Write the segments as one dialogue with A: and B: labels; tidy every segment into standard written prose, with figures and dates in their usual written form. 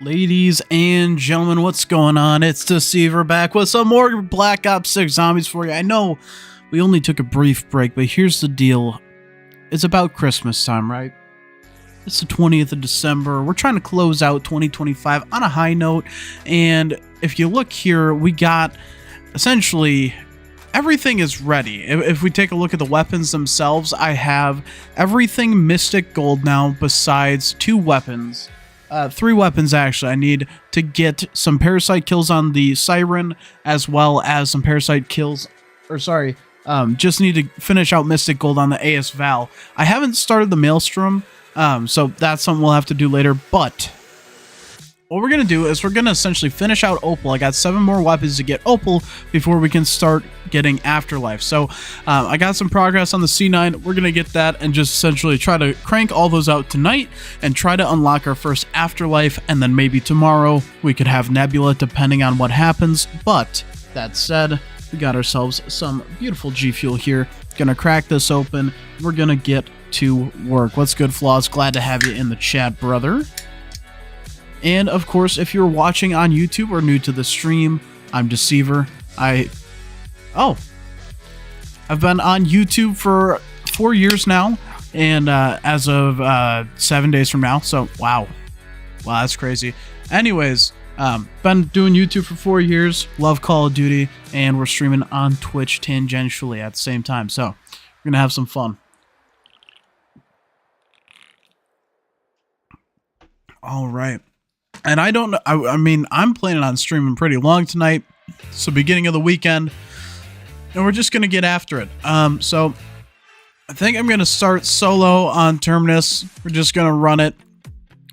A: Ladies and gentlemen, what's going on? It's Deceiver back with some more Black Ops 6 Zombies for you. I know we only took a brief break, but here's the deal. It's about Christmas time, right? It's the 20th of December. We're trying to close out 2025 on a high note, and if you look here, we got essentially everything is ready. If we take a look at the weapons themselves, I have everything Mystic Gold now besides 2 weapons. 3 weapons, actually. I need to get some Parasite kills on the Siren, as well as some Parasite kills, just need to finish out Mystic Gold on the AS Val. I haven't started the Maelstrom, so that's something we'll have to do later, but what we're going to do is we're going to essentially finish out Opal. I got 7 more weapons to get Opal before we can start getting Afterlife. So I got some progress on the C9. We're going to get that and just essentially try to crank all those out tonight and try to unlock our first Afterlife. And then maybe tomorrow we could have Nebula depending on what happens. But that said, we got ourselves some beautiful G Fuel here. Gonna crack this open. We're going to get to work. What's good, Flaws? Glad to have you in the chat, brother. And of course, if you're watching on YouTube or new to the stream, I'm Deceiver. I've been on YouTube for 4 years now, and as of 7 days from now, so wow, that's crazy. Anyways, been doing YouTube for 4 years, love Call of Duty, and we're streaming on Twitch tangentially at the same time, so we're gonna have some fun. All right. And I don't know, I mean, I'm planning on streaming pretty long tonight. It's the beginning of the weekend, and we're just going to get after it. So I think I'm going to start solo on Terminus. We're just going to run it.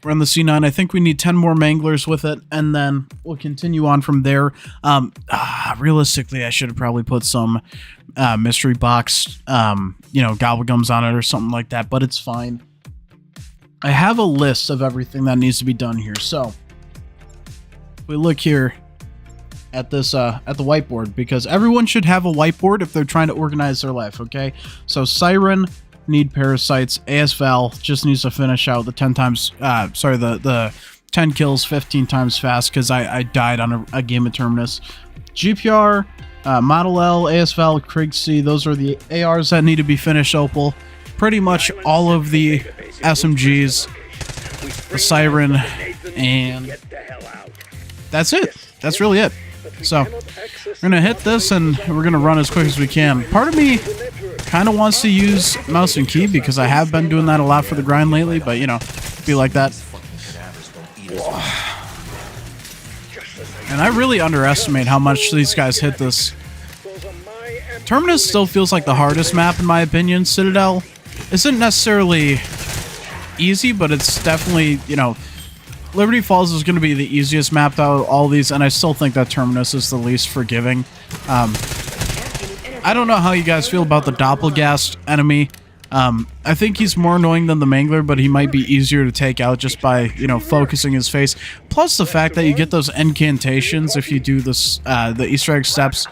A: Run the C9. I think we need 10 more Manglers with it, and then we'll continue on from there. Realistically, I should have probably put some mystery box, gobblegums on it or something like that, but it's fine. I have a list of everything that needs to be done here. So we look here at this at the whiteboard, because everyone should have a whiteboard if they're trying to organize their life. Okay, so Siren need Parasites. AS Val just needs to finish out the 10 times. The 10 kills 15 times fast, because I died on a game of Terminus. GPR, Model L, AS Val, Krieg C. Those are the ARs that need to be finished. Opal. Pretty much all of the SMGs, the Siren, and that's it. That's really it. So we're gonna hit this and we're gonna run as quick as we can. Part of me kind of wants to use mouse and key, because I have been doing that a lot for the grind lately, but you know, be like that. And I really underestimate how much these guys hit this. Terminus still feels like the hardest map in my opinion. Citadel isn't necessarily easy, but it's definitely, Liberty Falls is going to be the easiest map out of all these, and I still think that Terminus is the least forgiving. I don't know how you guys feel about the Doppelgast enemy. I think he's more annoying than the Mangler, but he might be easier to take out just by, focusing his face. Plus the fact that you get those incantations if you do this, the Easter egg steps.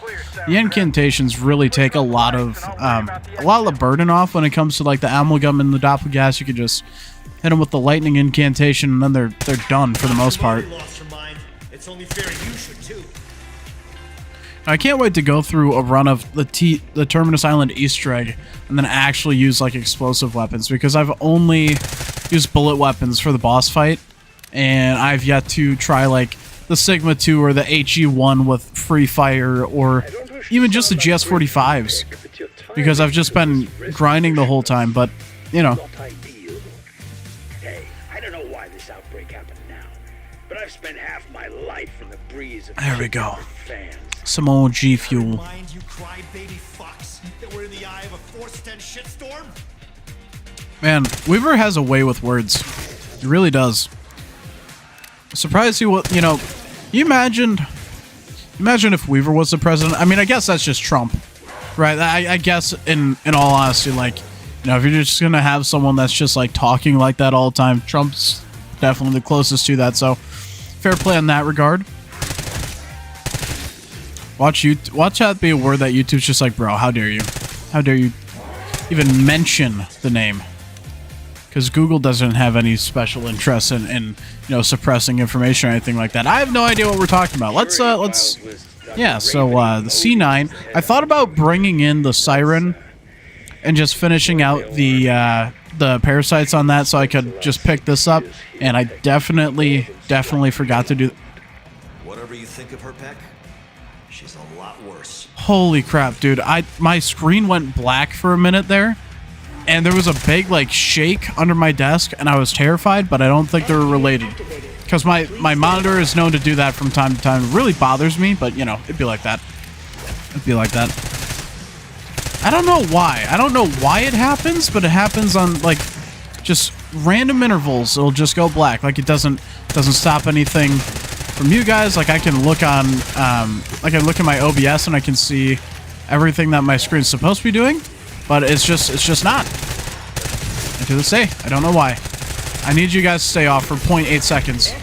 A: The incantations really take a lot of the burden off when it comes to like the amalgam and the Doppelgast. You can just hit them with the lightning incantation, and then they're done for the most part. I can't wait to go through a run of the Terminus Island Easter egg and then actually use like explosive weapons, because I've only used bullet weapons for the boss fight, and I've yet to try like the Sigma 2 or the HE1 with free fire, or even just the GS45s, because I've just been grinding the whole time. But hey, I don't know why this outbreak happened now, but I've spent half my life in the breeze of there we go. Some old G Fuel. Man, Weaver has a way with words. He really does. Surprised he was, you imagine if Weaver was the president. I mean, I guess that's just Trump, right? I guess in all honesty, like, if you're just gonna have someone that's just like talking like that all the time, Trump's definitely the closest to that. So fair play in that regard. Watch that be a word that YouTube's just like, bro, how dare you? How dare you even mention the name. Because Google doesn't have any special interest in you know, suppressing information or anything like that. I have no idea what we're talking about. Let's yeah. So the C9. I thought about bringing in the Siren and just finishing out the parasites on that, so I could just pick this up. And I definitely forgot to do.
B: Whatever you think of her, Peck, she's a lot worse.
A: Holy crap, dude! My screen went black for a minute there. And there was a big, like, shake under my desk, and I was terrified, but I don't think they're related. Because my monitor is known to do that from time to time. It really bothers me, but, you know, it'd be like that. It'd be like that. I don't know why. I don't know why it happens, but it happens on, like, just random intervals. It'll just go black. Like, it doesn't stop anything from you guys. Like, I can look on, like, I look at my OBS, and I can see everything that my screen's supposed to be doing. But it's just not. And to this day, I don't know why. I need you guys to stay off for 0.8 seconds.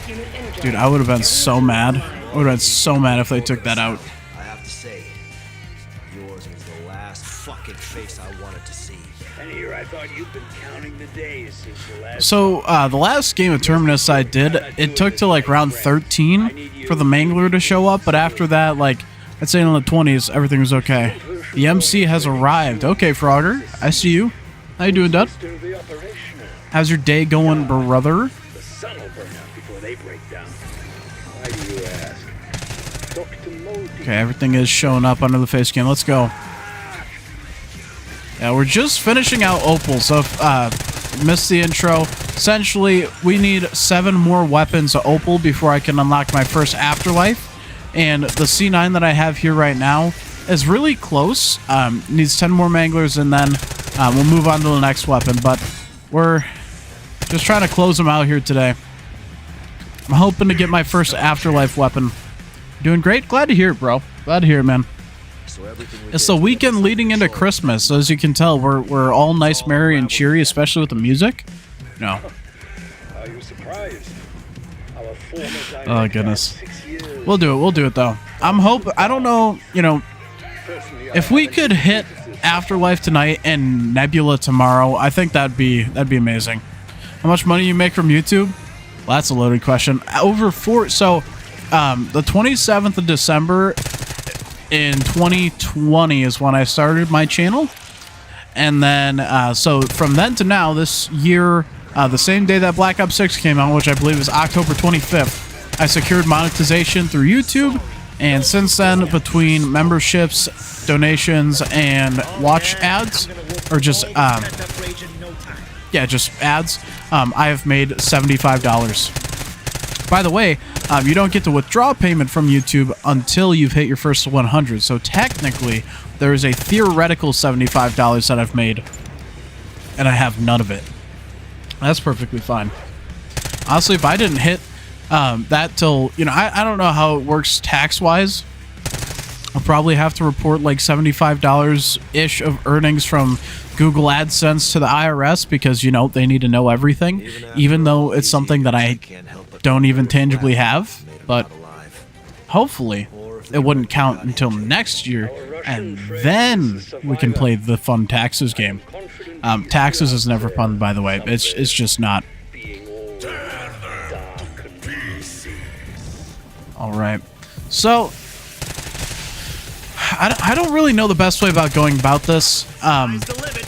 A: Dude, I would have been so mad. I would have been so mad if they took that out.
B: I have to say, yours was the last fucking face I wanted to see.
C: And here I thought you've been counting the days since the last.
A: So, the last game of Terminus I did, it took to like round 13 for the Mangler to show up. But after that, like, I'd say in the 20s, everything was okay. The MC has arrived. Okay, Frogger, I see you. How you doing, Dud? How's your day going, brother?
C: The sun will burn out before they break down. Why do you ask? Dr. Modi.
A: Okay, everything is showing up under the face cam. Let's go. Yeah, we're just finishing out Opal, so if missed the intro, essentially we need 7 more weapons of Opal before I can unlock my first Afterlife. And the C9 that I have here right now is really close. Needs 10 more Manglers, and then we'll move on to the next weapon. But we're just trying to close them out here today. I'm hoping to get my first Afterlife weapon. Doing great? Glad to hear it, bro. Glad to hear it, man. It's the weekend leading into Christmas, so as you can tell, we're all nice, merry, and cheery, especially with the music. No.
C: Are you surprised? Our former
A: Oh, goodness. We'll do it, though. I don't know, you know, if we could hit Afterlife tonight and Nebula tomorrow, I think that'd be amazing. How much money you make from YouTube? Well, that's a loaded question. Over 4, so the 27th of December in 2020 is when I started my channel. And then, so from then to now, this year, the same day that Black Ops 6 came out, which I believe is October 25th, I secured monetization through YouTube. And since then, between memberships, donations, and watch ads, or just, yeah, just ads, I have made $75. By the way, you don't get to withdraw payment from YouTube until you've hit your first 100. So technically, there is a theoretical $75 that I've made, and I have none of it. That's perfectly fine. Honestly, if I didn't hit that till, you know, I don't know how it works tax-wise. I'll probably have to report like $75-ish of earnings from Google AdSense to the IRS because, you know, they need to know everything, even though it's something that I don't even tangibly have. But hopefully it wouldn't count until next year, and then we can play the fun taxes game. Taxes is never fun, by the way. It's just not. All right, so I don't really know the best way about going about this.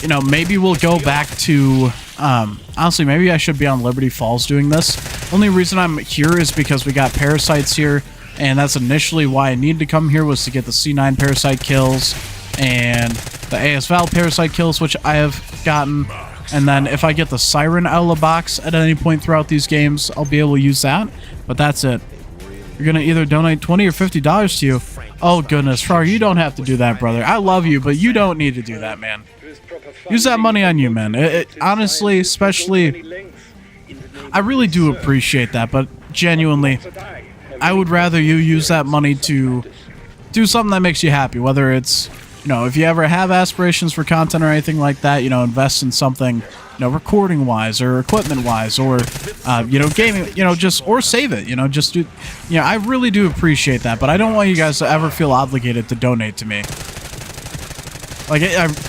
A: You know, maybe we'll go back to, honestly, maybe I should be on Liberty Falls doing this. Only reason I'm here is because we got parasites here, and that's initially why I needed to come here, was to get the C9 parasite kills and the AS Val parasite kills, which I have gotten. And then if I get the Siren out of the box at any point throughout these games, I'll be able to use that. But that's it. You're going to either donate $20 or $50 to you. Oh, goodness. Frog, you don't have to do that, brother. I love you, but you don't need to do that, man. Use that money on you, man. Honestly, especially, I really do appreciate that, but genuinely, I would rather you use that money to do something that makes you happy, whether it's, you know, if you ever have aspirations for content or anything like that, you know, invest in something, you know, recording-wise or equipment-wise, or, you know, gaming, you know, just, or save it, you know, just do, you know, I really do appreciate that, but I don't want you guys to ever feel obligated to donate to me. Like,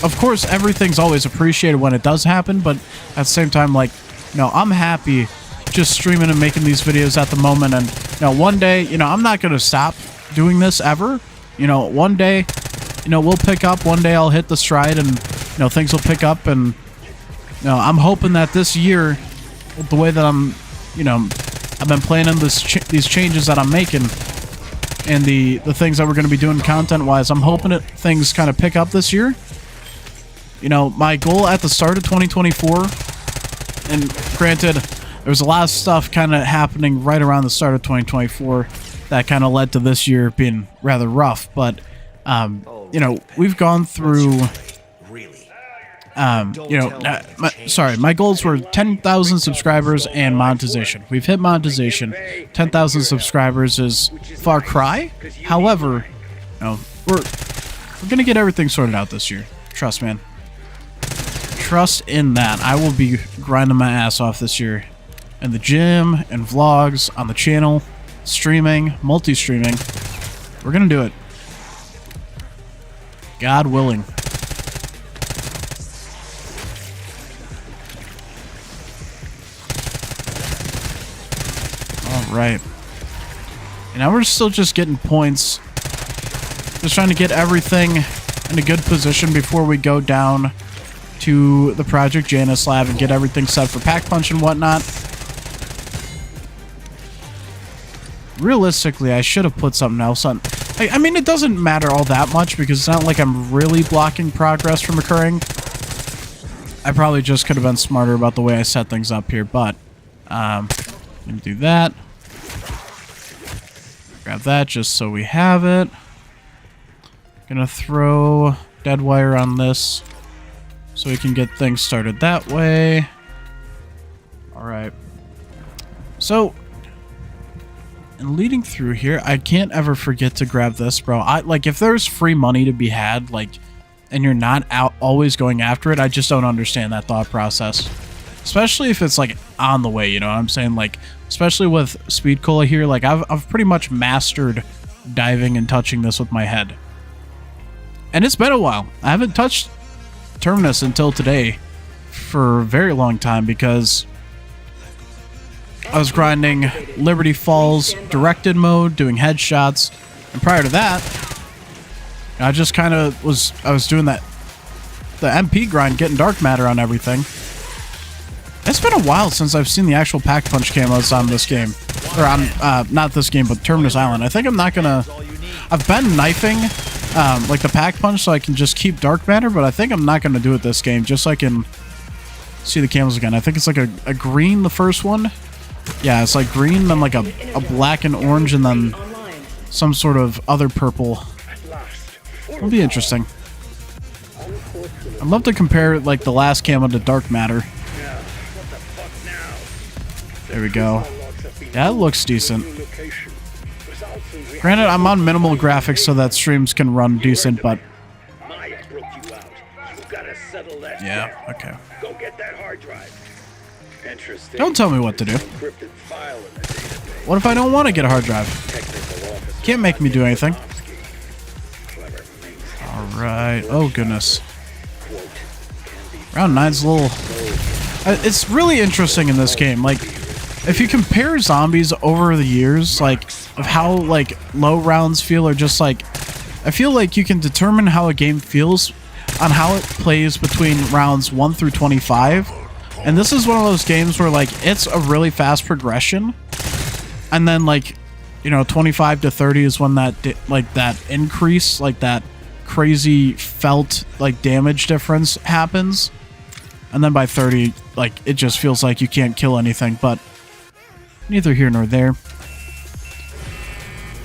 A: of course, everything's always appreciated when it does happen, but at the same time, like, you know, I'm happy just streaming and making these videos at the moment. And, you know, one day, you know, I'm not going to stop doing this ever. You know, one day, you know, we'll pick up. One day I'll hit the stride and, you know, things will pick up. And, you know, I'm hoping that this year, the way that I'm, you know, I've been planning these changes that I'm making and the things that we're going to be doing content-wise, I'm hoping that things kind of pick up this year. You know, my goal at the start of 2024, and granted, there was a lot of stuff kind of happening right around the start of 2024 that kind of led to this year being rather rough, but, you know, we've gone through... you know, my goals were 10,000 subscribers and monetization. We've hit monetization. 10,000 subscribers is far cry. However, you know, we're gonna get everything sorted out this year. Trust, man. Trust in that. I will be grinding my ass off this year in the gym and vlogs on the channel, streaming, multi-streaming. We're gonna do it. God willing. Right. And now we're still just getting points. Just trying to get everything in a good position before we go down to the Project Janus lab and get everything set for pack punch and whatnot. Realistically, I should have put something else on. I mean, it doesn't matter all that much because it's not like I'm really blocking progress from occurring. I probably just could have been smarter about the way I set things up here, but let me do that. Grab that just so we have it. Gonna throw dead wire on this so we can get things started that way. Alright. So, and leading through here, I can't ever forget to grab this, bro. Like, if there's free money to be had, like, and you're not out always going after it, I just don't understand that thought process. Especially if it's, like, on the way, you know what I'm saying? Like, especially with Speed Cola here, like, I've pretty much mastered diving and touching this with my head. And it's been a while. I haven't touched Terminus until today for a very long time because I was grinding Liberty Falls directed mode, doing headshots, and prior to that, I just kind of was doing the MP grind, getting dark matter on everything. It's been a while since I've seen the actual pack punch camos on this game. Or on, not this game, but Terminus Island. I think I'm not gonna... I've been knifing, like the pack punch so I can just keep dark matter, but I think I'm not gonna do it this game, just so I can see the camos again. I think it's like a green, the first one. Yeah, it's like green, then like a black and orange, and then some sort of other purple. It'll be interesting. I'd love to compare, like, the last camo to dark matter. There we go. That looks decent. Granted, I'm on minimal graphics so that streams can run decent, but... Yeah, okay. Don't tell me what to do. What if I don't want to get a hard drive? Can't make me do anything. Alright. Oh, goodness. Round 9's a little... It's really interesting in this game. Like, if you compare zombies over the years, like, of how, like, low rounds feel, or just, like... I feel like you can determine how a game feels on how it plays between rounds 1 through 25. And this is one of those games where, like, it's a really fast progression. And then, like, you know, 25 to 30 is when that, like, that increase, like, that crazy felt, like, damage difference happens. And then by 30, like, it just feels like you can't kill anything, but neither here nor there.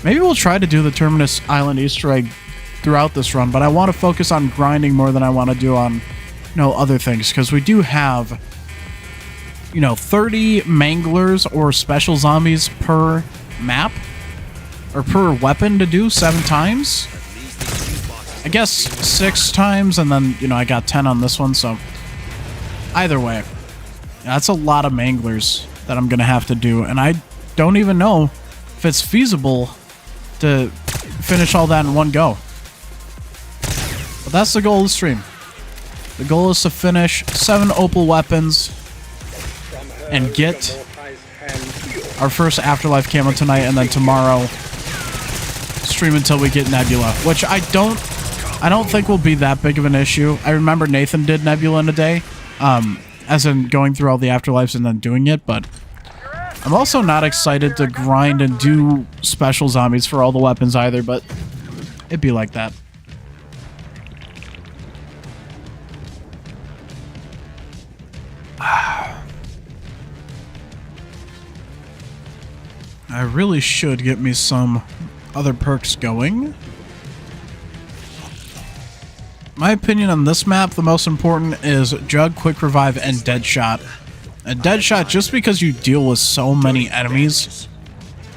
A: Maybe we'll try to do the Terminus Island Easter egg throughout this run, but I want to focus on grinding more than I want to do on, you know, other things, because we do have, you know, 30 manglers or special zombies per map, or per weapon to do 7 times. I guess 6 times, and then, you know, I got 10 on this one, so either way, that's a lot of manglers that I'm going to have to do, and I don't even know if it's feasible to finish all that in one go. But that's the goal of the stream. The goal is to finish 7 opal weapons and get our first Afterlife camo tonight, and then tomorrow stream until we get Nebula, which I don't think will be that big of an issue. I remember Nathan did Nebula in a day, as in going through all the Afterlives and then doing it, but I'm also not excited to grind and do special zombies for all the weapons either, but it'd be like that. I really should get me some other perks going. My opinion on this map, the most important is Jug, Quick Revive, and Deadshot. A Deadshot just because you deal with so many enemies.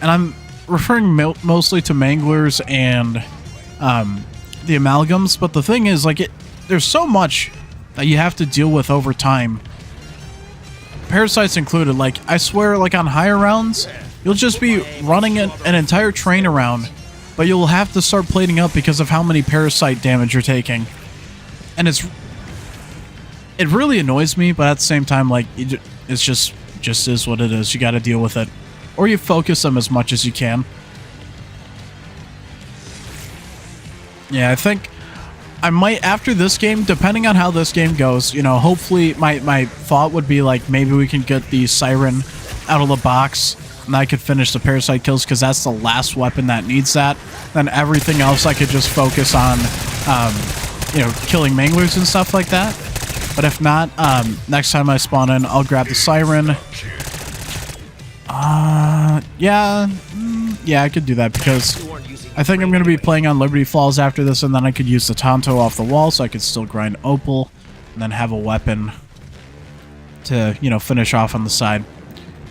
A: And I'm referring mostly to Manglers and the Amalgams, but the thing is, like, there's so much that you have to deal with over time. Parasites included. Like, I swear, like, on higher rounds, you'll just be running an entire train around, but you'll have to start plating up because of how many parasite damage you're taking. And it really annoys me, but at the same time, like, it's just is what it is. You gotta deal with it. Or you focus them as much as you can. Yeah, I think I might, after this game, depending on how this game goes, you know, hopefully my thought would be, like, maybe we can get the Siren out of the box, and I could finish the parasite kills, because that's the last weapon that needs that. Then everything else I could just focus on, you know, killing Manglers and stuff like that. But if not, next time I spawn in, I'll grab the Siren. Yeah, I could do that, because I think I'm going to be playing on Liberty Falls after this, and then I could use the Tonto off the wall, so I could still grind Opal, and then have a weapon to, you know, finish off on the side.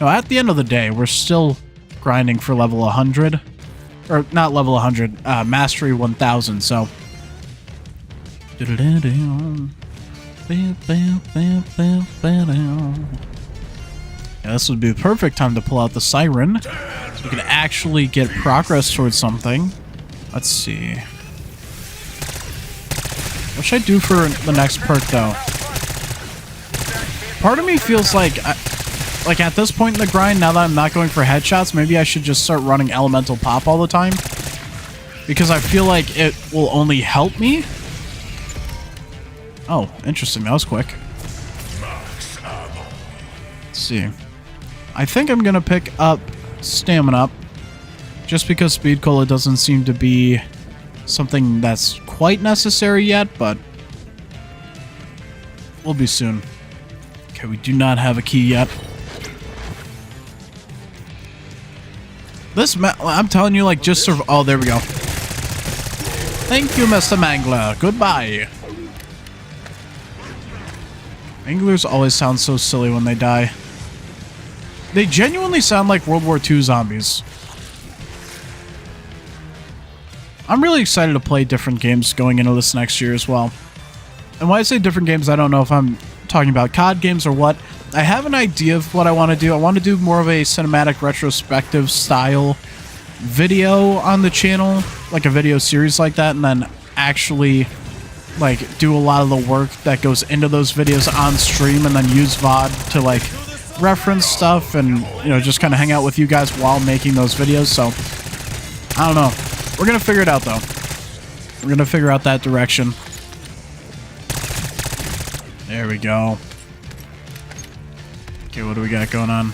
A: Now, at the end of the day, we're still grinding for level 100. Or, not level 100, Mastery 1000, so... Yeah, this would be the perfect time to pull out the Siren, so we can actually get progress towards something. Let's see. What should I do for the next perk, though? Part of me feels like at this point in the grind, now that I'm not going for headshots, maybe I should just start running Elemental Pop all the time. Because I feel like it will only help me. Oh, interesting. That was quick. Let's see. I think I'm going to pick up Stamina, just because Speed Cola doesn't seem to be something that's quite necessary yet, but we'll be soon. Okay, we do not have a key yet. This map, I'm telling you, like, just sort of... Oh, there we go. Thank you, Mr. Mangler. Goodbye. Manglers always sound so silly when they die. They genuinely sound like World War II zombies. I'm really excited to play different games going into this next year as well. And when I say different games, I don't know if I'm talking about COD games or what. I have an idea of what I want to do. I want to do more of a cinematic retrospective style video on the channel, like a video series like that, and then actually like do a lot of the work that goes into those videos on stream, and then use VOD to like reference stuff and, you know, just kind of hang out with you guys while making those videos. So I don't know. We're gonna figure it out though. We're gonna figure out that direction. There we go. Okay, what do we got going on?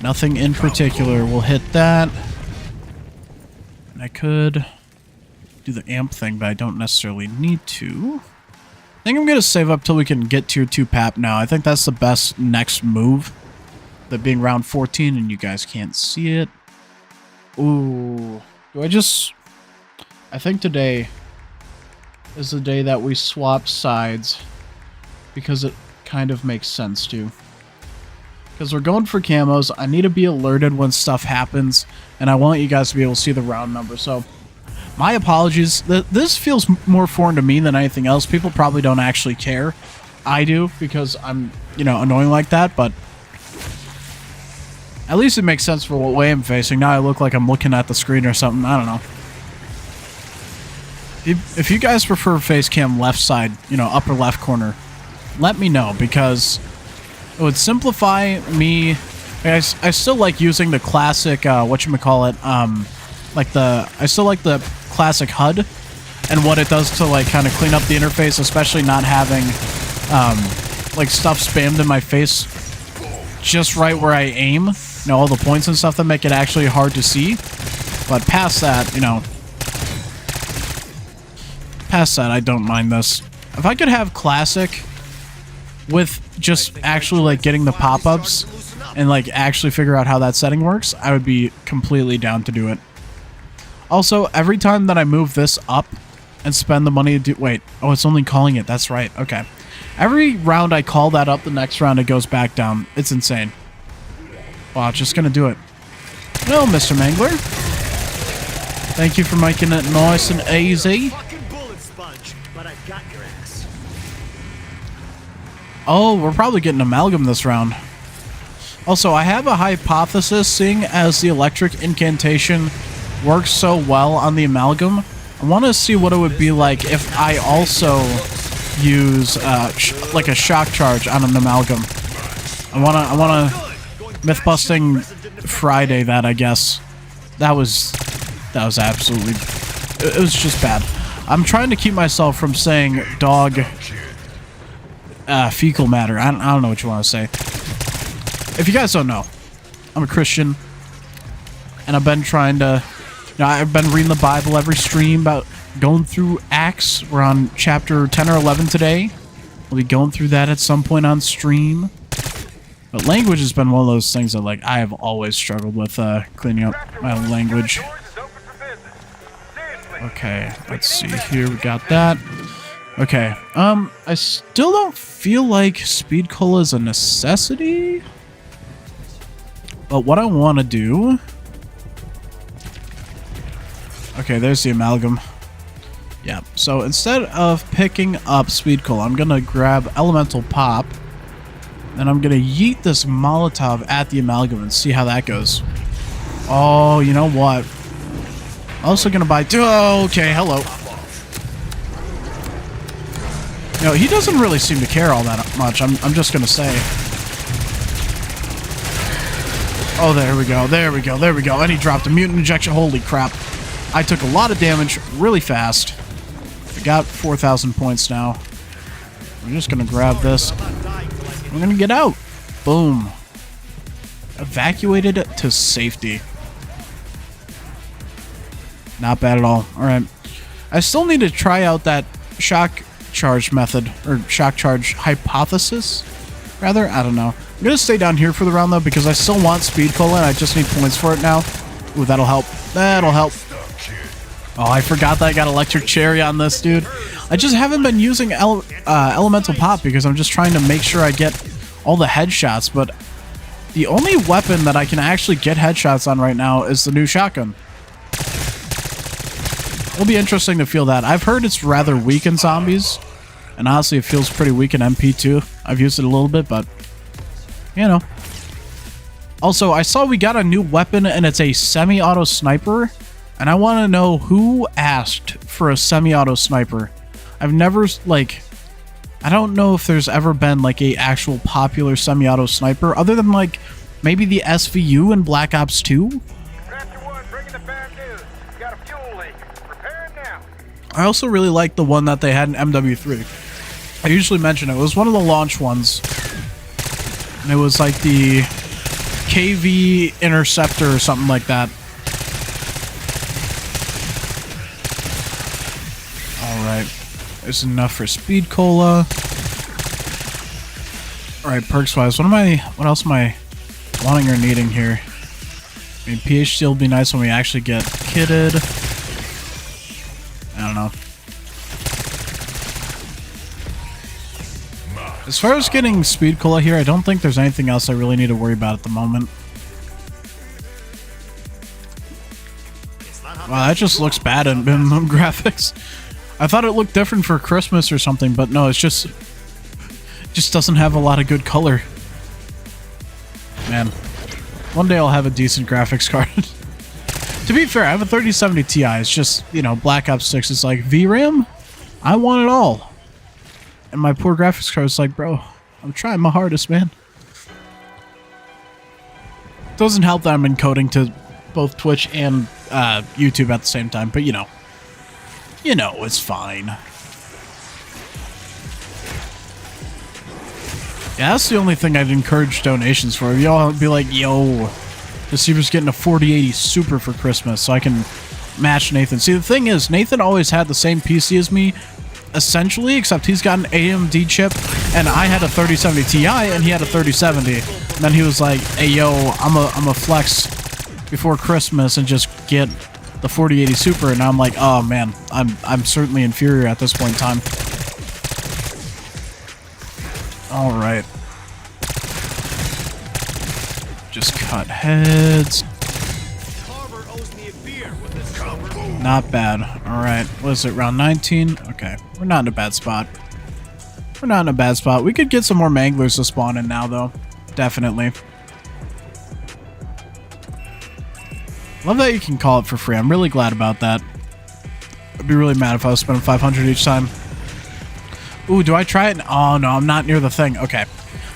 A: Nothing in particular. We'll hit that. And I could do the amp thing, but I don't necessarily need to. I think I'm going to save up till we can get tier 2 PAP now. I think that's the best next move. That being round 14 and you guys can't see it. Ooh. Do I just... I think today is the day that we swap sides. Because it kind of makes sense to. Because we're going for camos. I need to be alerted when stuff happens. And I want you guys to be able to see the round number. So, my apologies. This feels more foreign to me than anything else. People probably don't actually care. I do, because I'm, you know, annoying like that. But at least it makes sense for what way I'm facing. Now I look like I'm looking at the screen or something. I don't know. If you guys prefer face cam left side, you know, upper left corner, let me know, because it would simplify me. I still like using the classic, whatchamacallit, I still like the classic HUD and what it does to, like, kind of clean up the interface, especially not having, like, stuff spammed in my face just right where I aim. You know, all the points and stuff that make it actually hard to see. But past that, you know, I don't mind this. If I could have classic with just actually, like, getting the pop-ups and, like, actually figure out how that setting works, I would be completely down to do it. Also, every time that I move this up and spend the money to do... Wait. Oh, it's only calling it. That's right. Okay. Every round I call that up, the next round it goes back down. It's insane. Wow, just gonna do it. Well, Mr. Mangler. Thank you for making it nice and easy. Oh, we're probably getting amalgam this round. Also, I have a hypothesis, seeing as the electric incantation works so well on the amalgam. I want to see what it would be like if I also use like a shock charge on an amalgam. I wanna Mythbusting Friday that, I guess. That was absolutely, it was just bad. I'm trying to keep myself from saying dog fecal matter. I don't know what you want to say. If you guys don't know, I'm a Christian, and I've been trying to, you know, I've been reading the Bible every stream, about going through Acts. We're on chapter 10 or 11 today. We'll be going through that at some point on stream. But language has been one of those things that, like, I have always struggled with cleaning up my language. Okay, let's see here. We got that. Okay, I still don't feel like speed cola is a necessity. But what I want to do... Okay, there's the amalgam. Yeah, so instead of picking up speed cola, I'm going to grab elemental pop. And I'm going to yeet this Molotov at the amalgam and see how that goes. Oh, you know what? Also going to buy... Oh, okay, hello. You know, he doesn't really seem to care all that much, I'm just going to say. Oh, there we go, there we go, there we go. And he dropped a mutant injection. Holy crap. I took a lot of damage really fast. I got 4,000 points now. I'm just going to grab this. I'm going to get out. Boom. Evacuated to safety. Not bad at all. Alright. I still need to try out that shock charge method, or shock charge hypothesis, rather. I don't know. I'm going to stay down here for the round, though, because I still want speed cola, and I just need points for it now. Ooh, that'll help. That'll help. Oh, I forgot that I got electric cherry on this, dude. I just haven't been using elemental pop because I'm just trying to make sure I get all the headshots, but the only weapon that I can actually get headshots on right now is the new shotgun. It'll be interesting to feel that. I've heard it's rather weak in zombies, and honestly it feels pretty weak in MP too. I've used it a little bit, but you know. Also, I saw we got a new weapon, and it's a semi-auto sniper, and I want to know who asked for a semi-auto sniper. I've never, like, I don't know if there's ever been, like, a actual popular semi-auto sniper, other than, like, maybe the SVU in Black Ops 2? I also really like the one that they had in MW3. I usually mention it. It was one of the launch ones. And it was like the KV Interceptor or something like that. Alright. There's enough for speed cola. Alright, perks wise, what else am I wanting or needing here? I mean, PhD will be nice when we actually get kitted. I don't know. As far as getting speed cola here, I don't think there's anything else I really need to worry about at the moment. Wow, that just looks bad in minimum graphics. I thought it looked different for Christmas or something, but no, it's just doesn't have a lot of good color. Man, one day I'll have a decent graphics card. To be fair, I have a 3070 Ti. It's just, you know, Black Ops 6 is like, VRAM? I want it all. And my poor graphics card is like, bro, I'm trying my hardest, man. Doesn't help that I'm encoding to both Twitch and YouTube at the same time, but you know, it's fine. Yeah, that's the only thing I'd encourage donations for. If y'all be like, yo, Deceiver's getting a 4080 Super for Christmas, so I can match Nathan. See, the thing is, Nathan always had the same PC as me, essentially, except he's got an AMD chip, and I had a 3070 Ti, and he had a 3070. And then he was like, hey, yo, I'm a flex before Christmas and just get the 4080 Super, and I'm like, oh, man, I'm certainly inferior at this point in time. All right. Just cut heads. Not bad. Alright. What is it? Round 19? Okay. We're not in a bad spot. We're not in a bad spot. We could get some more manglers to spawn in now, though. Definitely. Love that you can call it for free. I'm really glad about that. I'd be really mad if I was spending 500 each time. Ooh, do I try it? Oh, no. I'm not near the thing. Okay.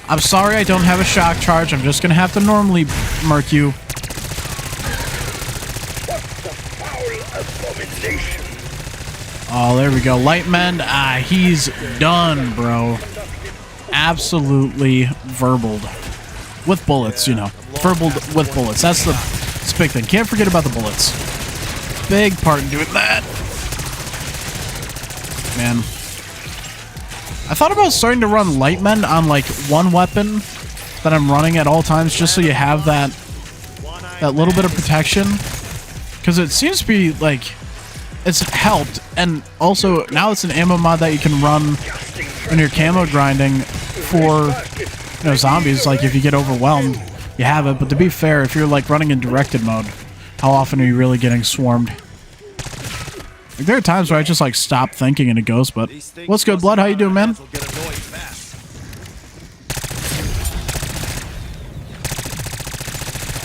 A: I'm sorry I don't have a shock charge. I'm just going to have to normally murk you. Oh, there we go. Lightman. Ah, he's done, bro. Absolutely verbaled. With bullets, you know. Verbaled with bullets. That's the big thing. Can't forget about the bullets. Big part in doing that. Man. I thought about starting to run Lightmen on, like, one weapon that I'm running at all times, just so you have that little bit of protection. Because it seems to be, like, it's helped. And also, now it's an ammo mod that you can run when you're camo grinding for, you know, zombies. Like, if you get overwhelmed, you have it. But to be fair, if you're, like, running in directed mode, how often are you really getting swarmed? Like, there are times where I just, like, stop thinking and it goes, but... What's good, Blood? How you doing, man?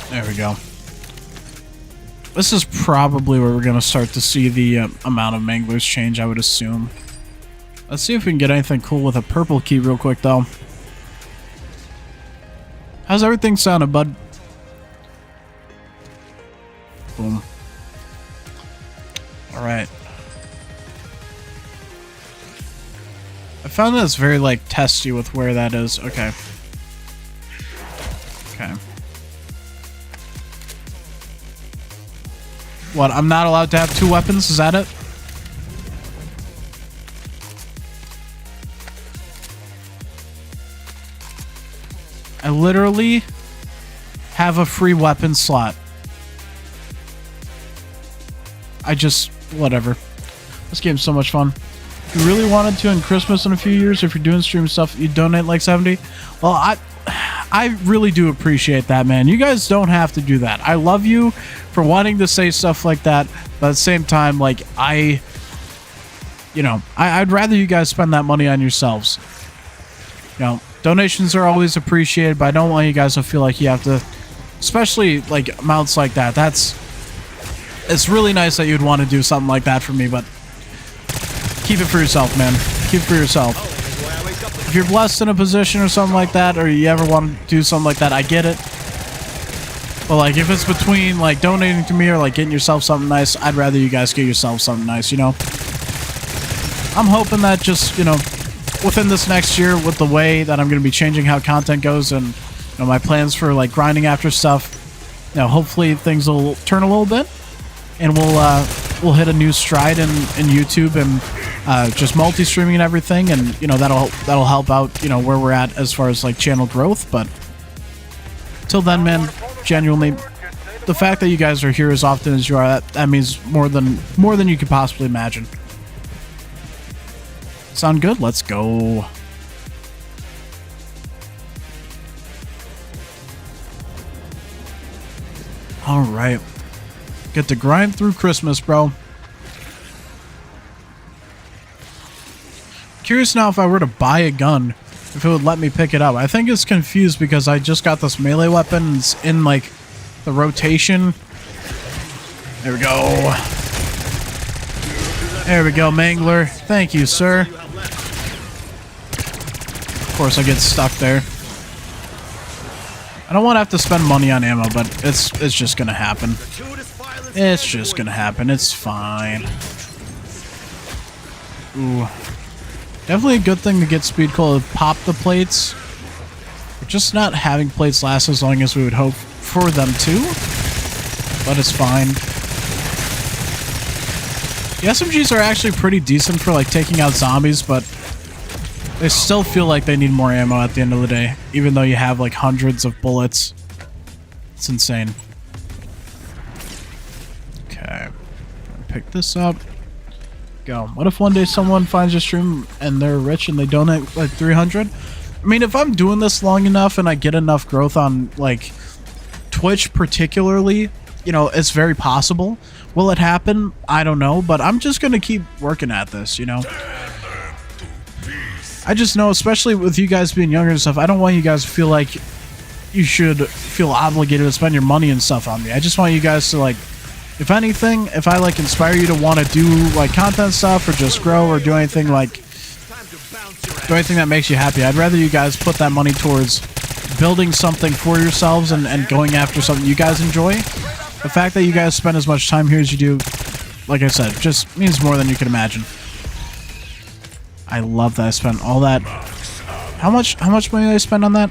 A: There we go. This is probably where we're going to start to see the amount of manglers change, I would assume. Let's see if we can get anything cool with a purple key real quick, though. How's everything sounding, bud? Boom. Alright. I found that it's very, like, testy with where that is. Okay. Okay. What, I'm not allowed to have two weapons? Is that it? I literally have a free weapon slot. Whatever. This game's so much fun. If you really wanted to in Christmas in a few years, if you're doing stream stuff, you donate like 70. Well, I really do appreciate that, man. You guys don't have to do that. I love you for wanting to say stuff like that, but at the same time, like, I'd rather you guys spend that money on yourselves. You know, donations are always appreciated, but I don't want you guys to feel like you have to, especially, like, amounts like that. It's really nice that you'd want to do something like that for me, but keep it for yourself, man. Keep it for yourself. If you're blessed in a position or something like that, or you ever want to do something like that, I get it. But, like, if it's between, like, donating to me or, like, getting yourself something nice, I'd rather you guys get yourself something nice, you know? I'm hoping that just, you know, within this next year, with the way that I'm going to be changing how content goes and, you know, my plans for, like, grinding after stuff, you know, hopefully things will turn a little bit. And we'll hit a new stride in YouTube and just multi-streaming and everything, and, you know, that'll help out, you know, where we're at as far as, like, channel growth. But till then, man, genuinely, the fact that you guys are here as often as you are, that means more than you could possibly imagine. Sound good? Let's go. All right. Get to grind through Christmas, bro. Curious now if I were to buy a gun, if it would let me pick it up. I think it's confused because I just got this melee weapon. It's in, like, the rotation There we go. There we go, Mangler. Thank you, sir. Of course, I get stuck there. I don't want to have to spend money on ammo, but it's just gonna happen. It's just gonna happen. It's fine. Ooh. Definitely a good thing to get Speed Cola to pop the plates. But just not having plates last as long as we would hope for them to. But it's fine. The SMGs are actually pretty decent for like taking out zombies, but they still feel like they need more ammo at the end of the day, even though you have like hundreds of bullets. It's insane. Okay. Pick this up. Go. What if one day someone finds your stream and they're rich and they donate like 300? I mean, if I'm doing this long enough and I get enough growth on like Twitch particularly, you know, it's very possible. Will it happen? I don't know, but I'm just gonna keep working at this, you know? I just know, especially with you guys being younger and stuff, I don't want you guys to feel like you should feel obligated to spend your money and stuff on me. I just want you guys to, like, if anything, if I, like, inspire you to want to do, like, content stuff or just grow or do anything, like, do anything that makes you happy, I'd rather you guys put that money towards building something for yourselves and going after something you guys enjoy. The fact that you guys spend as much time here as you do, like I said, just means more than you can imagine. I love that I spent all that. How much money did I spend on that?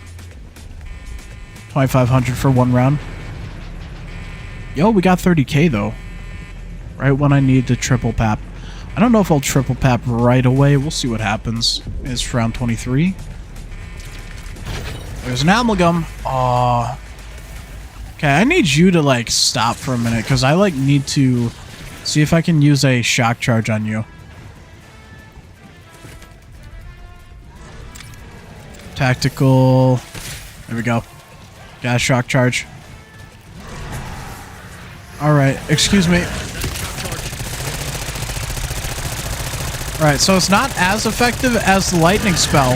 A: 2,500 for one round. Yo, we got 30k though. Right when I need to triple pap. I don't know if I'll triple pap right away. We'll see what happens. It's round 23. There's an amalgam. Aw. Okay, I need you to like stop for a minute because I like need to see if I can use a shock charge on you. Tactical. There we go. Got a shock charge. Alright, excuse me. Alright, so it's not as effective as the lightning spell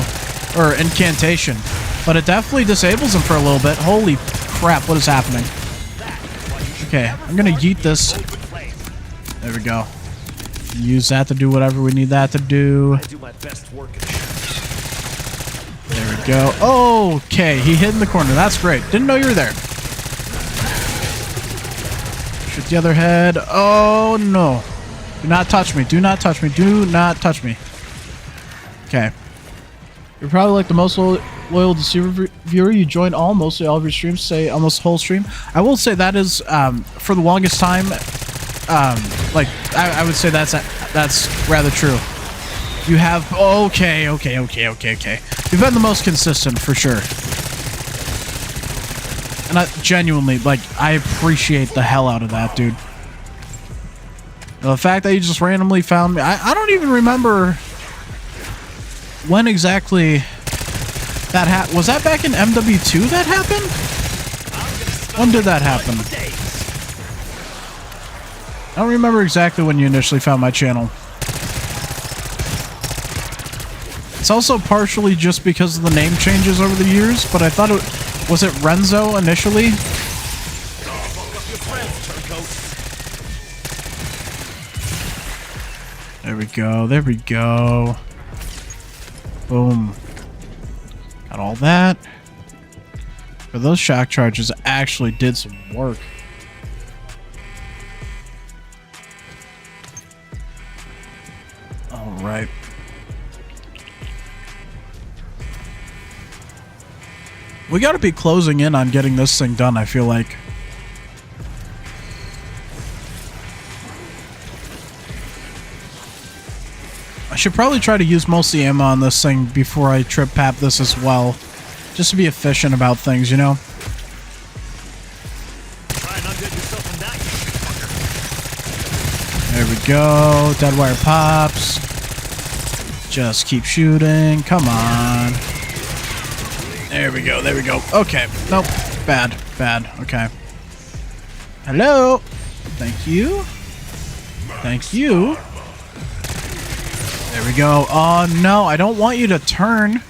A: or incantation, but it definitely disables him for a little bit. Holy crap, what is happening? Okay, I'm gonna yeet this. There we go. Use that to do whatever we need that to do. There we go. Okay, he hid in the corner. That's great. Didn't know you were there. Shoot the other head. Oh, no. Do not touch me. Do not touch me. Do not touch me. Okay. You're probably like the most loyal Deceiver viewer. You join mostly all of your streams, say almost the whole stream. I will say that is, for the longest time, like, I would say that's rather true. You have... Okay. You've been the most consistent, for sure. And I genuinely, like, I appreciate the hell out of that, dude. The fact that you just randomly found me... I don't even remember when exactly that happened. Was that back in MW2 that happened? When did that happen? I don't remember exactly when you initially found my channel. It's also partially just because of the name changes over the years, but I thought it... Was it Renzo initially? There we go. There we go. Boom. Got all that. But those shock charges actually did some work. All right. We gotta be closing in on getting this thing done, I feel like. I should probably try to use most of the ammo on this thing before I trip pap this as well. Just to be efficient about things, you know? There we go. Dead wire pops. Just keep shooting. Come on. There we go. There we go. Okay. Nope. Bad. Bad. Okay. Hello. Thank you. Thank you. There we go. Oh, no. I don't want you to turn.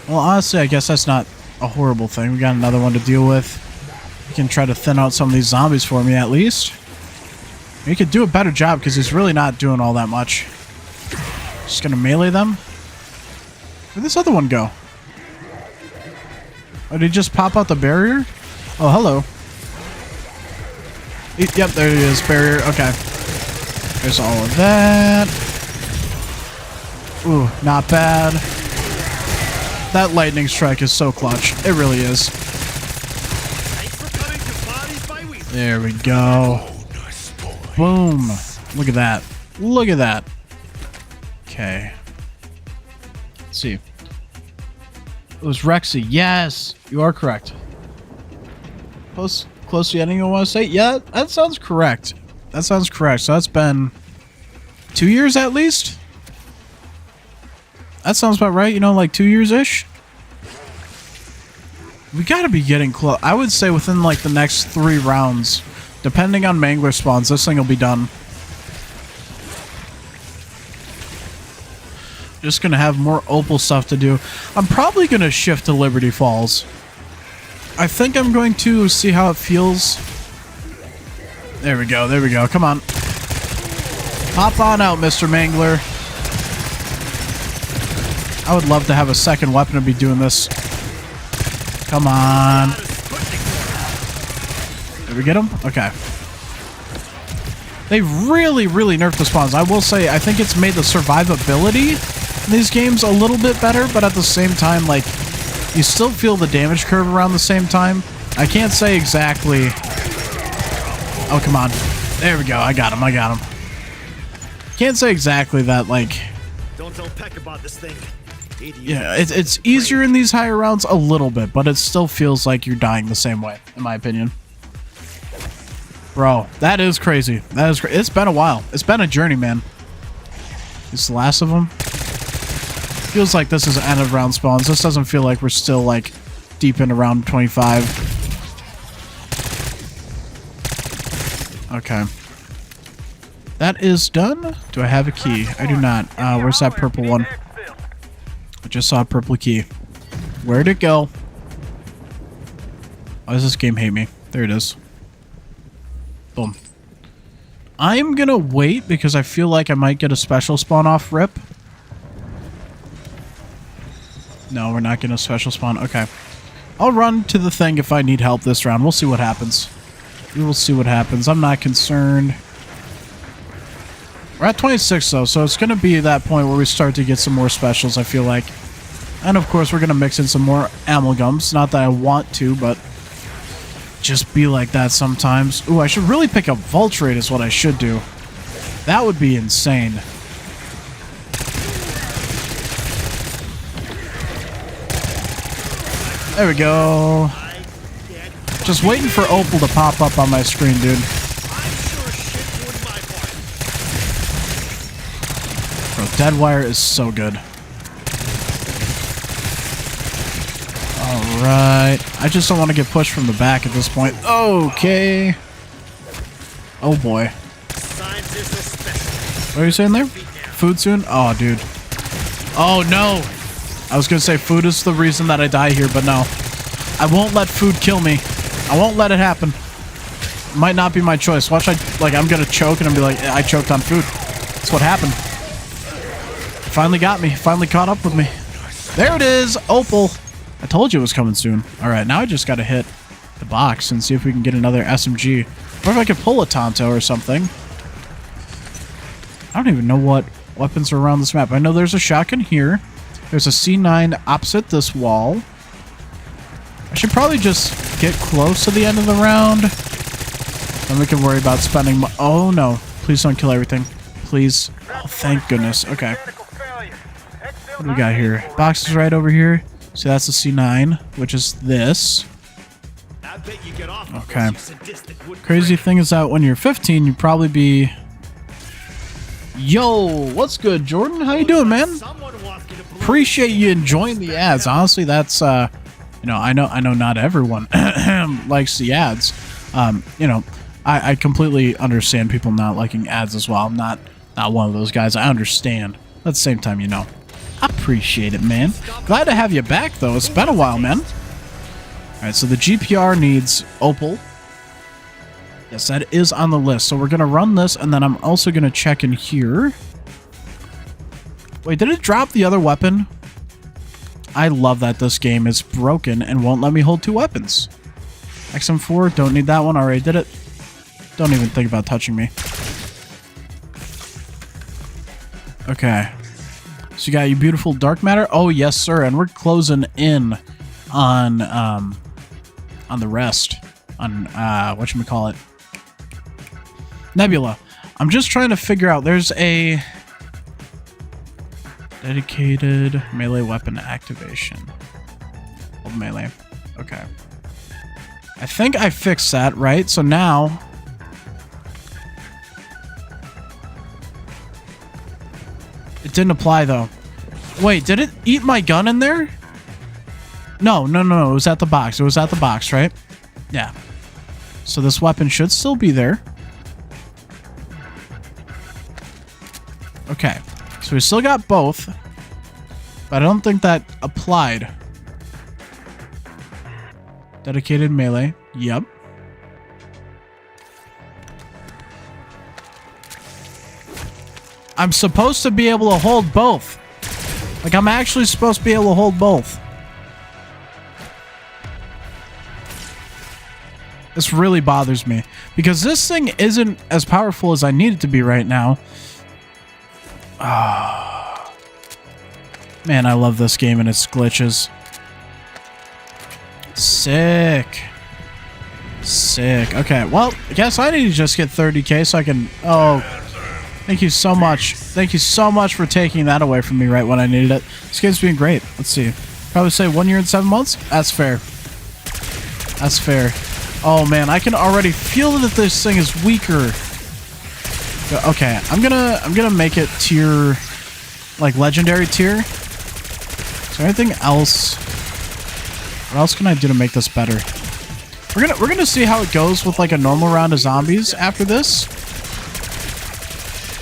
A: Well, honestly, I guess that's not a horrible thing. We got another one to deal with. You can try to thin out some of these zombies for me, at least. He could do a better job because he's really not doing all that much. Just gonna melee them. Where'd this other one go? Oh, did he just pop out the barrier? Oh, hello. Yep, there he is. Barrier. Okay. There's all of that. Ooh, not bad. That lightning strike is so clutch. It really is. There we go. Boom. Look at that. Look at that. Okay. Let's see. It was Rexy. Yes, you are correct. Close to the ending, you want to say? Yeah, that sounds correct. That sounds correct. So that's been 2 years at least? That sounds about right. You know, like 2 years-ish? We gotta be getting close. I would say within like the next 3 rounds, depending on Mangler spawns, this thing will be done. Just gonna have more Opal stuff to do. I'm probably gonna shift to Liberty Falls. I think I'm going to see how it feels. There we go, there we go. Come on. Hop on out, Mr. Mangler. I would love to have a second weapon to be doing this. Come on. Did we get him? Okay. They really, really nerfed the spawns. I will say, I think it's made the survivability in these games a little bit better, but at the same time, like, you still feel the damage curve around the same time. I can't say exactly... Oh, come on. There we go. I got him. I got him. Can't say exactly that, like...
B: Don't tell Peck about this thing.
A: Yeah, it's easier in these higher rounds a little bit, but it still feels like you're dying the same way, in my opinion. Bro, that is crazy. That is it's been a while. It's been a journey, man. This is the last of them. Feels like this is end of round spawns. This doesn't feel like we're still, like, deep into round 25. Okay. That is done. Do I have a key? I do not. Where's that purple one? I just saw a purple key. Where'd it go? Why does this game hate me? There it is. Boom. I'm gonna wait because I feel like I might get a special spawn off rip. No, we're not getting a special spawn. Okay. I'll run to the thing if I need help this round. We'll see what happens. We will see what happens. I'm not concerned. We're at 26 though, so it's going to be that point where we start to get some more specials, I feel like. And of course, we're going to mix in some more amalgams. Not that I want to, but just be like that sometimes. Ooh, I should really pick up Vulturate is what I should do. That would be insane. There we go. Just waiting for Opal to pop up on my screen, dude. Bro, Deadwire is so good. Alright. I just don't want to get pushed from the back at this point. Okay. Oh boy. What are you saying there? Food soon? Oh, dude. Oh, no. I was going to say food is the reason that I die here, but no. I won't let food kill me. I won't let it happen. Might not be my choice. Watch, I'm going to choke and I'm be like, I choked on food. That's what happened. Finally got me. Finally caught up with me. There it is. Opal. I told you it was coming soon. All right, now I just got to hit the box and see if we can get another SMG. Or if I could pull a Tonto or something. I don't even know what weapons are around this map. I know there's a shotgun here. There's a C9 opposite this wall. I should probably just get close to the end of the round. Then we can worry about spending oh no. Please don't kill everything. Please. Oh, thank goodness. Okay. What do we got here? Box is right over here. So that's the C9, which is this. Okay. Crazy thing is that when you're 15, you'd probably be... Yo, what's good, Jordan? How you doing, man? Appreciate you enjoying the ads. Honestly, that's you know, I know not everyone likes the ads. You know, I completely understand people not liking ads as well. I'm not one of those guys. I understand. At the same time, you know, I appreciate it, man. Glad to have you back, though. It's been a while, man. All right, so the GPR needs Opal. Yes, that is on the list. So we're going to run this, and then I'm also going to check in here. Wait, did it drop the other weapon? I love that this game is broken and won't let me hold 2 weapons. XM4, don't need that one. Already did it. Don't even think about touching me. Okay. So you got your beautiful dark matter. Oh, yes, sir. And we're closing in on the rest. On, whatchamacallit. Nebula. I'm just trying to figure out. There's a dedicated melee weapon activation. Hold melee. Okay. I think I fixed that, right? So now... It didn't apply, though. Wait, did it eat my gun in there? No. It was at the box. It was at the box, right? Yeah. So this weapon should still be there. Okay. So we still got both. But I don't think that applied. Dedicated melee. Yep. I'm supposed to be able to hold both. Like, I'm actually supposed to be able to hold both. This really bothers me. Because this thing isn't as powerful as I need it to be right now. Ah. Man, I love this game and its glitches. Sick. Sick. Okay, well, I guess I need to just get 30k so I can... Oh, thank you so much. Thank you so much for taking that away from me right when I needed it. This game's been great. Let's see. Probably say 1 year and 7 months? That's fair. That's fair. Oh, man, I can already feel that this thing is weaker. Okay, I'm gonna make it tier... Like, legendary tier. Is there anything else? What else can I do to make this better? We're gonna see how it goes with like a normal round of zombies after this.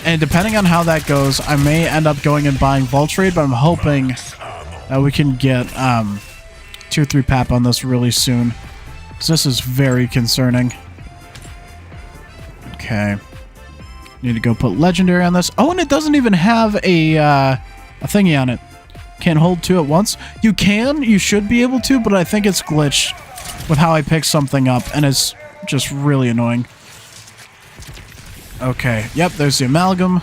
A: And depending on how that goes, I may end up going and buying Voltrade, but I'm hoping that we can get tier 3 pap on this really soon. Because this is very concerning. Okay. Need to go put legendary on this. Oh, and it doesn't even have a thingy on it. Can't hold 2 at once. You can, you should be able to, but I think it's glitched with how I pick something up, and it's just really annoying. Okay, yep, there's the amalgam.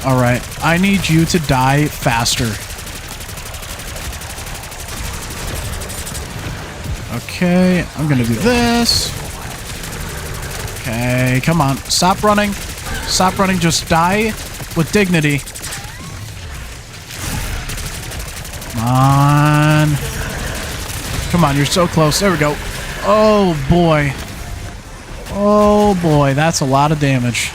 A: Alright, I need you to die faster. Okay, I'm gonna do this. Okay, come on, stop running. Stop running, just die with dignity. Come on. Come on, you're so close. There we go. Oh, boy. Oh, boy. That's a lot of damage.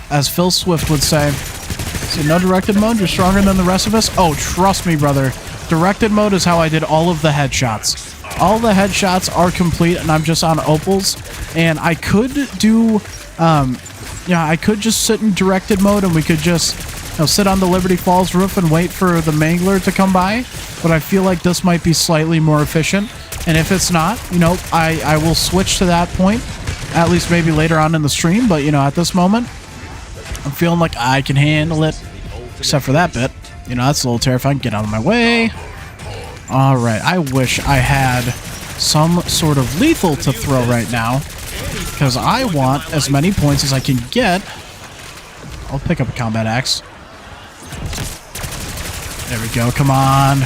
A: As Phil Swift would say. See, no directed mode? You're stronger than the rest of us? Oh, trust me, brother. Directed mode is how I did all of the headshots. All the headshots are complete, and I'm just on opals. And I could do... yeah, I could just sit in directed mode, and we could just... sit on the Liberty Falls roof and wait for the Mangler to come by, but I feel like this might be slightly more efficient, and if it's not, I will switch to that point, at least maybe later on in the stream, but, at this moment, I'm feeling like I can handle it, except for that bit. That's a little terrifying. Get out of my way. Alright, I wish I had some sort of lethal to throw right now, because I want as many points as I can get. I'll pick up a combat axe. There we go. Come on.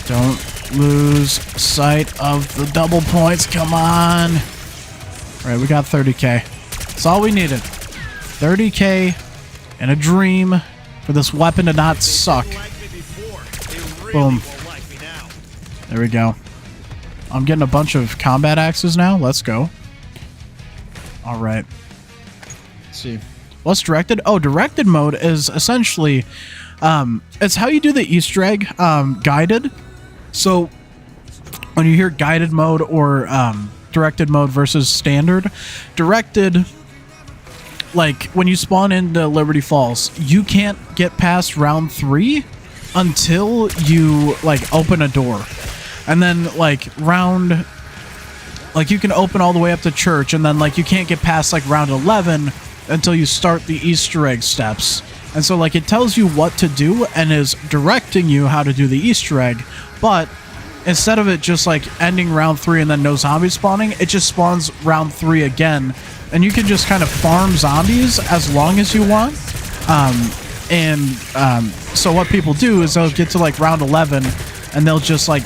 A: Don't lose sight of the double points. Come on. All right, we got 30k. That's all we needed. 30k and a dream for this weapon to not suck. Boom. There we go. I'm getting a bunch of combat axes now. Let's go. All right. Let's see. What's directed? Oh, directed mode is essentially, it's how you do the Easter egg, guided. So when you hear guided mode or directed mode versus standard, directed, like when you spawn into Liberty Falls, you can't get past round 3 until you like open a door. And then like round like you can open all the way up to church, and then like you can't get past like round 11 until you start the Easter egg steps. And so like it tells you what to do and is directing you how to do the Easter egg, but instead of it just like ending round 3 and then no zombies spawning, it just spawns round 3 again, and you can just kind of farm zombies as long as you want. So what people do is they'll get to like round 11 and they'll just like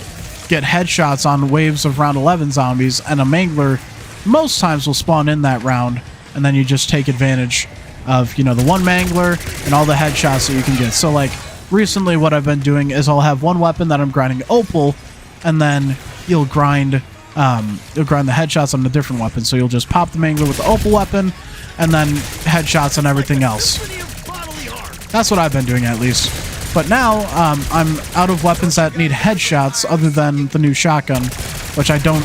A: get headshots on waves of round 11 zombies, and a mangler most times will spawn in that round, and then you just take advantage of, you know, the one mangler and all the headshots that you can get. So like recently what I've been doing is I'll have one weapon that I'm grinding opal, and then you'll grind the headshots on a different weapon. So you'll just pop the mangler with the opal weapon and then headshots on everything else. That's what I've been doing, at least. But now I'm out of weapons that need headshots other than the new shotgun, which I don't...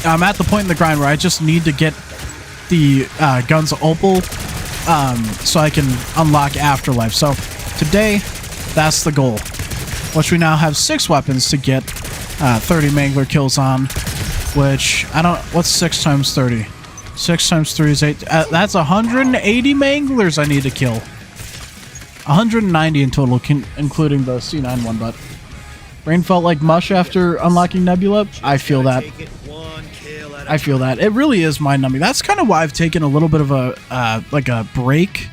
A: I'm at the point in the grind where I just need to get the guns opal so I can unlock Afterlife. So today, that's the goal, which we now have 6 weapons to get 30 mangler kills on, which I don't... What's 6 times 30? 6 times 3 is 8. That's 180 manglers I need to kill. 190 in total, including the C9 one, but brain felt like mush after unlocking Nebula. I feel that. I feel that. It really is mind-numbing. That's kind of why I've taken a little bit of a, like a break.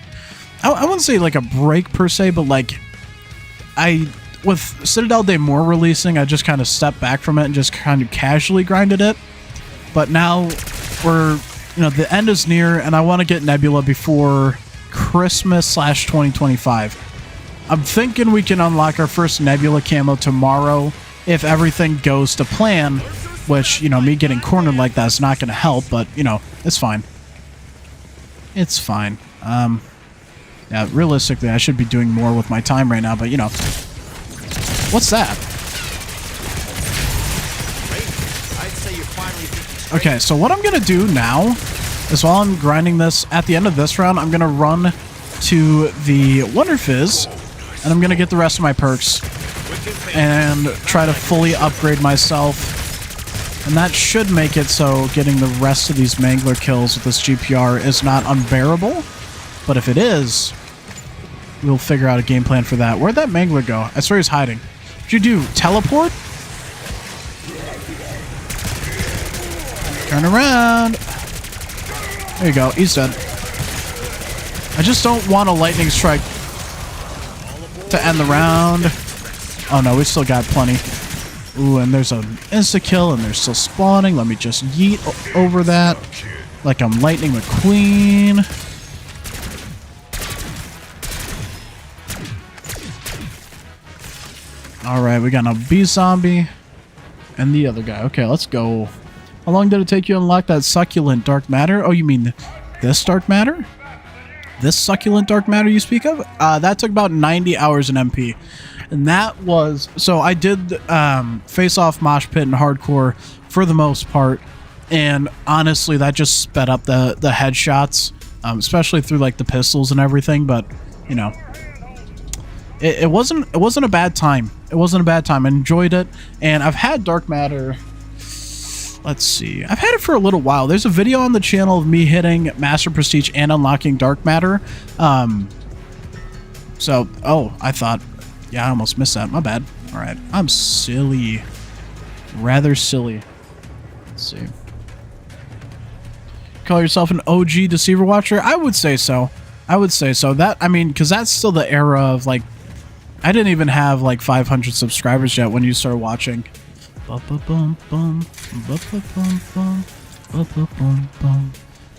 A: I wouldn't say like a break per se, but like with Citadel Day More releasing, I just kind of stepped back from it and just kind of casually grinded it. But now the end is near, and I want to get Nebula before Christmas/2025. I'm thinking we can unlock our first Nebula camo tomorrow if everything goes to plan, which, you know, me getting cornered like that is not going to help, but, you know, it's fine. It's fine. Yeah, realistically, I should be doing more with my time right now, but, you know. What's that? Okay, so what I'm going to do now is while I'm grinding this, at the end of this round, I'm going to run to the Wonder Fizz, and I'm going to get the rest of my perks and try to fully upgrade myself. And that should make it so getting the rest of these mangler kills with this GPR is not unbearable. But if it is, we'll figure out a game plan for that. Where'd that mangler go? I swear he's hiding. What'd you do? Teleport? Turn around. There you go. He's dead. I just don't want a lightning strike to end the round. Oh no, we still got plenty. Ooh, and there's an insta-kill, and they're still spawning. Let me just yeet over that like I'm Lightning McQueen. Alright, we got a bee zombie and the other guy. Okay, let's go. How long did it take you to unlock that succulent dark matter? Oh, you mean this dark matter? This succulent dark matter you speak of? That took about 90 hours in MP. And that was... So I did face-off, mosh pit, and hardcore for the most part. And honestly, that just sped up the headshots. Especially through like the pistols and everything. But, you know... It wasn't a bad time. It wasn't a bad time. I enjoyed it. And I've had dark matter... Let's see. I've had it for a little while. There's a video on the channel of me hitting Master Prestige and unlocking dark matter. Oh, I thought... Yeah, I almost missed that. My bad. Alright. I'm silly. Rather silly. Let's see. Call yourself an OG Deceiver Watcher? I would say so. I would say so. That, I mean, because that's still the era of, like... I didn't even have, like, 500 subscribers yet when you started watching.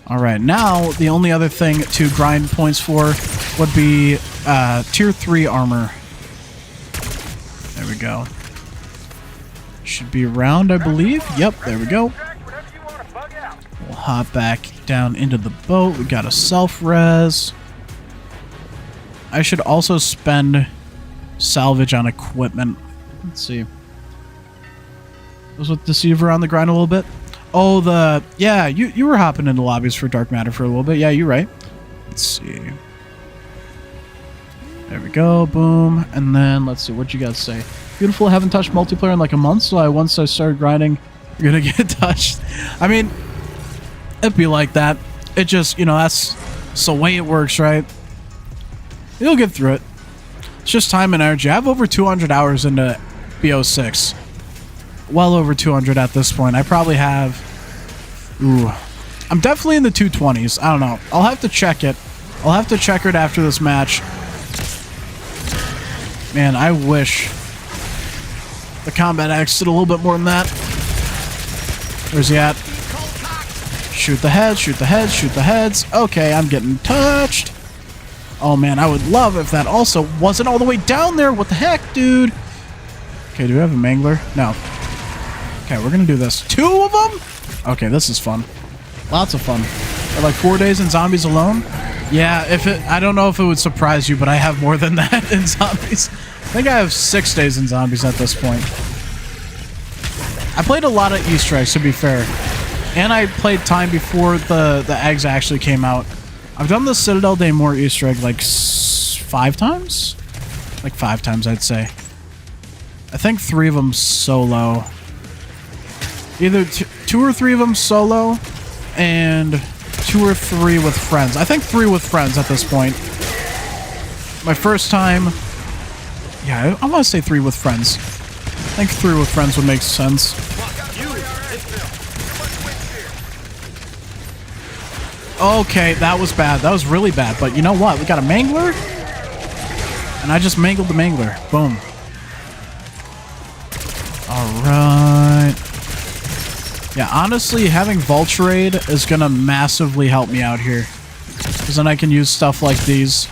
A: Alright, now the only other thing to grind points for would be tier 3 armor. There we go. Should be around, I believe. Yep, there we go. We'll hop back down into the boat. We got a self-res. I should also spend salvage on equipment. Let's see. Was with Deceiver on the grind a little bit. Oh, yeah, you were hopping into lobbies for dark matter for a little bit. Yeah, you're right. Let's see. There we go. Boom. And then let's see. What you guys say? Beautiful. Haven't touched multiplayer in like a month. So once I started grinding You're gonna get touched. I mean, it'd be like that. It just, you know, that's the way it works, right? You'll get through it. It's just time and energy. I have over 200 hours into BO6. Well over 200 at this point. I probably have... Ooh. I'm definitely in the 220s. I don't know. I'll have to check it. I'll have to check it after this match. Man, I wish the combat axe did a little bit more than that. Where's he at? Shoot the heads, shoot the heads, shoot the heads. Okay, I'm getting touched. Oh man, I would love if that also wasn't all the way down there. What the heck, dude? Okay, do we have a mangler? No. Okay, we're gonna do this. 2 of them? Okay, this is fun. Lots of fun. Are like 4 days in zombies alone? Yeah, I don't know if it would surprise you, but I have more than that in zombies. I think I have 6 days in zombies at this point. I played a lot of Easter eggs, to be fair. And I played time before the eggs actually came out. I've done the Citadel Day More Easter egg like 5 times? Like 5 times, I'd say. I think 3 of them solo. Either 2 or 3 of them solo, and 2 or 3 with friends. I think 3 with friends at this point. My first time... Yeah, I want to say 3 with friends. I think 3 with friends would make sense. Okay, that was bad. That was really bad. But you know what? We got a mangler. And I just mangled the mangler. Boom. Alright. Yeah, honestly, having Vulturade is going to massively help me out here. Because then I can use stuff like these.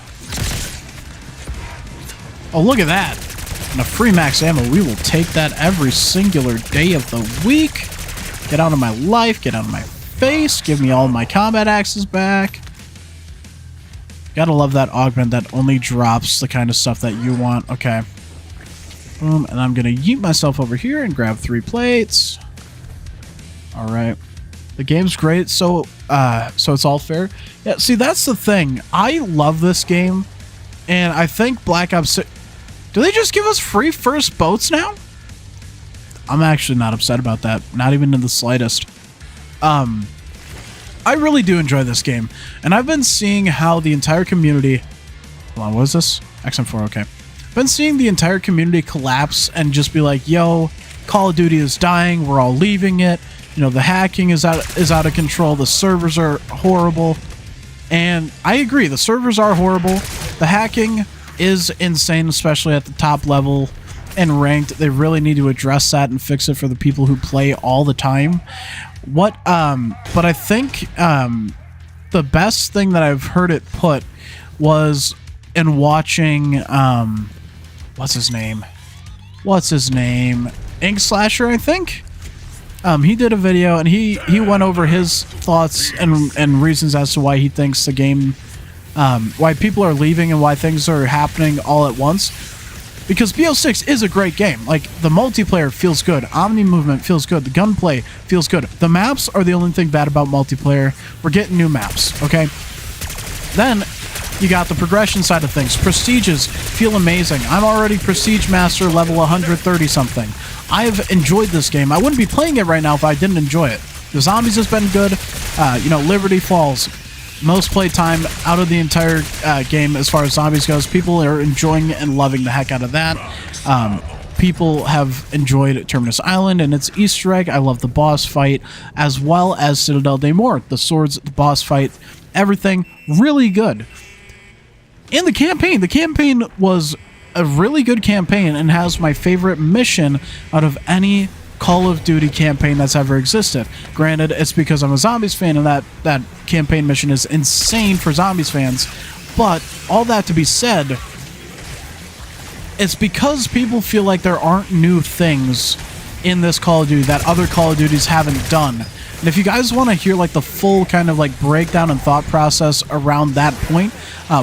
A: Oh, look at that. And a free max ammo. We will take that every singular day of the week. Get out of my life. Get out of my face. Give me all my combat axes back. Gotta love that augment that only drops the kind of stuff that you want. Okay. Boom. And I'm gonna yeet myself over here and grab 3 plates. Alright. The game's great, so it's all fair. Yeah, see, that's the thing. I love this game. And I think Black Ops 6... Do they just give us free first boats now? I'm actually not upset about that. Not even in the slightest. I really do enjoy this game. And I've been seeing how the entire community... Hold on, what is this? XM4, okay. I've been seeing the entire community collapse and just be like, yo, Call of Duty is dying, we're all leaving it. You know, the hacking is out of control, the servers are horrible. And I agree, the servers are horrible. The hacking is insane, especially at the top level and ranked. They really need to address that and fix it for the people who play all the time. But I think the best thing that I've heard it put was in watching what's his name? Ink Slasher, I think. He did a video and he went over his thoughts and reasons as to why he thinks the game, why people are leaving and why things are happening all at once. Because BO6 is a great game. Like, the multiplayer feels good. Omni movement feels good. The gunplay feels good. The maps are the only thing bad about multiplayer. We're getting new maps, okay? Then, you got the progression side of things. Prestiges feel amazing. I'm already Prestige Master level 130-something. I've enjoyed this game. I wouldn't be playing it right now if I didn't enjoy it. The zombies has been good. You know, Liberty Falls. Most play time out of the entire game as far as zombies goes. People are enjoying and loving the heck out of that. People have enjoyed Terminus Island and its Easter egg. I love the boss fight, as well as Citadel Day More. The swords, the boss fight, everything really good. And the campaign was a really good campaign and has my favorite mission out of any Call of Duty campaign that's ever existed. Granted, it's because I'm a Zombies fan and that campaign mission is insane for Zombies fans. But all that to be said, it's because people feel like there aren't new things in this Call of Duty that other Call of Duties haven't done. And if you guys want to hear like the full kind of like breakdown and thought process around that point,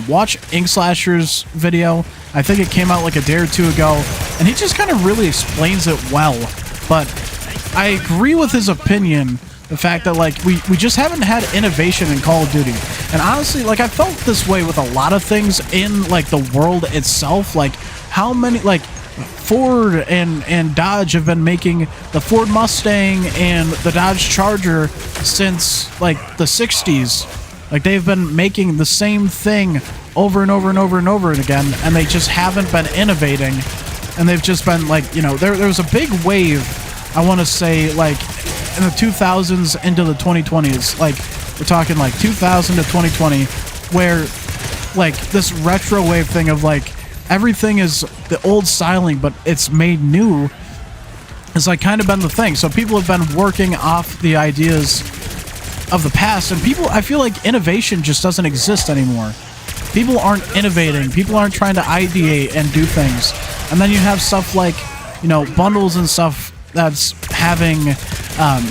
A: watch Ink Slasher's video. I think it came out like a day or two ago, and he just kind of really explains it well. But I agree with his opinion, the fact that like we just haven't had innovation in Call of Duty. And honestly, like I felt this way with a lot of things in like the world itself. Like how many, like Ford and Dodge have been making the Ford Mustang and the Dodge Charger since like the 60s. Like they've been making the same thing over and over and over and over again, and they just haven't been innovating. And they've just been like, you know, there was a big wave, I want to say, like in the 2000s into the 2020s. Like we're talking like 2000 to 2020, where like this retro wave thing of like everything is the old styling, but it's made new. It's like kind of been the thing. So people have been working off the ideas of the past, and people, I feel like innovation just doesn't exist anymore. People aren't innovating. People aren't trying to ideate and do things. And then you have stuff like, you know, bundles and stuff that's having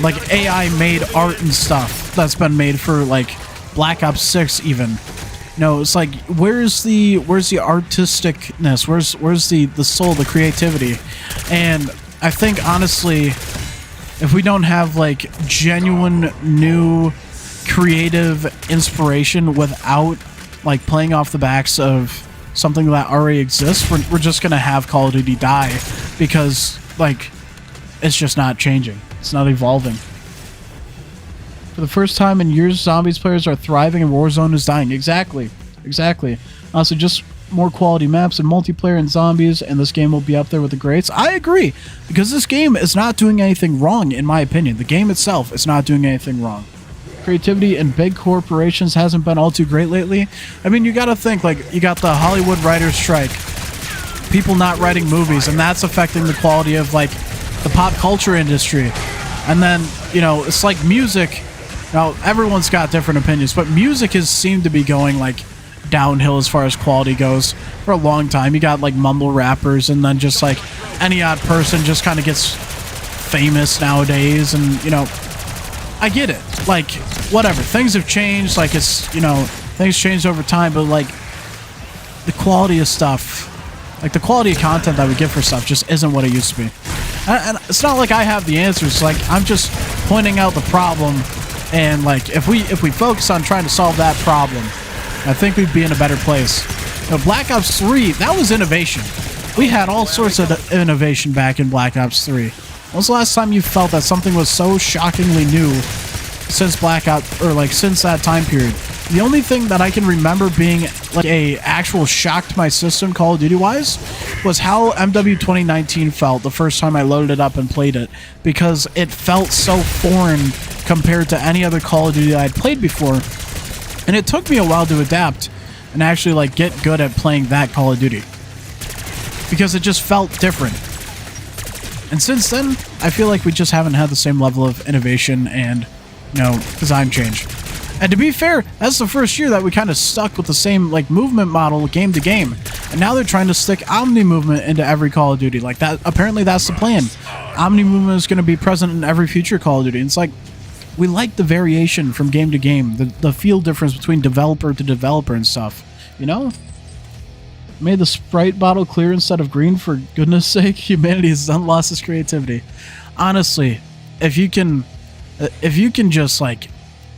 A: like AI made art and stuff that's been made for like Black Ops 6 even. No, it's like where's the artisticness? Where's the soul, the creativity? And I think honestly, if we don't have like genuine new creative inspiration without like playing off the backs of something that already exists, we're just gonna have Call of Duty die, because like it's just not changing. It's not evolving. For the first time in years, zombies players are thriving and Warzone is dying. Exactly. Also, just more quality maps and multiplayer and zombies, and this game will be up there with the greats. I agree, because this game is not doing anything wrong, in my opinion. The game itself is not doing anything wrong. Creativity in big corporations hasn't been all too great lately. I mean, you gotta think, like, you got the Hollywood writers' strike. People not writing movies, and that's affecting the quality of, like, the pop culture industry. And then, you know, it's like music. Now, everyone's got different opinions, but music has seemed to be going, like, downhill as far as quality goes for a long time. You got, like, mumble rappers, and then just, like, any odd person just kind of gets famous nowadays, and, you know, I get it. Like, whatever. Things have changed, like, it's, you know, things change over time, but, like, the quality of stuff, like, the quality of content that we get for stuff just isn't what it used to be. And it's not like I have the answers. Like, I'm just pointing out the problem. And like, if we focus on trying to solve that problem, I think we'd be in a better place. You know, Black Ops 3, that was innovation. We had all sorts of innovation back in Black Ops 3. When was the last time you felt that something was so shockingly new since Black Ops, or like since that time period? The only thing that I can remember being like a actual shock to my system, Call of Duty wise, was how MW 2019 felt the first time I loaded it up and played it, because it felt so foreign compared to any other Call of Duty I'd played before. And it took me a while to adapt and actually like get good at playing that Call of Duty, because it just felt different. And since then, I feel like we just haven't had the same level of innovation and, you know, design change. And to be fair, that's the first year that we kind of stuck with the same like movement model game to game. And now they're trying to stick Omni movement into every Call of Duty. Like that, apparently that's the plan. Omni movement is going to be present in every future Call of Duty. And it's like, we like the variation from game to game, the feel difference between developer to developer and stuff, you know? Made the Sprite bottle clear instead of green, for goodness sake. Humanity has lost its creativity. Honestly, if you can just like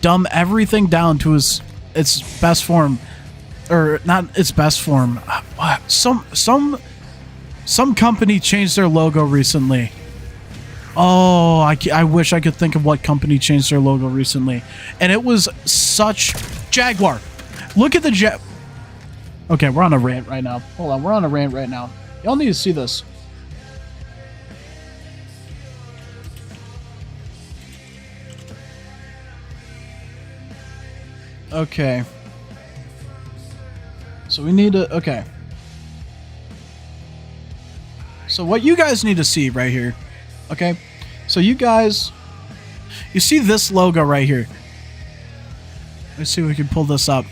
A: dumb everything down to its best form, or not its best form. Some company changed their logo recently. Oh, I wish I could think of what company changed their logo recently, and it was such Jaguar. Look at the Okay, we're on a rant right now. Hold on, we're on a rant right now. Y'all need to see this. Okay. So we need to... Okay. So what you guys need to see right here. Okay? So you guys... You see this logo right here. Let's see if we can pull this up.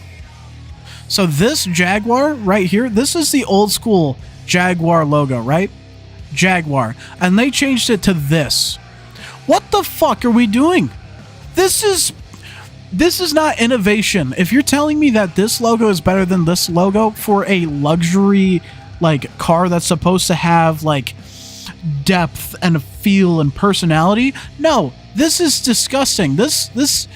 A: So this Jaguar right here, this is the old school Jaguar logo, right? Jaguar. And they changed it to this. What the fuck are we doing? This is not innovation. If you're telling me that this logo is better than this logo for a luxury like car that's supposed to have like depth and a feel and personality, no, this is disgusting. This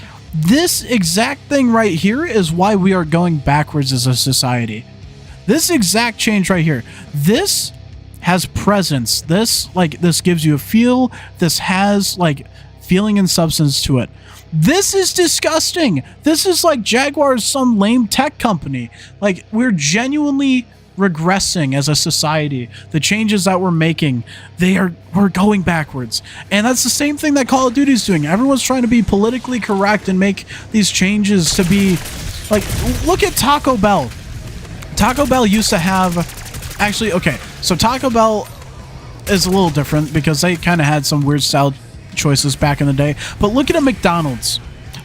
A: exact thing right here is why we are going backwards as a society. This exact change right here. This has presence. This gives you a feel. This has like feeling and substance to it. This is disgusting. This is like Jaguar's some lame tech company. Like, we're genuinely regressing as a society. The changes that we're making, we're going backwards. And that's the same thing that Call of Duty is doing. Everyone's trying to be politically correct and make these changes to be like, look at Taco Bell. Taco Bell used to have, actually, okay, so Taco Bell is a little different because they kind of had some weird style choices back in the day. But look at a McDonald's.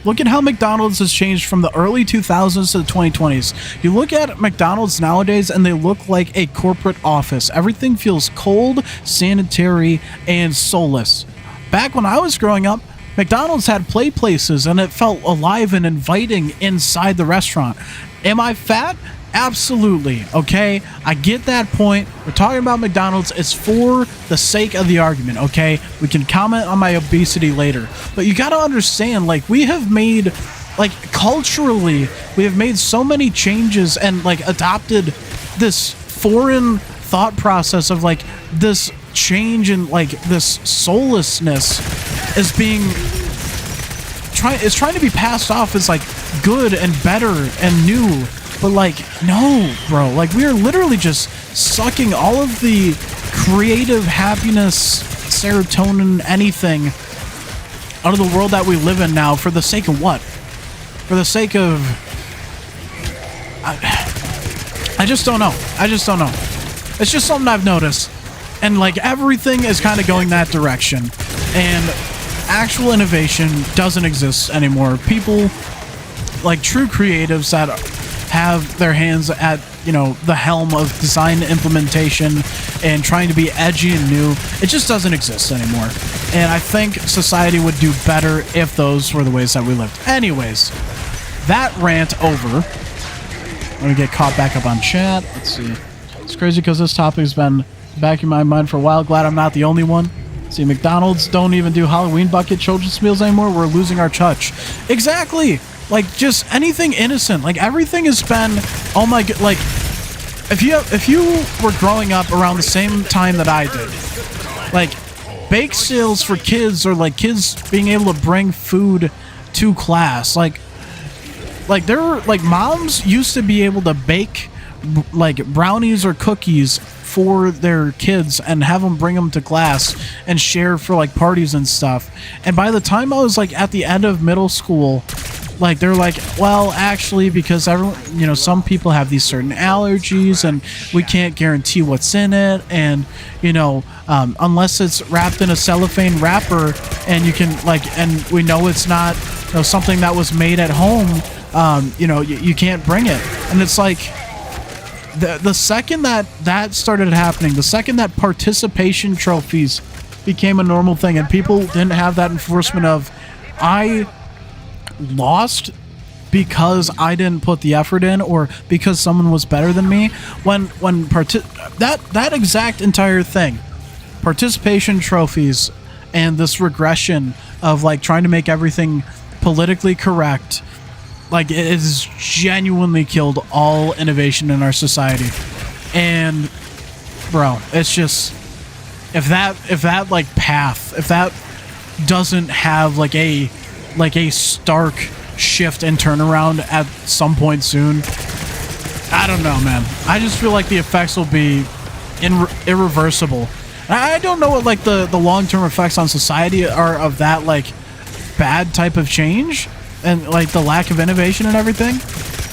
A: Look at how McDonald's has changed from the early 2000s to the 2020s. You look at McDonald's nowadays and they look like a corporate office. Everything feels cold, sanitary, and soulless. Back when I was growing up, McDonald's had play places and it felt alive and inviting inside the restaurant. Am I fat? Absolutely, okay? I get that point. We're talking about McDonald's. It's for the sake of the argument, okay? We can comment on my obesity later. But you gotta understand, like, we have made, like, culturally, we have made so many changes and, like, adopted this foreign thought process of, like, this change and, like, this soullessness is being... It's trying to be passed off as, like, good and better and new. But, like, no, bro. Like, we are literally just sucking all of the creative happiness, serotonin, anything out of the world that we live in now for the sake of what? For the sake of... I just don't know. I just don't know. It's just something I've noticed. And, like, everything is kind of going that direction. And actual innovation doesn't exist anymore. People, like, true creatives that have their hands at, you know, the helm of design implementation and trying to be edgy and new, it just doesn't exist anymore. And I think society would do better if those were the ways that we lived. Anyways, that rant over. I'm gonna get caught back up on chat. Let's see. It's crazy because this topic has been back in my mind for a while. Glad I'm not the only one. See, McDonald's don't even do Halloween bucket children's meals anymore. We're losing our touch. Exactly. Like, just anything innocent. Like, everything has been, oh my god, like, if you were growing up around the same time that I did, like, bake sales for kids or, like, kids being able to bring food to class, like there were, like, moms used to be able to bake, like, brownies or cookies for their kids and have them bring them to class and share for, like, parties and stuff. And by the time I was, like, at the end of middle school, like, they're like, well, actually, because everyone, you know, some people have these certain allergies and we can't guarantee what's in it. And, you know, unless it's wrapped in a cellophane wrapper and you can, like, and we know it's not, you know, something that was made at home, you know, you can't bring it. And it's like, the second that started happening, the second that participation trophies became a normal thing and people didn't have that enforcement of, I lost because I didn't put the effort in or because someone was better than me, that exact entire thing, participation trophies and this regression of, like, trying to make everything politically correct, like, it has genuinely killed all innovation in our society. And bro, it's just, if that like path, if that doesn't have like a stark shift and turnaround at some point soon, I don't know, man. I just feel like the effects will be irreversible. I don't know what, like, the long-term effects on society are of that, like, bad type of change and, like, the lack of innovation and everything,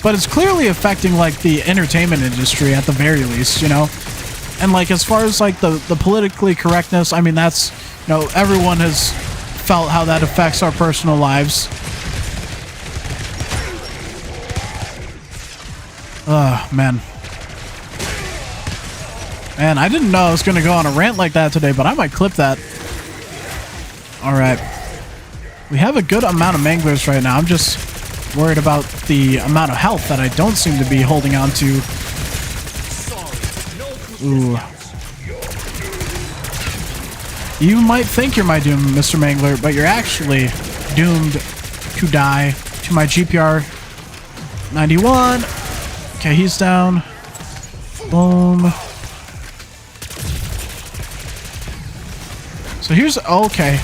A: but it's clearly affecting, like, the entertainment industry at the very least, you know? And, like, as far as, like, the politically correctness, I mean, that's, you know, everyone has felt how that affects our personal lives. Man. Man, I didn't know I was going to go on a rant like that today, but I might clip that. Alright. We have a good amount of manglers right now. I'm just worried about the amount of health that I don't seem to be holding on to. Ooh. You might think you're my doom, Mr. Mangler, but you're actually doomed to die to my GPR 91. Okay, he's down. Boom. So here's... Oh, okay.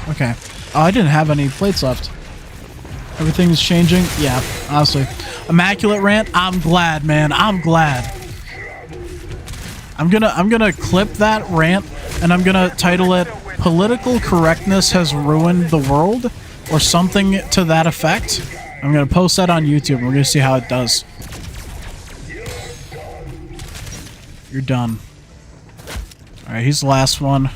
A: Okay. Oh, I didn't have any plates left. Everything's changing. Yeah, honestly. Immaculate rant. I'm glad, man. I'm glad. I'm gonna clip that rant, and I'm gonna title it "Political Correctness Has Ruined the World," or something to that effect. I'm gonna post that on YouTube. We're gonna see how it does. You're done. Alright, he's the last one.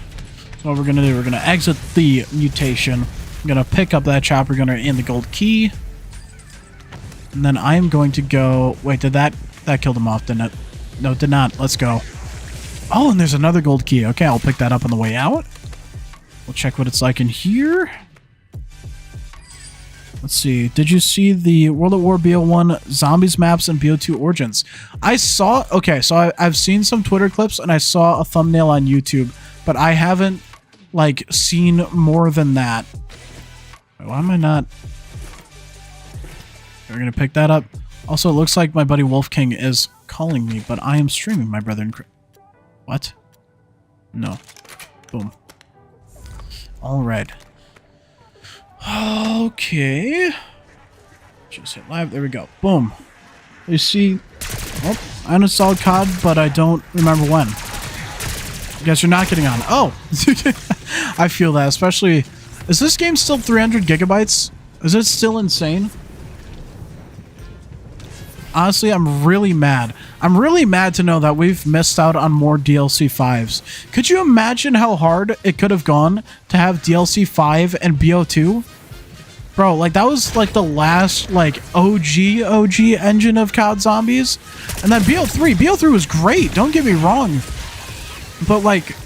A: So what we're gonna do, we're gonna exit the mutation. I'm gonna pick up that chopper gunner and the gold key. And then I am going to go... Wait, did that killed him off, didn't it? No, it did not. Let's go. Oh, and there's another gold key. Okay, I'll pick that up on the way out. We'll check what it's like in here. Let's see. Did you see the World at War BO1 Zombies maps and BO2 Origins? I saw... Okay, so I've seen some Twitter clips and I saw a thumbnail on YouTube, but I haven't, like, seen more than that. Wait, why am I not... We're gonna pick that up. Also, it looks like my buddy Wolf King is calling me, but I am streaming, my brother. What? No. Boom. All right. Okay. Just hit live. There we go. Boom. You see... Oh, I uninstalled COD, but I don't remember when. I guess you're not getting on. Oh! I feel that, especially... Is this game still 300 gigabytes? Is it still insane? Honestly, I'm really mad. I'm really mad to know that we've missed out on more DLC 5s. Could you imagine how hard it could have gone to have DLC 5 and BO2? Bro, like, that was, like, the last, like, OG engine of COD Zombies. And then BO3. BO3 was great, don't get me wrong. But, like,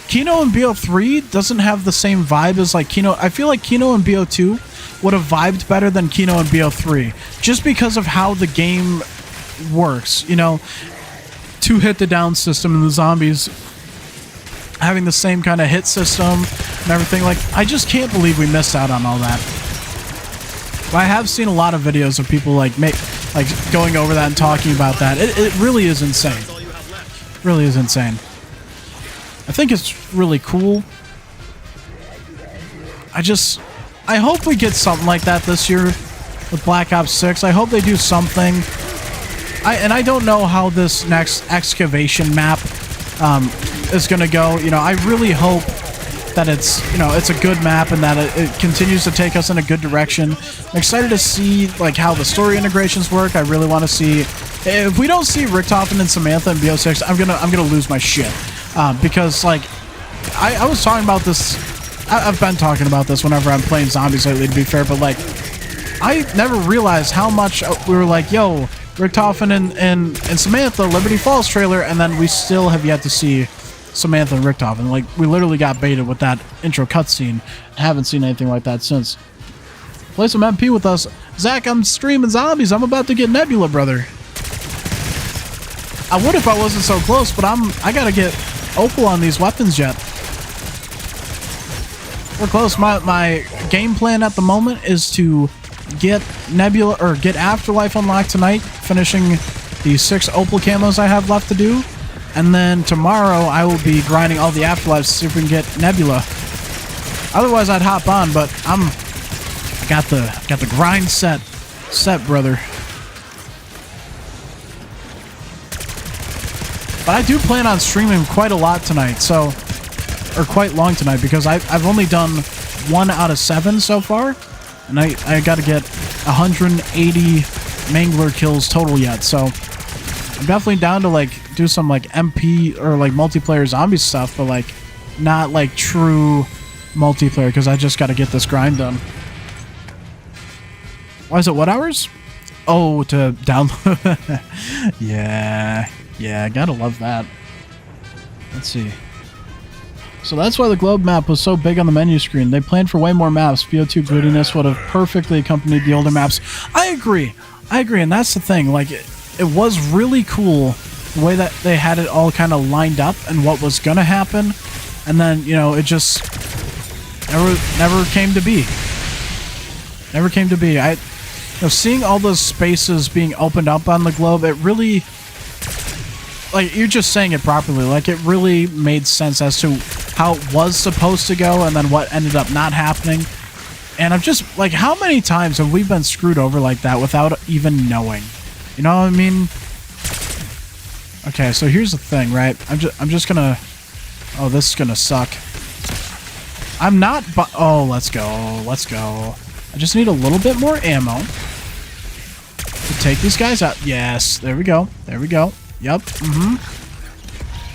A: Kino and BO3 doesn't have the same vibe as, like, Kino. I feel like Kino and BO2 would have vibed better than Kino and BO3. Just because of how the game works, you know? Two hit the down system and the zombies having the same kind of hit system and everything. Like, I just can't believe we missed out on all that. But I have seen a lot of videos of people, like, going over that and talking about that. It really is insane. Really is insane. I think it's really cool. I hope we get something like that this year with Black Ops 6. I hope they do something. I don't know how this next excavation map is going to go. You know, I really hope that it's, you know, it's a good map and that it continues to take us in a good direction. I'm excited to see, like, how the story integrations work. I really want to see... If we don't see Richtofen and Samantha in BO6, I'm gonna lose my shit. Because, like, I was talking about this... I've been talking about this whenever I'm playing zombies lately, to be fair, but, like, I never realized how much we were like, yo, Richtofen and Samantha, Liberty Falls trailer, and then we still have yet to see Samantha and Richtofen. Like, we literally got baited with that intro cutscene. Haven't seen anything like that since. Play some MP with us. Zach, I'm streaming zombies. I'm about to get Nebula, brother. I would if I wasn't so close, but I gotta get Opal on these weapons yet. We're close. My game plan at the moment is to get Nebula, or get Afterlife unlocked tonight, finishing the 6 Opal camos I have left to do. And then tomorrow I will be grinding all the Afterlives to see if we can get Nebula. Otherwise I'd hop on, but I got the grind set, brother. But I do plan on streaming quite a lot tonight, so, or quite long tonight, because I've only done 1 out of 7 so far, and I got to get 180 Mangler kills total yet. So I'm definitely down to, like, do some, like, MP or, like, multiplayer zombie stuff, but, like, not, like, true multiplayer, because I just got to get this grind done. Why is it what hours? Oh, to download. Yeah, gotta love that. Let's see. So that's why the globe map was so big on the menu screen. They planned for way more maps. BO2 grittiness would have perfectly accompanied the older maps. I agree, and that's the thing. Like, it was really cool the way that they had it all kind of lined up and what was gonna happen, and then, you know, it just never came to be. Never came to be. You know, seeing all those spaces being opened up on the globe, it really like, you're just saying it properly. Like, it really made sense as to how it was supposed to go and then what ended up not happening. And I'm just, like, how many times have we been screwed over like that without even knowing? You know what I mean? Okay, so here's the thing, right? I'm just gonna... Oh, this is gonna suck. I'm not... Oh, let's go. Let's go. I just need a little bit more ammo to take these guys out. Yes, there we go. There we go. Yep.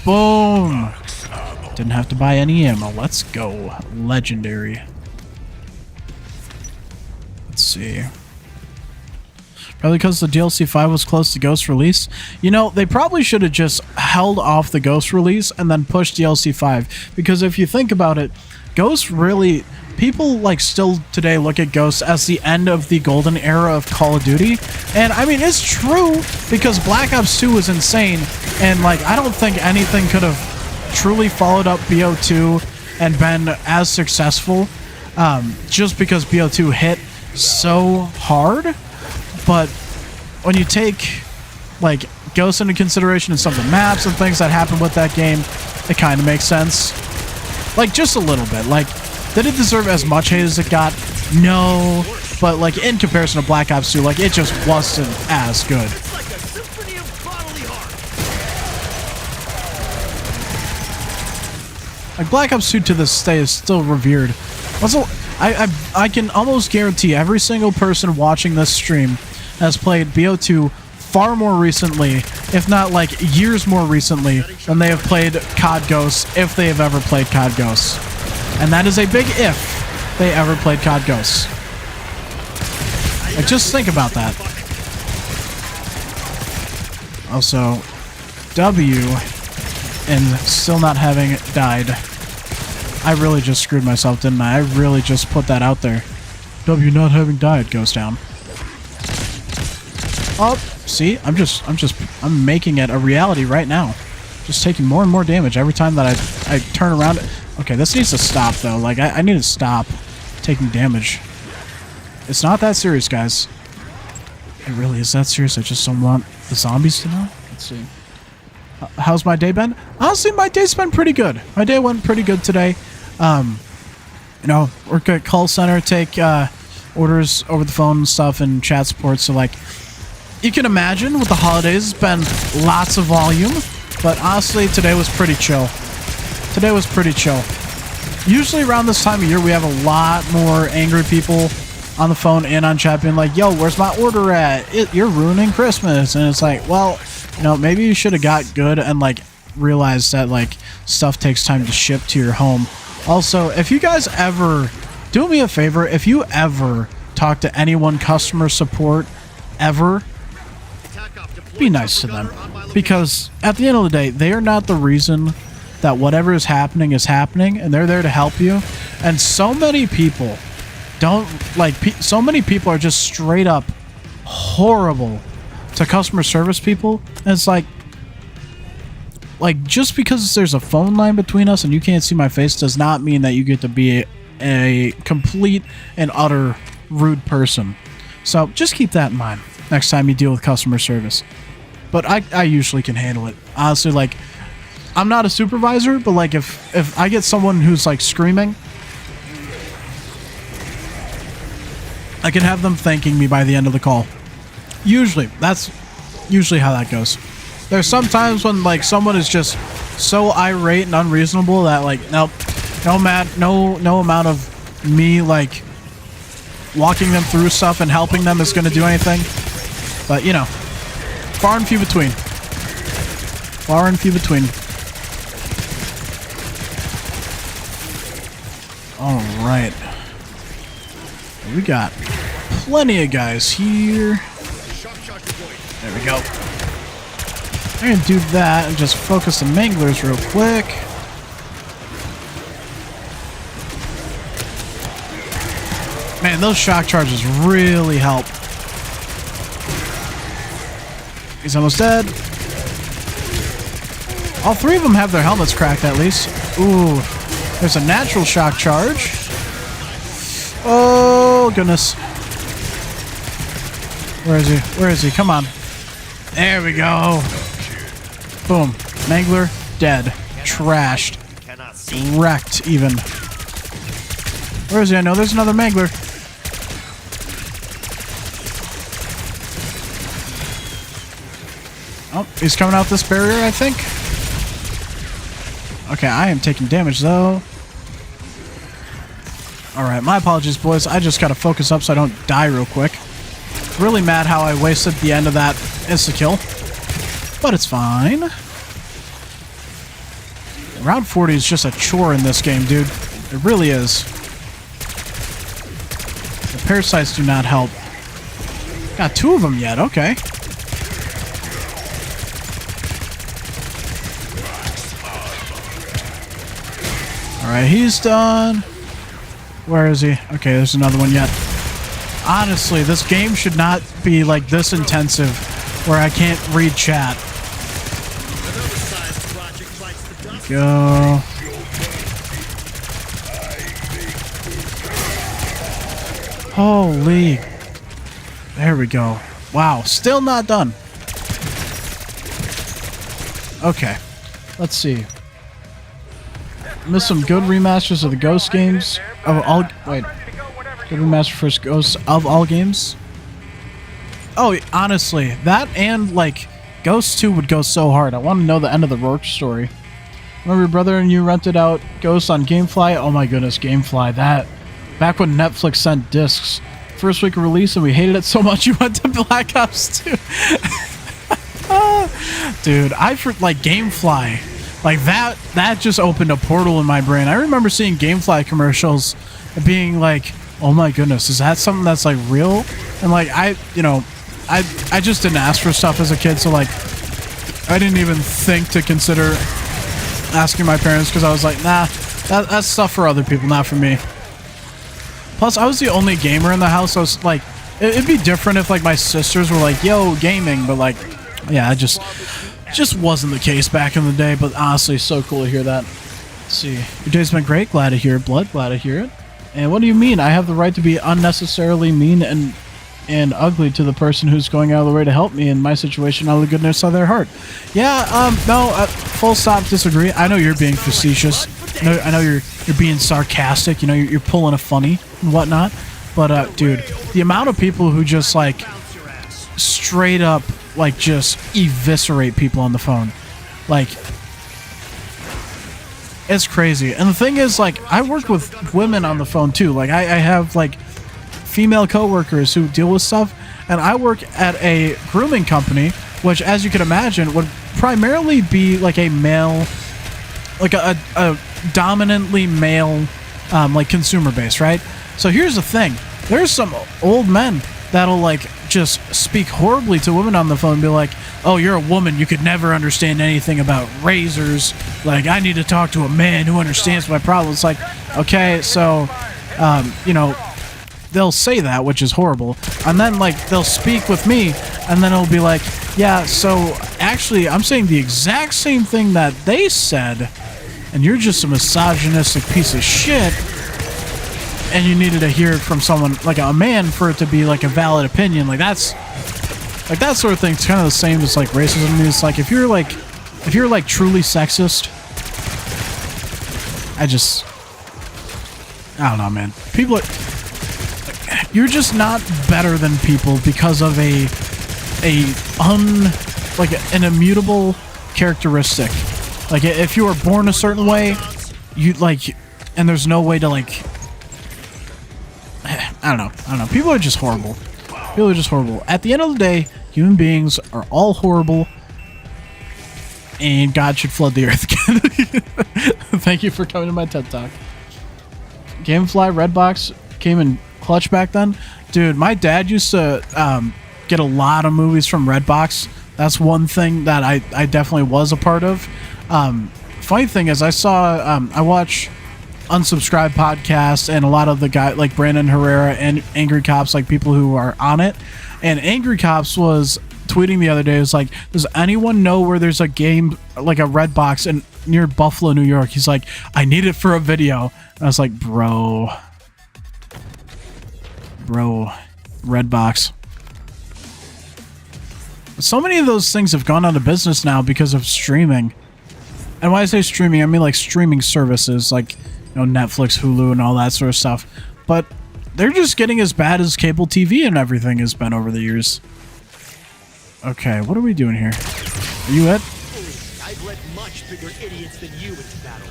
A: Boom. Didn't have to buy any ammo. Let's go. Legendary. Let's see. Probably because the DLC 5 was close to Ghost release. You know, they probably should have just held off the Ghost release and then pushed DLC 5. Because if you think about it, Ghost really... People, like, still today look at Ghost as the end of the golden era of Call of Duty. And, I mean, it's true, because Black Ops 2 was insane. And, like, I don't think anything could have truly followed up BO2 and been as successful. Just because BO2 hit so hard. But when you take, like, Ghost into consideration and some of the maps and things that happen with that game, it kind of makes sense. Like, just a little bit. Like, did it deserve as much hate as it got? No. But, like, in comparison to Black Ops 2, like, it just wasn't as good.
B: It's like a symphony of bodily art.
A: Like, Black Ops 2 to this day is still revered. Also, I can almost guarantee every single person watching this stream has played BO2 far more recently, if not, like, years more recently, than they have played COD Ghosts, if they have ever played COD Ghosts. And that is a big if they ever played COD Ghosts. Like, just think about that. Also, W and still not having died. I really just screwed myself, didn't I? I really just put that out there. W not having died goes down. Oh, see? I'm making it a reality right now. Just taking more and more damage every time that I turn around. Okay, this needs to stop, though. Like, I need to stop taking damage. It's not that serious, guys. It really is that serious. I just don't want the zombies to know. Let's see. How's my day been? Honestly, my day's been pretty good. My day went pretty good today. You know, work at call center, take orders over the phone and stuff, and chat support. So, like, you can imagine with the holidays, it's been lots of volume. But honestly, today was pretty chill. Today was pretty chill. Usually around this time of year, we have a lot more angry people on the phone and on chat being like, yo, where's my order at? You're ruining Christmas. And it's like, well, you know, maybe you should have got good and, like, realized that, like, stuff takes time to ship to your home. Also, if you guys ever, do me a favor, if you ever talk to anyone customer support, ever, be nice to them. Because at the end of the day, they are not the reason that whatever is happening, and they're there to help you. And so many people don't, like, so many people are just straight up horrible to customer service people. And it's like, just because there's a phone line between us and you can't see my face does not mean that you get to be a complete and utter rude person. So just keep that in mind next time you deal with customer service. But I usually can handle it. Honestly, like, I'm not a supervisor, but, like, if I get someone who's, like, screaming, I can have them thanking me by the end of the call. Usually. That's usually how that goes. There's sometimes when, like, someone is just so irate and unreasonable that, like, nope, no amount of me, like, walking them through stuff and helping them is going to do anything. But, you know, far and few between. Far and few between. Alright. We got plenty of guys here. There we go. I'm gonna do that and just focus the manglers real quick. Man, those shock charges really help. He's almost dead. All three of them have their helmets cracked, at least. Ooh, there's a natural shock charge. Oh, goodness. Where is he? Where is he? Come on. There we go. Boom. Mangler, dead. Trashed.
B: Cannot see.
A: Wrecked, even. Where is he? I know there's another Mangler. Oh, he's coming out this barrier, I think. Okay, I am taking damage, though. Alright, my apologies, boys. I just gotta focus up so I don't die real quick. Really mad how I wasted the end of that insta-kill. But it's fine. Round 40 is just a chore in this game, dude. It really is. The parasites do not help. Got 2 of them yet, okay. Alright, he's done. Where is he? Okay, there's another one yet. Honestly, this game should not be like this intensive where I can't read chat. Go. Holy. There we go. Wow, still not done. Okay, let's see. Missed some good remasters of the Ghost games. Of all, wait. Good remaster for Ghosts of all games. Oh, honestly, that and like Ghost 2 would go so hard. I want to know the end of the Rourke story. Remember your brother and you rented out Ghost on GameFly? Oh my goodness, GameFly. That back when Netflix sent discs. First week of release and we hated it so much you went to Black Ops 2. Dude, like GameFly. Like that just opened a portal in my brain. I remember seeing GameFly commercials and being like, oh my goodness, is that something that's like real? And like I just didn't ask for stuff as a kid, so like I didn't even think to consider asking my parents because I was like, nah, that's stuff for other people, not for me. Plus, I was the only gamer in the house, so it's like it'd be different if like my sisters were like, yo, gaming, but like, yeah, it just wasn't the case back in the day. But honestly, so cool to hear that. Let's see, your day's been great. Glad to hear it, Blood. Glad to hear it. And what do you mean? I have the right to be unnecessarily mean and ugly to the person who's going out of the way to help me in my situation out of the goodness of their heart. Yeah, no, full stop, disagree. I know you're being facetious. I know you're being sarcastic. You know, you're pulling a funny and whatnot. But, dude, the amount of people who just, like, straight up, like, just eviscerate people on the phone. Like, it's crazy. And the thing is, like, I work with women on the phone, too. Like, I have, like, female coworkers who deal with stuff, and I work at a grooming company, which, as you can imagine, would primarily be like a male, like a dominantly male, like consumer base, right? So here's the thing: there's some old men that'll like just speak horribly to women on the phone, and be like, "Oh, you're a woman; you could never understand anything about razors. Like, I need to talk to a man who understands my problems." Like, okay, so, you know. They'll say that, which is horrible, and then like they'll speak with me, and then it'll be like, yeah, so actually I'm saying the exact same thing that they said, and you're just a misogynistic piece of shit, and you needed to hear it from someone like a man for it to be like a valid opinion. Like that sort of thing. It's kind of the same as like racism. It's like if you're like truly sexist, I don't know, man. People are. You're just not better than people because of an immutable characteristic. Like if you were born a certain way, you like, and there's no way to like. I don't know. People are just horrible. People are just horrible. At the end of the day, human beings are all horrible, and God should flood the earth again. Thank you for coming to my TED Talk. Gamefly Redbox came in clutch back then. Dude, my dad used to get a lot of movies from Redbox. That's one thing that I definitely was a part of. Funny thing is, I watch Unsubscribed podcasts and a lot of the guys like Brandon Herrera and Angry Cops, like people who are on it. And Angry Cops was tweeting the other day, it was like, does anyone know where there's a game like a Redbox near Buffalo, New York? He's like, I need it for a video. And I was like, bro, Redbox. So many of those things have gone out of business now because of streaming. And when I say streaming, I mean like streaming services like, you know, Netflix, Hulu, and all that sort of stuff. But they're just getting as bad as cable TV and everything has been over the years. Okay, what are we doing here? Are you it?
B: I've led much bigger idiots than you into battle.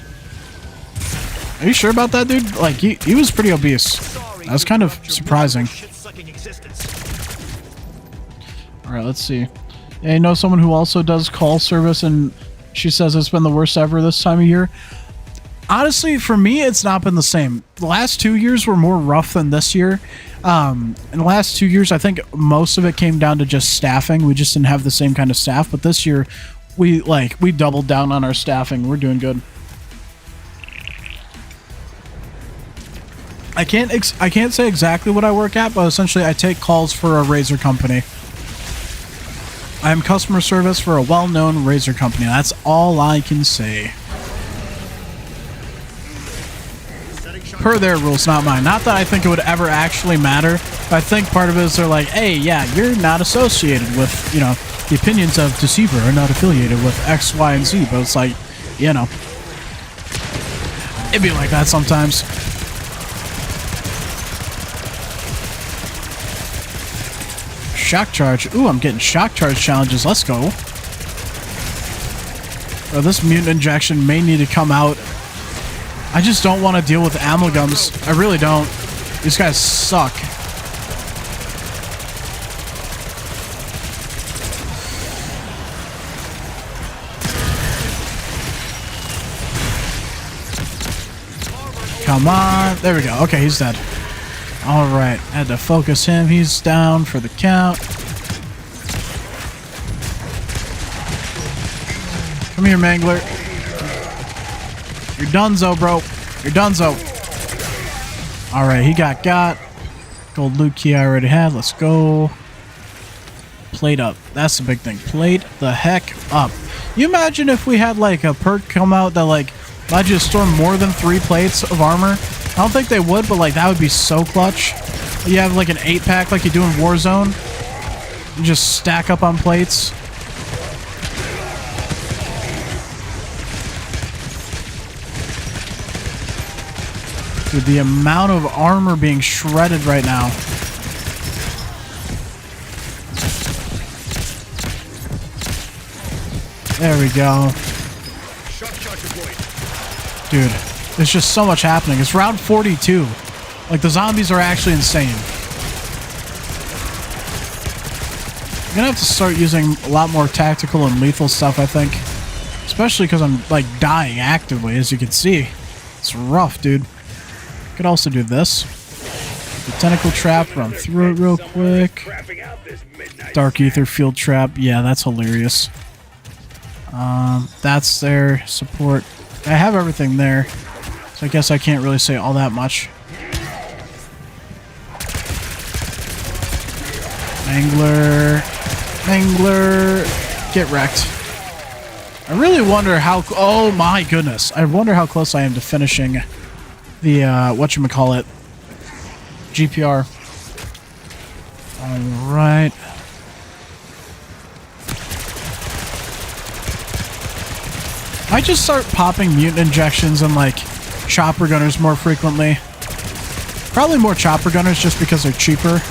A: Are you sure about that, dude? Like, he was pretty obese. That was kind of surprising. Alright, let's see. Yeah, you know someone who also does call service and she says it's been the worst ever this time of year? Honestly, for me, it's not been the same. The last 2 years were more rough than this year. In the last 2 years, I think most of it came down to just staffing. We just didn't have the same kind of staff. But this year, we doubled down on our staffing. We're doing good. I can't say exactly what I work at, but essentially I take calls for a razor company. I am customer service for a well-known razor company. That's all I can say. Per their rules, not mine. Not that I think it would ever actually matter. But I think part of it is they're like, hey, yeah, you're not associated with, you know, the opinions of Deceiver are not affiliated with X, Y, and Z. But it's like, you know, it'd be like that sometimes. Shock charge. Ooh, I'm getting shock charge challenges. Let's go. Bro, this mutant injection may need to come out. I just don't want to deal with amalgams. I really don't. These guys suck. Come on. There we go. Okay, he's dead. Alright, had to focus him. He's down for the count. Come here, Mangler. You're donezo, bro. You're donezo. Alright, he got. Gold loot key I already had. Let's go. Plate up. That's the big thing. Plate the heck up. You imagine if we had like a perk come out that like allowed you to store more than 3 plates of armor? I don't think they would, but like that would be so clutch. You have like an 8-pack like you do in Warzone. You just stack up on plates. Dude, the amount of armor being shredded right now. There we go. Dude, there's just so much happening. It's round 42. Like, the zombies are actually insane. I'm gonna have to start using a lot more tactical and lethal stuff, I think. Especially because I'm, like, dying actively, as you can see. It's rough, dude. Could also do this. The tentacle trap, run through it real quick. Dark ether field trap. Yeah, that's hilarious. That's their support. I have everything there, so I guess I can't really say all that much. Angler, get wrecked. I really wonder how. Oh my goodness! I wonder how close I am to finishing the whatchamacallit GPR. All right. I just start popping mutant injections and like chopper gunners more frequently. Probably more chopper gunners just because they're cheaper.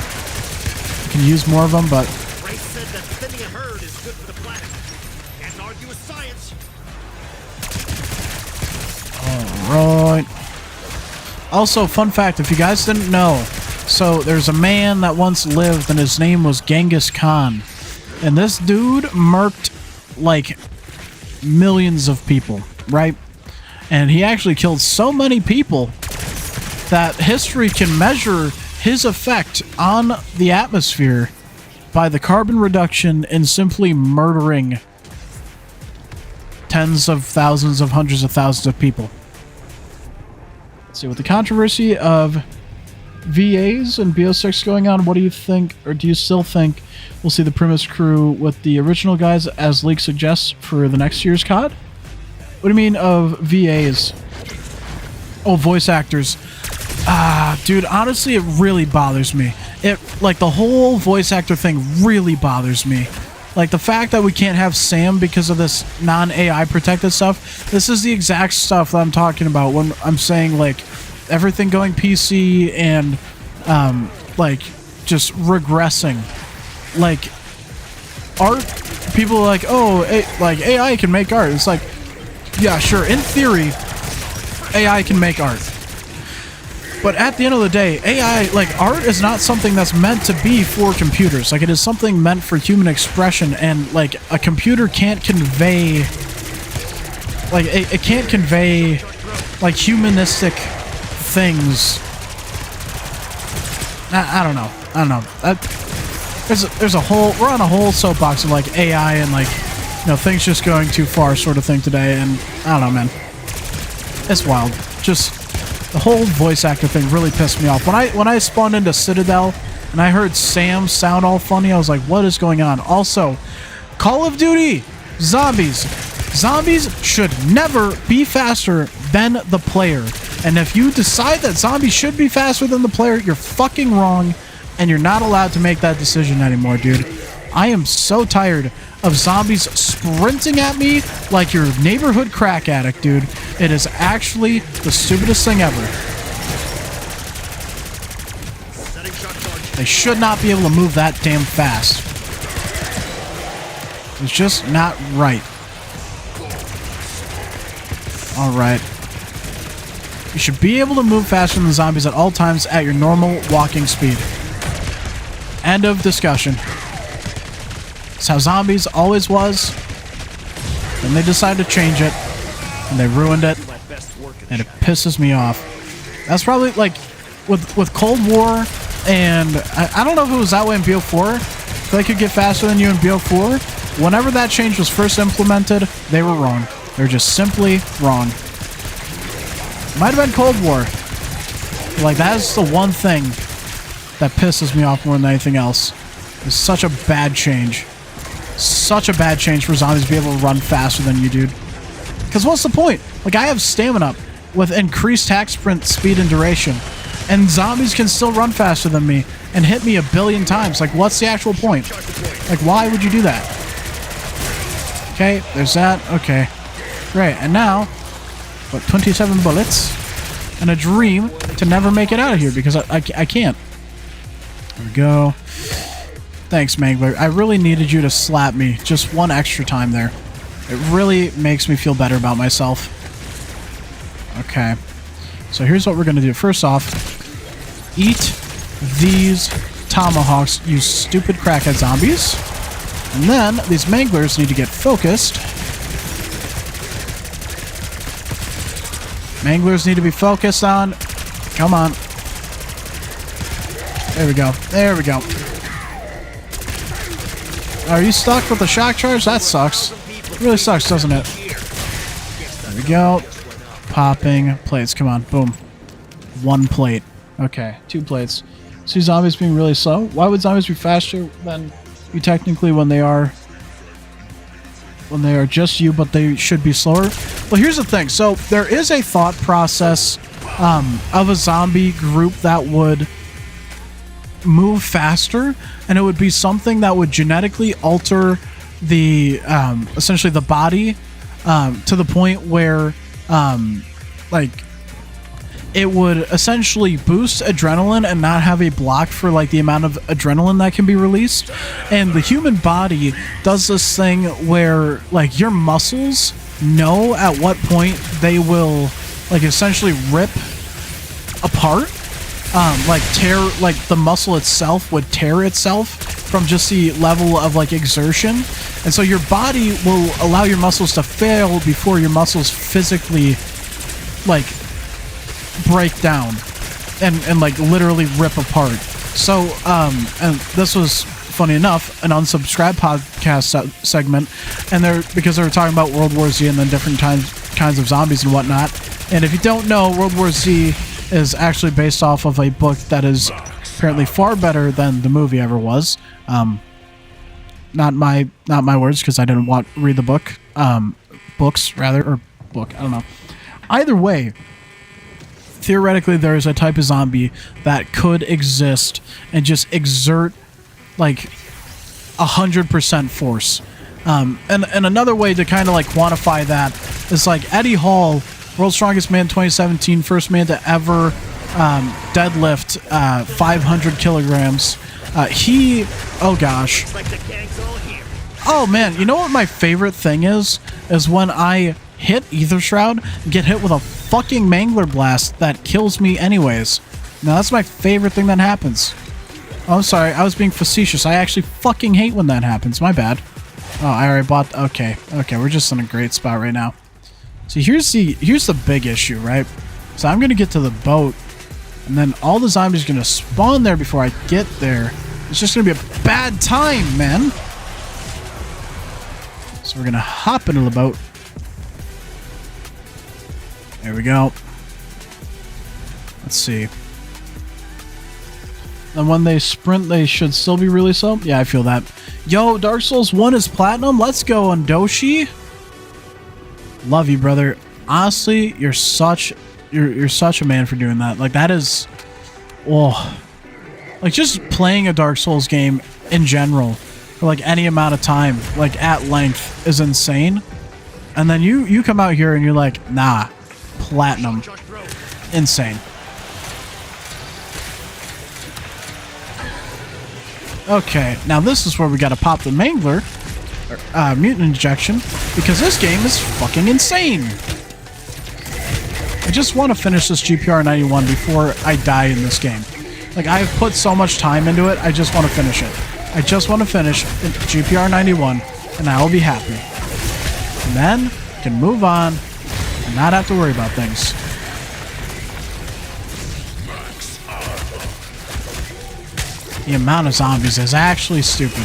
A: You can use more of them, but
B: Ray said that thinning a herd is good for the planet. Can't argue with science.
A: alright. Also, fun fact, if you guys didn't know, so there's a man that once lived and his name was Genghis Khan. And this dude murked like millions of people, right? And he actually killed so many people that history can measure his effect on the atmosphere by the carbon reduction in simply murdering tens of thousands of hundreds of thousands of people. Let's see, with the controversy of VAs and BO6 going on, what do you think, or do you still think we'll see the Primus crew with the original guys as leak suggests for the next year's COD? What do you mean of VAs? Oh, voice actors. Dude, honestly, it really bothers me. Like, the whole voice actor thing really bothers me. Like, the fact that we can't have Sam because of this non-AI protected stuff, this is the exact stuff that I'm talking about when I'm saying, like, everything going PC and, like, just regressing. Like, art, people are like, oh, like, AI can make art. It's like, yeah, sure, in theory, AI can make art. But at the end of the day, AI, like, art is not something that's meant to be for computers. Like, it is something meant for human expression, and, like, a computer can't convey, like, it can't convey, like, humanistic things. I don't know. There's a whole, we're on a whole soapbox of, like, AI and, like, you know, things just going too far sort of thing today, and I don't know, man. It's wild. Just, the whole voice actor thing really pissed me off. When I spawned into Citadel and I heard Sam sound all funny, I was like, what is going on? Also, Call of Duty, zombies. Zombies should never be faster than the player. And if you decide that zombies should be faster than the player, you're fucking wrong, and you're not allowed to make that decision anymore, dude. I am so tired of zombies sprinting at me like your neighborhood crack addict, dude. It is actually the stupidest thing ever. They should not be able to move that damn fast. It's just not right. Alright. You should be able to move faster than zombies at all times at your normal walking speed. End of discussion. It's how zombies always was. Then they decided to change it, and they ruined it, and it pisses me off. That's probably, like, with Cold War, and I don't know if it was that way in BO4, if they could get faster than you in BO4. Whenever that change was first implemented, they were wrong. They were just simply wrong. Might have been Cold War. Like, that's the one thing that pisses me off more than anything else. It's such a bad change. Such a bad change for zombies to be able to run faster than you, dude. Because what's the point? Like, I have stamina with increased hack sprint speed and duration, and zombies can still run faster than me and hit me a billion times. Like, what's the actual point? Like, why would you do that? Okay, there's that. Okay. Great. And now, what, 27 bullets and a dream to never make it out of here because I can't. There we go. Thanks, Mangler. I really needed you to slap me just one extra time there. It really makes me feel better about myself. Okay. So here's what we're going to do. First off, eat these tomahawks, you stupid crackhead zombies. And then these Manglers need to get focused. Manglers need to be focused on. Come on. There we go. There we go. Are you stuck with the shock charge? That sucks. It really sucks, doesn't it? There we go. Popping plates. Come on. Boom. One plate. Okay. 2 plates. See zombies being really slow? Why would zombies be faster than you technically when they are just you, but they should be slower? Well, here's the thing. So there is a thought process of a zombie group that would move faster, and it would be something that would genetically alter the essentially the body to the point where like it would essentially boost adrenaline and not have a block for like the amount of adrenaline that can be released. And the human body does this thing where like your muscles know at what point they will like essentially rip apart. Like tear, like the muscle itself would tear itself from just the level of like exertion. And so your body will allow your muscles to fail before your muscles physically like break down and like literally rip apart. So and this was funny enough an unsubscribed podcast segment, and because they were talking about World War Z and then different kinds of zombies and whatnot. And if you don't know, World War Z is actually based off of a book that is apparently far better than the movie ever was. Not my words, because I didn't read the book. Books rather, or book. I don't know. Either way, theoretically, there is a type of zombie that could exist and just exert like 100% force. And another way to kind of like quantify that is like Eddie Hall, World's Strongest Man 2017, first man to ever deadlift 500 kilograms. Oh gosh. Oh man, you know what my favorite thing is? Is when I hit Ether Shroud, get hit with a fucking Mangler Blast that kills me anyways. Now that's my favorite thing that happens. Oh, I'm sorry, I was being facetious. I actually fucking hate when that happens. My bad. Oh, I already bought... Okay, we're just in a great spot right now. See, here's the big issue, right? So I'm gonna get to the boat, and then all the zombies are gonna spawn there before I get there. It's just gonna be a bad time, man. So we're gonna hop into the boat. There we go. Let's see. And when they sprint, they should still be really slow. Yeah, I feel that. Yo, Dark Souls 1 is platinum. Let's go, Undoshi. Love you, brother. Honestly, you're such a man for doing that. Like, that is... Oh. Like, just playing a Dark Souls game in general for, like, any amount of time, like, at length, is insane. And then you come out here and you're like, nah, platinum. Insane. Okay, now this is where we gotta pop the Mangler, mutant injection, because this game is fucking insane. I just want to finish this GPR 91 before I die in this game. Like, I've put so much time into it, I just want to finish it. I just want to finish GPR 91, and I will be happy. And then, I can move on, and not have to worry about things. The amount of zombies is actually stupid.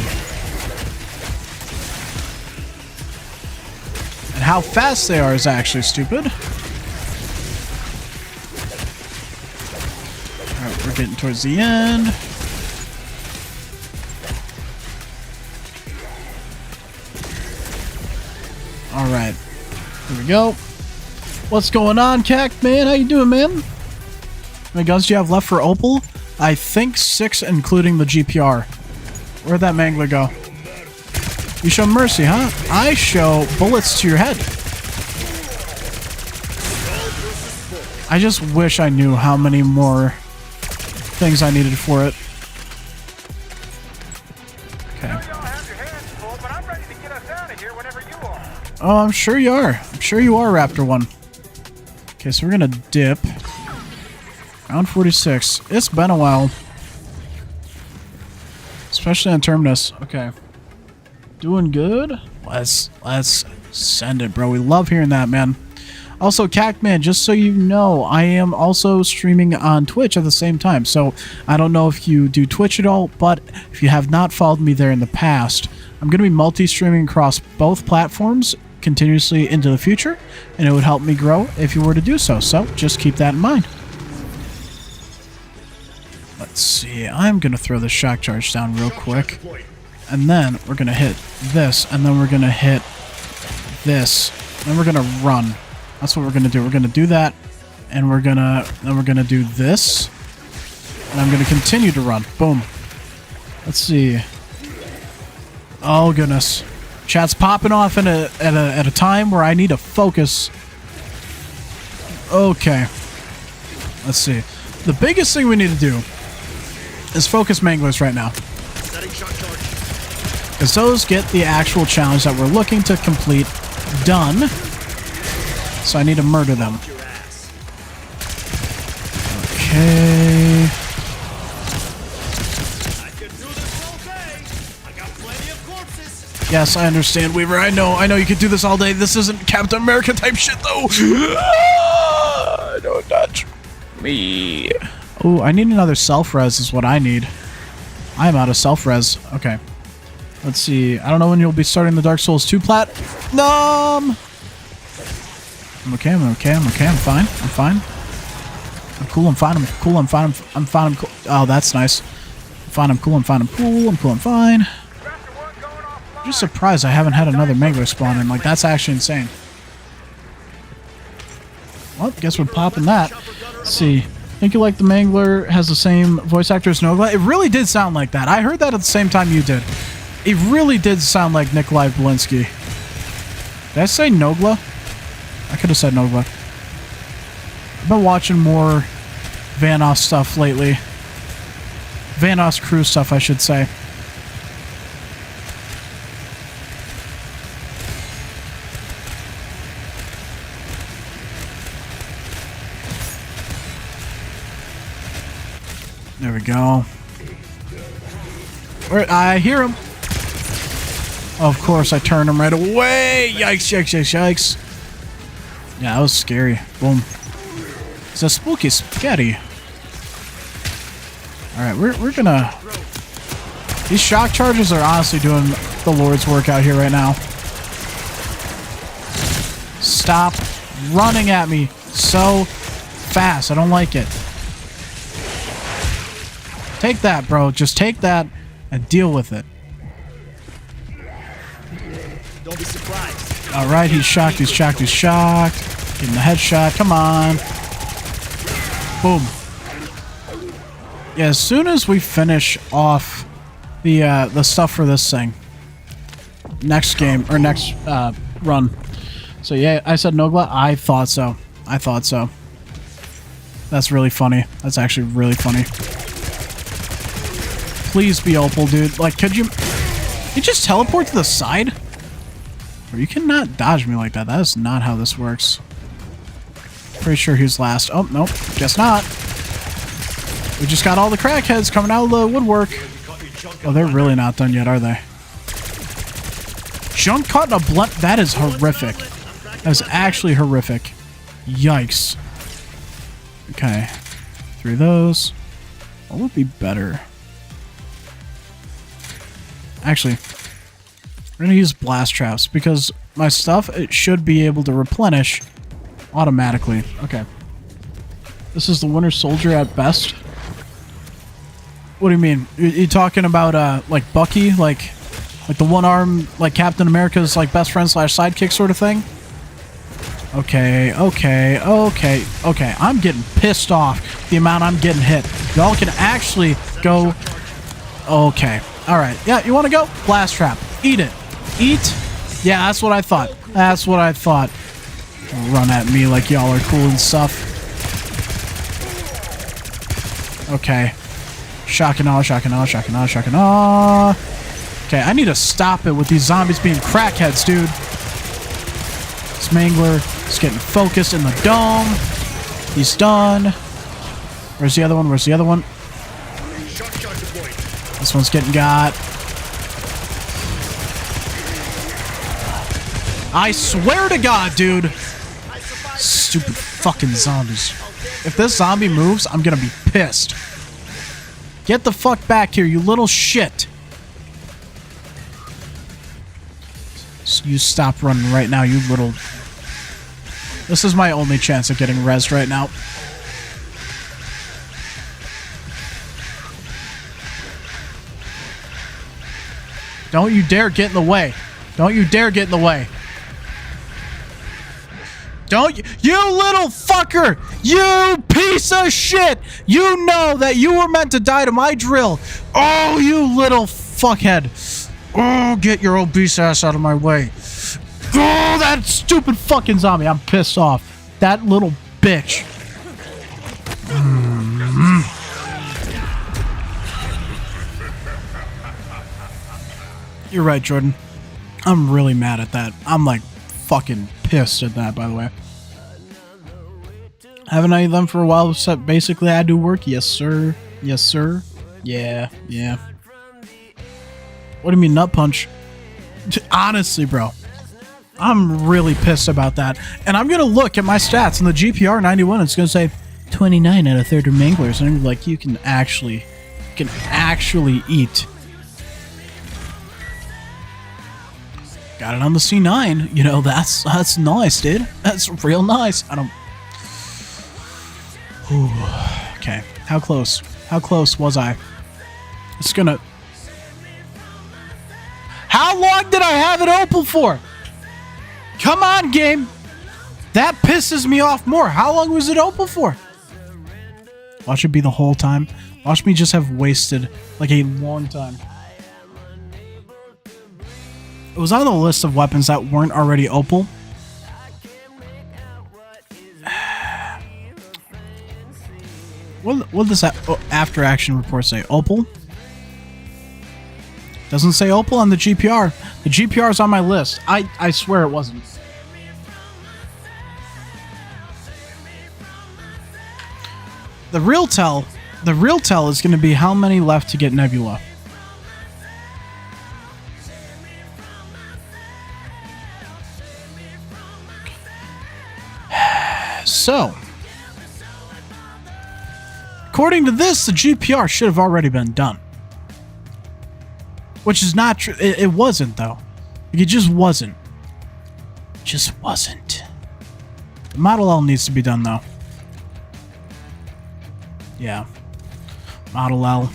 A: And how fast they are is actually stupid. Alright, we're getting towards the end. Alright. Here we go. What's going on, Cac, man? How you doing, man? How many guns do you have left for Opal? I think 6, including the GPR. Where'd that Mangler go? You show mercy, huh? I show bullets to your head. I just wish I knew how many more things I needed for it. Okay. Oh, I'm sure you are. I'm sure you are, Raptor 1. Okay, so we're gonna dip. Round 46. It's been a while. Especially on Terminus. Okay. Doing good? Let's send it, bro. We love hearing that, man. Also, Cacman, just so you know, I am also streaming on Twitch at the same time. So, I don't know if you do Twitch at all, but if you have not followed me there in the past, I'm going to be multi-streaming across both platforms continuously into the future, and it would help me grow if you were to do so. So, just keep that in mind. Let's see, I'm going to throw the shock charge down real quick. And then we're going to hit this, and then we're going to hit this. Then we're going to run. That's what we're going to do. We're going to do that, and then we're going to do this. And I'm going to continue to run. Boom. Let's see. Oh, goodness. Chat's popping off at a time where I need to focus. Okay. Let's see. The biggest thing we need to do is focus Manglers right now. Because those get the actual challenge that we're looking to complete done. So I need to murder them. Okay. Yes, I understand, Weaver. I know you could do this all day. This isn't Captain America type shit, though. Don't touch me. Oh, I need another self-res is what I need. I am out of self-res. Okay. Let's see. I don't know when you'll be starting the Dark Souls 2 Platinum. I'm okay. I'm fine. I'm cool. I'm fine. I'm cool. I'm fine. I'm fine. I'm cool. Oh, that's nice. I'm fine. I'm cool. I'm fine. I'm cool. I'm cool. I'm fine. I'm just surprised I haven't had another Mangler spawn in. Like, that's actually insane. Well, guess we're popping that. Let's see. Think you like the Mangler has the same voice actor as Nogla? It really did sound like that. I heard that at the same time you did. He really did sound like Nikolai Belinsky. Did I say Nogla? I could have said Nogla. I've been watching more Vanoss stuff lately. Vanoss crew stuff, I should say. There we go. I hear him. Of course, I turned him right away. Yikes, yikes, yikes, yikes. Yeah, that was scary. Boom. It's a spooky spaghetti. Alright, we're gonna... These shock charges are honestly doing the Lord's work out here right now. Stop running at me so fast. I don't like it. Take that, bro. Just take that and deal with it.
B: Don't be surprised.
A: Alright, he's shocked, he's shocked, he's shocked. Give him the headshot. Come on. Boom. Yeah, as soon as we finish off the stuff for this thing. Next game, or next run. So yeah, I said Nogla. I thought so. I thought so. That's really funny. That's actually really funny. Please be Opal, dude. Like, could you just teleport to the side? Or you cannot dodge me like that. That is not how this works. Pretty sure he's last. Oh, nope. Guess not. We just got all the crackheads coming out of the woodwork. Oh, they're really not done yet, are they? Junk caught in a blunt. That is horrific. That is actually horrific. Yikes. Okay. 3 of those. What would be better? Actually, we're going to use blast traps because my stuff, it should be able to replenish automatically. Okay. This is the Winter Soldier at best. What do you mean? You talking about like Bucky, like the one arm, like Captain America's like best friend / sidekick sort of thing? Okay, okay, okay, okay. I'm getting pissed off the amount I'm getting hit. Y'all can actually go. Okay. All right. Yeah, you want to go? Blast trap. Eat it. Eat. Yeah, that's what I thought. That's what I thought. Run at me like y'all are cool and stuff. Okay. Shock and awe, shock and awe, shock and awe, shock and awe. Okay, I need to stop it with these zombies being crackheads, dude. This Mangler is getting focused in the dome. He's done. Where's the other one? Where's the other one? This one's getting got. I swear to God, dude. Stupid fucking zombies. If this zombie moves, I'm gonna be pissed. Get the fuck back here, you little shit. You stop running right now, you little... This is my only chance of getting rezzed right now. Don't you dare get in the way. Don't you dare get in the way. Don't you little fucker! You piece of shit! You know that you were meant to die to my drill. Oh, you little fuckhead. Oh, get your obese ass out of my way. Oh, that stupid fucking zombie. I'm pissed off. That little bitch. You're right, Jordan. I'm really mad at that. I'm like fucking pissed at that, by the way. Haven't I done for a while? Except basically I do work. Yes, sir. Yes, sir. Yeah, yeah. What do you mean, nut punch? Honestly, bro. I'm really pissed about that. And I'm going to look at my stats in the GPR 91. It's going to say 29 out of 30 manglers. And I'm like, you can actually eat. Got it on the C9. You know, that's nice, dude. That's real nice. I don't... Ooh, okay. How close? How close was I? It's gonna... How long did I have it open for? Come on, game. That pisses me off more. How long was it open for? Watch it be the whole time. Watch me just have wasted like a long time. It was on the list of weapons that weren't already opal. What does that after action report say? Opal? Doesn't say opal on the GPR. The GPR is on my list. I swear it wasn't. The real tell is going to be how many left to get Nebula. So, according to this, the GPR should have already been done. Which is not true. It wasn't, though. It just wasn't. Just wasn't. The Model L needs to be done, though. Yeah. Model L.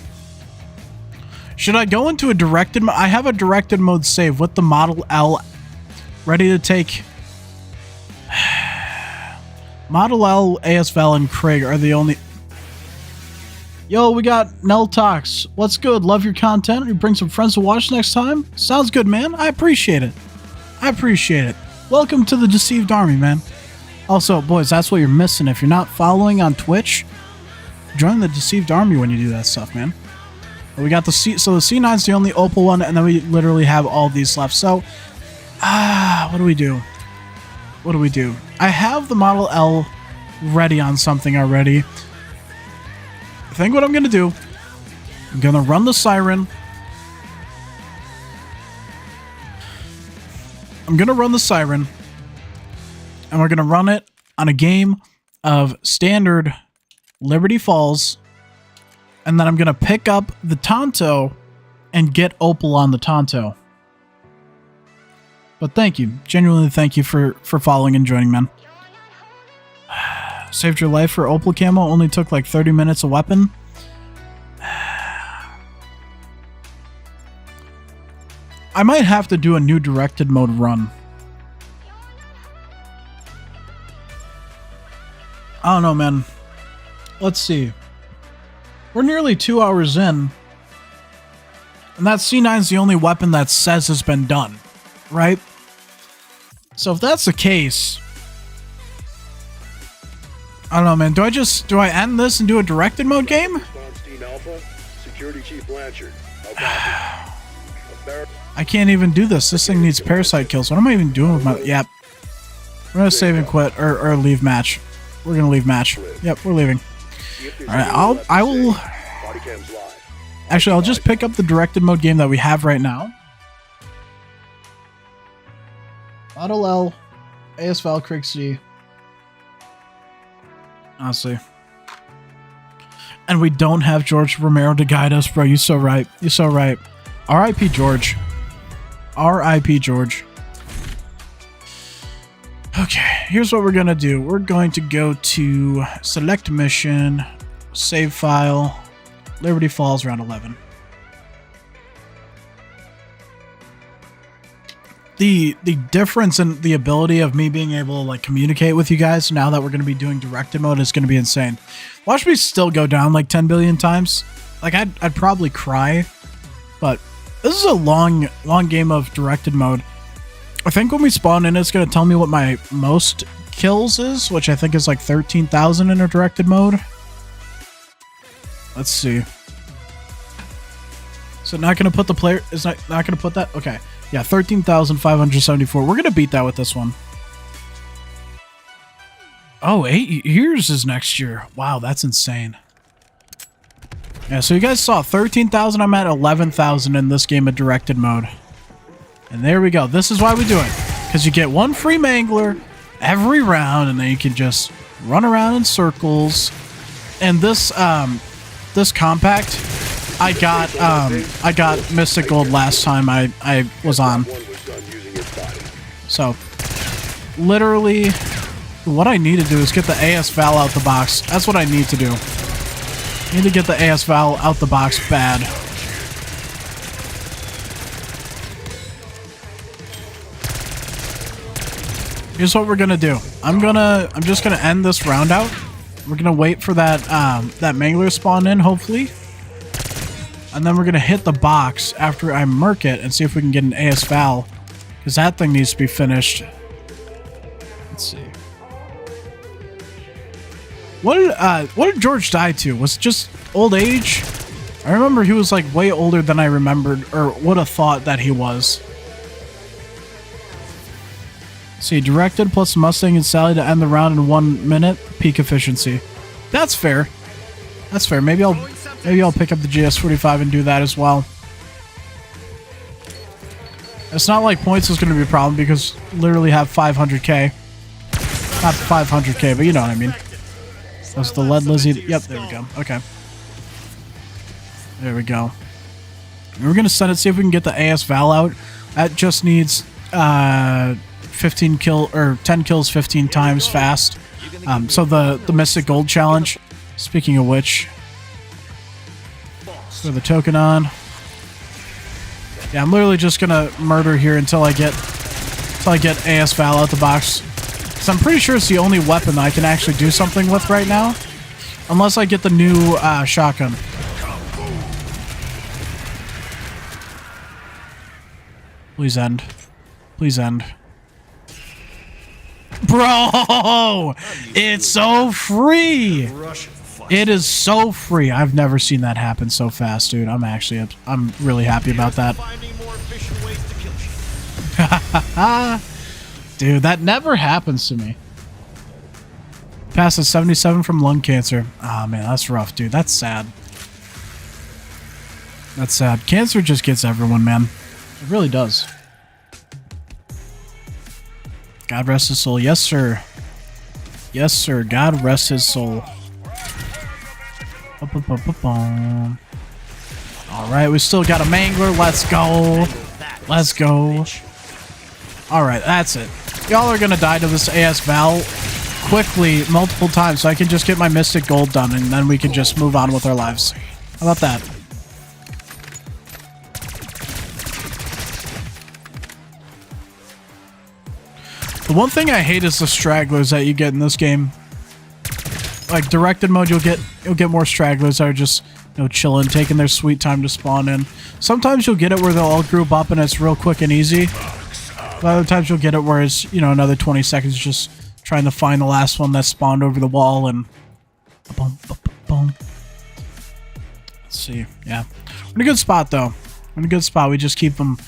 A: Should I go into a directed mode? I have a directed mode save with the Model L ready to take. Model L, ASVAL, and Craig are the only... Yo, we got Nell Talks. What's good? Love your content. You bring some friends to watch next time? Sounds good, man. I appreciate it. I appreciate it. Welcome to the Deceived Army, man. Also, boys, that's what you're missing. If you're not following on Twitch, join the Deceived Army when you do that stuff, man. But we got the C... So the C9's the only opal one, and then we literally have all these left. So, what do we do? What do we do? I have the Model L ready on something already. I think what I'm going to do, I'm going to run the siren. I'm going to run the siren. And we're going to run it on a game of standard Liberty Falls. And then I'm going to pick up the Tonto and get opal on the Tonto. But thank you. Genuinely thank you for following and joining, man. Saved your life for opal camo. Only took like 30 minutes a weapon. I might have to do a new directed mode run. I don't know, man. Let's see. We're nearly 2 hours in. And that C9's the only weapon that says has been done. Right? So if that's the case, I don't know, man. Do I end this and do a directed mode game?
C: Response Team Alpha, Security Chief Blanchard.
A: I can't even do this. This thing needs parasite kills. What am I even doing with my... Yep. We're gonna save and quit or leave match. We're gonna leave match. Yep, we're leaving. Alright, I will... Actually, I'll just pick up the directed mode game that we have right now. Model L, ASVAL, Craig C. Honestly. And we don't have George Romero to guide us, bro. You're so right. You're so right. R.I.P. George. R.I.P. George. Okay, here's what we're going to do. We're going to go to select mission, save file, Liberty Falls, round 11. The difference in the ability of me being able to like communicate with you guys now that we're going to be doing directed mode is going to be insane. Watch me still go down like 10 billion times. Like I'd probably cry, but this is a long game of directed mode. I think when we spawn in, it's going to tell me what my most kills is, which I think is like 13,000 in a directed mode. Let's see. So not going to put the player, is not going to put that? Okay. Yeah, 13,574. We're going to beat that with this one. Oh, 8 years is next year. Wow, that's insane. Yeah, so you guys saw 13,000. I'm at 11,000 in this game of directed mode. And there we go. This is why we do it. Because you get one free mangler every round, and then you can just run around in circles. And this this compact, I got Mystic Gold last time I was on. So, literally, what I need to do is get the ASVAL out the box. That's what I need to do. I need to get the ASVAL out the box bad. Here's what we're gonna do. I'm just gonna end this round out. We're gonna wait for that that mangler spawn in, hopefully. And then we're going to hit the box after I murk it and see if we can get an ASVAL Because that thing needs to be finished. Let's see. What did George die to? Was it just old age? I remember he was like way older than I remembered or would have thought that he was. See, directed plus Mustang and Sally to end the round in 1 minute. Peak efficiency. That's fair. That's fair. Maybe I'll pick up the GS45 and do that as well. It's not like points is going to be a problem because literally have 500k. Not 500k, but you know what I mean. That's the lead Lizzie. Yep, there we go. Okay. There we go. We're going to send it, see if we can get the AS Val out. That just needs 10 kills 15 times fast. So the Mystic Gold challenge. Speaking of which, throw the token on. Yeah, I'm literally just gonna murder here until I get AS Val out the box. Because I'm pretty sure it's the only weapon that I can actually do something with right now. Unless I get the new shotgun. Please end. Please end. Bro! It's so free! It is so free. I've never seen that happen so fast, dude. I'm really happy about that. Dude, that never happens to me. Passes 77 from lung cancer. Oh, man, that's rough, dude. That's sad. That's sad. Cancer just gets everyone, man. It really does. God rest his soul. Yes, sir. Yes, sir. God rest his soul. Alright, we still got a Mangler. Let's go. Let's go. Alright, that's it. Y'all are gonna die to this AS Val quickly multiple times so I can just get my Mystic Gold done and then we can just move on with our lives. How about that? The one thing I hate is the stragglers that you get in this game. Like directed mode, you'll get more stragglers that are just, you know, chilling, taking their sweet time to spawn in. Sometimes you'll get it where they'll all group up and it's real quick and easy. But other times you'll get it where it's, you know, another 20 seconds just trying to find the last one that spawned over the wall and boom, boom, boom. Let's see. Yeah, we're in a good spot though. We're in a good spot. We just keep them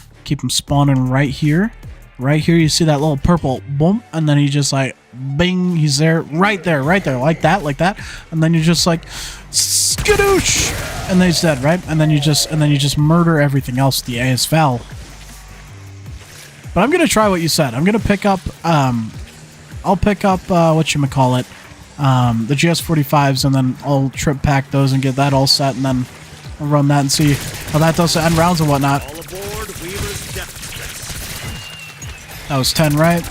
A: spawning right here. Right here, you see that little purple boom, and then he just like bing, he's there, right there, like that, and then you just like skadoosh, and then he's dead, right? And then you just murder everything else with the AS Val. But I'm gonna try what you said. I'm gonna pick up, I'll pick up whatchamacallit, the GS45s, and then I'll trip pack those and get that all set, and then I'll run that and see how that does to end rounds and whatnot. That was 10, right?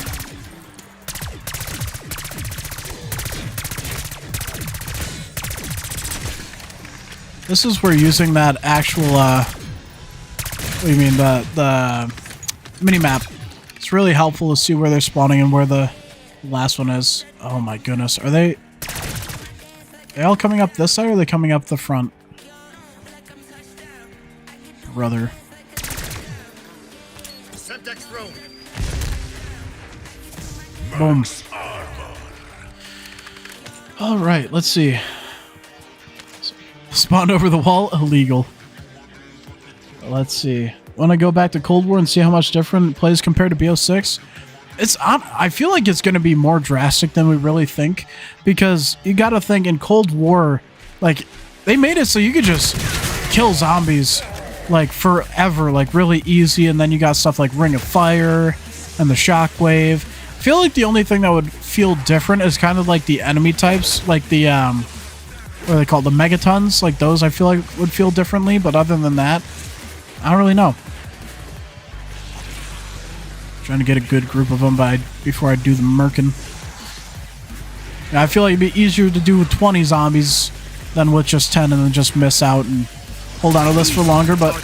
A: This is where using that actual, what do you mean, the mini-map. It's really helpful to see where they're spawning and where the last one is. Oh my goodness. Are they all coming up this side or are they coming up the front? Brother. Boom. Alright, let's see. Spawned over the wall? Illegal. Let's see. When I go back to Cold War and see how much different it plays compared to BO6, I feel like it's going to be more drastic than we really think. Because you got to think in Cold War, like, they made it so you could just kill zombies, like, forever, like, really easy. And then you got stuff like Ring of Fire and the Shockwave. I feel like the only thing that would feel different is kind of like the enemy types, like the, what are they called? The Megatons, like those I feel like would feel differently, but other than that, I don't really know. Trying to get a good group of them before I do the merkin. Yeah, I feel like it'd be easier to do with 20 zombies than with just 10 and then just miss out and hold on to this for longer, but...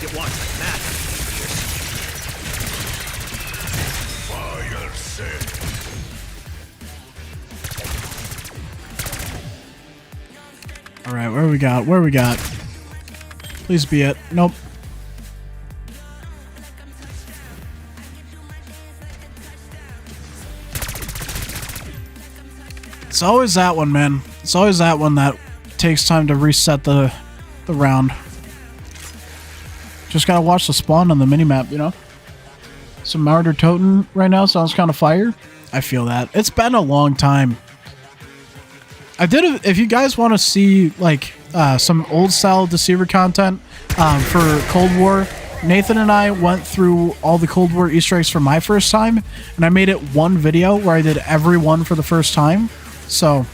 A: Alright, where we got? Where we got? Please be it. Nope. It's always that one, man. It's always that one that takes time to reset the round. Just gotta watch the spawn on the minimap, you know? Some Martyr Totem right now sounds kind of fire. I feel that. It's been a long time. If you guys want to see like some old style Deceiver content for Cold War, Nathan and I went through all the Cold War Easter eggs for my first time, and I made it one video where I did every one for the first time. So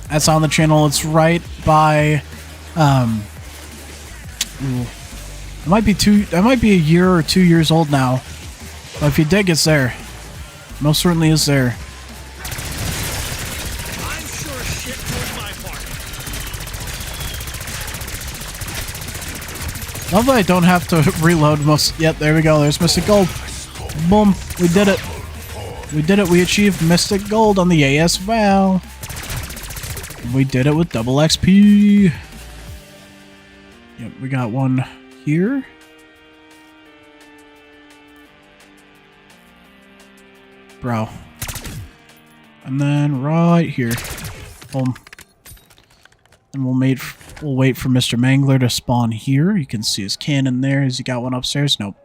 A: that's on the channel. It's right by it might be a year or 2 years old now. But if you dig, it's there. Most certainly is there.
B: I'm sure shit was my part.
A: Love that I don't have to reload most. Yep, there we go. There's Mystic Gold. Boom. We did it. We did it. We achieved Mystic Gold on the AS Val. We did it with double XP. Yep, we got one here. Bro. And then right here. Boom. And we'll wait for Mr. Mangler to spawn here. You can see his cannon there. Has he got one upstairs? Nope.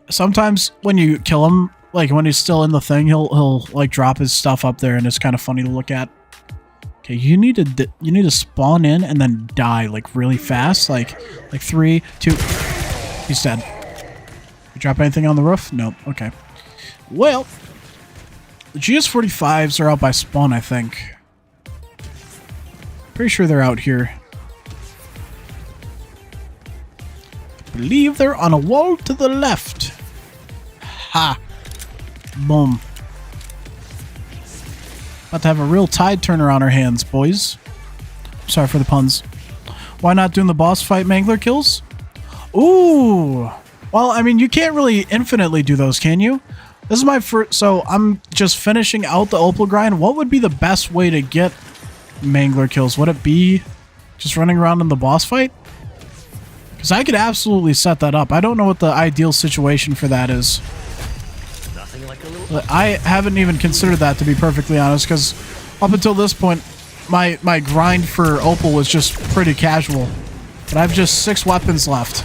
A: Sometimes when you kill him, like when he's still in the thing, he'll like drop his stuff up there, and it's kind of funny to look at. Okay, you need to spawn in and then die like really fast, like 3, 2. He's dead. You drop anything on the roof? Nope. Okay. Well, the GS-45s are out by spawn, I think. Pretty sure they're out here. I believe they're on a wall to the left. Ha! Boom. About to have a real tide turner on our hands, boys. Sorry for the puns. Why not doing the boss fight Mangler kills? Ooh! Well, I mean, you can't really infinitely do those, can you? This is my first... So, I'm just finishing out the Opal grind. What would be the best way to get Mangler kills? Would it be just running around in the boss fight? Because I could absolutely set that up. I don't know what the ideal situation for that is.
B: Nothing like a little...
A: I haven't even considered that, to be perfectly honest, because up until this point, my grind for Opal was just pretty casual. But I have just 6 weapons left.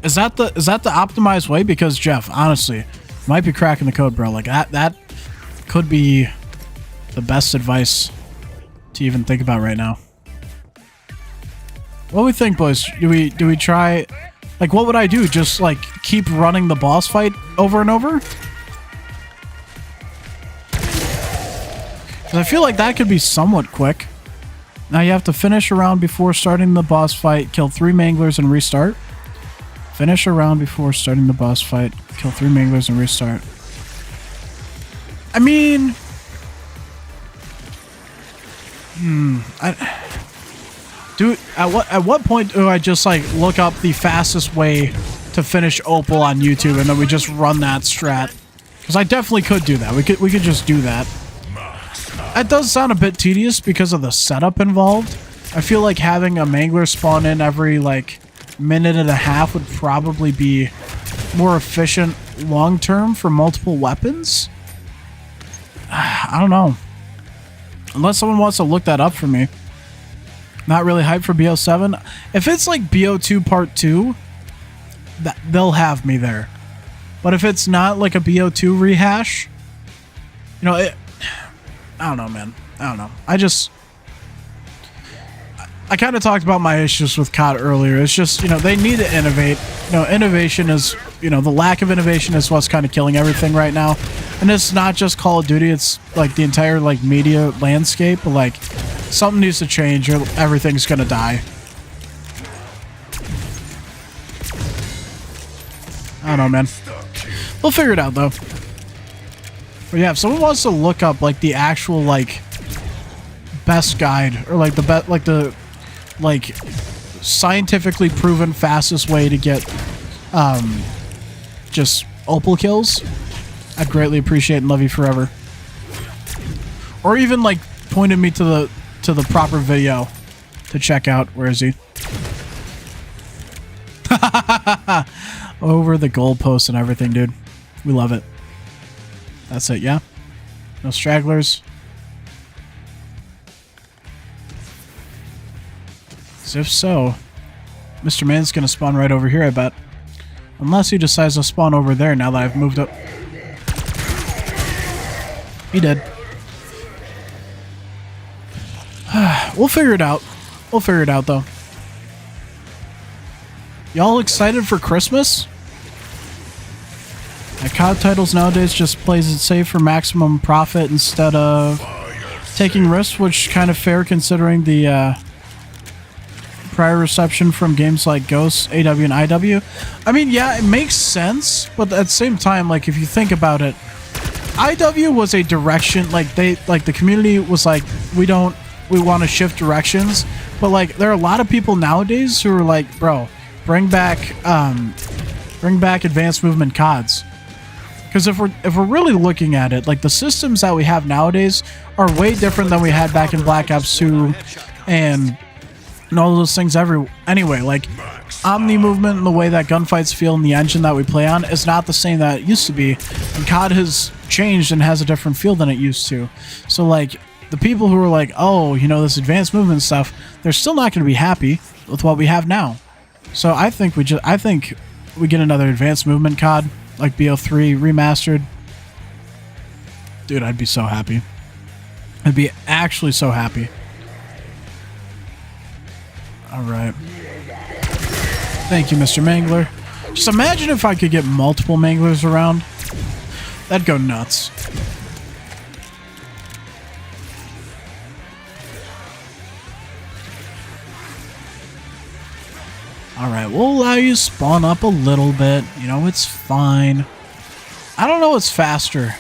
A: Is that the optimized way? Because Jeff, honestly, might be cracking the code, bro. Like that could be the best advice to even think about right now. What do we think, boys? Do we try? Like, what would I do? Just like keep running the boss fight over and over? Because I feel like that could be somewhat quick. Now you have to finish a round before starting the boss fight, kill 3 Manglers, and restart. Finish a round before starting the boss fight, kill 3 Manglers, and restart. I mean... At what point do I just like look up the fastest way to finish Opal on YouTube and then we just run that strat? Because I definitely could do that. We could just do that. That does sound a bit tedious because of the setup involved. I feel like having a Mangler spawn in every like minute and a half would probably be more efficient long term for multiple weapons. I don't know. Unless someone wants to look that up for me. Not really hyped for BO7. If it's like BO2 Part 2, they'll have me there. But if it's not like a BO2 rehash, you know, I don't know, man. I don't know. I kind of talked about my issues with COD earlier. It's just, you know, they need to innovate. You know, innovation is, you know, the lack of innovation is what's kind of killing everything right now. And it's not just Call of Duty. It's like the entire like media landscape. But like something needs to change or everything's going to die. I don't know, man. We'll figure it out though. But yeah, if someone wants to look up like the actual like best guide or like the best like the like scientifically proven fastest way to get just Opal kills, I'd greatly appreciate and love you forever. Or even like pointed me to the proper video to check out. Where is he? Over the goalpost and everything, dude. We love it. That's it, yeah? No stragglers. As if so, Mr. Man's gonna spawn right over here, I bet. Unless he decides to spawn over there now that I've moved up. He did. We'll figure it out. We'll figure it out, though. Y'all excited for Christmas? COD titles nowadays just plays it safe for maximum profit instead of taking risks, which kind of fair considering the prior reception from games like Ghosts, AW, and IW. I mean, yeah, it makes sense, but at the same time, like, if you think about it, IW was a direction, like, the community was like, we want to shift directions, but, like, there are a lot of people nowadays who are like, bro, bring back advanced movement CODs. Because if we're really looking at it, like, the systems that we have nowadays are way different than we had back in Black Ops 2 and all those things anyway, like, omni movement and the way that gunfights feel and the engine that we play on is not the same that it used to be. And COD has changed and has a different feel than it used to. So, like, the people who are like, oh, you know, this advanced movement stuff, they're still not going to be happy with what we have now. So I think we get another advanced movement COD, like BO3 remastered. Dude, I'd be so happy. I'd be actually so happy. Alright. Thank you, Mr. Mangler. Just imagine if I could get multiple Manglers around. That'd go nuts. Alright, we'll allow you to spawn up a little bit. You know, it's fine. I don't know what's faster.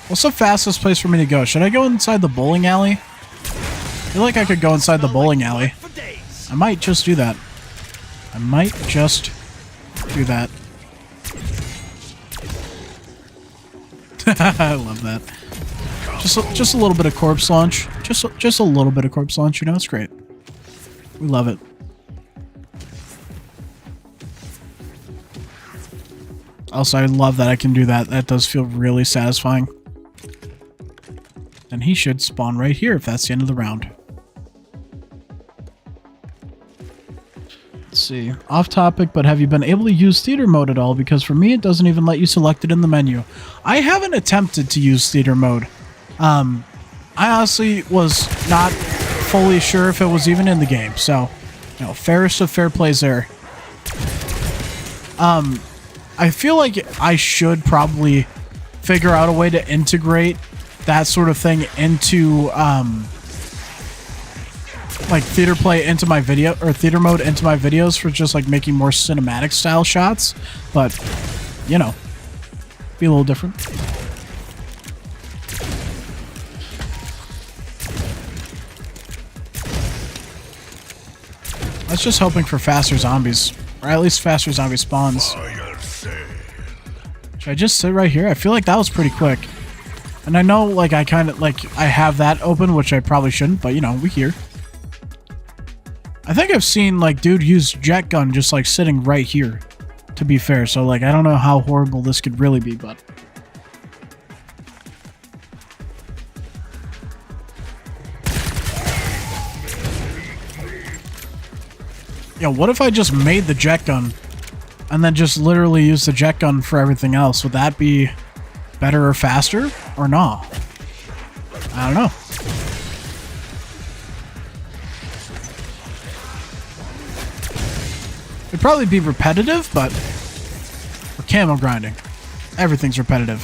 A: What's the fastest place for me to go? Should I go inside the bowling alley? I feel like I could go inside the bowling alley. I might just do that. I might just do that. I love that. Just a little bit of corpse launch. Just a little bit of corpse launch, you know, it's great. We love it. Also, I love that I can do that. That does feel really satisfying. And he should spawn right here if that's the end of the round. Let's see. Off topic, but have you been able to use theater mode at all? Because for me, it doesn't even let you select it in the menu. I haven't attempted to use theater mode. I honestly was not fully sure if it was even in the game. So, you know, fairest of fair plays there. I feel like I should probably figure out a way to integrate that sort of thing into, like, theater play into my video, or theater mode into my videos for just, like, making more cinematic style shots. But, you know, be a little different. I was just hoping for faster zombies, or at least faster zombie spawns. Should I just sit right here? I feel like that was pretty quick. And I know, like, I kind of, like, I have that open, which I probably shouldn't, but, you know, we're here. I think I've seen, like, dude use jet gun just, like, sitting right here, to be fair. So, like, I don't know how horrible this could really be, but... Yo, what if I just made the jet gun and then just literally use the jet gun for everything else? Would that be better or faster or not? I don't know. It'd probably be repetitive, but we're camo grinding. Everything's repetitive.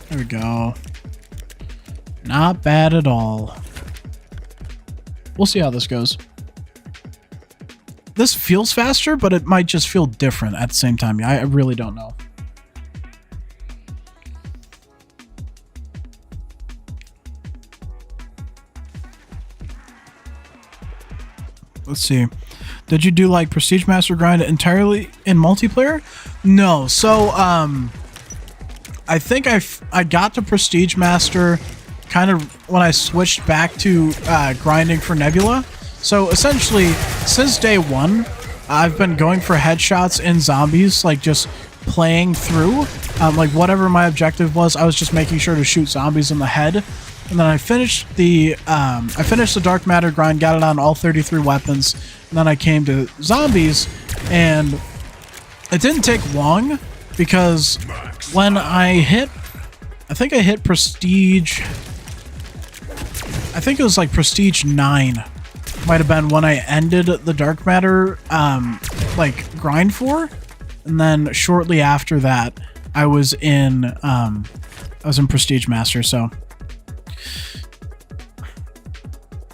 A: There we go. Not bad at all. We'll see how this goes. This feels faster, but it might just feel different at the same time. I really don't know. Let's see. Did you do like Prestige Master grind entirely in multiplayer? No. So, I think I got to Prestige Master kind of when I switched back to grinding for Nebula. So essentially, since day one, I've been going for headshots in zombies, like just playing through. Like whatever my objective was, I was just making sure to shoot zombies in the head. And then I finished the dark matter grind, got it on all 33 weapons, and then I came to zombies, and it didn't take long because when I think I hit prestige. I think it was like prestige 9. Might have been when I ended the dark matter like grind for, and then shortly after that, I was in prestige master. So.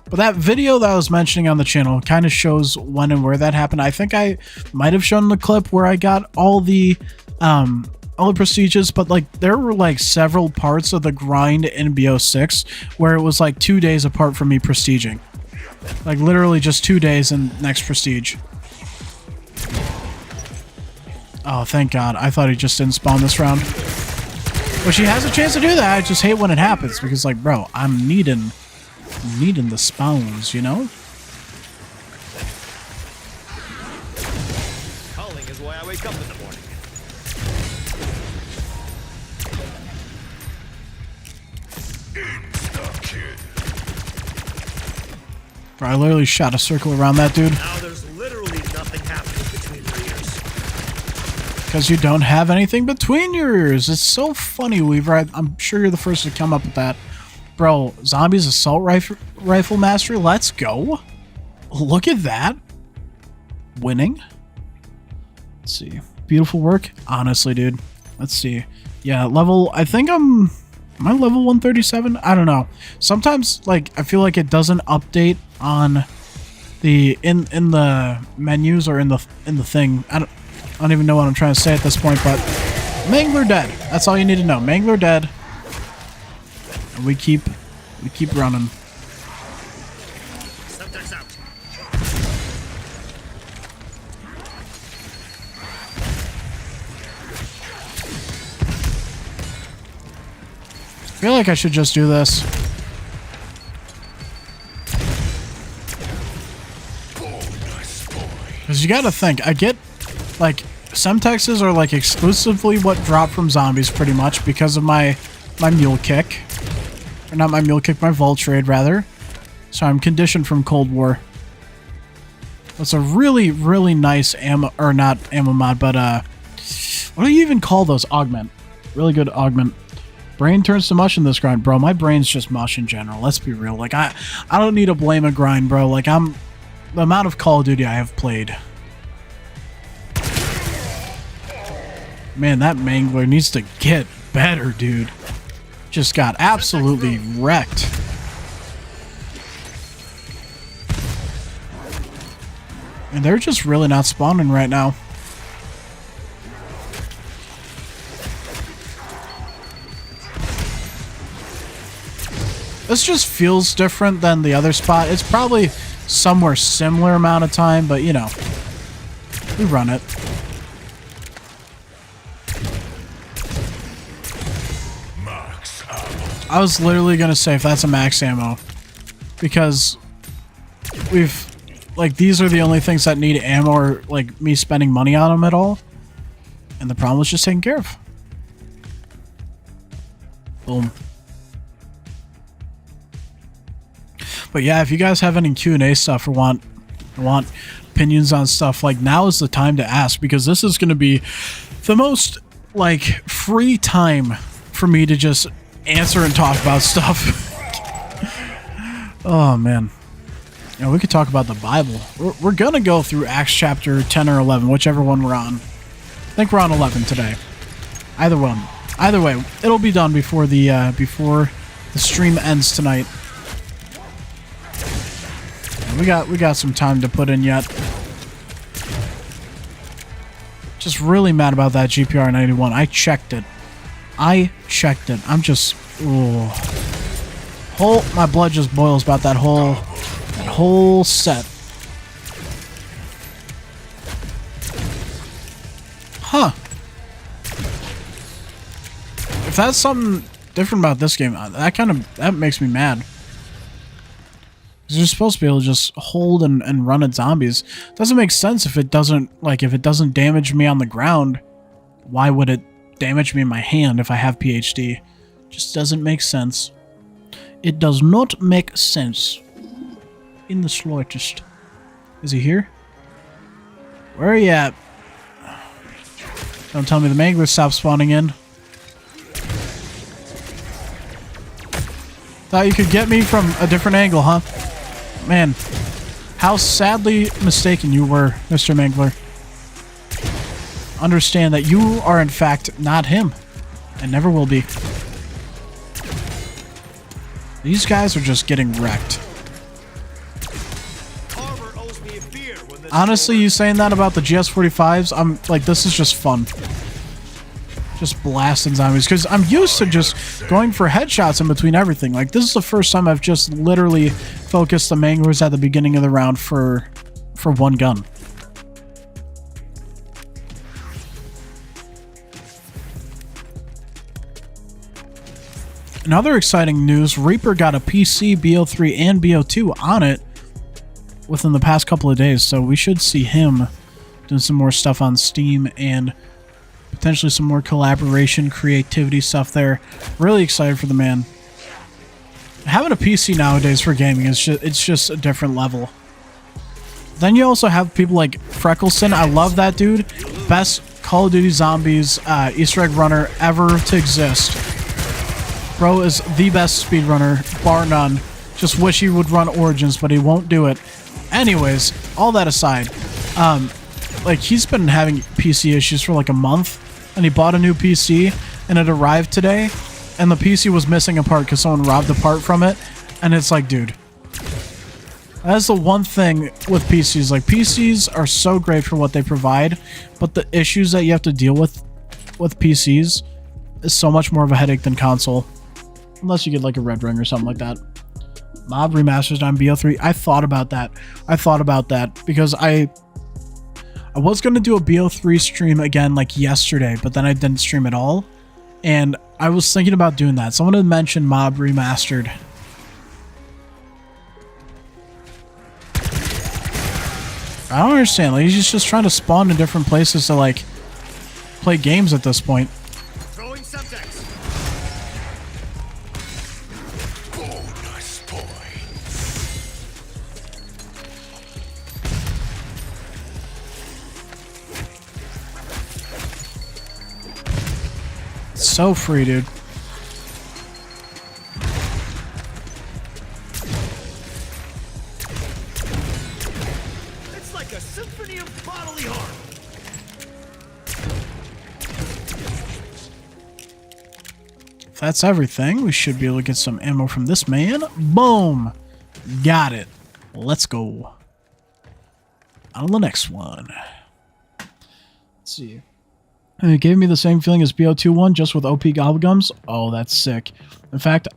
A: But that video that I was mentioning on the channel kind of shows when and where that happened. I think I might have shown the clip where I got all the prestiges, but like there were like several parts of the grind in BO6 where it was like 2 days apart from me prestiging. Like literally just 2 days and next prestige. Oh, thank God. I thought he just didn't spawn this round. Which he has a chance to do that. I just hate when it happens because like, bro, I'm needing the spawns, you know?
B: Calling is why I wake up in the morning.
A: Bro, I literally shot a circle around that dude.
B: Now there's literally nothing happening between your ears.
A: Because you don't have anything between your ears. It's so funny, Weaver. I'm sure you're the first to come up with that. Bro, Zombies Assault Rifle Mastery, let's go. Look at that. Winning. Let's see. Beautiful work. Honestly, dude. Let's see. Yeah, I think am I level 137? I don't know. Sometimes, like, I feel like it doesn't update on the, in the menus or in the thing. I don't even know what I'm trying to say at this point, but Mangler dead. That's all you need to know. Mangler dead. And we keep running.
B: Sometimes out.
A: I feel like I should just do this. Because you gotta think, I get, like, Semtexes are, like, exclusively what drop from zombies, pretty much, because of my mule kick. Or not my mule kick, my Vault Trade, rather. So I'm conditioned from Cold War. That's a really, really nice ammo, or not ammo mod, but, what do you even call those? Augment. Really good augment. Brain turns to mush in this grind, bro. My brain's just mush in general. Let's be real. Like, I don't need to blame a grind, bro. Like, the amount of Call of Duty I have played. Man, that Mangler needs to get better, dude. Just got absolutely wrecked. And they're just really not spawning right now. This just feels different than the other spot. It's probably somewhere similar amount of time, but you know, we run it. I was literally gonna say if that's a max ammo, because these are the only things that need ammo or like me spending money on them at all, and the problem was just taken care of. Boom. But yeah, if you guys have any Q&A stuff or want opinions on stuff, like now is the time to ask, because this is gonna be the most like free time for me to just answer and talk about stuff. Oh man. You know, we could talk about the Bible. We're gonna go through Acts chapter 10 or 11, whichever one we're on. I think we're on 11 today. Either one. Either way, it'll be done before the stream ends tonight. Yeah, we got some time to put in yet. Just really mad about that GPR 91. I checked it. I'm just, ooh. My blood just boils about that whole set. Huh. If that's something different about this game, that makes me mad. You're supposed to be able to just hold and run at zombies. Doesn't make sense if it doesn't damage me on the ground. Why would it damage me in my hand if I have PhD? Just doesn't make sense. It does not make sense. In the slightest. Is he here? Where are you at? Don't tell me the manglers stopped spawning in. Thought you could get me from a different angle, huh? Man, how sadly mistaken you were, Mr. Mangler. Understand that you are in fact not him, and never will be. These guys are just getting wrecked. Honestly, you saying that about the GS45s, I'm like, this is just fun. Just blasting zombies, because I'm used to just going for headshots in between everything. Like, this is the first time I've just literally focused the manglers at the beginning of the round for one gun. In other exciting news, Reaper got a PC, BO3, and BO2 on it within the past couple of days, so we should see him doing some more stuff on Steam and potentially some more collaboration, creativity stuff there. Really excited for the man. Having a PC nowadays for gaming is just a different level. Then you also have people like Freckelson. I love that dude. Best Call of Duty Zombies Easter egg runner ever to exist. Bro is the best speedrunner, bar none. Just wish he would run Origins, but he won't do it. Anyways, all that aside, like, he's been having PC issues for like a month, and he bought a new PC, and it arrived today, and the PC was missing a part because someone robbed a part from it, and it's like, dude, that's the one thing with PCs. Like, PCs are so great for what they provide, but the issues that you have to deal with PCs is so much more of a headache than console, unless you get like a red ring or something like that. Mob Remastered on BO3. I thought about that because I was going to do a BO3 stream again like yesterday, but then I didn't stream at all, and I was thinking about doing that. Someone had mentioned Mob Remastered. I don't understand. Like, he's just trying to spawn in different places to like play games at this point.
B: Throwing subjects.
A: So free, dude.
B: It's like a symphony of bodily harm.
A: If that's everything, we should be able to get some ammo from this man. Boom! Got it. Let's go. On to the next one. Let's see. And it gave me the same feeling as BO2 one, just with OP gobblegums. Oh, that's sick. In fact,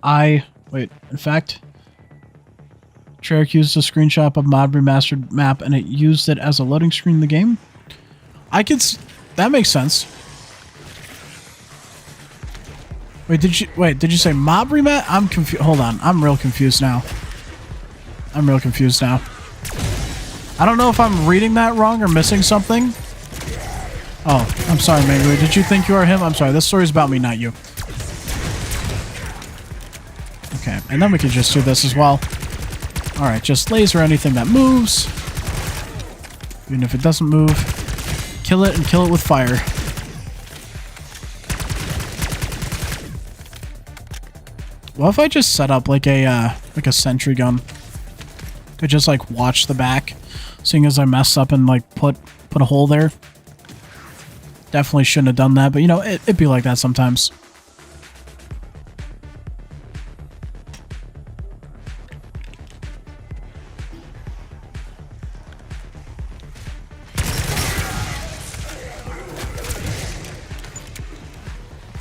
A: Treyarch used a screenshot of Mod Remastered map, and it used it as a loading screen in the game. That makes sense. Wait, did you say Mob Remat? I'm confused. Hold on, I'm real confused now. I don't know if I'm reading that wrong or missing something. Oh, I'm sorry, Mangler. Did you think you are him? I'm sorry. This story's about me, not you. Okay, and then we can just do this as well. Alright, just laser anything that moves. Even if it doesn't move, kill it and kill it with fire. What if I just set up like a sentry gun to just like watch the back, seeing as I messed up and like put a hole there? Definitely shouldn't have done that, but you know, it'd be like that sometimes.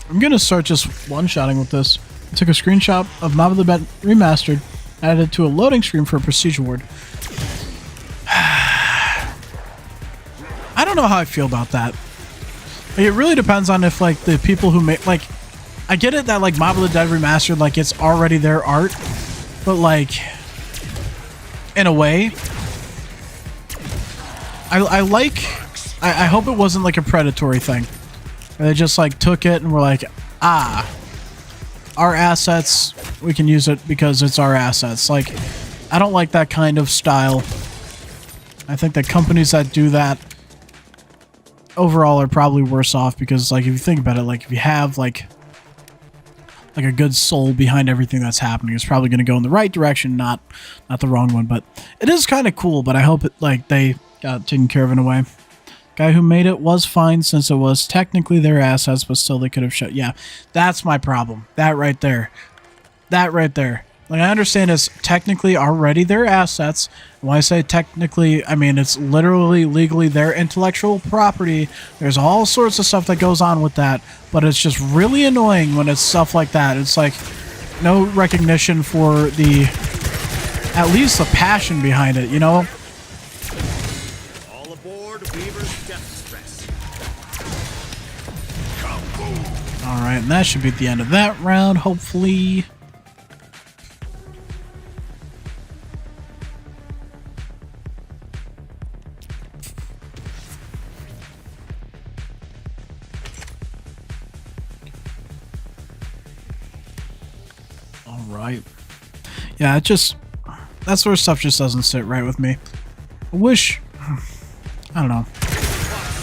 A: I'm gonna start just one-shotting with this. I took a screenshot of Mob of the Bet Remastered, added it to a loading screen for a Prestige Award. I don't know how I feel about that. It really depends on if, like, the people who make, like, I get it that like Mob of the Dead Remastered, like it's already their art, but like in a way, I hope it wasn't like a predatory thing. They just like took it and were like, ah, our assets, we can use it because it's our assets. Like, I don't like that kind of style. I think that companies that do that overall are probably worse off because, like, if you think about it, like if you have like a good soul behind everything that's happening, it's probably going to go in the right direction, not the wrong one. But it is kind of cool. But I hope it like they got taken care of in a way. Guy who made it was fine since it was technically their assets, but still they could have shut. Yeah, that's my problem. That right there. That right there. Like, I understand it's technically already their assets. When I say technically, I mean it's literally, legally their intellectual property. There's all sorts of stuff that goes on with that, but it's just really annoying when it's stuff like that. It's like no recognition for the, at least the passion behind it, you know? Alright, and that should be the end of that round, hopefully. Alright. Yeah, it just, that sort of stuff just doesn't sit right with me. I wish, I don't know.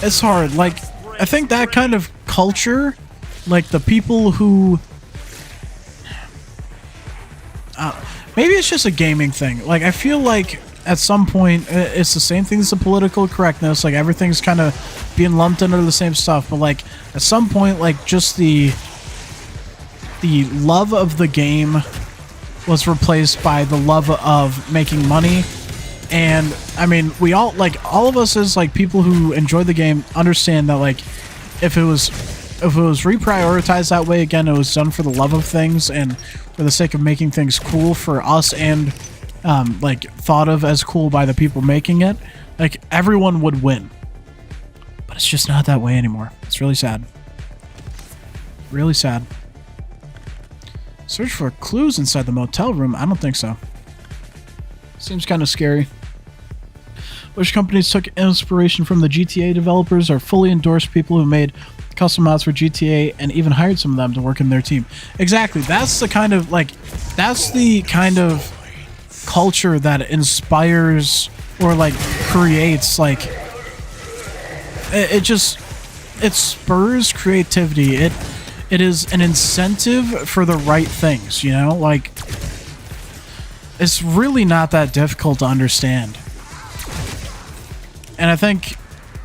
A: It's hard, like, I think that kind of culture, like the people who maybe it's just a gaming thing. Like, I feel like at some point it's the same thing as the political correctness, like everything's kind of being lumped under the same stuff, but like at some point, like just the love of the game was replaced by the love of making money. And I mean, we all, like, all of us as like people who enjoy the game understand that, like, if it was reprioritized that way, again, it was done for the love of things and for the sake of making things cool for us and like thought of as cool by the people making it, like everyone would win. But it's just not that way anymore. It's really sad. Really sad. Search for clues inside the motel room? I don't think so. Seems kind of scary. Which companies took inspiration from the GTA developers or fully endorsed people who made custom mods for GTA and even hired some of them to work in their team? Exactly. That's the kind of, like, that's the kind of culture that inspires or, like, creates, like, it spurs creativity. It is an incentive for the right things, you know? Like, it's really not that difficult to understand. And I think,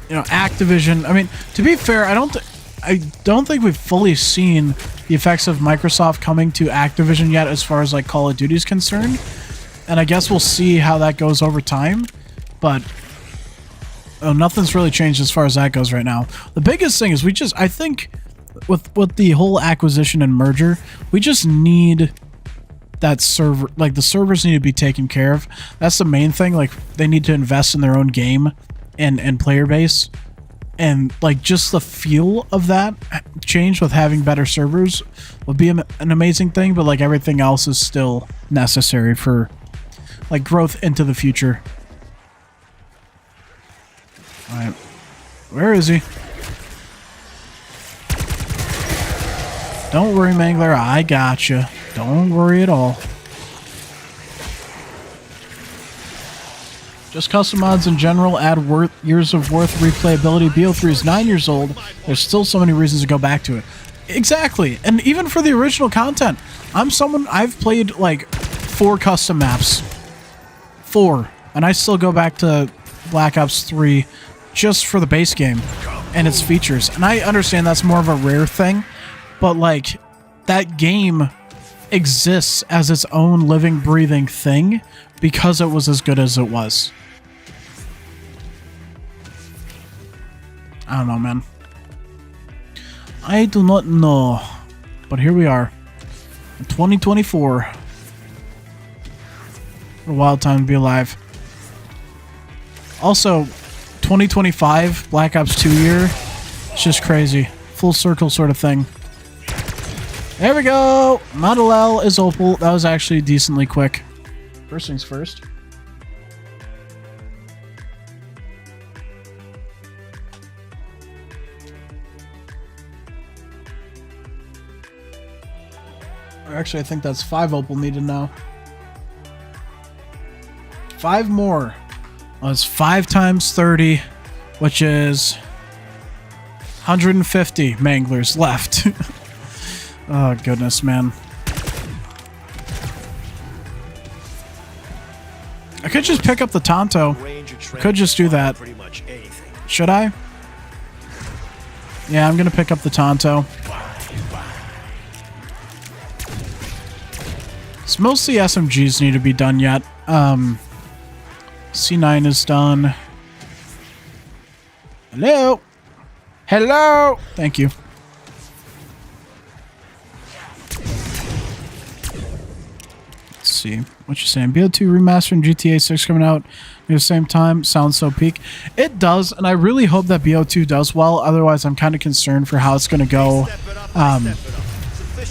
A: you know, Activision, I mean, to be fair, I don't think we've fully seen the effects of Microsoft coming to Activision yet as far as like Call of Duty is concerned. And I guess we'll see how that goes over time. But nothing's really changed as far as that goes right now. The biggest thing is I think with the whole acquisition and merger, we just need that server, like the servers need to be taken care of. That's the main thing. Like, they need to invest in their own game and player base, and like just the feel of that change with having better servers would be an amazing thing. But like everything else is still necessary for like growth into the future. All right, where is he? Don't worry, Mangler, I gotcha. Don't worry at all. Just custom mods in general add years of worth replayability. BO3 is 9 years old. There's still so many reasons to go back to it. Exactly. And even for the original content, I've played like 4 custom maps. 4. And I still go back to Black Ops 3 just for the base game and its features. And I understand that's more of a rare thing, but like that game exists as its own living, breathing thing because it was as good as it was. I don't know, man. I do not know. But here we are. 2024. What a wild time to be alive. Also, 2025, Black Ops 2 year. It's just crazy. Full circle sort of thing. There we go. Model L is Opal. That was actually decently quick. First things first. Actually, I think that's 5 Opal needed now. 5 more. Well, it's 5 times 30, which is 150 manglers left. Oh, goodness, man. I could just pick up the Tonto. Could just do that. Should I? Yeah, I'm going to pick up the Tonto. It's mostly SMGs need to be done yet. C9 is done. Hello? Hello? Thank you. Let's see. What you saying? BO2 remaster and GTA 6 coming out at the same time. Sounds so peak. It does, and I really hope that BO2 does well. Otherwise, I'm kind of concerned for how it's going to go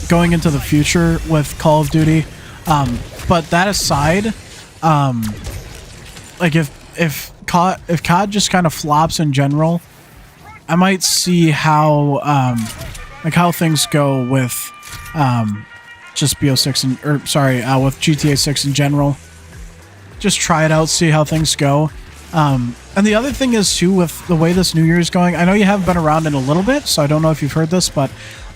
A: going into the future with Call of Duty. But that aside, like if COD just kind of flops in general, I might see how like how things go with just BO6 with GTA 6 in general. Just try it out, see how things go. And the other thing is too, with the way this New Year is going, I know you haven't been around in a little bit, so I don't know if you've heard this, but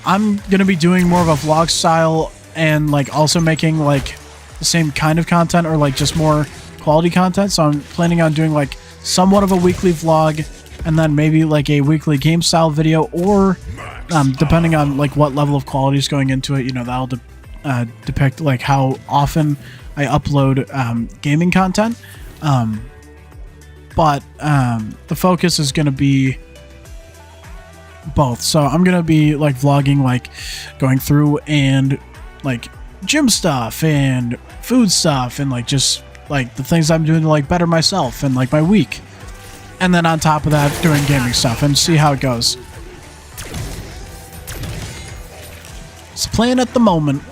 A: I'm gonna be doing more of a vlog style and like also making like the same kind of content or like just more quality content. So I'm planning on doing like somewhat of a weekly vlog and then maybe like a weekly game style video, or depending on like what level of quality is going into it, you know, that'll depict like how often I upload gaming content. But the focus is going to be both. So I'm going to be like vlogging, like going through and like gym stuff and food stuff and like just like the things I'm doing to like better myself and like my week. And then on top of that, doing gaming stuff and see how it goes. It's playing at the moment.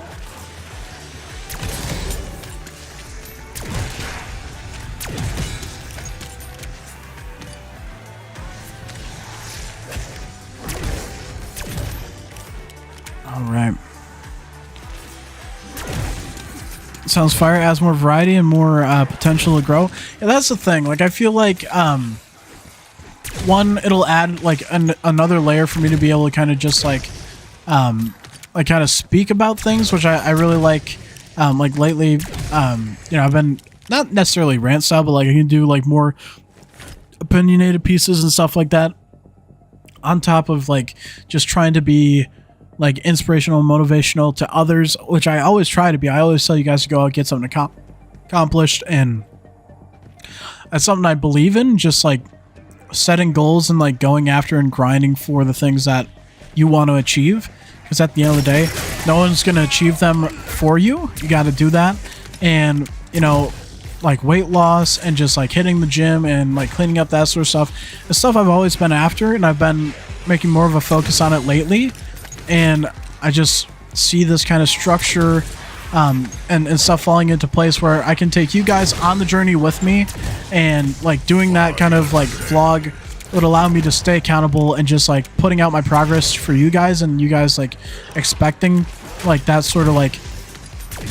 A: All right. Sounds fire. Adds more variety and more potential to grow. Yeah, that's the thing. Like, I feel like one, it'll add like another layer for me to be able to kind of just like kind of speak about things, which I really like. Like lately, you know, I've been not necessarily rant style, but like I can do like more opinionated pieces and stuff like that. On top of like just trying to be like inspirational and motivational to others, which I always try to be. I always tell you guys to go out and get something accomplished, and that's something I believe in, just like setting goals and like going after and grinding for the things that you want to achieve, because at the end of the day, no one's going to achieve them for you. You got to do that. And you know, like weight loss and just like hitting the gym and like cleaning up, that sort of stuff, the stuff I've always been after, and I've been making more of a focus on it lately. And I just see this kind of structure and stuff falling into place where I can take you guys on the journey with me, and like doing that kind of like vlog would allow me to stay accountable and just like putting out my progress for you guys, and you guys like expecting like that sort of like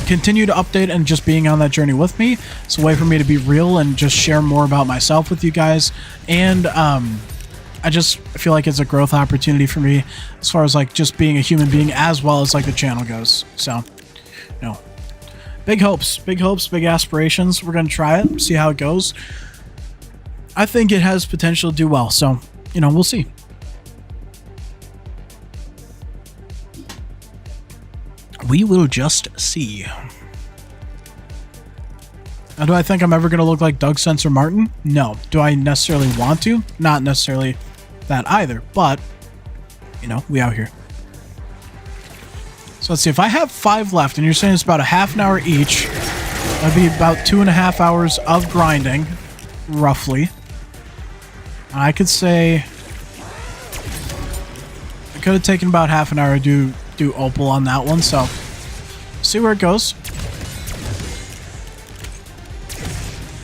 A: continue to update and just being on that journey with me. It's a way for me to be real and just share more about myself with you guys. And I just feel like it's a growth opportunity for me as far as like just being a human being, as well as like the channel goes. So, you know, big hopes, big aspirations. We're going to try it, see how it goes. I think it has potential to do well. So, you know, we'll see. We will just see. Now, do I think I'm ever going to look like Doug Sensor Martin? No. Do I necessarily want to? Not necessarily that either, but you know, we out here. So let's see, if I have 5 left and you're saying it's about a half an hour each, that'd be about 2.5 hours of grinding, roughly. I could say it could have taken about half an hour to do do Opal on that one, so see where it goes.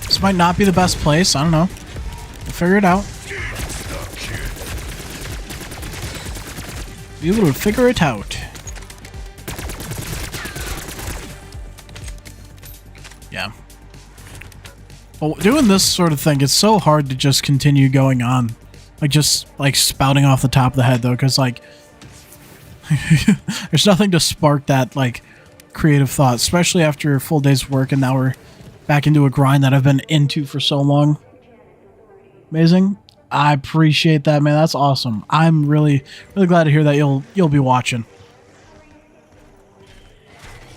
A: This might not be the best place. I don't know. We'll figure it out. We will figure it out. Yeah. Well, doing this sort of thing, it's so hard to just continue going on. Like, just, like, spouting off the top of the head, though, because, like, there's nothing to spark that, like, creative thought, especially after a full day's work, and now we're back into a grind that I've been into for so long. Amazing. I appreciate that, man. That's awesome. I'm really, really glad to hear that you'll be watching.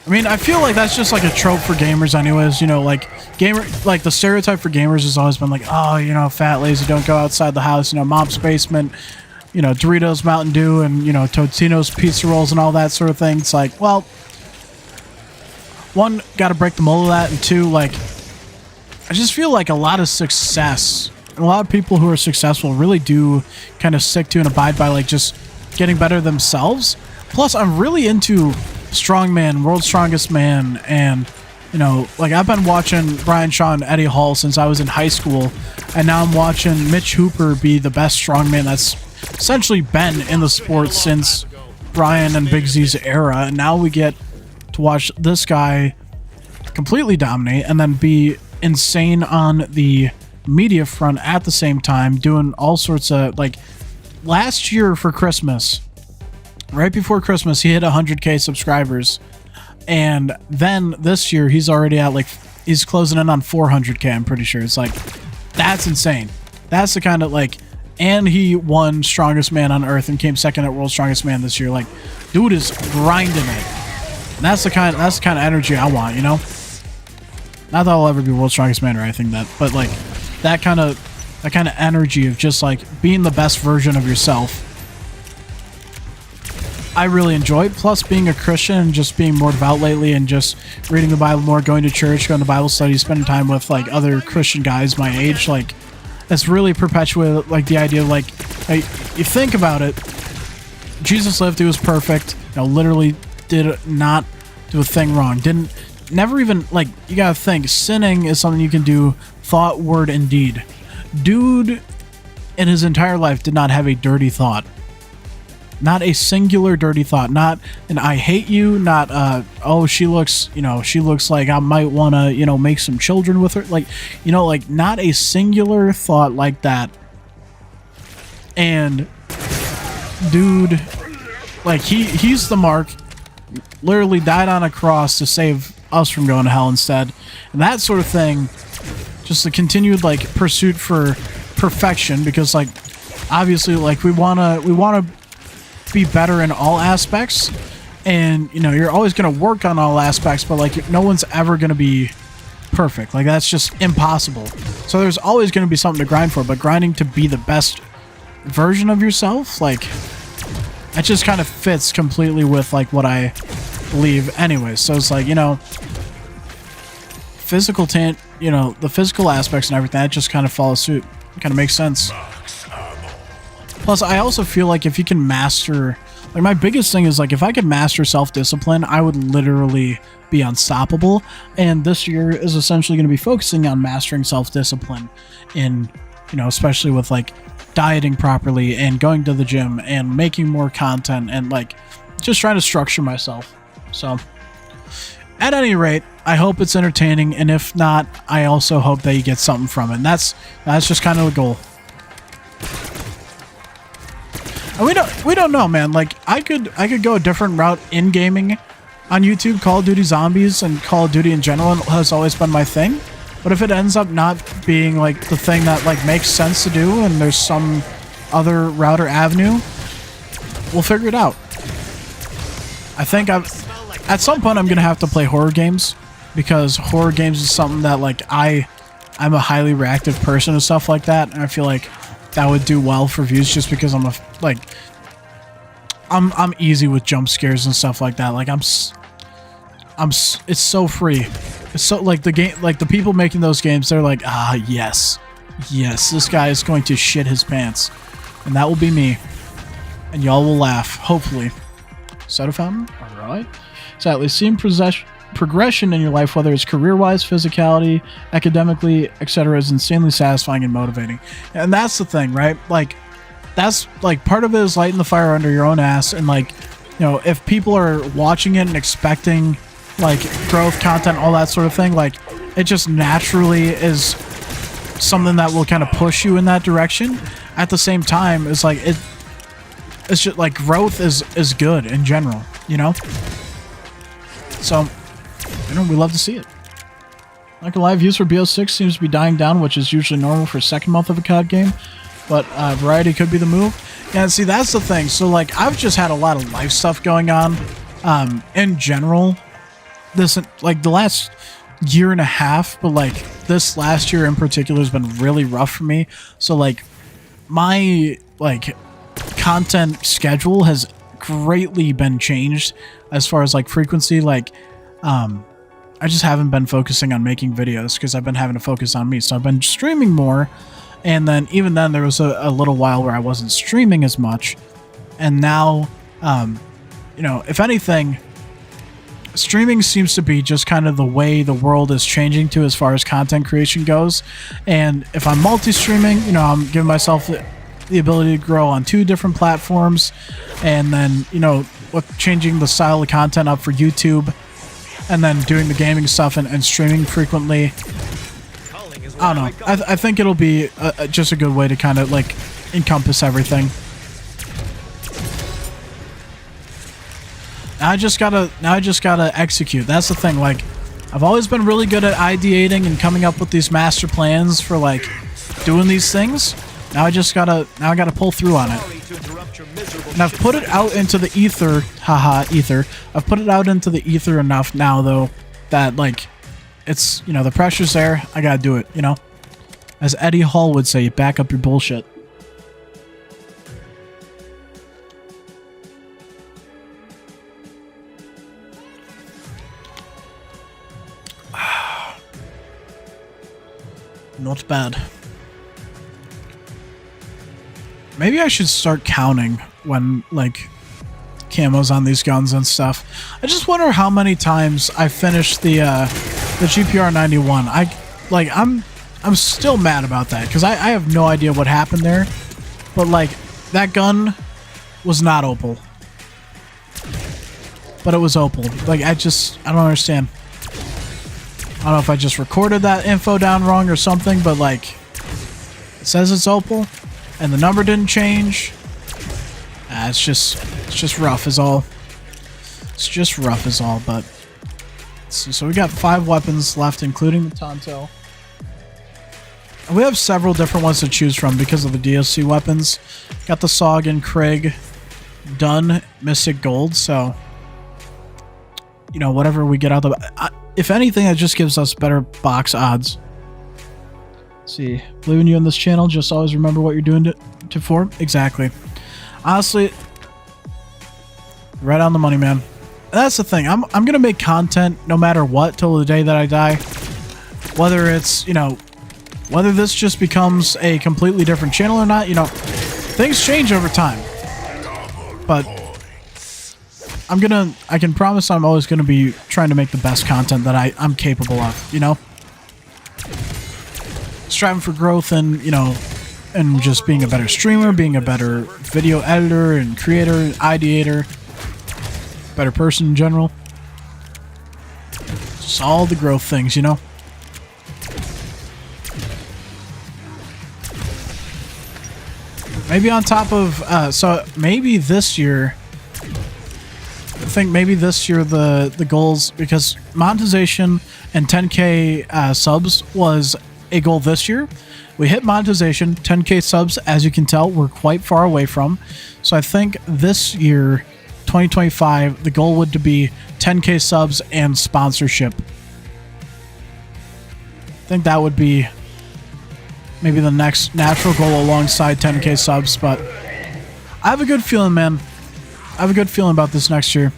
A: I mean, I feel like that's just like a trope for gamers anyways, you know, like the stereotype for gamers has always been like, oh, you know, fat, lazy, don't go outside the house, you know, mom's basement, you know, Doritos, Mountain Dew, and, you know, Totino's pizza rolls and all that sort of thing. It's like, well, one, got to break the mold of that, and two, like, I just feel like a lot of success, and a lot of people who are successful really do kind of stick to and abide by, like, just getting better themselves. Plus, I'm really into Strongman, World's Strongest Man, and, you know, like, I've been watching Brian Shaw and Eddie Hall since I was in high school, and now I'm watching Mitch Hooper be the best strongman that's essentially been in the sport since Brian and Big Z's era, and now we get to watch this guy completely dominate and then be insane on the media front at the same time, doing all sorts of, like, last year for Christmas, right before Christmas, he hit 100K subscribers, and then this year he's already at, like, he's closing in on 400K, I'm pretty sure. It's like, that's insane. That's the kind of, like, and he won Strongest Man on Earth and came second at World's Strongest Man this year. Like, dude is grinding it. And that's the kind of energy I want, you know? Not that I'll ever be World's Strongest Man or anything, but like that kind of energy of just like being the best version of yourself, I really enjoy. Plus, being a Christian and just being more devout lately and just reading the Bible more, going to church, going to Bible studies, spending time with like other Christian guys my age, like it's really perpetuated like the idea of like, hey, you think about it, Jesus lived, he was perfect, you know, literally did not do a thing wrong, never even, like, you gotta think, sinning is something you can do thought, word, and deed. Dude in his entire life did not have a dirty thought. Not a singular dirty thought. Not an I hate you, not oh, she looks like I might want to, you know, make some children with her, like, you know, like, not a singular thought like that. And dude, like, he's the mark, literally died on a cross to save us from going to hell instead, and that sort of thing. Just the continued like pursuit for perfection, because like obviously like we wanna be better in all aspects, and you know, you're always gonna work on all aspects, but like no one's ever gonna be perfect. Like, that's just impossible. So there's always gonna be something to grind for, but grinding to be the best version of yourself, like, that just kind of fits completely with like what I believe anyways. So it's like, you know, you know, the physical aspects and everything, that just kind of follows suit. It kind of makes sense. Plus, I also feel like if you can master, like, my biggest thing is like, if I could master self-discipline, I would literally be unstoppable. And this year is essentially going to be focusing on mastering self-discipline in, you know, especially with like dieting properly and going to the gym and making more content and like just trying to structure myself. So at any rate, I hope it's entertaining, and if not, I also hope that you get something from it. And that's just kind of the goal. And we don't know, man. Like, I could go a different route in gaming on YouTube. Call of Duty Zombies and Call of Duty in general has always been my thing. But if it ends up not being like the thing that like makes sense to do, and there's some other route or avenue, we'll figure it out. I think at some point I'm gonna have to play horror games, because horror games is something that like I'm a highly reactive person and stuff like that, and I feel like that would do well for views just because I'm easy with jump scares and stuff like that. Like it's so free. It's so like the game, like the people making those games, they're like, ah, yes, this guy is going to shit his pants, and that will be me, and y'all will laugh, hopefully. Soda fountain? Alright. Sadly, seeing progression in your life, whether it's career-wise, physicality, academically, etc., is insanely satisfying and motivating. And that's the thing, right? Like, that's, like, part of it is lighting the fire under your own ass, and, like, you know, if people are watching it and expecting, like, growth, content, all that sort of thing, like, it just naturally is something that will kind of push you in that direction. At the same time, it's like, it's just, like, growth is good in general, you know? So, you know, we love to see it. Like, a live use for BO6 seems to be dying down, which is usually normal for second month of a COD game, but variety could be the move. Yeah, see, that's the thing. So, like, I've just had a lot of life stuff going on in general. This, like, the last year and a half, but, like, this last year in particular has been really rough for me. So, like, my, like, content schedule has greatly been changed as far as, like, frequency. Like, I just haven't been focusing on making videos because I've been having to focus on me. So I've been streaming more, and then even then there was a little while where I wasn't streaming as much, and now, you know, if anything, streaming seems to be just kind of the way the world is changing to as far as content creation goes. And if I'm multi-streaming, you know, I'm giving myself the ability to grow on 2 different platforms, and then, you know, with changing the style of content up for YouTube, and then doing the gaming stuff and streaming frequently. I don't know. I think it'll be just a good way to kind of, like, encompass everything. Now I just gotta execute. That's the thing. Like, I've always been really good at ideating and coming up with these master plans for, like, doing these things. Now I gotta pull through on it. And I've put it out into the ether, haha, ether. I've put it out into the ether enough now, though, that, like, it's, you know, the pressure's there. I gotta do it, you know? As Eddie Hall would say, back up your bullshit. Not bad. Maybe I should start counting when, like, camos on these guns and stuff. I just wonder how many times I finished the GPR 91. I'm still mad about that because I have no idea what happened there. But, like, that gun was not Opal, but it was Opal. Like, I don't understand. I don't know if I just recorded that info down wrong or something, but, like, it says it's Opal, and the number didn't change. It's just rough as all. It's just rough as all, but... So we got 5 weapons left, including the Tonto. And we have several different ones to choose from because of the DLC weapons. Got the Sog and Krieg done, Mystic Gold, so... You know, whatever we get out of the... if anything, it just gives us better box odds. Let's see, believing you on this channel, just always remember what you're doing to for. Exactly. Honestly, right on the money, man. That's the thing. I'm gonna make content no matter what till the day that I die. Whether it's, you know, whether this just becomes a completely different channel or not, you know, things change over time. But I can promise I'm always gonna be trying to make the best content that I'm capable of, you know? Striving for growth and, you know, and just being a better streamer, being a better video editor and creator, ideator, better person in general. Just all the growth things, you know? Maybe on top of, so maybe this year, I think maybe this year the goals, because monetization and 10K subs was a goal this year. We hit monetization, 10K subs, as you can tell, we're quite far away from. So I think this year, 2025, the goal would to be 10K subs and sponsorship. I think that would be maybe the next natural goal alongside 10K subs, but I have a good feeling, man. I have a good feeling about this next year.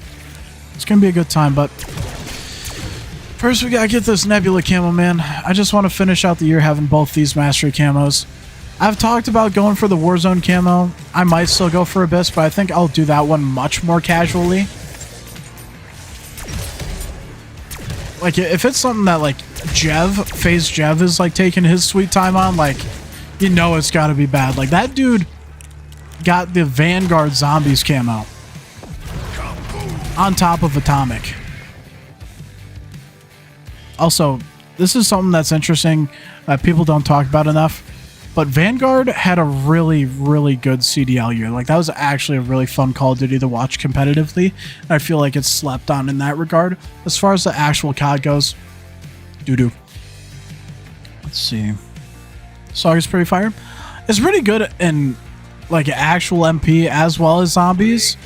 A: It's gonna be a good time, but first we gotta get this Nebula camo, man. I just want to finish out the year having both these mastery camos. I've talked about going for the Warzone camo. I might still go for Abyss, but I think I'll do that one much more casually. like if it's something that like FaZe Jev is like taking his sweet time on, like you know it's got to be bad. Like that dude got the Vanguard Zombies camo on top of Atomic. Also, this is something that's interesting that people don't talk about enough, but Vanguard had a really, really good CDL year. Like, that was actually a really fun Call of Duty to watch competitively. I feel like it's slept on in that regard. As far as the actual COD goes, doo-doo. Let's see. Song is pretty fire. It's pretty good in, like, actual MP as well as zombies.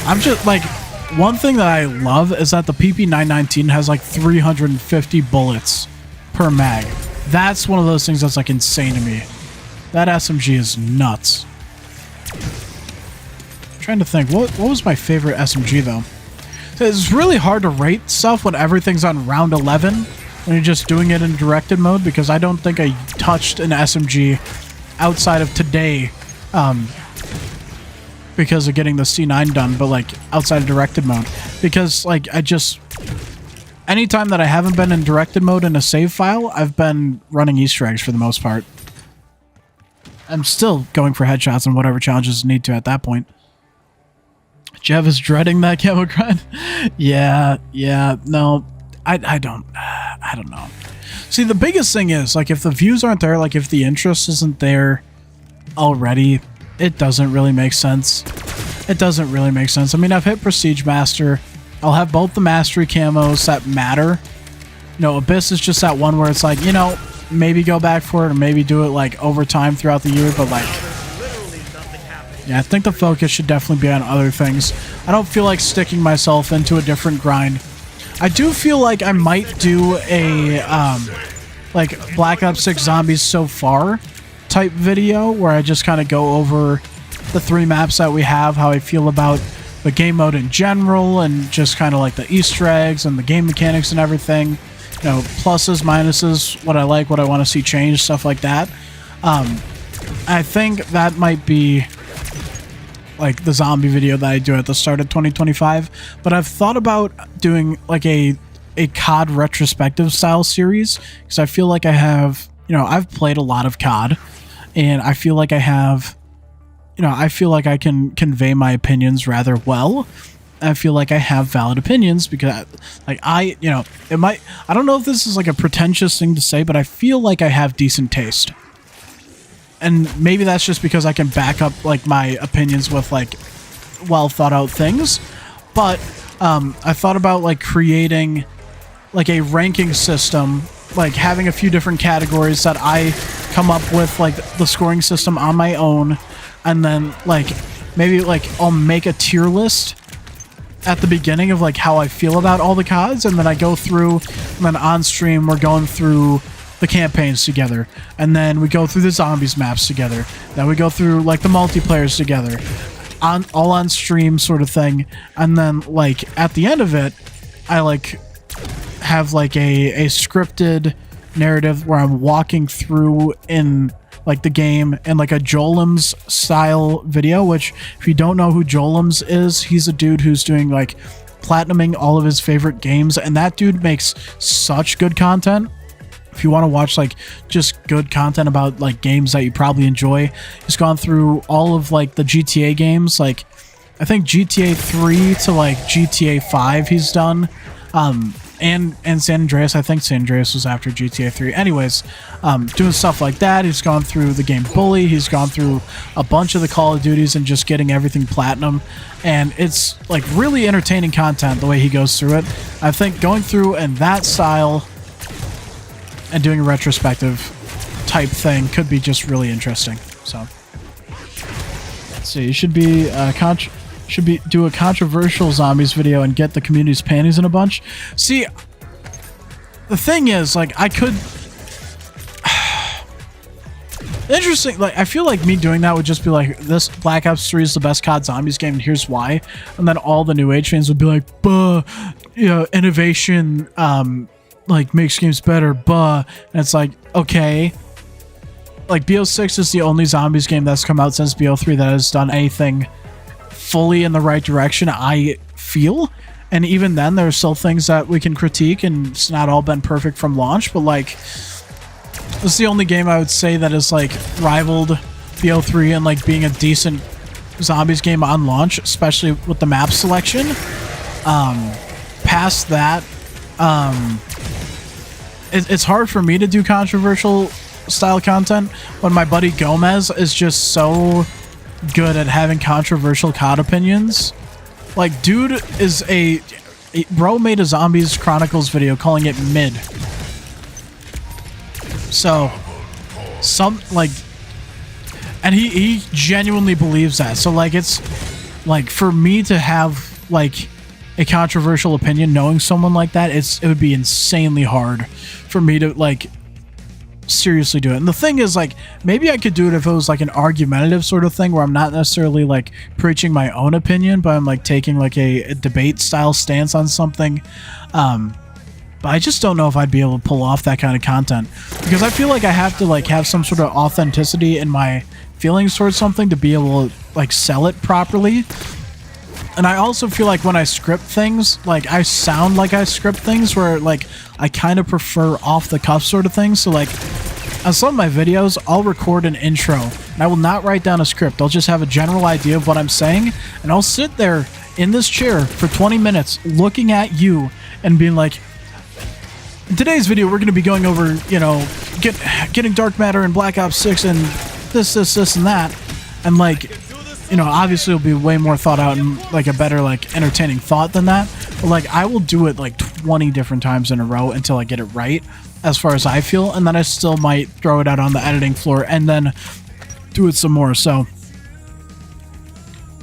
A: I'm just, like... One thing that I love is that the PP919 has like 350 bullets per mag. That's one of those things that's like insane to me. That SMG is nuts. I'm trying to think, what was my favorite SMG though? It's really hard to rate stuff when everything's on round 11 when you're just doing it in directed mode, because I don't think I touched an SMG outside of today. Because of getting the C9 done, but like outside of directed mode, because like anytime that I haven't been in directed mode in a save file, I've been running Easter eggs for the most part. I'm still going for headshots and whatever challenges need to at that point. Jev is dreading that camo grind. yeah, no, I don't know. See, the biggest thing is like if the views aren't there, like if the interest isn't there already, it doesn't really make sense. It doesn't really make sense. I mean, I've hit Prestige Master. I'll have both the Mastery camos that matter. You know, Abyss is just that one where it's like, you know, maybe go back for it or maybe do it like over time throughout the year, but like, yeah, I think the focus should definitely be on other things. I don't feel like sticking myself into a different grind. I do feel like I might do a, like Black Ops 6 Zombies so far type video where I just kind of go over the 3 maps that we have, how I feel about the game mode in general, and just kind of like the Easter eggs and the game mechanics and everything. You know, pluses, minuses, what I like, what I want to see change, stuff like that. I think that might be like the zombie video that I do at the start of 2025, but I've thought about doing like a COD retrospective style series, because I feel like I have, you know, I've played a lot of COD, and I feel like I have, you know, I feel like I can convey my opinions rather well. I feel like I have valid opinions because, like, you know, it might, I don't know if this is like a pretentious thing to say, but I feel like I have decent taste. And maybe that's just because I can back up, like, my opinions with, like, well thought out things. But, I thought about, like, creating, like, a ranking system, like having a few different categories that I come up with, like the scoring system on my own, and then like maybe like I'll make a tier list at the beginning of like how I feel about all the CODs, and then I go through, and then on stream we're going through the campaigns together, and then we go through the zombies maps together, then we go through like the multiplayers together, all on stream sort of thing, and then like at the end of it I like have like a scripted narrative where I'm walking through in like the game in like a Jolums style video, which if you don't know who Jolums is, he's a dude who's doing like platinuming all of his favorite games, and that dude makes such good content. If you want to watch like just good content about like games that you probably enjoy, he's gone through all of like the GTA games, like I think GTA 3 to like GTA 5 he's done. And San Andreas. I think San Andreas was after GTA 3. Anyways, doing stuff like that. He's gone through the game Bully. He's gone through a bunch of the Call of Duties and just getting everything platinum. And it's like really entertaining content the way he goes through it. I think going through in that style and doing a retrospective type thing could be just really interesting. So, let's see. You should be do a controversial zombies video and get the community's panties in a bunch. See, the thing is, like, I could... Interesting, like, I feel like me doing that would just be like, this Black Ops 3 is the best COD Zombies game, and here's why. And then all the New Age fans would be like, buh, you know, innovation, like, makes games better, buh. And it's like, okay. Like, BO6 is the only Zombies game that's come out since BO3 that has done anything fully in the right direction, I feel. And even then, there are still things that we can critique, and it's not all been perfect from launch, but like, this is the only game I would say that is like rivaled BO3 and like being a decent zombies game on launch, especially with the map selection. Past that, it's hard for me to do controversial style content when my buddy Gomez is just so good at having controversial COD opinions. Like, dude is bro made a Zombies Chronicles video calling it mid. So, and he genuinely believes that. So, like, it's, like, for me to have, like, a controversial opinion knowing someone like that, it would be insanely hard for me to, like, seriously do it. And the thing is, like, maybe I could do it if it was, like, an argumentative sort of thing where I'm not necessarily, like, preaching my own opinion, but I'm, like, taking, like, a debate-style stance on something. But I just don't know if I'd be able to pull off that kind of content, because I feel like I have to, like, have some sort of authenticity in my feelings towards something to be able to, like, sell it properly. And I also feel like when I script things, like, I sound like I script things where, like, I kind of prefer off-the-cuff sort of things. So, like, on some of my videos, I'll record an intro, and I will not write down a script. I'll just have a general idea of what I'm saying, and I'll sit there in this chair for 20 minutes looking at you and being like, in today's video, we're going to be going over, you know, getting dark matter in Black Ops 6 and this, and that. And, like, you know, obviously it'll be way more thought out and, like, a better, like, entertaining thought than that. But, like, I will do it, like, 20 different times in a row until I get it right, as far as I feel. And then I still might throw it out on the editing floor and then do it some more. So,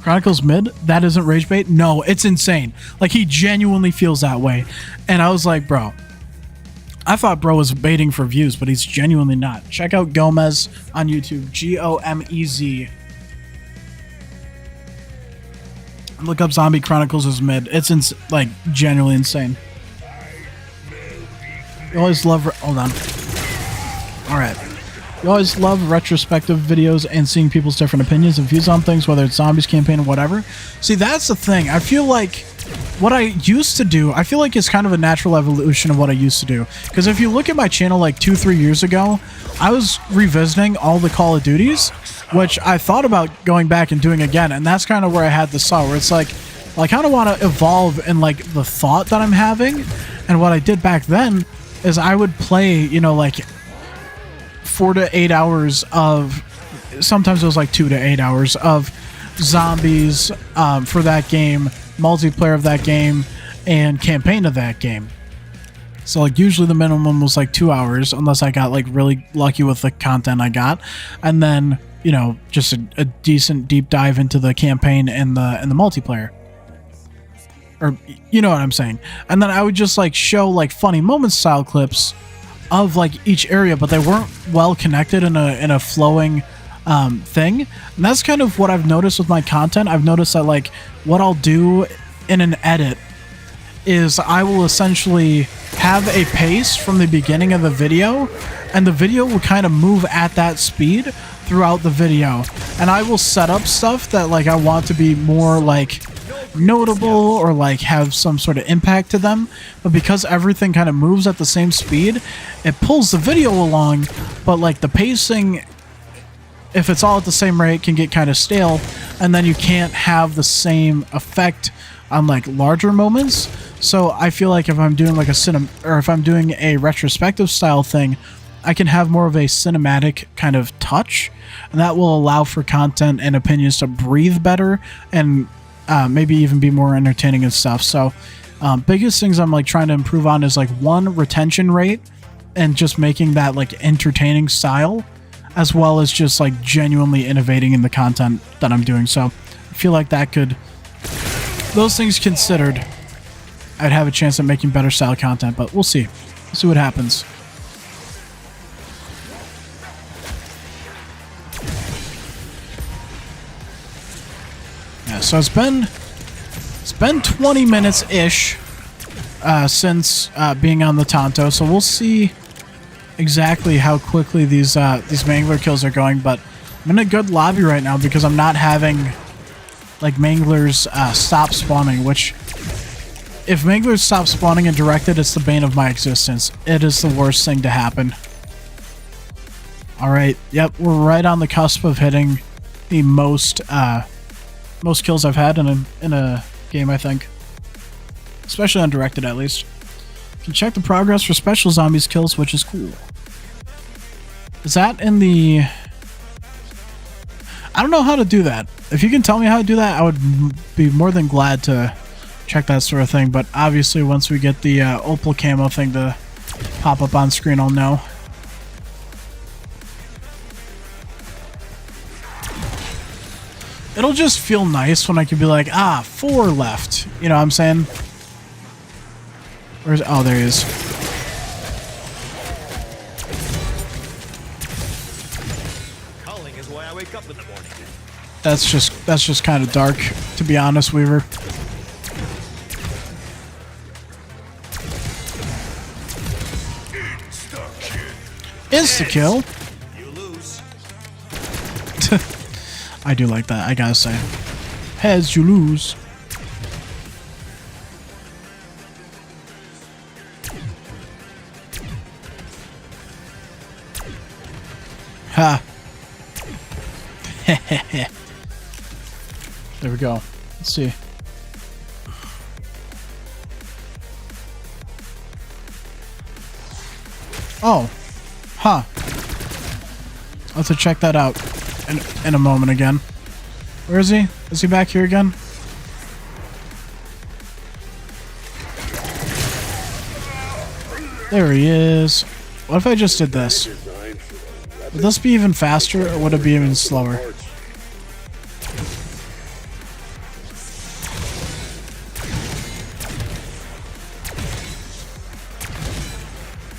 A: Chronicles mid? That isn't rage bait? No, it's insane. Like, he genuinely feels that way. And I was like, bro, I thought bro was baiting for views, but he's genuinely not. Check out Gomez on YouTube. Gomez. Look up Zombie Chronicles as mid. It's like genuinely insane. You always love. Hold on. All right. You always love retrospective videos and seeing people's different opinions and views on things, whether it's zombies campaign or whatever. See, that's the thing. I feel like what I used to do, I feel like it's kind of a natural evolution of what I used to do. Because if you look at my channel like 2-3 years ago, I was revisiting all the Call of Duties, which I thought about going back and doing again. And that's kind of where I had this thought, where it's like, well, I kind of want to evolve in like the thought that I'm having. And what I did back then is I would play, you know, like 4 to 8 hours of, sometimes it was like 2 to 8 hours of zombies for that game, multiplayer of that game, and campaign of that game. So like usually the minimum was like 2 hours, unless I got like really lucky with the content I got, and then, you know, just a decent deep dive into the campaign and the multiplayer, or you know what I'm saying. And then I would just like show like funny moments style clips of like each area, but they weren't well connected in a flowing thing. And that's kind of what I've noticed with my content. I've noticed that like what I'll do in an edit is I will essentially have a pace from the beginning of the video, and the video will kind of move at that speed throughout the video. And I will set up stuff that like I want to be more like notable or like have some sort of impact to them, but because everything kind of moves at the same speed, it pulls the video along. But like the pacing, if it's all at the same rate, can get kind of stale, and then you can't have the same effect on like larger moments. So I feel like if I'm doing like if I'm doing a retrospective style thing, I can have more of a cinematic kind of touch, and that will allow for content and opinions to breathe better and maybe even be more entertaining and stuff. So biggest things I'm like trying to improve on is like, one, retention rate, and just making that like entertaining style, as well as just like genuinely innovating in the content that I'm doing. So I feel like that could, those things considered, I'd have a chance at making better style content, but we'll see. We'll see what happens. Yeah, so it's been 20 minutes ish since being on the Tonto, so we'll see exactly how quickly these mangler kills are going. But I'm in a good lobby right now because I'm not having like manglers stop spawning, which If Manglers stop spawning and directed, it's the bane of my existence. It is the worst thing to happen. Alright, yep, we're right on the cusp of hitting the most kills I've had in a game, I think. Especially undirected, at least. You can check the progress for special zombies kills, which is cool. Is that in the... I don't know how to do that. If you can tell me how to do that, I would be more than glad to check that sort of thing. But obviously, once we get the Opal Camo thing to pop up on screen, I'll know. It'll just feel nice when I can be like, 4 left. You know what I'm saying? Where's... Oh, there he is.
B: Calling is why I wake up in the morning.
A: That's just kind of dark, to be honest, Weaver. Insta-kill.
B: You lose.
A: I do like that, I gotta say. Heads, you lose. Ha. There we go. Let's see. Oh. Huh. I'll have to check that out in a moment again. Where is he? Is he back here again? There he is. What if I just did this? Would this be even faster, or would it be even slower?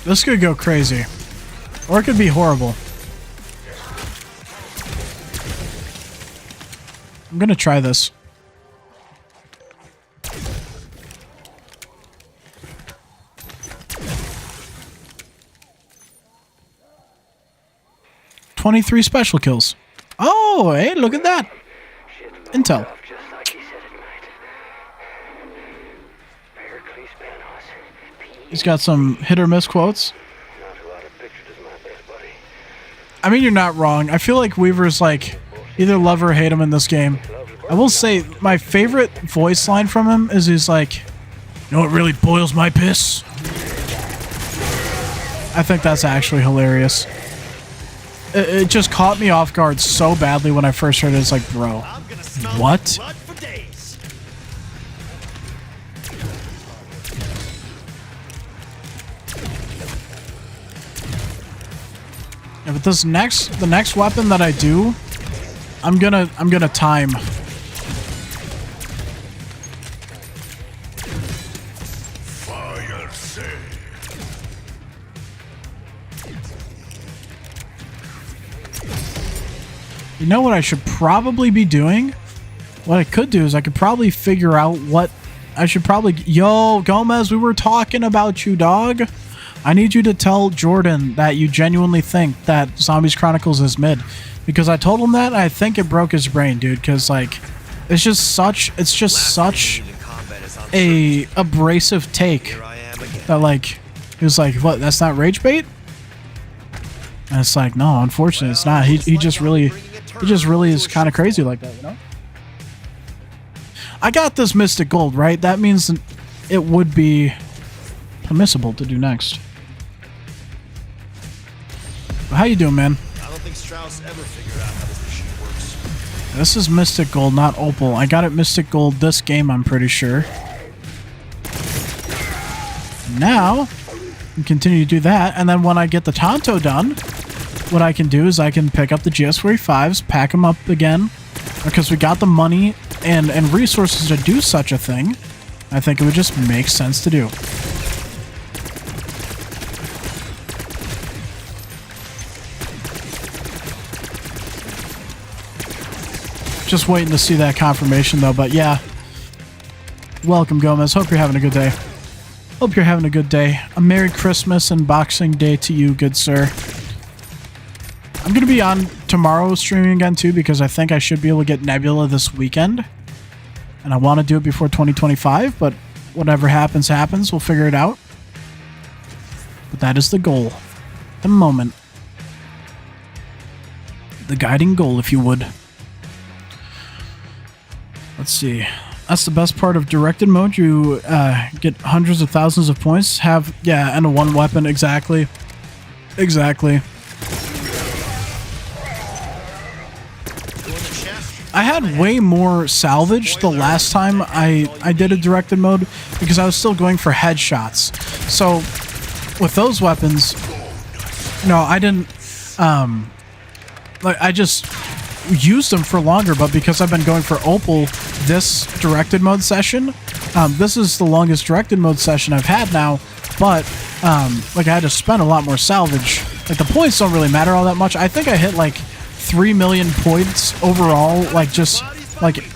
A: This could go crazy. Or it could be horrible. I'm gonna try this. "23 special kills." Oh, hey, look at that. Intel. He's got some hit or miss quotes. I mean, you're not wrong. I feel like Weaver's like either love or hate him in this game. I will say my favorite voice line from him is he's like, "You know what really boils my piss?" I think that's actually hilarious. It just caught me off guard so badly when I first heard it. It's like, bro, what? Yeah, but the next weapon that I do, I'm gonna time. You know what I should probably be doing? What I could do is I could probably figure out what I should probably... Yo, Gomez, we were talking about you, dog. I need you to tell Jordan that you genuinely think that Zombies Chronicles is mid. Because I told him that, and I think it broke his brain, dude. Because, like, it's just such a abrasive take. That, like, he was like, what, that's not rage bait? And it's like, no, unfortunately, it's not. He just really is kind of crazy like that, you know? I got this Mystic Gold, right? That means it would be permissible to do next. But how you doing, man?
B: I don't think Strauss ever figured out how this machine works.
A: This is Mystic Gold, not Opal. I got it Mystic Gold this game, I'm pretty sure. Now, I can continue to do that, and then when I get the Tonto done, what I can do is I can pick up the GS45s, pack them up again, because we got the money and resources to do such a thing. I think it would just make sense to do. Just waiting to see that confirmation though, but yeah. Welcome, Gomez. Hope you're having a good day. Hope you're having a good day. A Merry Christmas and Boxing Day to you, good sir. I'm going to be on tomorrow streaming again too, because I think I should be able to get Nebula this weekend. And I want to do it before 2025, but whatever happens, happens. We'll figure it out. But that is the goal. The moment. The guiding goal, if you would. Let's see. That's the best part of directed mode. You get hundreds of thousands of points. And a one weapon. Exactly. Exactly. I had way more salvage the last time I did a directed mode because I was still going for headshots. So with those weapons, no, I didn't. I just used them for longer, but because I've been going for Opal this directed mode session, this is the longest directed mode session I've had now. But I had to spend a lot more salvage. Like the points don't really matter all that much. I think I hit like 3 million points overall,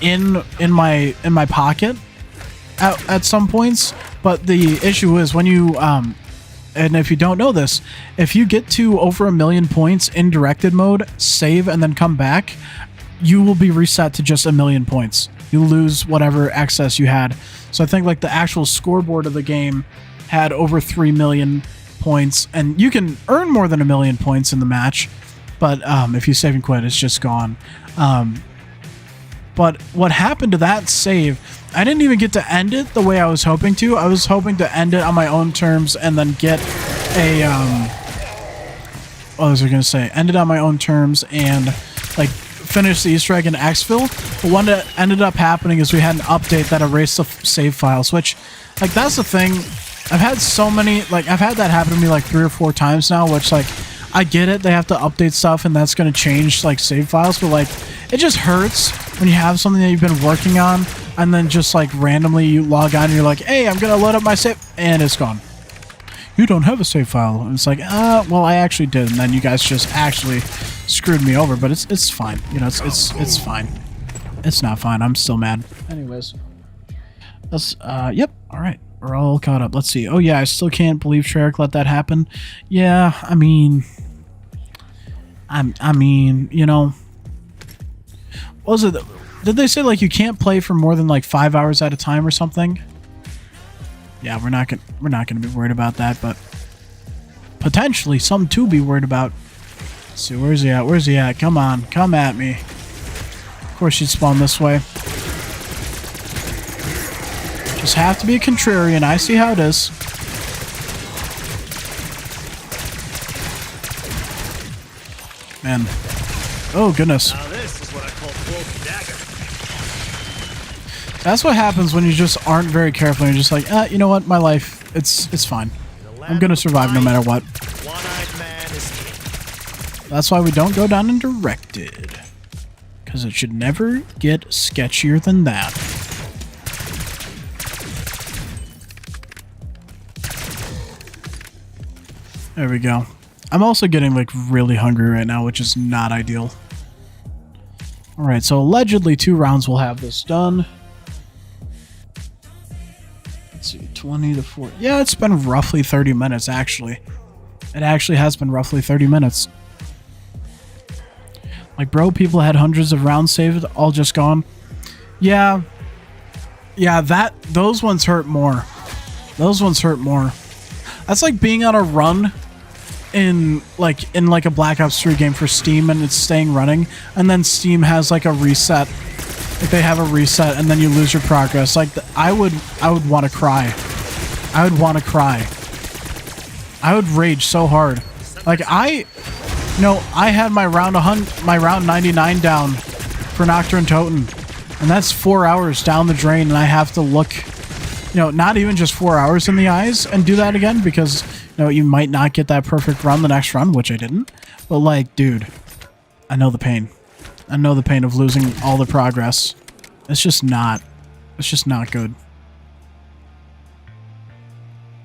A: in my pocket at some points. But the issue is when you and if you don't know this, if you get to over 1 million points in directed mode, save and then come back, you will be reset to just 1 million points. You lose whatever excess you had. So I think like the actual scoreboard of the game had over 3 million points, and you can earn more than 1 million points in the match. But if you save and quit, it's just gone. But what happened to that save, I didn't even get to end it the way I was hoping to. I was hoping to end it on my own terms and then get a... what was I going to say? End it on my own terms and finish the Easter egg in exfil. But what ended up happening is we had an update that erased the save files, which, that's the thing. I've had so many... I've had that happen to me 3 or 4 times now, which, I get it, they have to update stuff and that's going to change save files, but it just hurts when you have something that you've been working on and then just randomly you log on and you're like, hey, I'm going to load up my save, and it's gone. You don't have a save file. And it's well, I actually did, and then you guys just actually screwed me over, but it's fine. It's fine. It's not fine. I'm still mad. Anyways. Let's, yep, alright. We're all caught up. Let's see. Oh yeah, I still can't believe Treyarch let that happen. Yeah, I mean, what was it? Did they say you can't play for more than 5 hours at a time or something? Yeah, we're not gonna be worried about that, but potentially something to be worried about. Let's see, where's he at? Where's he at? Come on, come at me. Of course you'd spawn this way. Just have to be a contrarian. I see how it is. Man. Oh, goodness.
B: Now this is what I call cloak dagger.
A: That's what happens when you just aren't very careful. You're just you know what? My life, it's fine. I'm gonna survive no matter what.
B: One-eyed man is king.
A: That's why we don't go down and directed. Because it should never get sketchier than that. There we go. I'm also getting really hungry right now, which is not ideal. Alright, so allegedly 2 rounds will have this done. Let's see, 20 to 40. Yeah, it's been roughly 30 minutes, actually. It actually has been roughly 30 minutes. Bro, people had hundreds of rounds saved, all just gone. Yeah. Yeah, those ones hurt more. Those ones hurt more. That's like being on a run in a Black Ops 3 game for Steam and it's staying running, and then Steam has a reset. They have a reset and then you lose your progress. I would want to cry. I would want to cry. I would rage so hard. I had my round 99 down for Nocturne Totem, and that's 4 hours down the drain, and I have to look, not even just 4 hours in the eyes and do that again because you might not get that perfect run the next run, which I didn't. But dude, I know the pain. I know the pain of losing all the progress. It's just not good.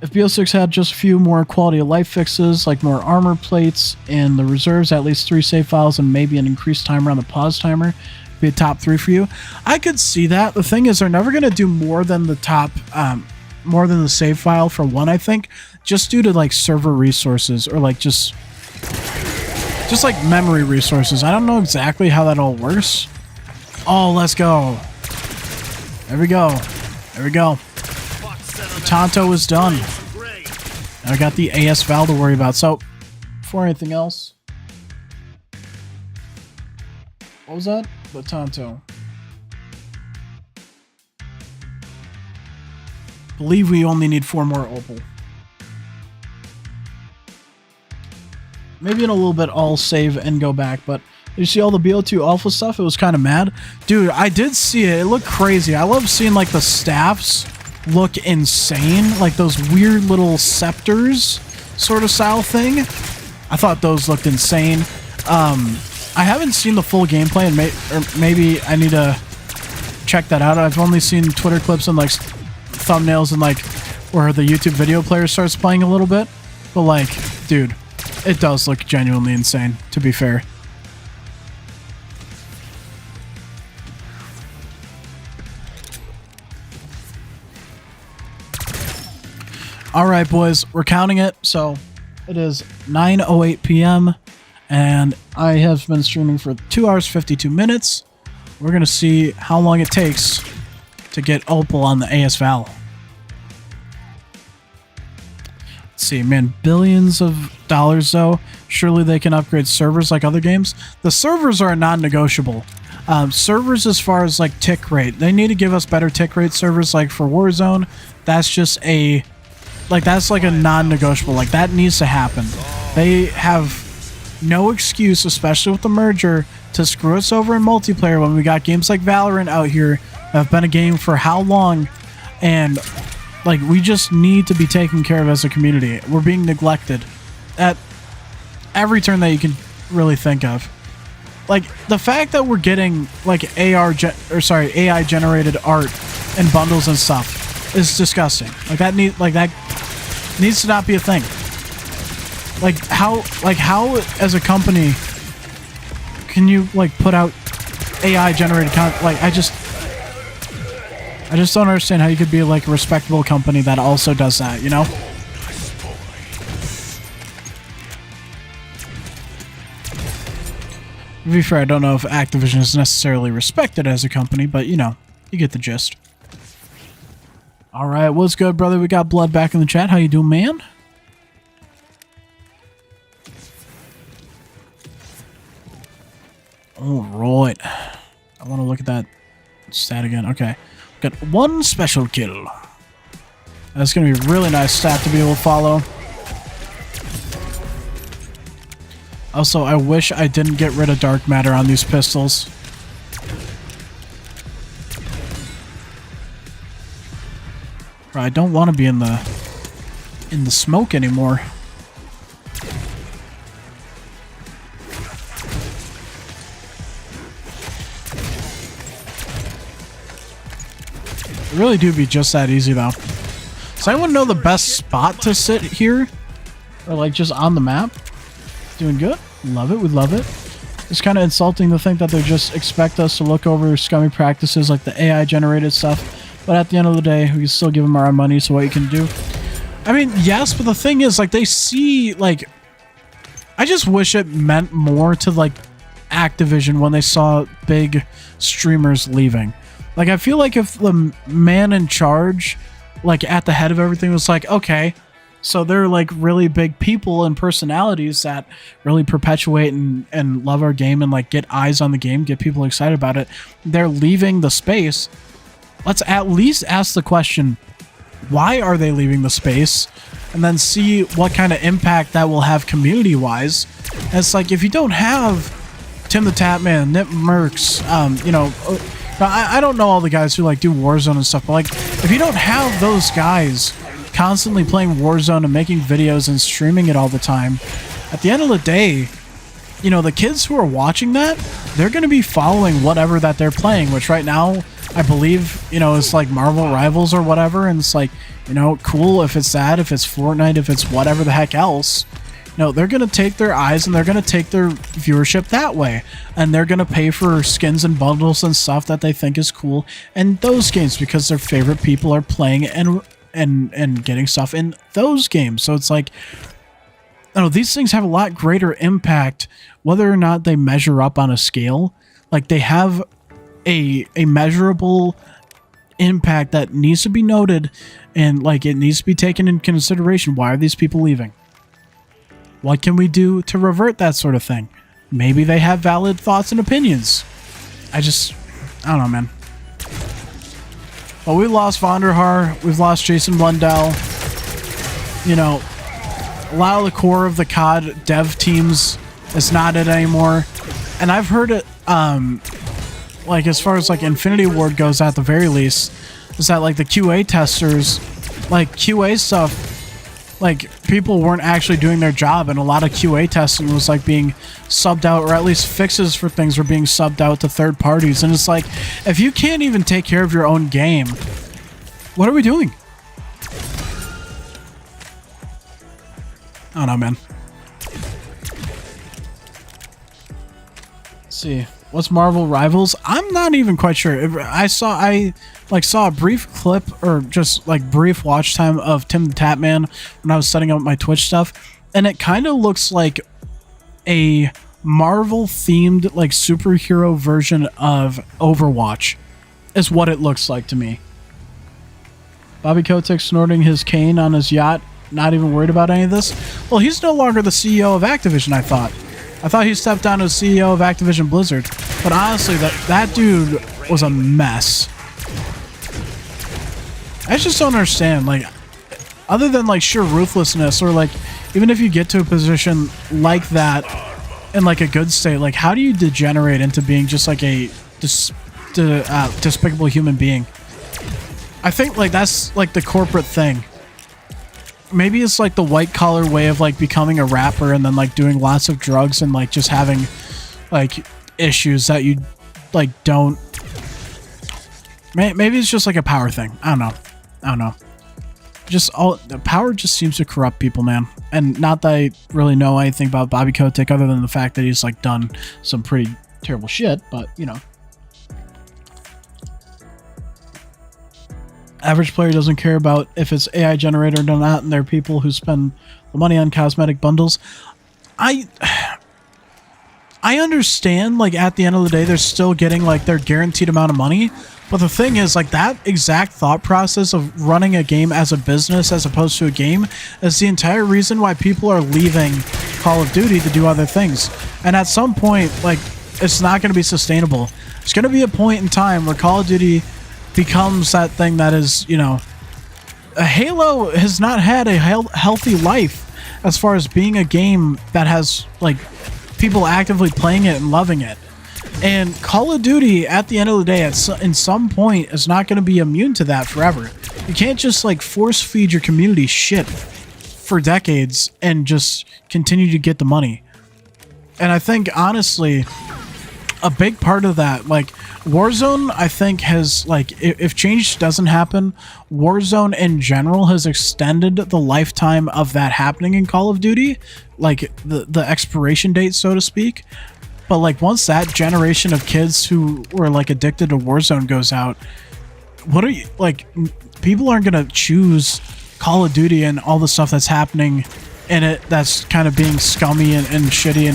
A: If BO6 had just a few more quality of life fixes, like more armor plates in the reserves, at least 3 save files, and maybe an increased timer on the pause timer, be a top 3 for you. I could see that. The thing is, they're never going to do more than the top, more than the save file for one, I think, just due to server resources or just memory resources. I don't know exactly how that all works. Oh, let's go. There we go. There we go. Tonto is done. I got the AS Val to worry about. So, before anything else, what was that? The Tonto. Believe we only need 4 more opal. Maybe in a little bit I'll save and go back, but you see all the BO2 alpha stuff? It was kind of mad. Dude, I did see it. It looked crazy. I love seeing like the staffs look insane. Like those weird little scepters sort of style thing. I thought those looked insane. I haven't seen the full gameplay, and maybe I need to check that out. I've only seen Twitter clips and like thumbnails and like where the YouTube video player starts playing a little bit. But like, dude, it does look genuinely insane, to be fair. Alright, boys, we're counting it. So it is 9:08 p.m. and I have been streaming for 2 hours 52 minutes. We're gonna see how long it takes to get opal on the AS Val. Let's see, man, billions of dollars though. Surely they can upgrade servers like other games. The servers are non-negotiable. Servers as far as like tick rate, they need to give us better tick rate servers like for Warzone. That's just a that's like a non-negotiable. Like that needs to happen. They have no excuse, especially with the merger, to screw us over in multiplayer when we got games like Valorant out here that have been a game for how long, and like we just need to be taken care of as a community. We're being neglected at every turn that you can really think of. Like the fact that we're getting like AI generated art and bundles and stuff is disgusting. That needs to not be a thing. How as a company can you like put out AI generated content? Like I just don't understand how you could be like a respectable company that also does that, you know? To be fair, I don't know if Activision is necessarily respected as a company, but you know, you get the gist. Alright, what's good, brother? We got Blood back in the chat. How you doing, man? Alright. I want to look at that stat again. Okay. Got 1 special kill. That's going to be a really nice stat to be able to follow. Also, I wish I didn't get rid of dark matter on these pistols. I don't want to be in the smoke anymore. It really do be just that easy though. Does anyone know the best spot to sit here? Or like just on the map? Doing good? Love it, we love it. It's kind of insulting to think that they just expect us to look over scummy practices like the AI generated stuff. But at the end of the day, we can still give them our money, so what you can do. I mean, yes, but the thing is, like, they see, like... I just wish it meant more to, like, Activision when they saw big streamers leaving. Like, I feel like if the man in charge, like, at the head of everything was like, okay, so they're, like, really big people and personalities that really perpetuate and love our game and, like, get eyes on the game, get people excited about it. They're leaving the space. Let's at least ask the question, why are they leaving the space? And then see what kind of impact that will have community-wise. And it's like, if you don't have Tim the Tapman, Nip Mercs, you know, I don't know all the guys who, like, do Warzone and stuff, but, like, if you don't have those guys constantly playing Warzone and making videos and streaming it all the time, at the end of the day, you know, the kids who are watching that, they're going to be following whatever that they're playing, which right now, I believe, you know, it's like Marvel Rivals or whatever, and it's like, you know, cool if it's that, if it's Fortnite, if it's whatever the heck else. You know, they're going to take their eyes and they're going to take their viewership that way, and they're going to pay for skins and bundles and stuff that they think is cool in those games because their favorite people are playing and getting stuff in those games. So it's like, you know, these things have a lot greater impact whether or not they measure up on a scale. Like, they have a measurable impact that needs to be noted, and like it needs to be taken in consideration. Why are these people leaving? What can we do to revert that sort of thing? Maybe they have valid thoughts and opinions. I don't know, man. Well, we lost Vonderhaar. We've lost Jason Blundell. You know, a lot of the core of the COD dev teams is not it anymore. And I've heard it, like as far as like Infinity Ward goes at the very least, is that like the QA testers, like QA stuff, like people weren't actually doing their job, and a lot of QA testing was like being subbed out, or at least fixes for things were being subbed out to third parties. And it's like, if you can't even take care of your own game, what are we doing? I don't know, man. Let's see. What's Marvel Rivals? I'm not even quite sure. I saw a brief clip, or just like brief watch time of Tim the Tatman when I was setting up my Twitch stuff, and it kind of looks like a Marvel themed like superhero version of Overwatch is what it looks like to me. Bobby Kotick snorting his cane on his yacht, not even worried about any of this. Well, he's no longer the CEO of Activision, I thought he stepped down as CEO of Activision Blizzard. But honestly, that dude was a mess. I just don't understand, like, other than like sheer ruthlessness, or like even if you get to a position like that in like a good state, like how do you degenerate into being just like a despicable human being? I think like that's like the corporate thing. Maybe it's like the white collar way of like becoming a rapper and then like doing lots of drugs and like just having like issues that you like don't. Maybe it's just like a power thing. I don't know. Just the power just seems to corrupt people, man. And not that I really know anything about Bobby Kotick other than the fact that he's like done some pretty terrible shit, but you know. Average player doesn't care about if it's AI generated or not, and there are people who spend the money on cosmetic bundles. I understand, like, at the end of the day, they're still getting, like, their guaranteed amount of money. But the thing is, like, that exact thought process of running a game as a business as opposed to a game is the entire reason why people are leaving Call of Duty to do other things. And at some point, like, it's not going to be sustainable. There's going to be a point in time where Call of Duty becomes that thing that is, you know, Halo has not had a healthy life as far as being a game that has like people actively playing it and loving it. And Call of Duty at the end of the day in some point is not going to be immune to that forever. You can't just like force feed your community shit for decades and just continue to get the money. And I think honestly a big part of that, like Warzone, I think has like, if change doesn't happen, Warzone in general has extended the lifetime of that happening in Call of Duty, like the expiration date, so to speak. But like once that generation of kids who were like addicted to Warzone goes out, what are you like? People aren't gonna choose Call of Duty and all the stuff that's happening in it that's kind of being scummy and shitty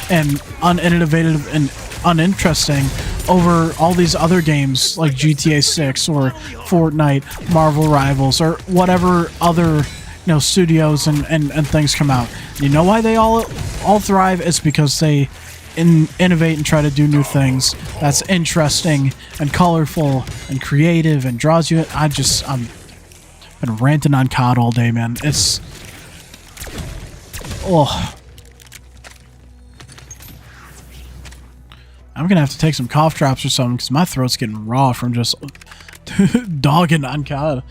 A: and uninnovative and uninteresting over all these other games like GTA 6 or Fortnite, Marvel Rivals, or whatever other, you know, studios and things come out. You know why they all thrive? It's because they innovate and try to do new things that's interesting and colorful and creative and draws you in. I'm been ranting on COD all day, man. It's I'm gonna have to take some cough drops or something because my throat's getting raw from just dogging on COD.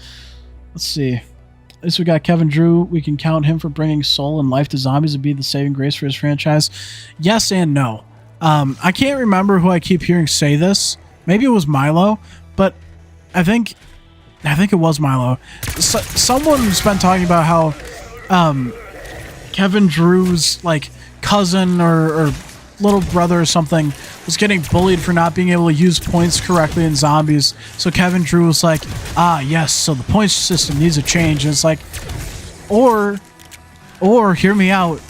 A: Let's see. At least we got Kevin Drew. We can count him for bringing soul and life to zombies and be the saving grace for his franchise. Yes and no. I can't remember who I keep hearing say this. Maybe it was Milo, but I think it was Milo. Someone's been talking about how Kevin Drew's like cousin or little brother or something was getting bullied for not being able to use points correctly in zombies. So Kevin Drew was like, yes, so the points system needs a change. And it's like, or hear me out,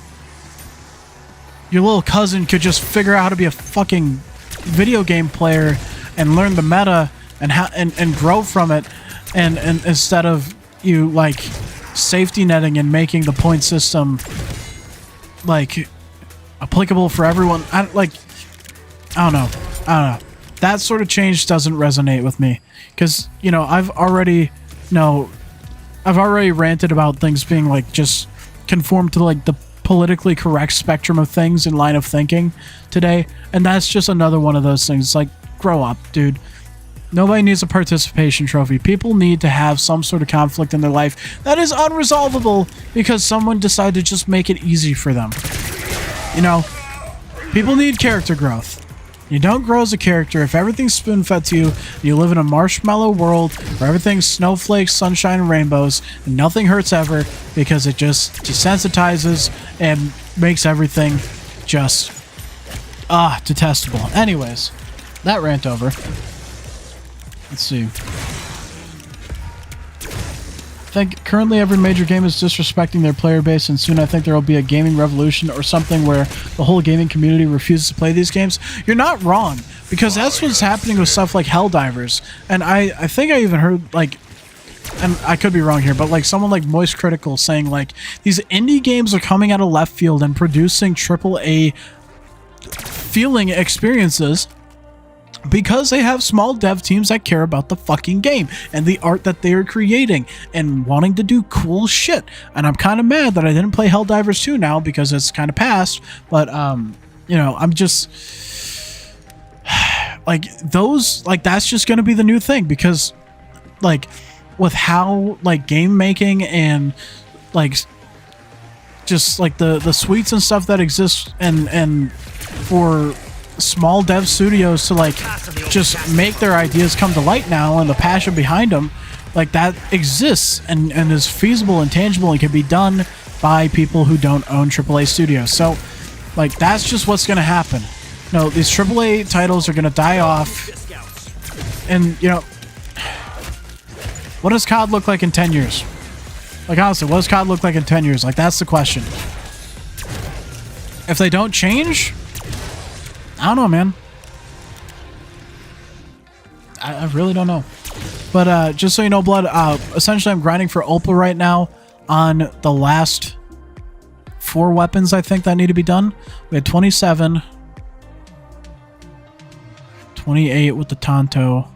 A: your little cousin could just figure out how to be a fucking video game player and learn the meta and grow from it, and instead of you like safety netting and making the point system like applicable for everyone. I don't know. That sort of change doesn't resonate with me because, you know, I've already ranted about things being like just conform to like the politically correct spectrum of things in line of thinking today, and that's just another one of those things. Like, grow up, dude. Nobody needs a participation trophy. People need to have some sort of conflict in their life that is unresolvable because someone decided to just make it easy for them. You know, people need character growth. You don't grow as a character if everything's spoon-fed to you, and you live in a marshmallow world where everything's snowflakes, sunshine, and rainbows, and nothing hurts ever because it just desensitizes and makes everything just, detestable. Anyways, that rant over. Let's see. I think currently every major game is disrespecting their player base, and soon I think there will be a gaming revolution or something where the whole gaming community refuses to play these games. You're not wrong, because that's what's happening with stuff like Helldivers. And I think I even heard, like, and I could be wrong here, but like someone like Moist Critical saying like these indie games are coming out of left field and producing AAA feeling experiences because they have small dev teams that care about the fucking game and the art that they are creating and wanting to do cool shit. And I'm kind of mad that I didn't play Helldivers 2 now because it's kind of past, but you know, I'm just like those, like that's just going to be the new thing because like with how like game making and like just like the suites and stuff that exist and for small dev studios to like just make their ideas come to light now and the passion behind them, like that exists and is feasible and tangible and can be done by people who don't own AAA studios. So like that's just what's going to happen. You know, these AAA titles are going to die off, and you know, what does COD look like in 10 years? Like honestly, what does COD look like in 10 years? Like that's the question. If they don't change, I don't know, man. I really don't know. But just so you know, Blood, essentially I'm grinding for Opal right now on the last 4 weapons I think that need to be done. We had 27. 28 with the Tonto.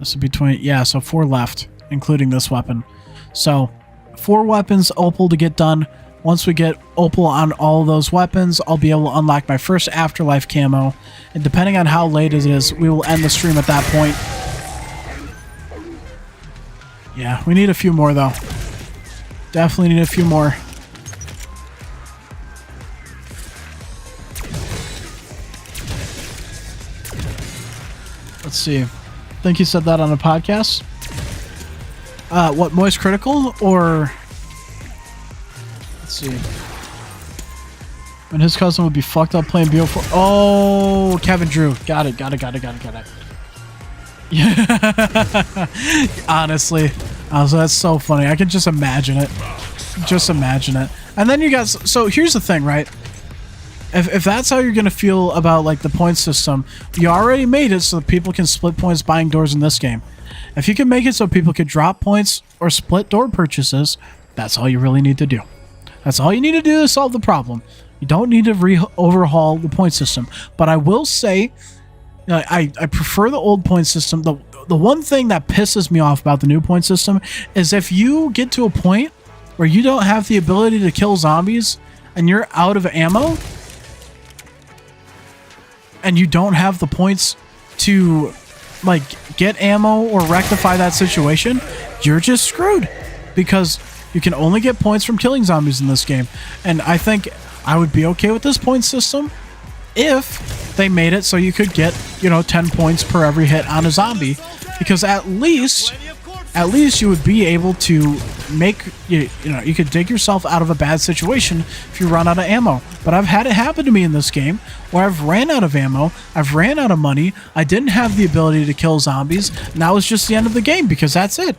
A: This would be 20. Yeah, so 4 left, including this weapon. So 4 weapons Opal to get done. Once we get Opal on all those weapons, I'll be able to unlock my first Afterlife camo. And depending on how late it is, we will end the stream at that point. Yeah, we need a few more, though. Definitely need a few more. Let's see. I think you said that on a podcast. What, Moist Critical? Or... Let's see. And his cousin would be fucked up playing BO4. Oh, Kevin Drew. Got it. Yeah. Honestly, that's so funny. I can just imagine it. And then you guys, so here's the thing, right? If that's how you're going to feel about like the point system, you already made it so that people can split points buying doors in this game. If you can make it so people could drop points or split door purchases, that's all you really need to do. That's all you need to do to solve the problem. You don't need to overhaul the point system. But I will say, I prefer the old point system. The one thing that pisses me off about the new point system is if you get to a point where you don't have the ability to kill zombies and you're out of ammo and you don't have the points to like get ammo or rectify that situation, you're just screwed because you can only get points from killing zombies in this game. And I think I would be okay with this point system if they made it so you could get, 10 points per every hit on a zombie, because at least you would be able to make, you could dig yourself out of a bad situation if you run out of ammo. But I've had it happen to me in this game where I've ran out of ammo, I've ran out of money, I didn't have the ability to kill zombies, and that was just the end of the game because that's it.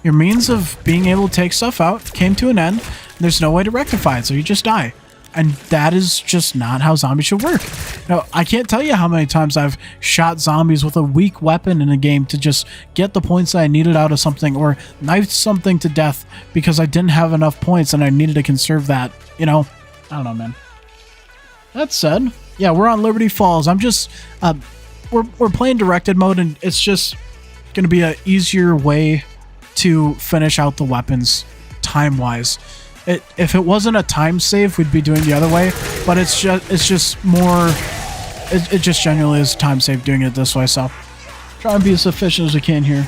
A: Your means of being able to take stuff out came to an end, and there's no way to rectify it, so you just die. And that is just not how zombies should work. Now, I can't tell you how many times I've shot zombies with a weak weapon in a game to just get the points that I needed out of something, or knifed something to death because I didn't have enough points and I needed to conserve that. You know, I don't know, man. That said, yeah, we're on Liberty Falls. I'm just, we're playing directed mode, and it's just gonna be an easier way to finish out the weapons time-wise. If it wasn't a time save, we'd be doing the other way, but it just genuinely is time save doing it this way, so try and be as efficient as we can here.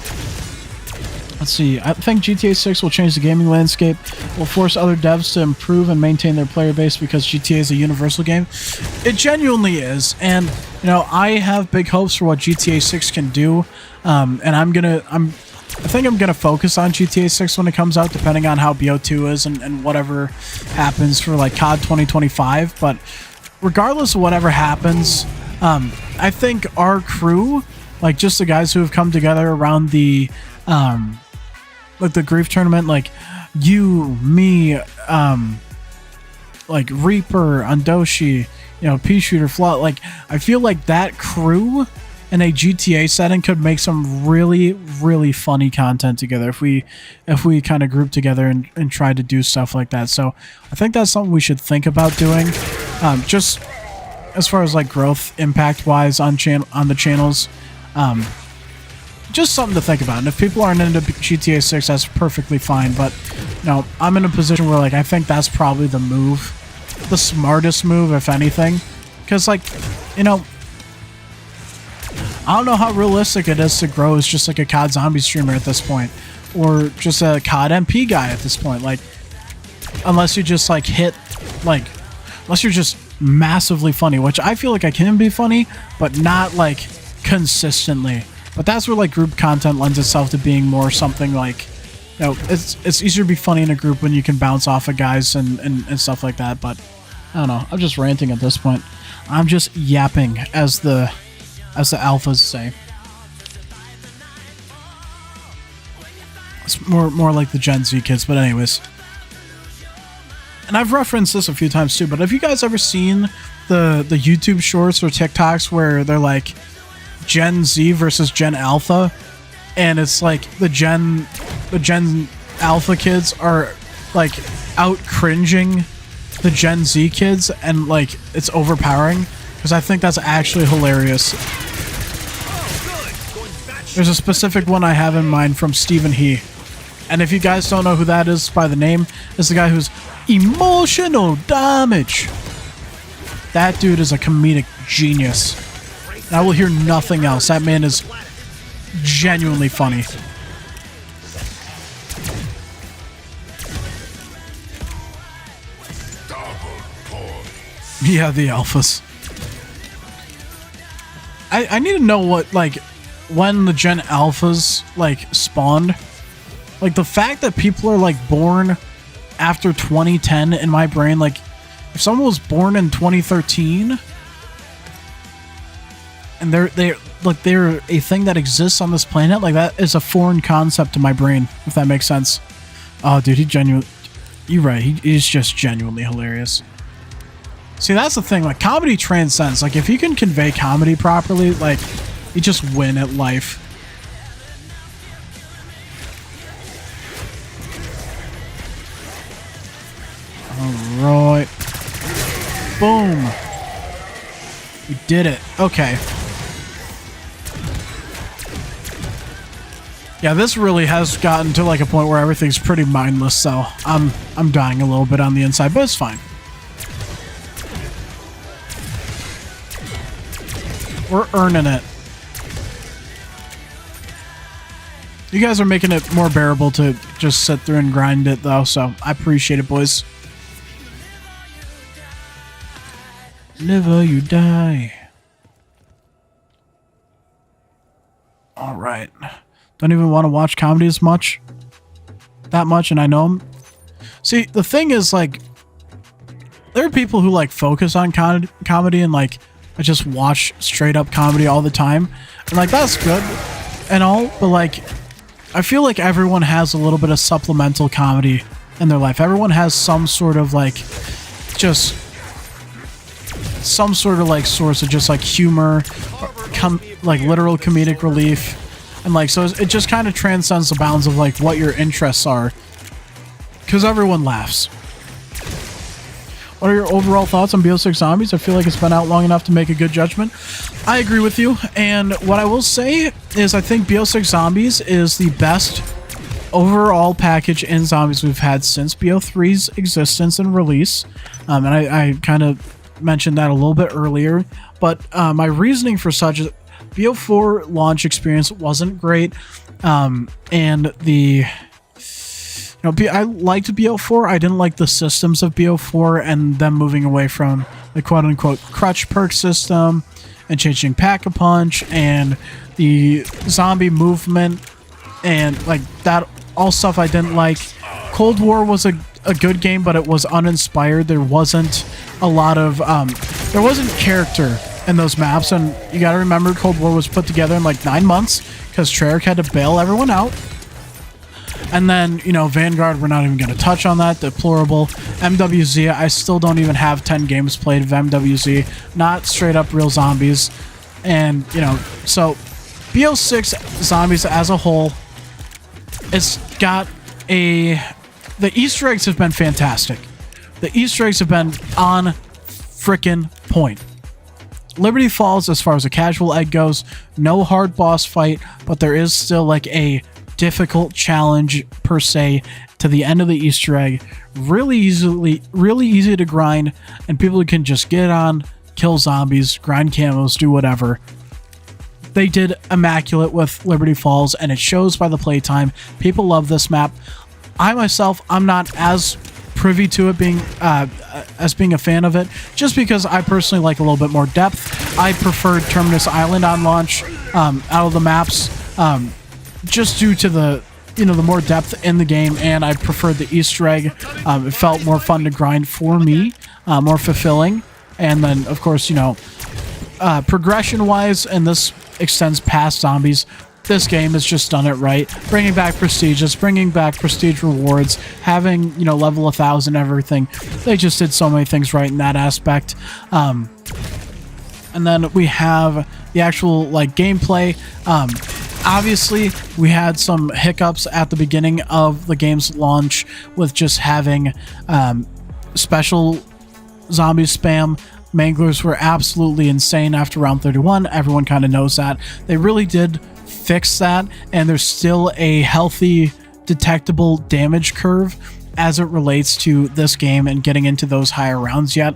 A: Let's see, I think GTA 6 will change the gaming landscape, will force other devs to improve and maintain their player base because GTA is a universal game. It genuinely is, and you know, I have big hopes for what GTA 6 can do, and I think I'm going to focus on GTA 6 when it comes out, depending on how BO2 is and whatever happens for like COD 2025. But regardless of whatever happens, I think our crew, like just the guys who have come together around the like the grief tournament, like you, me, like Reaper, Undoshi, you know, Pea Shooter, Flaw, like I feel like that crew in a GTA setting could make some really, really funny content together if we kind of group together and try to do stuff like that. So I think that's something we should think about doing, just as far as like growth impact wise on the channels. Just something to think about. And if people aren't into GTA 6, that's perfectly fine. But you know, I'm in a position where like I think that's probably the move, the smartest move, if anything, because like, you know, I don't know how realistic it is to grow as just like a COD zombie streamer at this point, or just a COD MP guy at this point. Like, unless you just like unless you're just massively funny, which I feel like I can be funny, but not like consistently. But that's where like group content lends itself to being more something like, you know, it's easier to be funny in a group when you can bounce off of guys and stuff like that. But I don't know. I'm just ranting at this point. I'm just yapping, as the alphas say. It's more like the Gen Z kids, but anyways. And I've referenced this a few times too, but have you guys ever seen the YouTube shorts or TikToks where they're like Gen Z versus Gen Alpha, and it's like the Gen Alpha kids are like out cringing the Gen Z kids, and like it's overpowering, because I think that's actually hilarious. There's a specific one I have in mind from Stephen He, and if you guys don't know who that is by the name, it's the guy who's emotional damage. That dude is a comedic genius. And I will hear nothing else. That man is genuinely funny. Yeah, the alphas. I need to know what, like, when the Gen Alphas, like, spawned. Like, the fact that people are, like, born after 2010 in my brain, like, if someone was born in 2013 and they're a thing that exists on this planet, like, that is a foreign concept to my brain, if that makes sense. Oh, dude, you're right, he's just genuinely hilarious. See, that's the thing, like, comedy transcends. Like, if you can convey comedy properly, like, you just win at life. Alright. Boom. We did it. Okay. Yeah, this really has gotten to like a point where everything's pretty mindless, so I'm dying a little bit on the inside, but it's fine. We're earning it. You guys are making it more bearable to just sit through and grind it, though, so I appreciate it, boys. Never you die. Alright. Don't even want to watch comedy as much. That much, and I know them. See, the thing is, like, there are people who, like, focus on comedy and, like, just watch straight-up comedy all the time. And, like, that's good and all, but, like, I feel like everyone has a little bit of supplemental comedy in their life. Everyone has some sort of, like, just some sort of like source of just like humor, like literal comedic relief. And like, so it just kind of transcends the bounds of like what your interests are, because everyone laughs. What are your overall thoughts on BO6 Zombies? I feel like it's been out long enough to make a good judgment. I agree with you, and what I will say is I think BO6 Zombies is the best overall package in zombies we've had since BO3's existence and release. And I kind of mentioned that a little bit earlier, but my reasoning for such is BO4 launch experience wasn't great, and I liked BO4. I didn't like the systems of BO4 and them moving away from the quote-unquote crutch perk system and changing Pack-a-Punch and the zombie movement and like that, all stuff I didn't like. Cold War was a good game, but it was uninspired. There wasn't a lot of there wasn't character in those maps, and you gotta remember Cold War was put together in like 9 months because Treyarch had to bail everyone out. And then, you know, Vanguard, we're not even going to touch on that. Deplorable. MWZ, I still don't even have 10 games played of MWZ. Not straight up real zombies. And, you know, so BO6 Zombies as a whole, it's got the Easter eggs have been fantastic. The Easter eggs have been on frickin' point. Liberty Falls, as far as a casual egg goes, no hard boss fight, but there is still like a difficult challenge per se to the end of the Easter egg. Really easy to grind, and people can just get on, kill zombies, grind camos, do whatever. They did immaculate with Liberty Falls, and it shows by the playtime. People love this map. I myself, I'm not as privy to it being a fan of it, just because I personally like a little bit more depth. I preferred Terminus Island on launch out of the maps, just due to the more depth in the game, and I preferred the Easter egg. It felt more fun to grind for me, more fulfilling. And then, of course, progression-wise, and this extends past zombies, this game has just done it right. Bringing back prestiges, bringing back prestige rewards, having, level 1,000, everything. They just did so many things right in that aspect. And then we have the actual, gameplay. Obviously, we had some hiccups at the beginning of the game's launch with just having special zombie spam. Manglers were absolutely insane after round 31. Everyone kind of knows that. They really did fix that, and there's still a healthy, detectable damage curve as it relates to this game and getting into those higher rounds yet.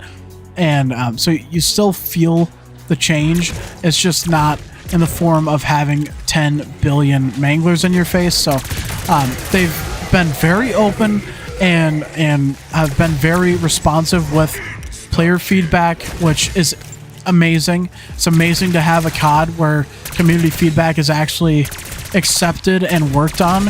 A: And so you still feel the change. It's just not in the form of having 10 billion manglers in your face. So they've been very open and have been very responsive with player feedback, which is amazing. It's amazing to have a COD where community feedback is actually accepted and worked on.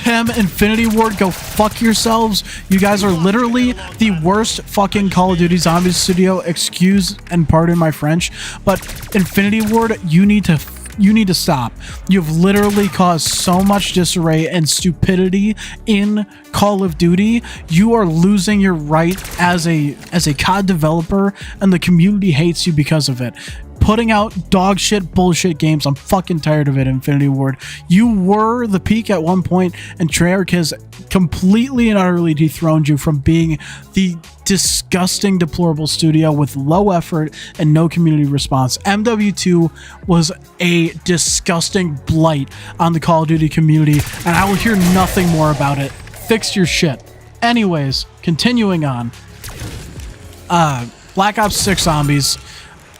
A: Infinity Ward, go fuck yourselves. You guys are literally the worst fucking Call of Duty Zombies studio. Excuse and pardon my French, but Infinity Ward, you need to stop. You've literally caused so much disarray and stupidity in Call of Duty. You are losing your right as a COD developer, and the community hates you because of it. Putting out dog shit bullshit games. I'm fucking tired of it, Infinity Ward. You were the peak at one point, and Treyarch has completely and utterly dethroned you from being the disgusting, deplorable studio with low effort and no community response. MW2 was a disgusting blight on the Call of Duty community, and I will hear nothing more about it. Fix your shit. Anyways, continuing on. Black Ops 6 Zombies.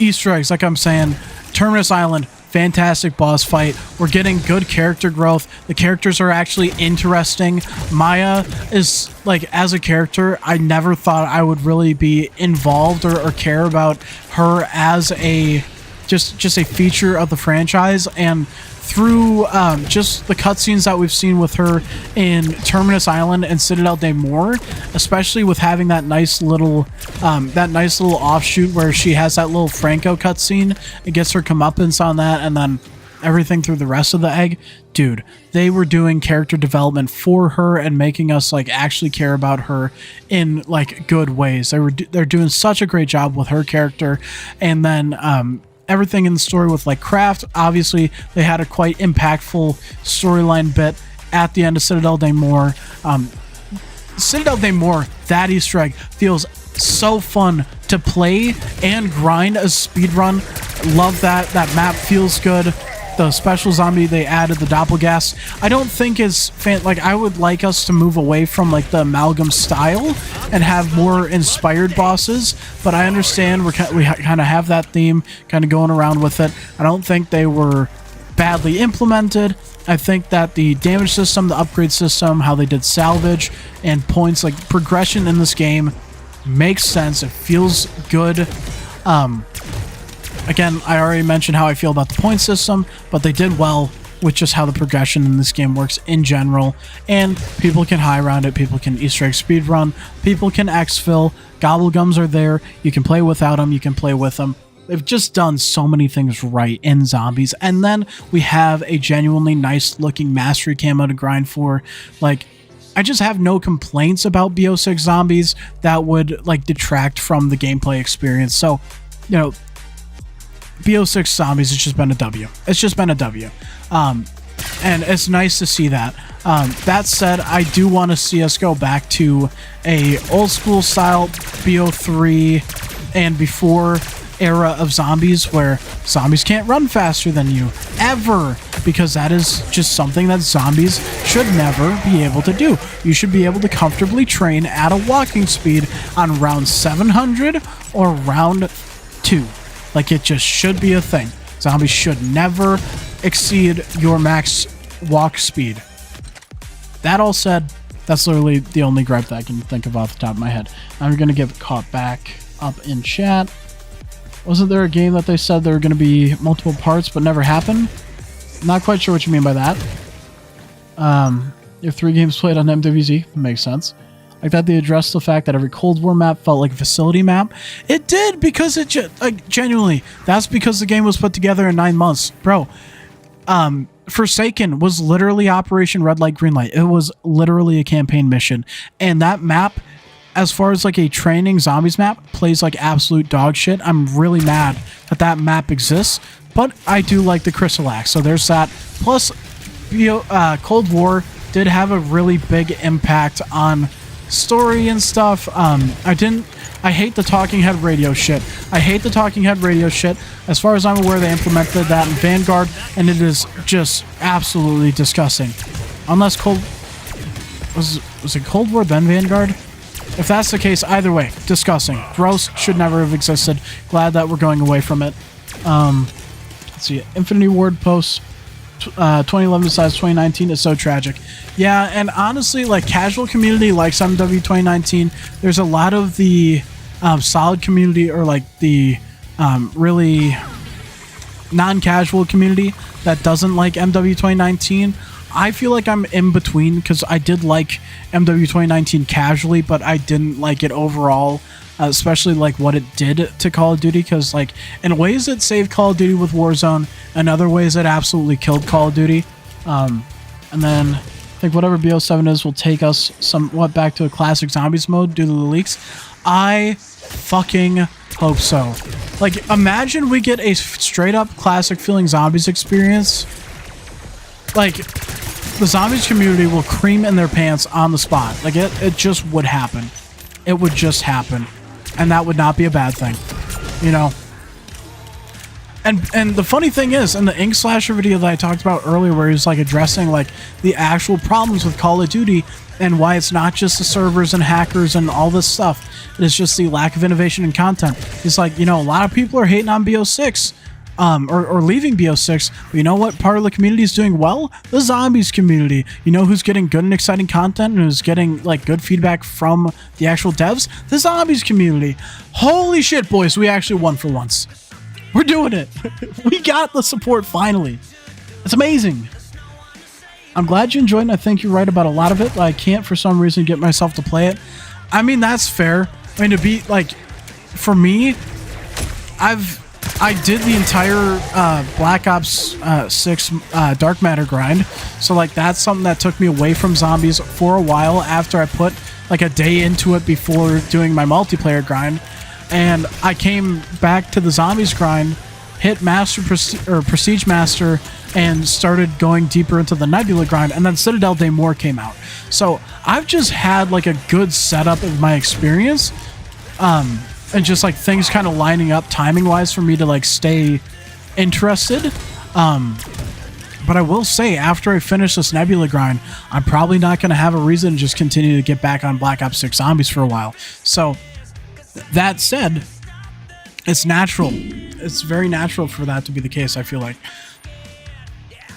A: Easter eggs, like I'm saying. Terminus Island, fantastic boss fight. We're getting good character growth. The characters are actually interesting. Maya is, as a character, I never thought I would really be involved or care about her as a just a feature of the franchise. And through just the cutscenes that we've seen with her in Terminus Island and Citadel de Mor, especially with having that nice little offshoot where she has that little Franco cutscene, it gets her comeuppance on that, and then everything through the rest of the egg, dude, they were doing character development for her and making us like actually care about her in like good ways. They're doing such a great job with her character. And then everything in the story with like Kraft, obviously they had a quite impactful storyline bit at the end of Citadel de Mor. Citadel de Mor, that Easter egg feels so fun to play and grind as speedrun. Love that map, feels good. The special zombie they added, the Doppelgas, I don't think is like, I would like us to move away from like the amalgam style and have more inspired bosses, but I understand we kind of have that theme kind of going around with it. I don't think they were badly implemented. I think that the damage system, the upgrade system, how they did salvage and points, like progression in this game makes sense. It feels good. Again, I already mentioned how I feel about the point system, but they did well with just how the progression in this game works in general. And people can high round it, people can Easter egg speedrun, people can exfil, gobblegums are there, you can play without them, you can play with them. They've just done so many things right in Zombies. And then we have a genuinely nice looking mastery camo to grind for. Like, I just have no complaints about BO6 Zombies that would like detract from the gameplay experience. So, you know, BO6 Zombies, it's just been a W. It's just been a W. And it's nice to see that. That said, I do want to see us go back to a old school style BO3 and before era of zombies where zombies can't run faster than you ever, because that is just something that zombies should never be able to do. You should be able to comfortably train at a walking speed on round 700 or round 2. Like, it just should be a thing. Zombies should never exceed your max walk speed. That all said, that's literally the only gripe that I can think of off the top of my head. I'm going to get caught back up in chat. Wasn't there a game that they said there were going to be multiple parts but never happened? Not quite sure what you mean by that. You have 3 games played on MWZ. Makes sense. Like that they addressed the fact that every Cold War map felt like a facility map. It did, because it like genuinely, that's because the game was put together in 9 months. Bro, Forsaken was literally Operation Red Light Green Light. It was literally a campaign mission. And that map, as far as like a training zombies map, plays like absolute dog shit. I'm really mad that that map exists, but I do like the Crystal Axe, so there's that. Plus, Cold War did have a really big impact on story and stuff. I hate the talking head radio shit. As far as I'm aware, they implemented that in Vanguard, and it is just absolutely disgusting. Unless was it Cold War then Vanguard? If that's the case, either way, disgusting. Gross, should never have existed. Glad that we're going away from it. Let's see, Infinity Ward posts 2011 decides 2019 is so tragic. Yeah, and honestly, like, casual community likes MW 2019. There's a lot of the solid community, or like the really non-casual community that doesn't like MW 2019. I feel like I'm in between, because I did like MW 2019 casually, but I didn't like it overall, especially like what it did to Call of Duty, because like in ways it saved Call of Duty with Warzone, and other ways it absolutely killed Call of Duty. And then I think whatever BO7 is will take us somewhat back to a classic zombies mode due to the leaks. I fucking hope so. Like, imagine we get a straight up classic feeling zombies experience. Like, the zombies community will cream in their pants on the spot. Like, it just would happen. It would just happen. And that would not be a bad thing. You know? And the funny thing is, in the Ink Slasher video that I talked about earlier, where he was like addressing like the actual problems with Call of Duty and why it's not just the servers and hackers and all this stuff, it's just the lack of innovation and content. It's like, you know, a lot of people are hating on BO6. Or leaving BO6, but you know what part of the community is doing well? The zombies community. You know who's getting good and exciting content and who's getting like good feedback from the actual devs? The zombies community. Holy shit, boys, we actually won for once. We're doing it. We got the support finally. It's amazing. I'm glad you enjoyed it, and I think you're right about a lot of it. I can't for some reason get myself to play it. I mean, that's fair. I mean, to be like, for me, I did the entire Black Ops 6 Dark Matter grind. So, like, that's something that took me away from zombies for a while after I put, like, a day into it before doing my multiplayer grind. And I came back to the zombies grind, hit Master or Prestige Master, and started going deeper into the Nebula grind, and then Citadel Day More came out. So, I've just had, like, a good setup of my experience. And just like things kind of lining up timing wise for me to like stay interested. But I will say, after I finish this Nebula grind, I'm probably not going to have a reason to just continue to get back on Black Ops 6 Zombies for a while. So that said, it's natural. It's very natural for that to be the case, I feel like.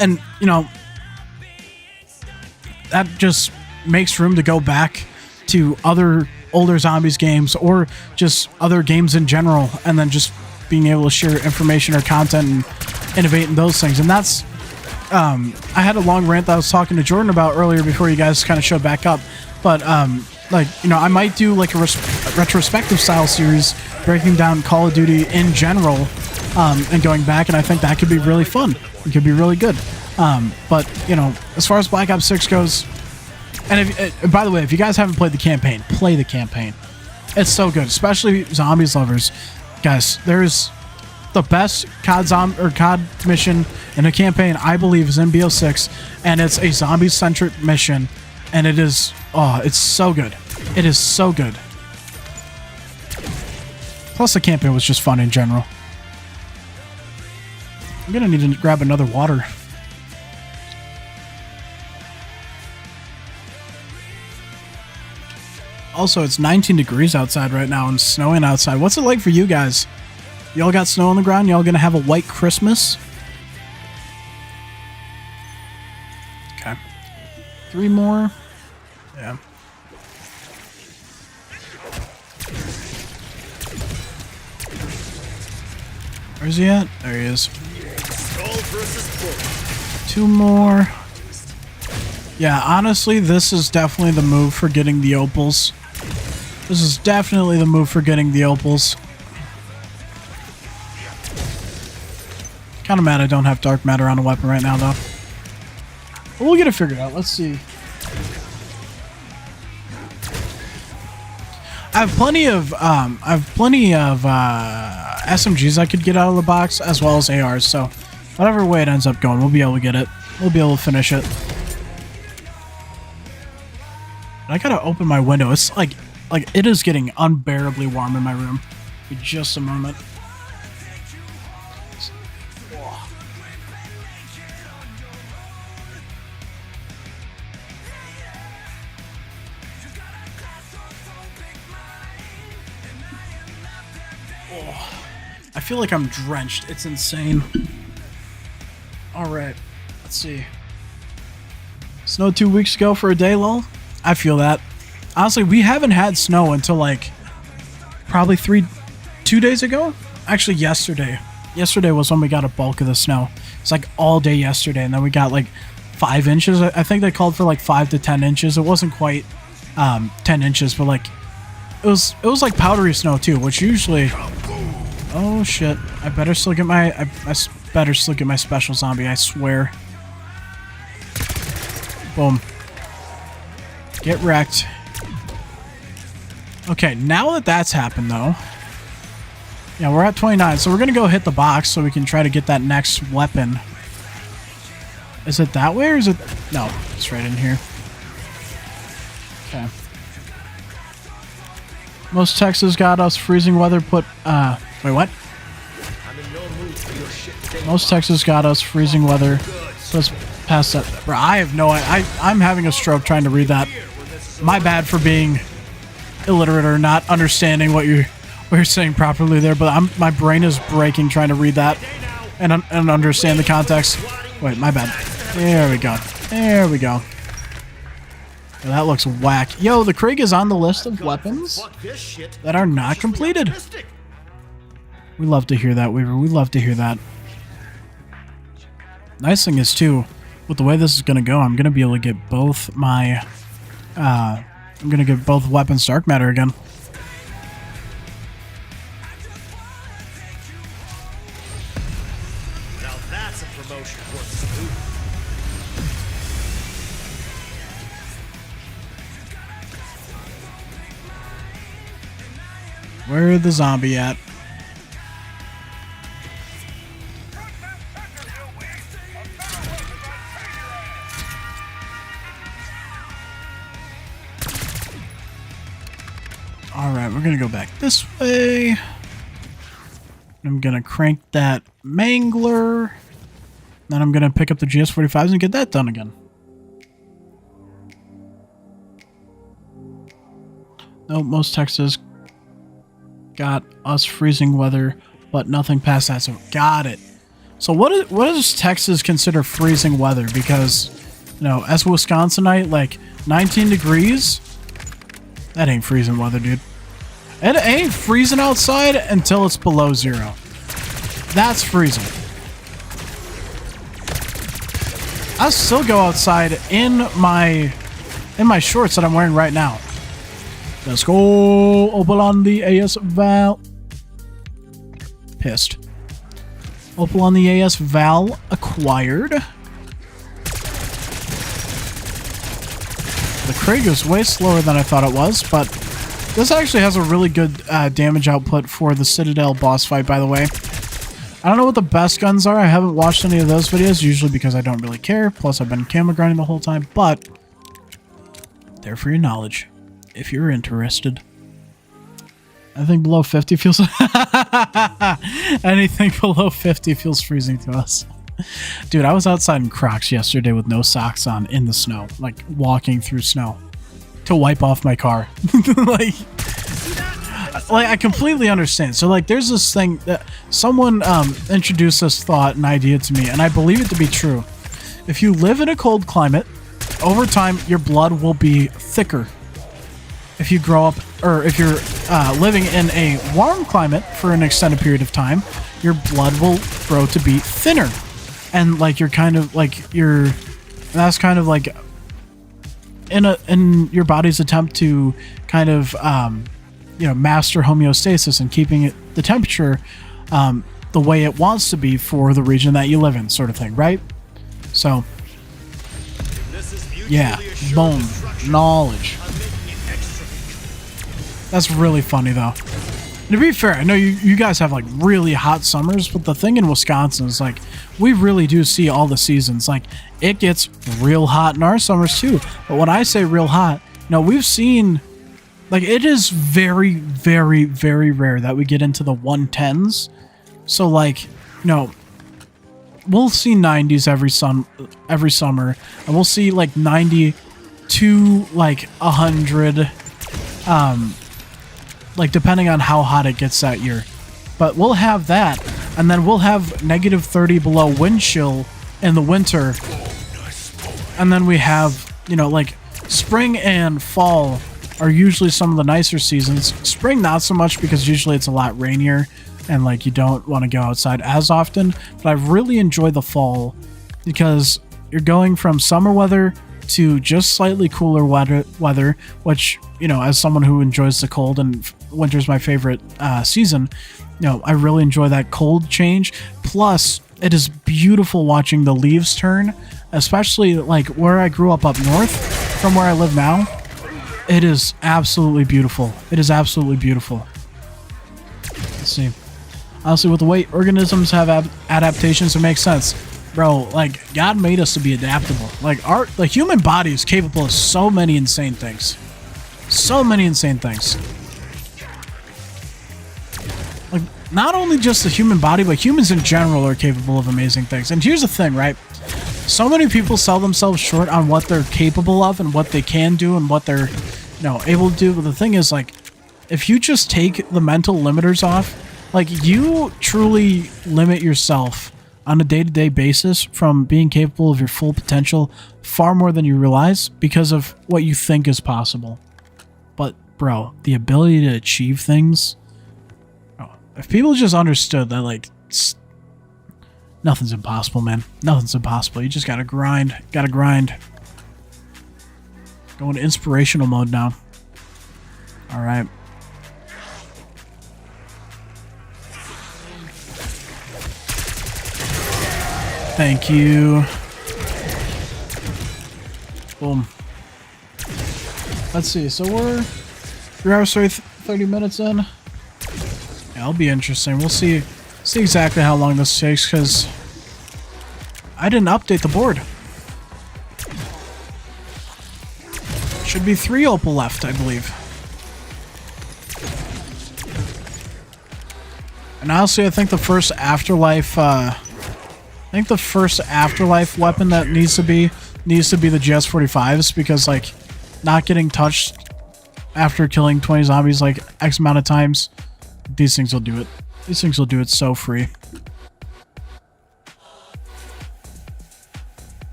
A: And, you know, that just makes room to go back to other older zombies games or just other games in general, and then just being able to share information or content and innovate in those things. And that's I had a long rant that I was talking to Jordan about earlier before you guys kind of showed back up, but like, you know, I might do like a retrospective style series breaking down Call of Duty in general, and going back, and I think that could be really fun. It could be really good. But, you know, as far as Black Ops 6 goes, and if, by the way, if you guys haven't played the campaign, play the campaign. It's so good, especially zombies lovers. Guys, there's the best COD mission in a campaign, I believe, is in BO6, and it's a zombie-centric mission, and it is, oh, it's so good. It is so good. Plus, the campaign was just fun in general. I'm gonna need to grab another water. Also, it's 19 degrees outside right now and snowing outside. What's it like for you guys? Y'all got snow on the ground? Y'all gonna have a white Christmas? Okay. 3 more. Yeah. Where's he at? There he is. 2 more. Yeah, honestly, this is definitely the move for getting the opals. This is definitely the move for getting the opals. Kind of mad I don't have dark matter on a weapon right now, though. But we'll get it figured out. Let's see. I have plenty of SMGs I could get out of the box, as well as ARs. So whatever way it ends up going, we'll be able to get it. We'll be able to finish it. I gotta open my window. It's like it is getting unbearably warm in my room. For just a moment. I feel like I'm drenched. It's insane. Alright. Let's see. Snow 2 weeks ago for a day, lol. I feel that. Honestly, we haven't had snow until like probably 2 days ago. Actually, yesterday. Yesterday was when we got a bulk of the snow. It's like all day yesterday, and then we got like 5 inches. I think they called for like 5 to 10 inches. It wasn't quite 10 inches, but like it was like powdery snow too, which usually. Oh shit! I better still get my special zombie. I swear. Boom. Get wrecked. Okay, now that that's happened though. Yeah, we're at 29, so we're gonna go hit the box so we can try to get that next weapon. Is it that way or is it? No, it's right in here. Okay. Most Texas got us freezing weather put, wait, what? Most Texas got us freezing weather. So let's pass that. Bro, I have no idea. I'm having a stroke trying to read that. My bad for being illiterate or not understanding what you're saying properly there, but my brain is breaking trying to read that and understand the context. Wait, my bad. There we go. There we go. Yeah, that looks whack. Yo, the Krieg is on the list of weapons that are not completed. We love to hear that, Weaver. We love to hear that. Nice thing is, too, with the way this is going to go, I'm going to be able to get both my... I'm going to get both weapons dark matter again.
B: promotion worth saluting.
A: Where the zombie at? Alright, we're gonna go back this way. I'm gonna crank that mangler. Then I'm gonna pick up the GS45s and get that done again. Nope, most Texas got us freezing weather, but nothing past that, so got it. So what does Texas consider freezing weather? Because, you know, as a Wisconsinite, like 19 degrees, that ain't freezing weather, dude. It ain't freezing outside until it's below 0. That's freezing. I still go outside in my shorts that I'm wearing right now. Let's go. Opal on the AS Val. Pissed. Opal on the AS Val acquired. The Craig is way slower than I thought it was, but this actually has a really good damage output for the Citadel boss fight, by the way. I don't know what the best guns are. I haven't watched any of those videos, usually because I don't really care. Plus, I've been camo grinding the whole time, but there for your knowledge, if you're interested. I think below 50 feels... Anything below 50 feels freezing to us. Dude, I was outside in Crocs yesterday with no socks on in the snow, like walking through snow to wipe off my car. like I completely understand. So like there's this thing that someone introduced this thought and idea to me, and I believe it to be true. If you live in a cold climate, over time your blood will be thicker. If you grow up, or if you're living in a warm climate for an extended period of time, your blood will grow to be thinner. And like you're kind of like that's kind of like in your body's attempt to kind of you know, master homeostasis and keeping it the temperature the way it wants to be for the region that you live in, sort of thing, right? So yeah, boom, knowledge. That's really funny though. To be fair, I know you guys have like really hot summers, but the thing in Wisconsin is like we really do see all the seasons. Like it gets real hot in our summers too. But when I say real hot, no, we've seen like it is very, very, very rare that we get into the 110s. So like, you know, we'll see 90s every summer, and we'll see like 90 to like 100. Like depending on how hot it gets that year, but we'll have that, and then we'll have negative 30 below wind chill in the winter, and then we have, you know, like spring and fall are usually some of the nicer seasons. Spring not so much because usually it's a lot rainier and like you don't want to go outside as often, but I really enjoy the fall because you're going from summer weather to just slightly cooler weather, which, you know, as someone who enjoys the cold, and winter's my favorite season, you know, I really enjoy that cold change. Plus, it is beautiful watching the leaves turn, especially like where I grew up north from where I live now. It is absolutely beautiful. It is absolutely beautiful. Let's see. Honestly, with the way organisms have adaptations, it makes sense. Bro, like, God made us to be adaptable. Like, the human body is capable of so many insane things. So many insane things. Like, not only just the human body, but humans in general are capable of amazing things. And here's the thing, right? So many people sell themselves short on what they're capable of and what they can do and what they're, you know, able to do. But the thing is, like, if you just take the mental limiters off, like, you truly limit yourself on a day-to-day basis from being capable of your full potential far more than you realize because of what you think is possible. But, bro, the ability to achieve things... Oh, if people just understood that, like, nothing's impossible, man. Nothing's impossible. You just gotta grind. Gotta grind. Going to inspirational mode now. Alright. Thank you. Boom. Let's see. So we're 3 hours, 30 minutes in. Yeah, it'll be interesting. We'll see exactly how long this takes because I didn't update the board. Should be 3 opal left, I believe. And honestly, I think the first Afterlife, weapon that needs to be the GS45s because like not getting touched after killing 20 zombies like X amount of times, these things will do it. These things will do it so free.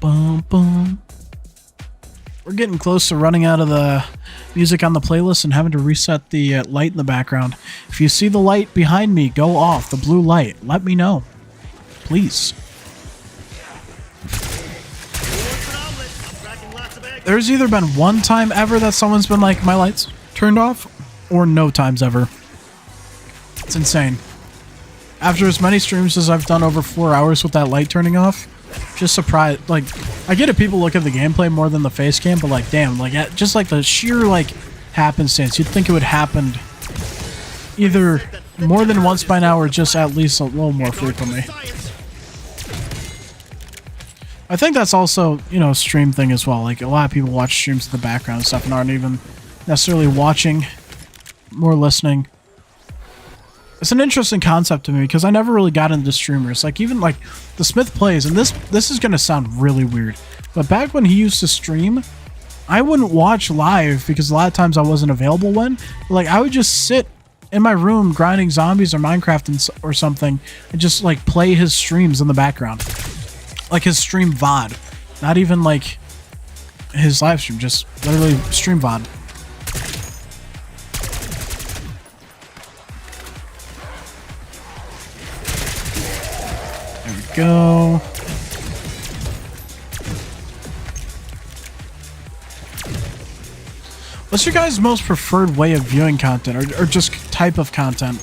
A: Boom, boom. We're getting close to running out of the music on the playlist and having to reset the light in the background. If you see the light behind me go off, the blue light, let me know. Please. There's either been one time ever that someone's been like, my light's turned off, or no times ever. It's insane. After as many streams as I've done over 4 hours with that light turning off, just surprised. Like, I get it, people look at the gameplay more than the face cam, but like, damn, like, just like the sheer like happenstance, you'd think it would happen either more than once by now or just at least a little more frequently. I think that's also, you know, a stream thing as well. Like, a lot of people watch streams in the background and stuff and aren't even necessarily watching, more listening. It's an interesting concept to me because I never really got into streamers. Like, even like the Smith Plays, and this is gonna sound really weird, but back when he used to stream, I wouldn't watch live because a lot of times I wasn't available when. Like, I would just sit in my room grinding zombies or Minecraft or something and just like play his streams in the background. Like his stream VOD. Not even like his live stream, just literally stream VOD. There we go. What's your guys' most preferred way of viewing content or just type of content?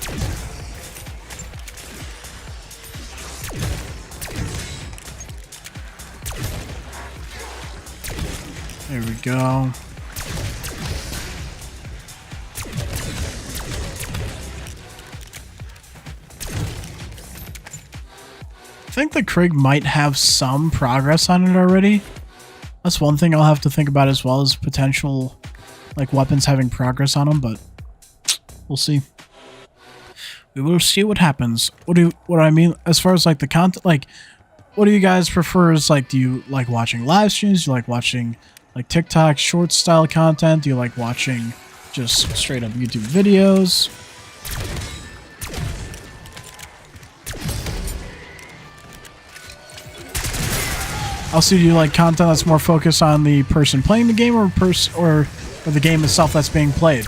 A: There we go. I think the Krieg might have some progress on it already. That's one thing I'll have to think about as well as potential like weapons having progress on them, but we'll see. We will see what happens. What I mean as far as like the content, like what do you guys prefer? Is like, do you like watching live streams? Do you like watching like TikTok short style content? Do you like watching just straight up YouTube videos? Also, do you like content that's more focused on the person playing the game or the game itself that's being played?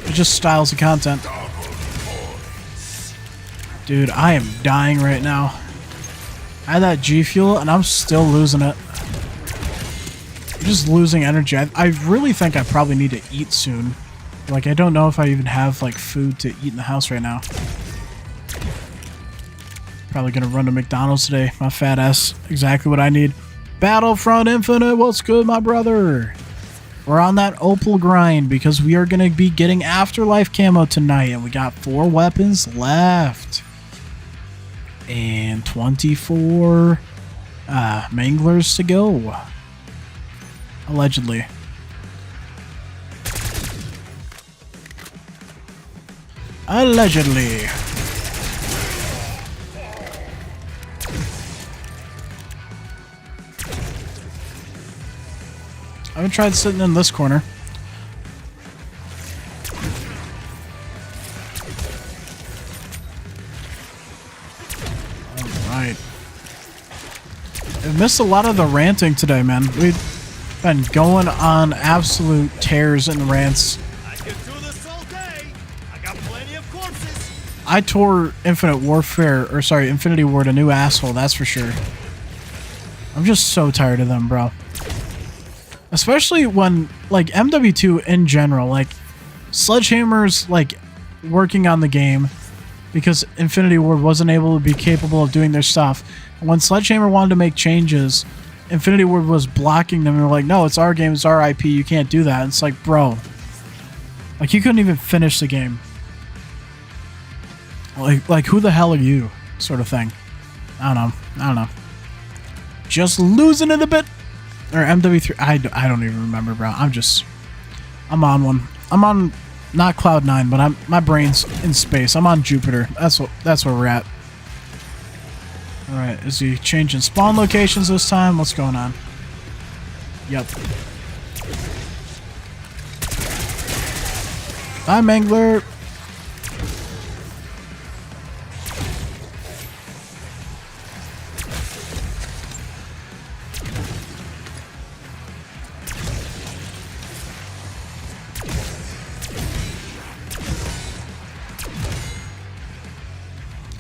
A: Or just styles of content? Dude, I am dying right now. I had that G Fuel and I'm still losing it. I'm just losing energy. I really think I probably need to eat soon. Like, I don't know if I even have like food to eat in the house right now. Probably gonna run to McDonald's today. My fat ass. Exactly what I need. Battlefront Infinite, what's good, my brother? We're on that opal grind because we are gonna be getting Afterlife camo tonight, and we got 4 weapons left. And 24 manglers to go. Allegedly. Allegedly. I haven't tried sitting in this corner. Alright. I've missed a lot of the ranting today, man. We've been going on absolute tears and rants.
B: I could do this all day. I got plenty of corpses.
A: I tore Infinity Ward a new asshole, that's for sure. I'm just so tired of them, bro. Especially when, like, MW2 in general, like, Sledgehammer's like working on the game because Infinity Ward wasn't able to be capable of doing their stuff. And when Sledgehammer wanted to make changes, Infinity Ward was blocking them and were like, no, it's our game, it's our IP, you can't do that. And it's like, bro, like you couldn't even finish the game. Like who the hell are you? Sort of thing. I don't know. Just losing it a bit. Or MW3. I don't even remember, bro. I'm on one. I'm on not Cloud9, but my brain's in space. I'm on Jupiter. That's where we're at. All right, is he changing spawn locations this time? What's going on? Yep. Bye, Mangler.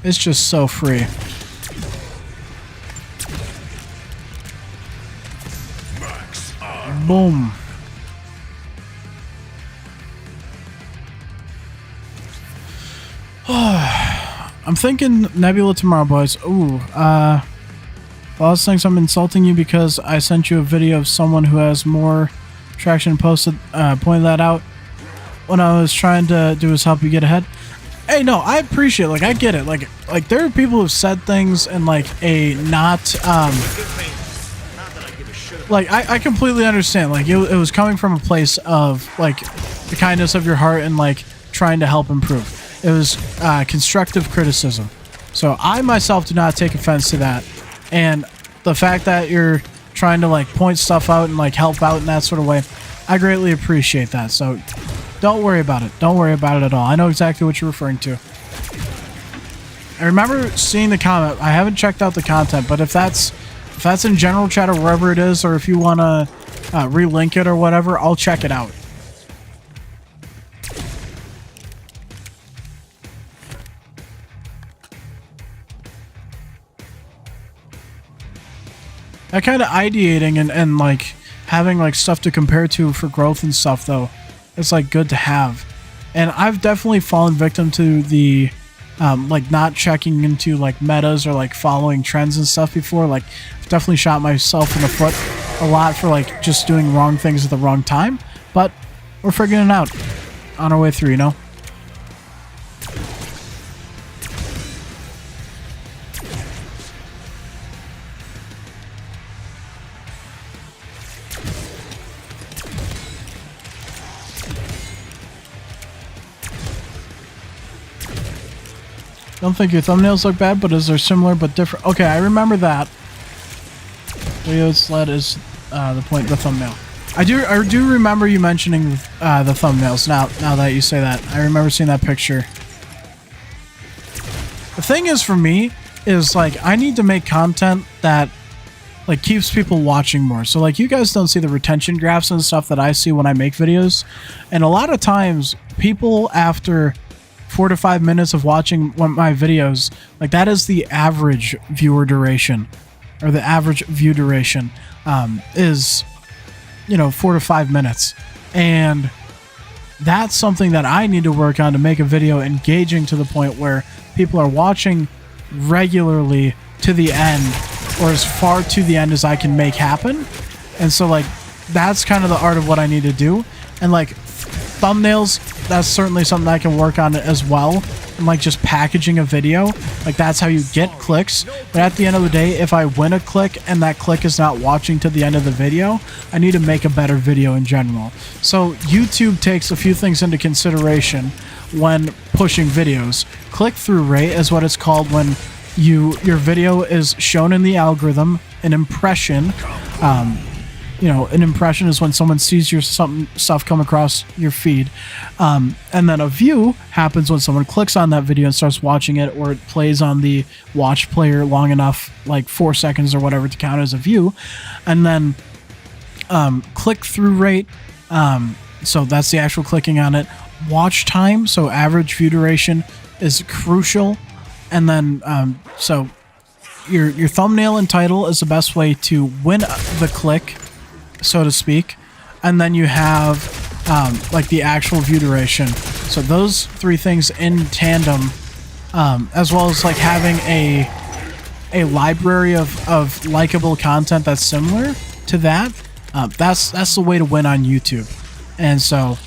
A: It's just so free. Boom. I'm thinking Nebula tomorrow, boys. Ooh, Boss thinks I'm insulting you because I sent you a video of someone who has more traction and pointed that out when I was trying to do is help you get ahead. Hey, no, I appreciate it. Like, I get it. Like there are people who've said things in, like, a not, like, I completely understand. Like, it was coming from a place of, like, the kindness of your heart and, like, trying to help improve. It was constructive criticism. So I, myself, do not take offense to that. And the fact that you're trying to, like, point stuff out and, like, help out in that sort of way, I greatly appreciate that. So don't worry about it. Don't worry about it at all. I know exactly what you're referring to. I remember seeing the comment. I haven't checked out the content, but if that's in general chat or wherever it is, or if you want to relink it or whatever, I'll check it out. That kind of ideating and like having like stuff to compare to for growth and stuff, though, it's like good to have. And I've definitely fallen victim to the like not checking into like metas or like following trends and stuff before. Like I've definitely shot myself in the foot a lot for like just doing wrong things at the wrong time, but we're figuring it out on our way through, you know. Don't think your thumbnails look bad, but is there similar but different? Okay, I remember that. Video sled is the thumbnail. I do remember you mentioning the thumbnails. Now that you say that, I remember seeing that picture. The thing is, for me, is like I need to make content that like keeps people watching more. So like you guys don't see the retention graphs and stuff that I see when I make videos, and a lot of times people after 4 to 5 minutes of watching one of my videos, like that is the average viewer duration, or the average view duration is, you know, 4 to 5 minutes. And that's something that I need to work on to make a video engaging to the point where people are watching regularly to the end, or as far to the end as I can make happen. And so like that's kind of the art of what I need to do. And like thumbnails, that's certainly something I can work on as well. And like just packaging a video, like that's how you get clicks. But at the end of the day, if I win a click and that click is not watching to the end of the video, I need to make a better video in general. So YouTube takes a few things into consideration when pushing videos. Click-through rate is what it's called when your video is shown in the algorithm. An impression, you know, an impression is when someone sees your stuff come across your feed. And then a view happens when someone clicks on that video and starts watching it, or it plays on the watch player long enough, like 4 seconds or whatever, to count as a view. And then click-through rate, so that's the actual clicking on it. Watch time, so average view duration, is crucial. And then, so your thumbnail and title is the best way to win the click, so to speak. And then you have like the actual view duration. So those three things in tandem, as well as like having a library of likable content that's similar to that, that's the way to win on YouTube. And so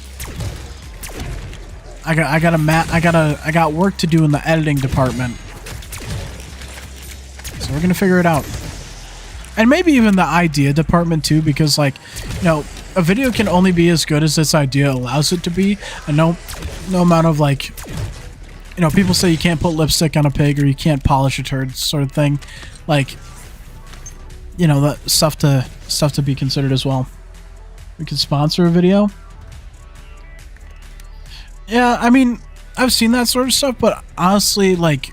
A: I got work to do in the editing department. So we're gonna figure it out. And maybe even the idea department too, because like, you know, a video can only be as good as its idea allows it to be. And no amount of like, you know, people say you can't put lipstick on a pig or you can't polish a turd sort of thing. Like, you know, that stuff to be considered as well. We could sponsor a video. Yeah, I mean, I've seen that sort of stuff, but honestly, like,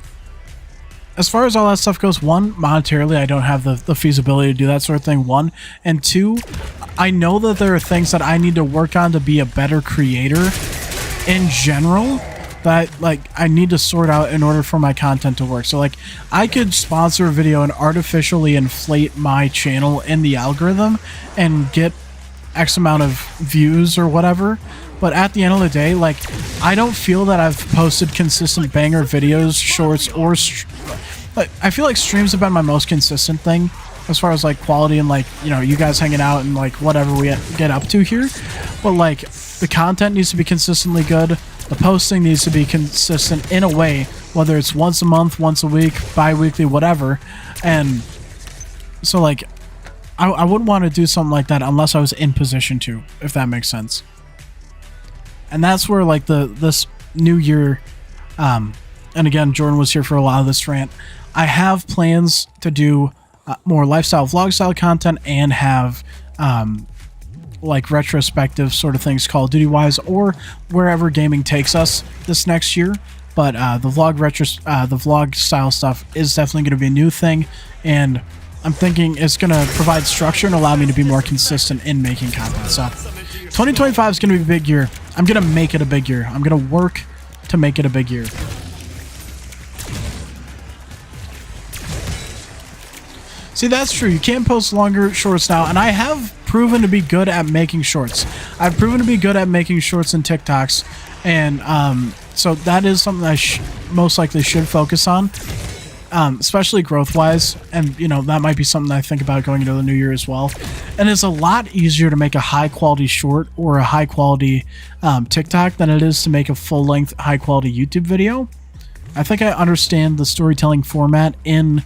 A: as far as all that stuff goes, one, monetarily, I don't have the feasibility to do that sort of thing, one. And two, I know that there are things that I need to work on to be a better creator in general that, like, I need to sort out in order for my content to work. So, like, I could sponsor a video and artificially inflate my channel in the algorithm and get X amount of views or whatever. But at the end of the day, like, I don't feel that I've posted consistent banger videos, shorts, or like, I feel like streams have been my most consistent thing as far as like quality and like, you know, you guys hanging out and like whatever we get up to here. But like, the content needs to be consistently good. The posting needs to be consistent in a way, whether it's once a month, once a week, bi-weekly, whatever. And so like, I wouldn't want to do something like that unless I was in position to, if that makes sense. And that's where like this new year, and again, Jordan was here for a lot of this rant. I have plans to do more lifestyle vlog style content and have like retrospective sort of things, Call of Duty wise, or wherever gaming takes us this next year. But the vlog style stuff is definitely going to be a new thing, and I'm thinking it's going to provide structure and allow me to be more consistent in making content. So 2025 is going to be a big year. I'm going to make it a big year. I'm going to work to make it a big year. See, that's true. You can't post longer shorts now, and I have proven to be good at making shorts. I've proven to be good at making shorts and TikToks, and so that is something I most likely should focus on, especially growth-wise, and, you know, that might be something I think about going into the new year as well. And it's a lot easier to make a high-quality short or a high-quality TikTok than it is to make a full-length, high-quality YouTube video. I think I understand the storytelling format in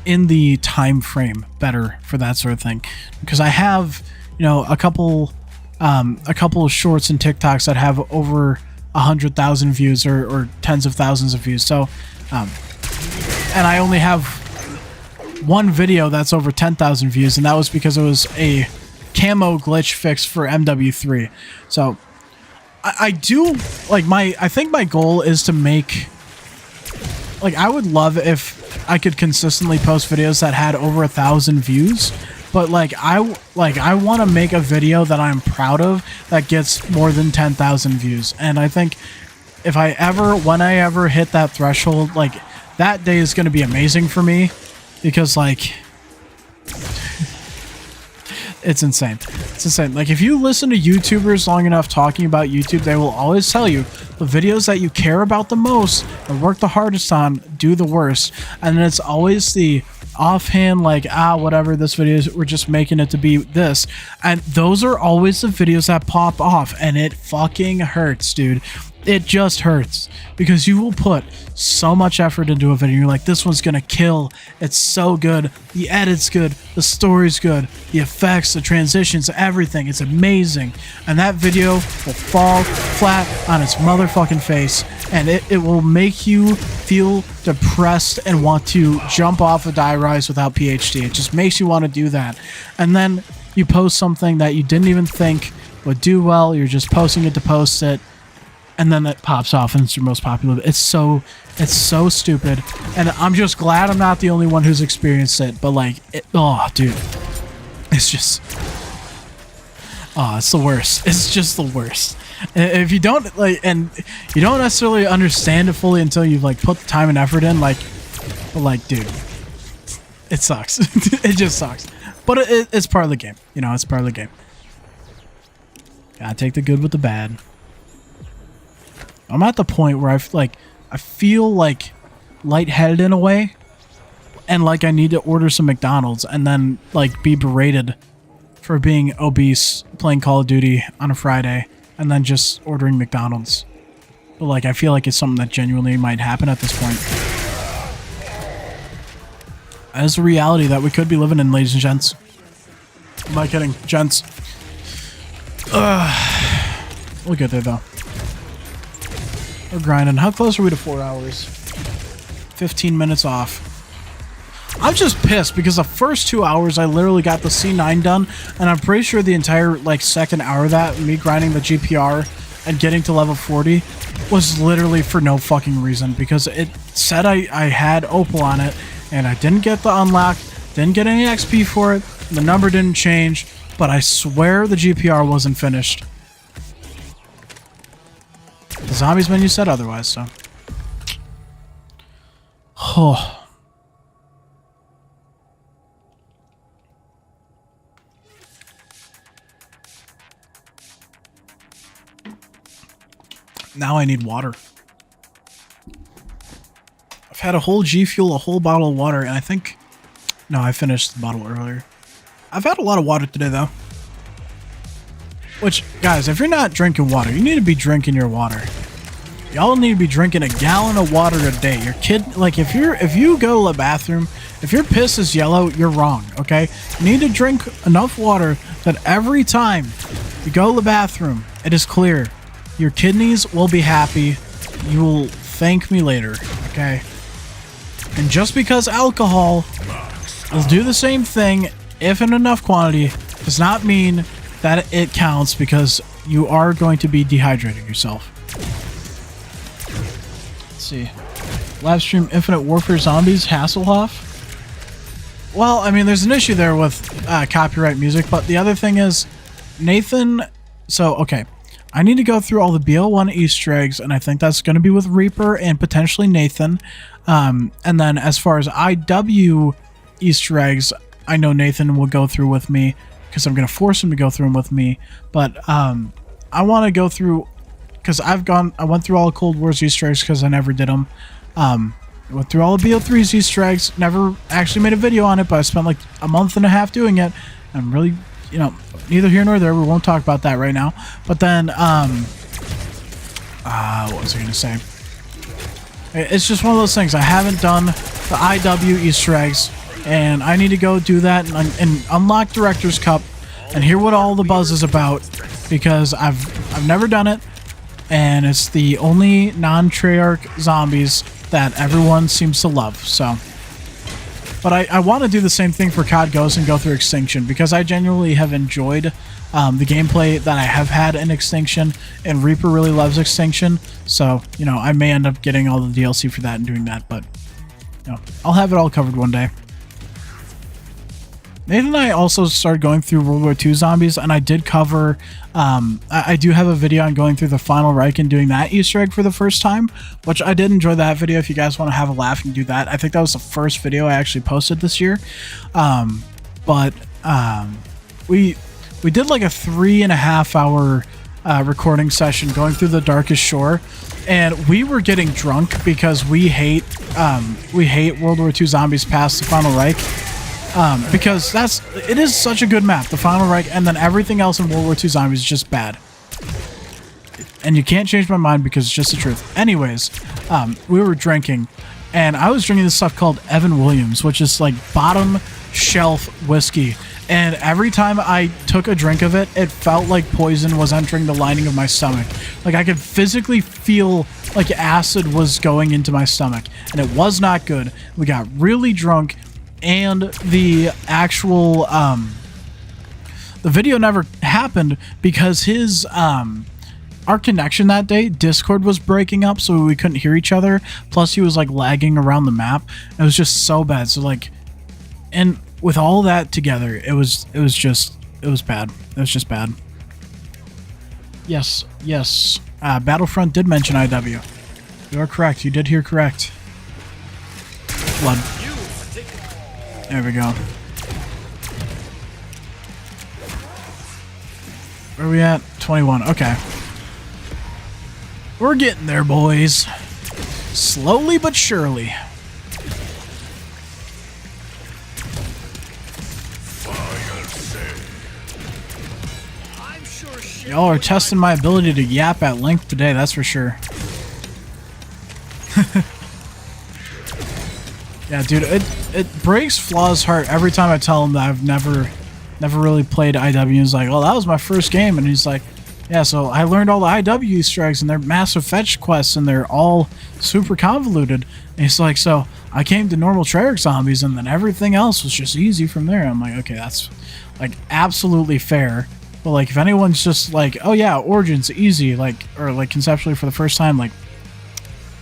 A: the time frame better for that sort of thing, because I have, you know, a couple of shorts and TikToks that have over 100,000 views or tens of thousands of views. So and I only have one video that's over 10,000 views, and that was because it was a camo glitch fix for MW3. So I do like I think my goal is to make, like, I would love if I could consistently post videos that had over 1,000 views, but like I want to make a video that I'm proud of that gets more than 10,000 views. And I think when I ever hit that threshold, like, that day is going to be amazing for me, because like it's insane. It's insane. Like, if you listen to YouTubers long enough talking about YouTube, they will always tell you the videos that you care about the most and work the hardest on do the worst. And then it's always the offhand, like, whatever, this video is, we're just making it to be this. And those are always the videos that pop off, and it fucking hurts, dude. It just hurts, because you will put so much effort into a video. You're like, this one's gonna kill. It's so good. The edit's good. The story's good. The effects, the transitions, everything. It's amazing. And that video will fall flat on its motherfucking face, and it will make you feel depressed and want to jump off a die rise without PhD. It just makes you want to do that. And then you post something that you didn't even think would do well. You're just posting it to post it. And then it pops off and it's your most popular. It's so stupid. And I'm just glad I'm not the only one who's experienced it. But like, oh, dude, it's just, it's the worst. It's just the worst. If you don't like, and you don't necessarily understand it fully until you've like put the time and effort in, like, but like, dude, it sucks. It just sucks. But it's part of the game. You know, it's part of the game. Gotta take the good with the bad. I'm at the point where I feel like lightheaded in a way, and like I need to order some McDonald's and then like be berated for being obese playing Call of Duty on a Friday and then just ordering McDonald's. But like I feel like it's something that genuinely might happen at this point. As a reality that we could be living in, ladies and gents. I'm not kidding, gents. We'll get there though. We're grinding. How close are we to 4 hours? 15 minutes off. I'm just pissed because the first 2 hours I literally got the C9 done, and I'm pretty sure the entire like second hour of that, me grinding the GPR and getting to level 40, was literally for no fucking reason, because it said I had Opal on it, and I didn't get the unlock, didn't get any XP for it, the number didn't change, but I swear the GPR wasn't finished. The zombies menu said otherwise, so. Oh. Now I need water. I've had a whole G Fuel, a whole bottle of water, and I think... No, I finished the bottle earlier. I've had a lot of water today, though. Which, guys, if you're not drinking water, you need to be drinking your water. Y'all need to be drinking a gallon of water a day. Your kid, like, if you go to the bathroom, if your piss is yellow, you're wrong, okay? You need to drink enough water that every time you go to the bathroom, it is clear. Your kidneys will be happy. You will thank me later, okay? And just because alcohol will do the same thing, if in enough quantity, does not mean that it counts, because you are going to be dehydrating yourself. Let's see. Live stream Infinite Warfare Zombies, Hasselhoff. Well, I mean, there's an issue there with copyright music, but the other thing is, Nathan... So, okay. I need to go through all the BL1 Easter eggs, and I think that's going to be with Reaper and potentially Nathan. And then as far as IW Easter eggs, I know Nathan will go through with me, because I'm going to force him to go through them with me. But I want to go through, because I went through all the Cold War's Easter eggs because I never did them. I went through all the BO3's Easter eggs, never actually made a video on it, but I spent like a month and a half doing it. I'm really, you know, neither here nor there. We won't talk about that right now. But then, what was I going to say? It's just one of those things. I haven't done the IW Easter eggs, and I need to go do that and unlock Director's Cup and hear what all the buzz is about, because I've never done it, and it's the only non-Treyarch zombies that everyone seems to love. So, but I want to do the same thing for COD Ghosts and go through Extinction, because I genuinely have enjoyed the gameplay that I have had in Extinction, and Reaper really loves Extinction, so, you know, I may end up getting all the DLC for that and doing that, but, you know, I'll have it all covered one day. Nathan and I also started going through World War II zombies, and I did cover, I do have a video on going through the Final Reich and doing that Easter egg for the first time, which I did enjoy that video. If you guys want to have a laugh and do that, I think that was the first video I actually posted this year. We did like a 3.5 hour recording session going through the Darkest Shore, and we were getting drunk because we hate World War II zombies past the Final Reich. Because it is such a good map, the Final Reich, and then everything else in World War II Zombies is just bad. And you can't change my mind because it's just the truth. Anyways, we were drinking, and I was drinking this stuff called Evan Williams, which is like bottom shelf whiskey. And every time I took a drink of it, it felt like poison was entering the lining of my stomach. Like I could physically feel like acid was going into my stomach, and it was not good. We got really drunk. And the actual, the video never happened because his, our connection that day, Discord was breaking up, so we couldn't hear each other. Plus he was like lagging around the map. It was just so bad. So like, and with all that together, it was bad. It was just bad. Yes. Battlefront did mention IW. You are correct. You did hear correct. Blood. There we go. Where are we at? 21. Okay. We're getting there, boys. Slowly but surely. Y'all are testing my ability to yap at length today, that's for sure. Yeah, dude, it breaks Flaw's heart every time I tell him that I've never really played IW. He's like, "Oh, that was my first game," and he's like, "Yeah, so I learned all the IW Easter eggs, and they're massive fetch quests, and they're all super convoluted." And he's like, "So I came to normal Treyarch zombies, and then everything else was just easy from there." I'm like, "Okay, that's like absolutely fair." But like, if anyone's just like, "Oh yeah, Origin's easy," like, or like conceptually for the first time, like,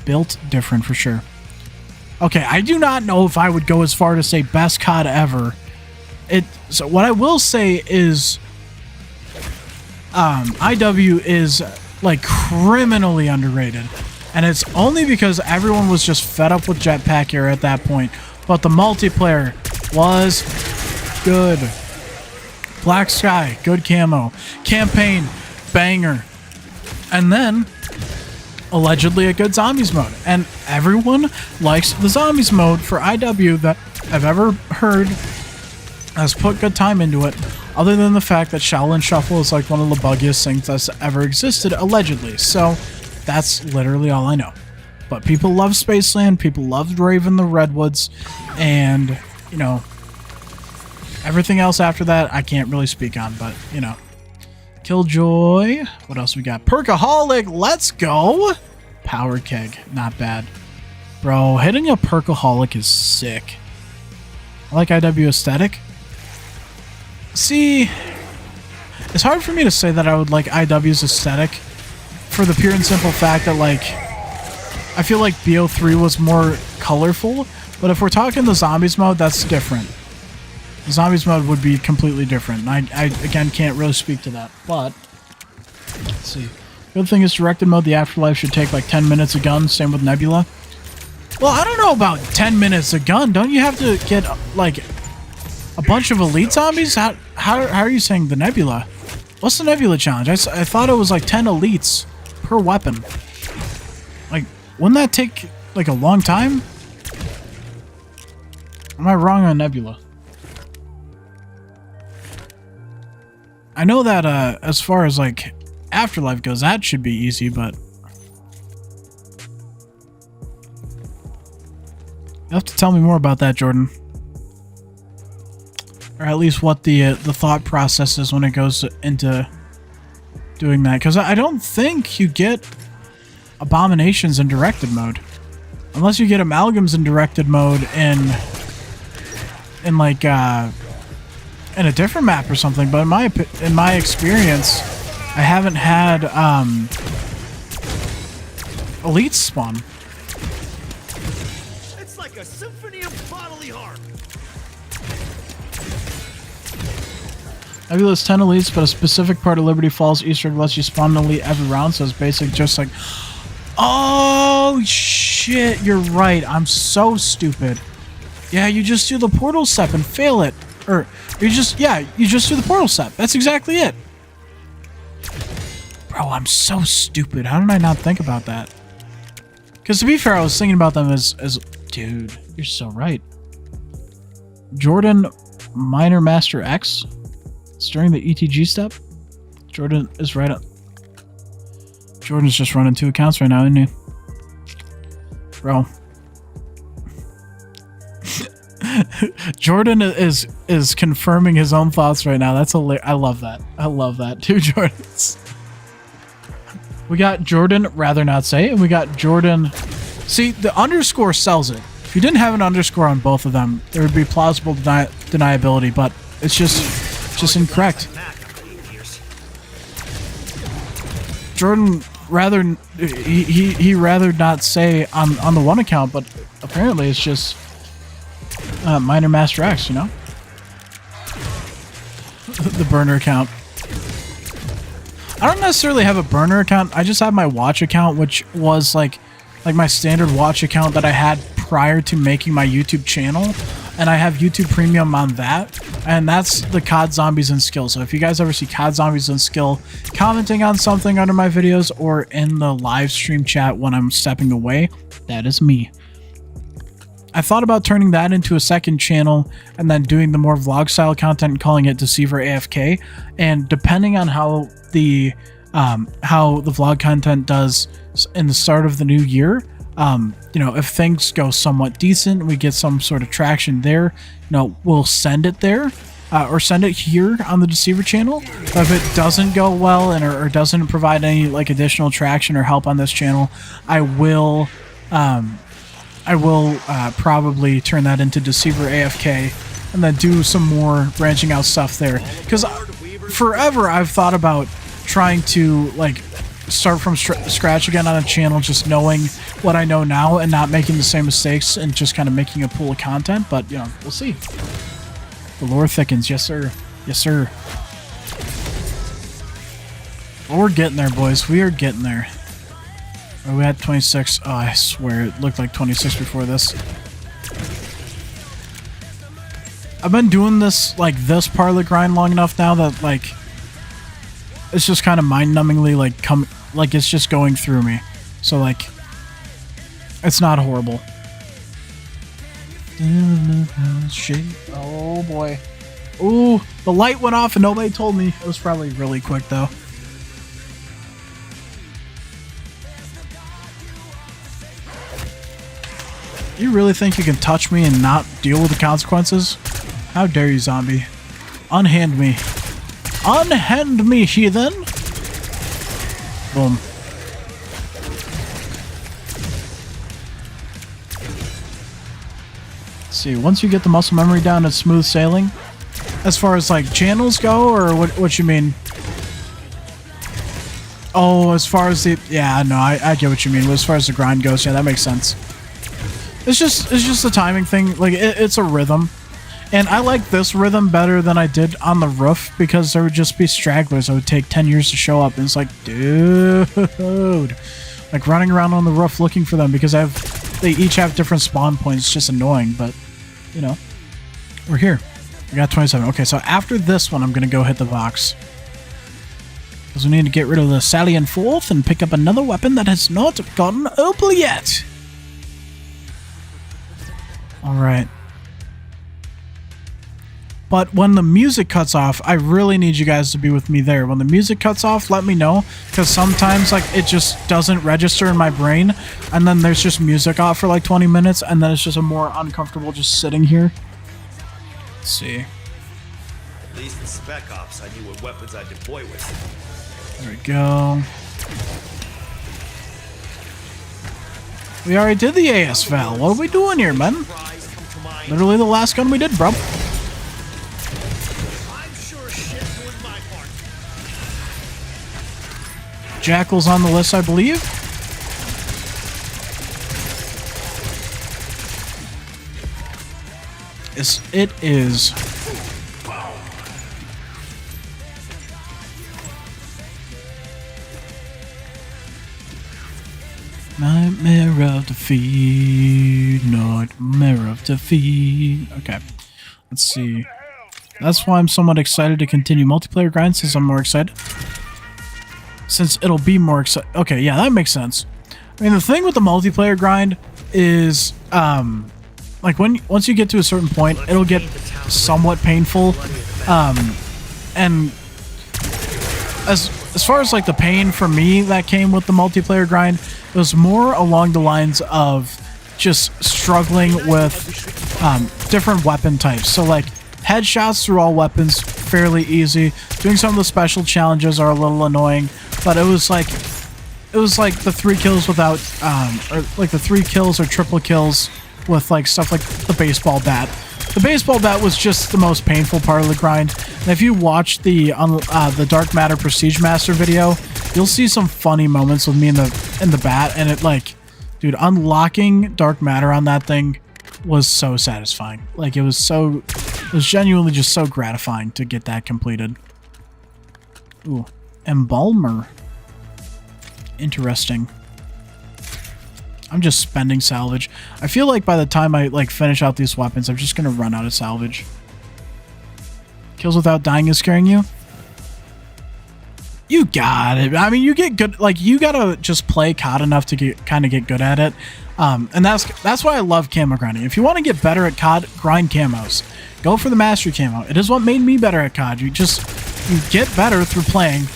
A: built different for sure. Okay, I do not know if I would go as far to say best COD ever. So what I will say is, IW is like criminally underrated, and it's only because everyone was just fed up with Jetpack era at that point. But the multiplayer was good. Black Sky, good camo. Campaign, banger. And then, allegedly a good zombies mode. And everyone likes the zombies mode for IW that I've ever heard has put good time into it, other than the fact that Shaolin Shuffle is like one of the buggiest things that's ever existed, allegedly. So, that's literally all I know. But people love Spaceland, people loved Raven the Redwoods, and, you know, everything else after that, I can't really speak on, but, you know. Killjoy. What else we got? Perkaholic. Let's go. Power Keg. Not bad. Bro, hitting a Perkaholic is sick. I like IW aesthetic. See, it's hard for me to say that I would like IW's aesthetic for the pure and simple fact that, like, I feel like BO3 was more colorful, but if we're talking the zombies mode, that's different. The zombies mode would be completely different. And I again can't really speak to that. But let's see. Good thing is directed mode. The Afterlife should take like 10 minutes a gun. Same with Nebula. Well, I don't know about 10 minutes a gun. Don't you have to get like a bunch of elite zombies? How are you saying the Nebula? What's the Nebula challenge? I thought it was like 10 elites per weapon. Like, wouldn't that take like a long time? Am I wrong on Nebula? I know that as far as like Afterlife goes, that should be easy, but you have to tell me more about that, Jordan, or at least what the thought process is when it goes into doing that. Because I don't think you get abominations in directed mode, unless you get amalgams in directed mode in like in a different map or something. But in my experience, I haven't had elites spawn.
B: It's like a symphony of bodily harm.
A: Nebula's 10 elites, but a specific part of Liberty Falls Easter egg lets you spawn an elite every round, so it's basically just like... Oh, shit, you're right. I'm so stupid. Yeah, you just do the portal step and fail it. Or, you just do the portal step. That's exactly it. Bro, I'm so stupid. How did I not think about that? Because to be fair, I was thinking about them as... Dude, you're so right. Jordan Minor Master X. It's during the ETG step. Jordan is right up. Jordan's just running 2 accounts right now, isn't he? Bro. Jordan is confirming his own thoughts right now. That's hilarious. I love that. I love that. 2 Jordans. We got Jordan, rather not say, and we got Jordan. See, the underscore sells it. If you didn't have an underscore on both of them, there would be plausible deniability, but it's just incorrect. Jordan he rather not say on the one account, but apparently it's just Minor Master X, you know? The burner account. I don't necessarily have a burner account. I just have my watch account, which was like my standard watch account that I had prior to making my YouTube channel. and I have YouTube Premium on that, and that's the COD Zombies and Skill. So if you guys ever see COD Zombies and Skill commenting on something under my videos or in the live stream chat when I'm stepping away, that is me. I thought about turning that into a second channel and then doing the more vlog style content and calling it Deceiver AFK, and depending on how the vlog content does in the start of the new year, you know, if things go somewhat decent, we get some sort of traction there, you know, we'll send it there, or send it here on the Deceiver channel. But if it doesn't go well and or doesn't provide any like additional traction or help on this channel, I will probably turn that into Deceiver AFK and then do some more branching out stuff there. Because forever I've thought about trying to like start from scratch again on a channel, just knowing what I know now and not making the same mistakes and just kind of making a pool of content. But, you know, we'll see. The lore thickens. Yes, sir. Yes, sir. Well, we're getting there, boys. We are getting there. Are we at 26? Oh, I swear it looked like 26 before this. I've been doing this, like, this part of the grind long enough now that, like, it's just kind of mind-numbingly, like, it's just going through me. So, like, it's not horrible. Oh, boy. Ooh, the light went off and nobody told me. It was probably really quick, though. You really think you can touch me and not deal with the consequences? How dare you, zombie. Unhand me. Unhand me, heathen! Boom. Let's see, once you get the muscle memory down, it's smooth sailing. As far as, like, channels go, or what you mean? Oh, as far as the... Yeah, no, I get what you mean. As far as the grind goes, yeah, that makes sense. It's just a timing thing. Like, it's a rhythm. And I like this rhythm better than I did on the roof, because there would just be stragglers that would take 10 years to show up. And it's like, dude. Like, running around on the roof looking for them because they each have different spawn points. It's just annoying, but, you know. We're here. We got 27. Okay, so after this one, I'm going to go hit the Vox. Because we need to get rid of the Sally and Forth and pick up another weapon that has not gotten opal yet. Alright. But when the music cuts off, I really need you guys to be with me there. When the music cuts off, let me know. Because sometimes, like, it just doesn't register in my brain. And then there's just music off for like 20 minutes. And then it's just a more uncomfortable just sitting here. Let's see.
B: At least in Spec Ops, I knew what weapons I'd deploy with.
A: There we go. We already did the AS Val. What are we doing here, man? Literally the last gun we did, bro. Jackal's on the list, I believe. Yes, it is. Nightmare of defeat, nightmare of defeat. Okay, let's see. That's why I'm somewhat excited to continue multiplayer grind, since I'm more excited. Since it'll be more exciting. Okay, yeah, that makes sense. I mean, the thing with the multiplayer grind is, like, once you get to a certain point, it'll get somewhat painful. And as far as, like, the pain for me that came with the multiplayer grind, it was more along the lines of just struggling with different weapon types. So, like, headshots through all weapons, fairly easy. Doing some of the special challenges are a little annoying, but it was like the 3 kills without, or like the 3 kills or triple kills with like stuff like the baseball bat. The baseball bat was just the most painful part of the grind. And if you watch the Dark Matter Prestige Master video, you'll see some funny moments with me in the bat, and it, like, dude, unlocking Dark Matter on that thing was so satisfying. Like, it was genuinely just so gratifying to get that completed. Ooh, Embalmer. Interesting. I'm just spending salvage. I feel like by the time I like finish out these weapons, I'm just gonna run out of salvage. Kills without dying is scaring you? You got it. I mean, you get good. Like, you gotta just play COD enough to get good at it. And that's why I love camo grinding. If you want to get better at COD, grind camos. Go for the mastery camo. It is what made me better at COD. You get better through playing,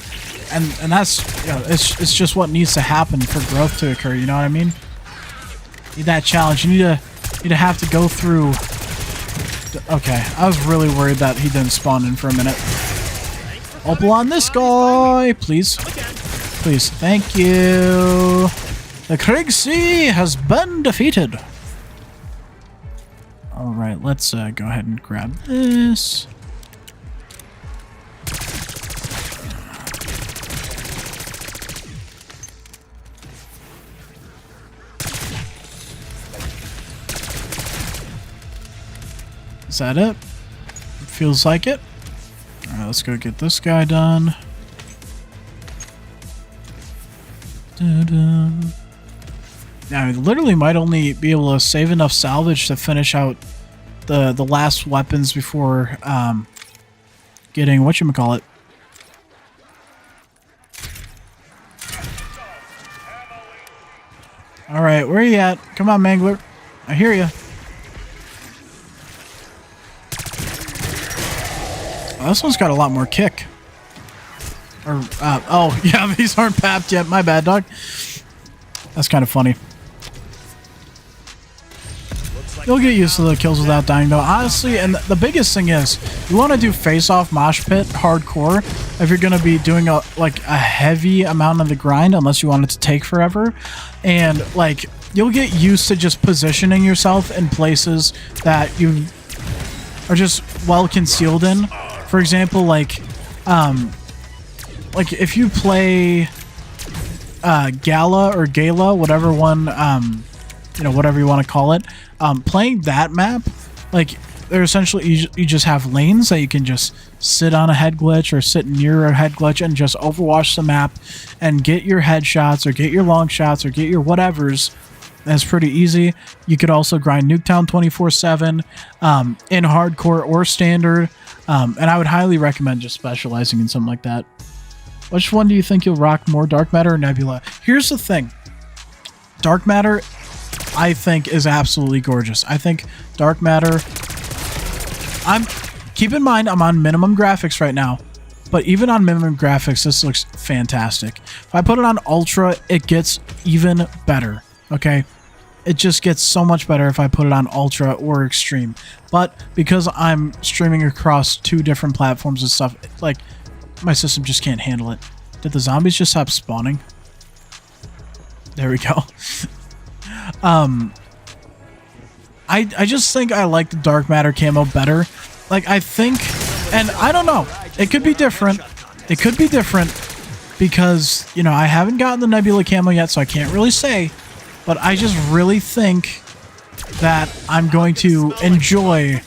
A: and that's, you know, it's just what needs to happen for growth to occur. You know what I mean? Need that challenge. You need to have to go through. Okay, I was really worried that he didn't spawn in for a minute. Opal on this guy, please. Please, thank you. The Kriegsie has been defeated. Alright, let's go ahead and grab this. Is that it? Feels like it. Alright, let's go get this guy done. Now, I literally might only be able to save enough salvage to finish out the last weapons before getting whatchamacallit. Alright, where are you at? Come on, Mangler. I hear you. Oh, this one's got a lot more kick. Or, oh, yeah, these aren't papped yet. My bad, dog. That's kind of funny. You'll get used to the kills without dying, though. Honestly, and the biggest thing is, you want to do face-off mosh pit hardcore if you're going to be doing a heavy amount of the grind, unless you want it to take forever. And, like, you'll get used to just positioning yourself in places that you are just well concealed in. For example, like if you play Gala or Gala, whatever one, you know, whatever you want to call it, playing that map, like, they're essentially, you just have lanes that you can just sit on a head glitch or sit near a head glitch and just overwatch the map and get your headshots or get your long shots or get your whatevers. That's pretty easy. You could also grind Nuketown 24/7 in hardcore or standard. And I would highly recommend just specializing in something like that. Which one do you think you'll rock more, Dark Matter or Nebula? Here's the thing. Dark Matter, I think, is absolutely gorgeous. I think Dark Matter... Keep in mind, I'm on minimum graphics right now. But even on minimum graphics, this looks fantastic. If I put it on Ultra, it gets even better. Okay? It just gets so much better if I put it on Ultra or Extreme. But because I'm streaming across 2 different platforms and stuff, like, my system just can't handle it. Did the zombies just stop spawning? There we go. I just think I like the Dark Matter camo better. Like, I think, and I don't know, it could be different. It could be different because, you know, I haven't gotten the Nebula camo yet, so I can't really say. But I just really think that I'm going to enjoy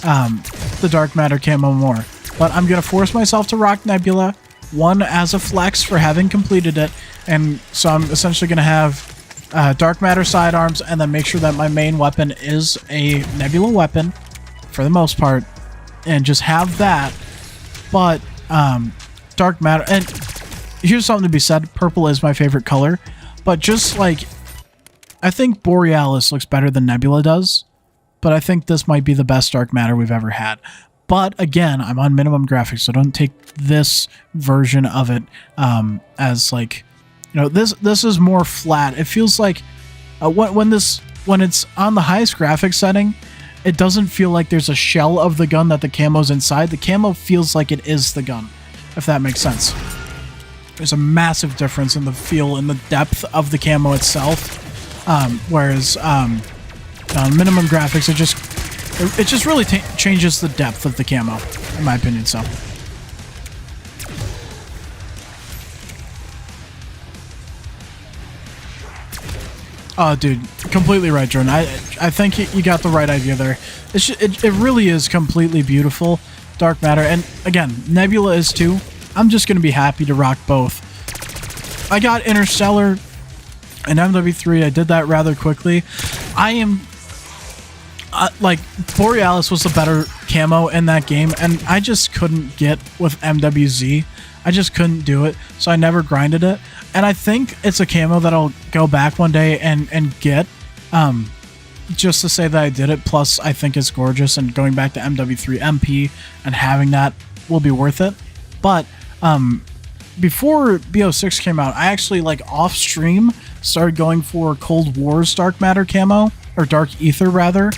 A: the Dark Matter camo more. But I'm going to force myself to rock Nebula, one as a flex for having completed it, and so I'm essentially going to have Dark Matter sidearms and then make sure that my main weapon is a Nebula weapon, for the most part, and just have that. But Dark Matter, and here's something to be said, purple is my favorite color, but just like, I think Borealis looks better than Nebula does, but I think this might be the best Dark Matter we've ever had. But again, I'm on minimum graphics, so don't take this version of it as like, you know, this is more flat. It feels like when it's on the highest graphics setting, it doesn't feel like there's a shell of the gun that the camo's inside. The camo feels like it is the gun, if that makes sense. There's a massive difference in the feel and the depth of the camo itself. Whereas on minimum graphics, it just really changes the depth of the camo, in my opinion. So, oh, dude, completely right, Jordan. I think you got the right idea there. It really is completely beautiful, Dark Matter, and again, Nebula is too. I'm just gonna be happy to rock both. I got Interstellar. In MW3, I did that rather quickly. I am... like, Borealis was the better camo in that game, and I just couldn't get with MWZ. I just couldn't do it, so I never grinded it. And I think it's a camo that I'll go back one day and get, just to say that I did it. Plus, I think it's gorgeous, and going back to MW3 MP and having that will be worth it. But before BO6 came out, I actually, like, off stream started going for Cold War's Dark Matter camo, or Dark Ether rather,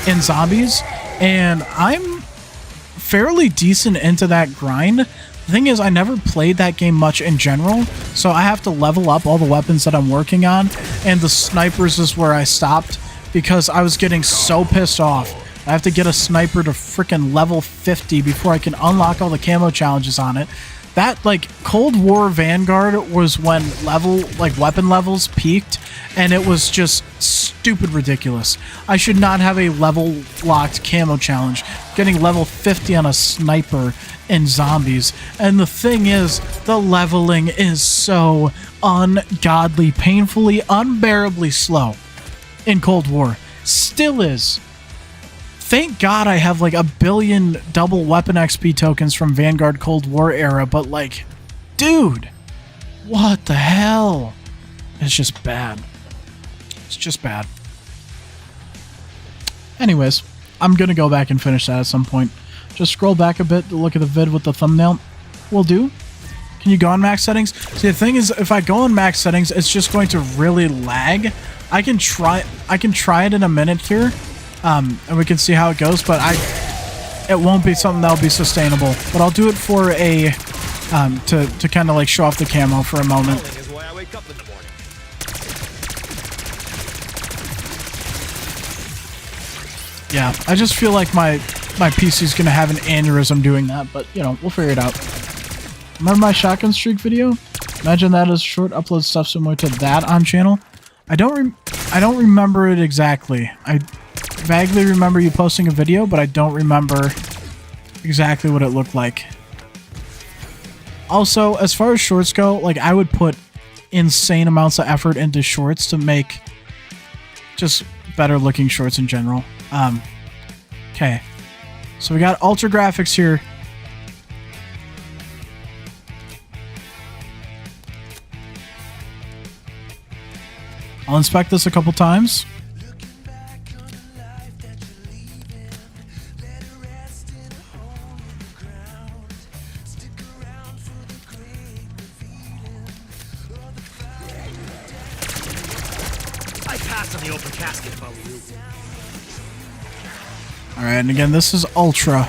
A: in zombies, and I'm fairly decent into that grind. The thing is, I never played that game much in general, so I have to level up all the weapons that I'm working on, and the snipers is where I stopped because I was getting so pissed off. I have to get a sniper to freaking level 50 before I can unlock all the camo challenges on it. That, like, Cold War Vanguard was when weapon levels peaked, and it was just stupid ridiculous. I should not have a level locked camo challenge. Getting level 50 on a sniper in zombies. And the thing is, the leveling is so ungodly, painfully, unbearably slow in Cold War. Still is. Thank God I have like 1 billion double weapon XP tokens from Vanguard Cold War era, but like, dude, what the hell? It's just bad. It's just bad. Anyways, I'm gonna go back and finish that at some point. Just scroll back a bit to look at the vid with the thumbnail. Will do. Can you go on max settings? See, the thing is, if I go on max settings, it's just going to really lag. I can try it in a minute here. And we can see how it goes, but it won't be something that'll be sustainable. But I'll do it for a to kind of like show off the camo for a moment. Yeah, I just feel like my PC's gonna have an aneurysm doing that, but you know, we'll figure it out. Remember my shotgun streak video? Imagine that as short upload stuff similar to that on channel. I don't remember it exactly. I vaguely remember you posting a video, but I don't remember exactly what it looked like. Also, as far as shorts go, like, I would put insane amounts of effort into shorts to make just better looking shorts in general. Okay. So we got ultra graphics here. I'll inspect this a couple times.
B: On the open casket if I were you.
A: Alright, and again, this is Ultra.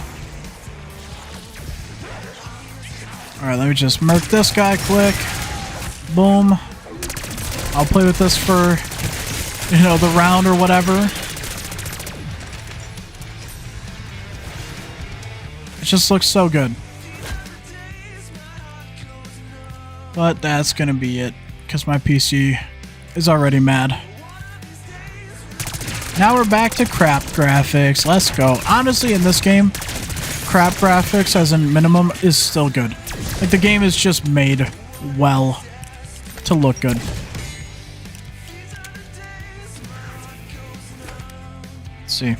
A: Alright, let me just murk this guy quick. Boom. I'll play with this for, you know, the round or whatever. It just looks so good. But that's gonna be it, because my PC is already mad. Now we're back to crap graphics. Let's go. Honestly, in this game, crap graphics, as in minimum, is still good. Like, the game is just made well to look good. Let's see.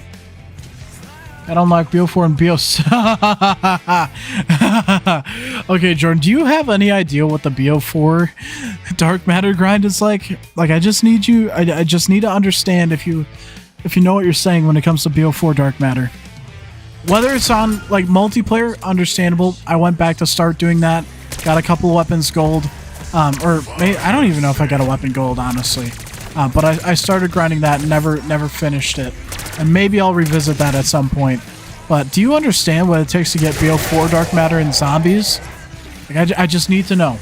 A: I don't like BO4 and BO6. Okay, Jordan, do you have any idea what the BO4 Dark Matter grind is like? Like, I just need you... I just need to understand if you know what you're saying when it comes to BO4 Dark Matter. Whether it's on, like, multiplayer, understandable. I went back to start doing that. Got a couple weapons gold. I don't even know if I got a weapon gold, honestly. But I started grinding that and never finished it. And maybe I'll revisit that at some point. But do you understand what it takes to get BO4 Dark Matter in zombies? Like, I just need to know.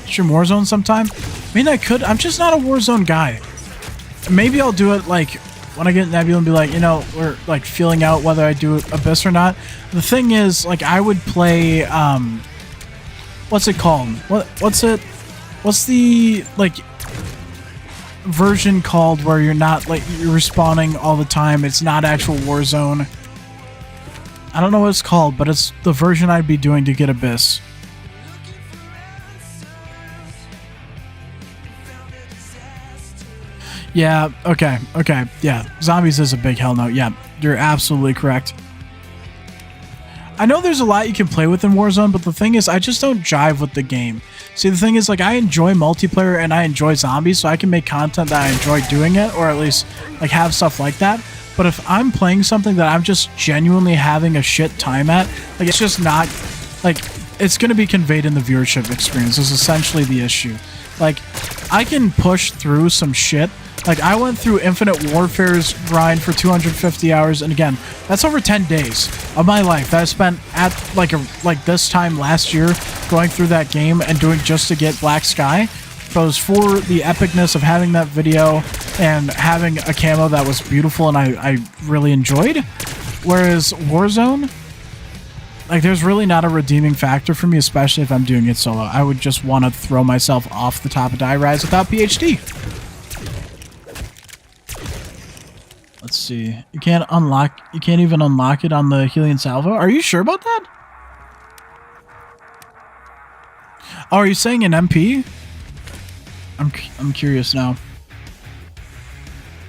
A: Stream Warzone sometime? I mean, I could. I'm just not a Warzone guy. Maybe I'll do it, like, when I get Nebula and be like, you know, we're, like, feeling out whether I do Abyss or not. The thing is, like, I would play, what's it called? What's the, like, version called where you're not, like, you're respawning all the time? It's not actual Warzone. I don't know what it's called, but it's the version I'd be doing to get Abyss. Yeah, okay, yeah. Zombies is a big hell no. Yeah, you're absolutely correct. I know there's a lot you can play with in Warzone, but the thing is, I just don't jive with the game. See, the thing is, like, I enjoy multiplayer and I enjoy zombies, so I can make content that I enjoy doing it, or at least, like, have stuff like that. But if I'm playing something that I'm just genuinely having a shit time at, like, it's just not, like, it's going to be conveyed in the viewership experience is essentially the issue. Like, I can push through some shit. Like, I went through Infinite Warfare's grind for 250 hours, and again, that's over 10 days of my life that I spent at, like this time last year going through that game and doing just to get Black Sky. But it was for the epicness of having that video and having a camo that was beautiful and I really enjoyed. Whereas Warzone, like, there's really not a redeeming factor for me, especially if I'm doing it solo. I would just want to throw myself off the top of Die Rise without PhD. Let's see. You can't even unlock it on the Helion Salvo? Are you sure about that? Oh, are you saying an MP? I'm curious now.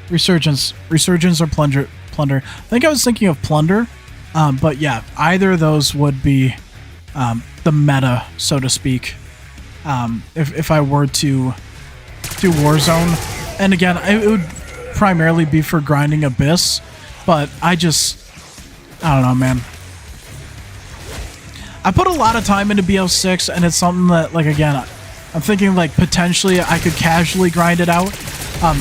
A: Resurgence or Plunder. I think I was thinking of Plunder. But yeah, either of those would be the meta, so to speak. If I were to do Warzone. And again, it would primarily be for grinding Abyss, but I don't know, man. I put a lot of time into BO6, and it's something that, like, again, I'm thinking, like, potentially I could casually grind it out.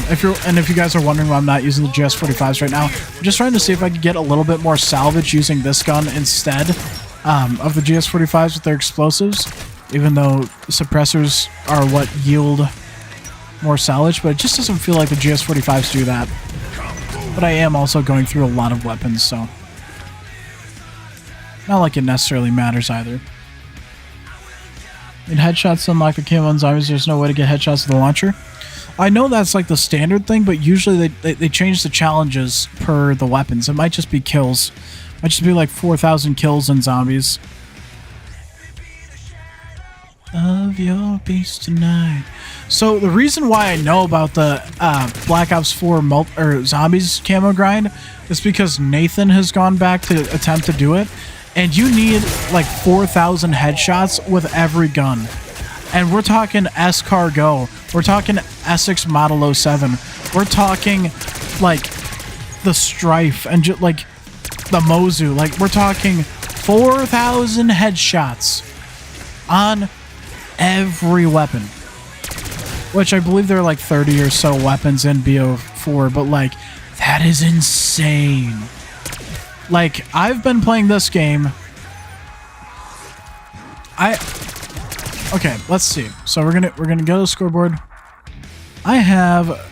A: If you guys are wondering why I'm not using the GS45s right now, I'm just trying to see if I could get a little bit more salvage using this gun instead of the GS45s with their explosives, even though suppressors are what yield more salvage, but it just doesn't feel like the GS45s do that. But I am also going through a lot of weapons, so not like it necessarily matters either. In headshots unlock the camo on zombies, there's no way to get headshots with the launcher. I know that's like the standard thing, but usually they change the challenges per the weapons. It might just be kills. It might just be like 4,000 kills in zombies. Of your beast tonight. So the reason why I know about the Black Ops 4 zombies camo grind is because Nathan has gone back to attempt to do it, and you need like 4,000 headshots with every gun. And we're talking S-Cargo, we're talking Essex Model 07, we're talking like the Strife and like the Mozu, like we're talking 4,000 headshots on every weapon. Which I believe there are like 30 or so weapons in BO4, but like, that is insane. Like, I've been playing this game. Okay, let's see. So we're gonna go to the scoreboard. I have,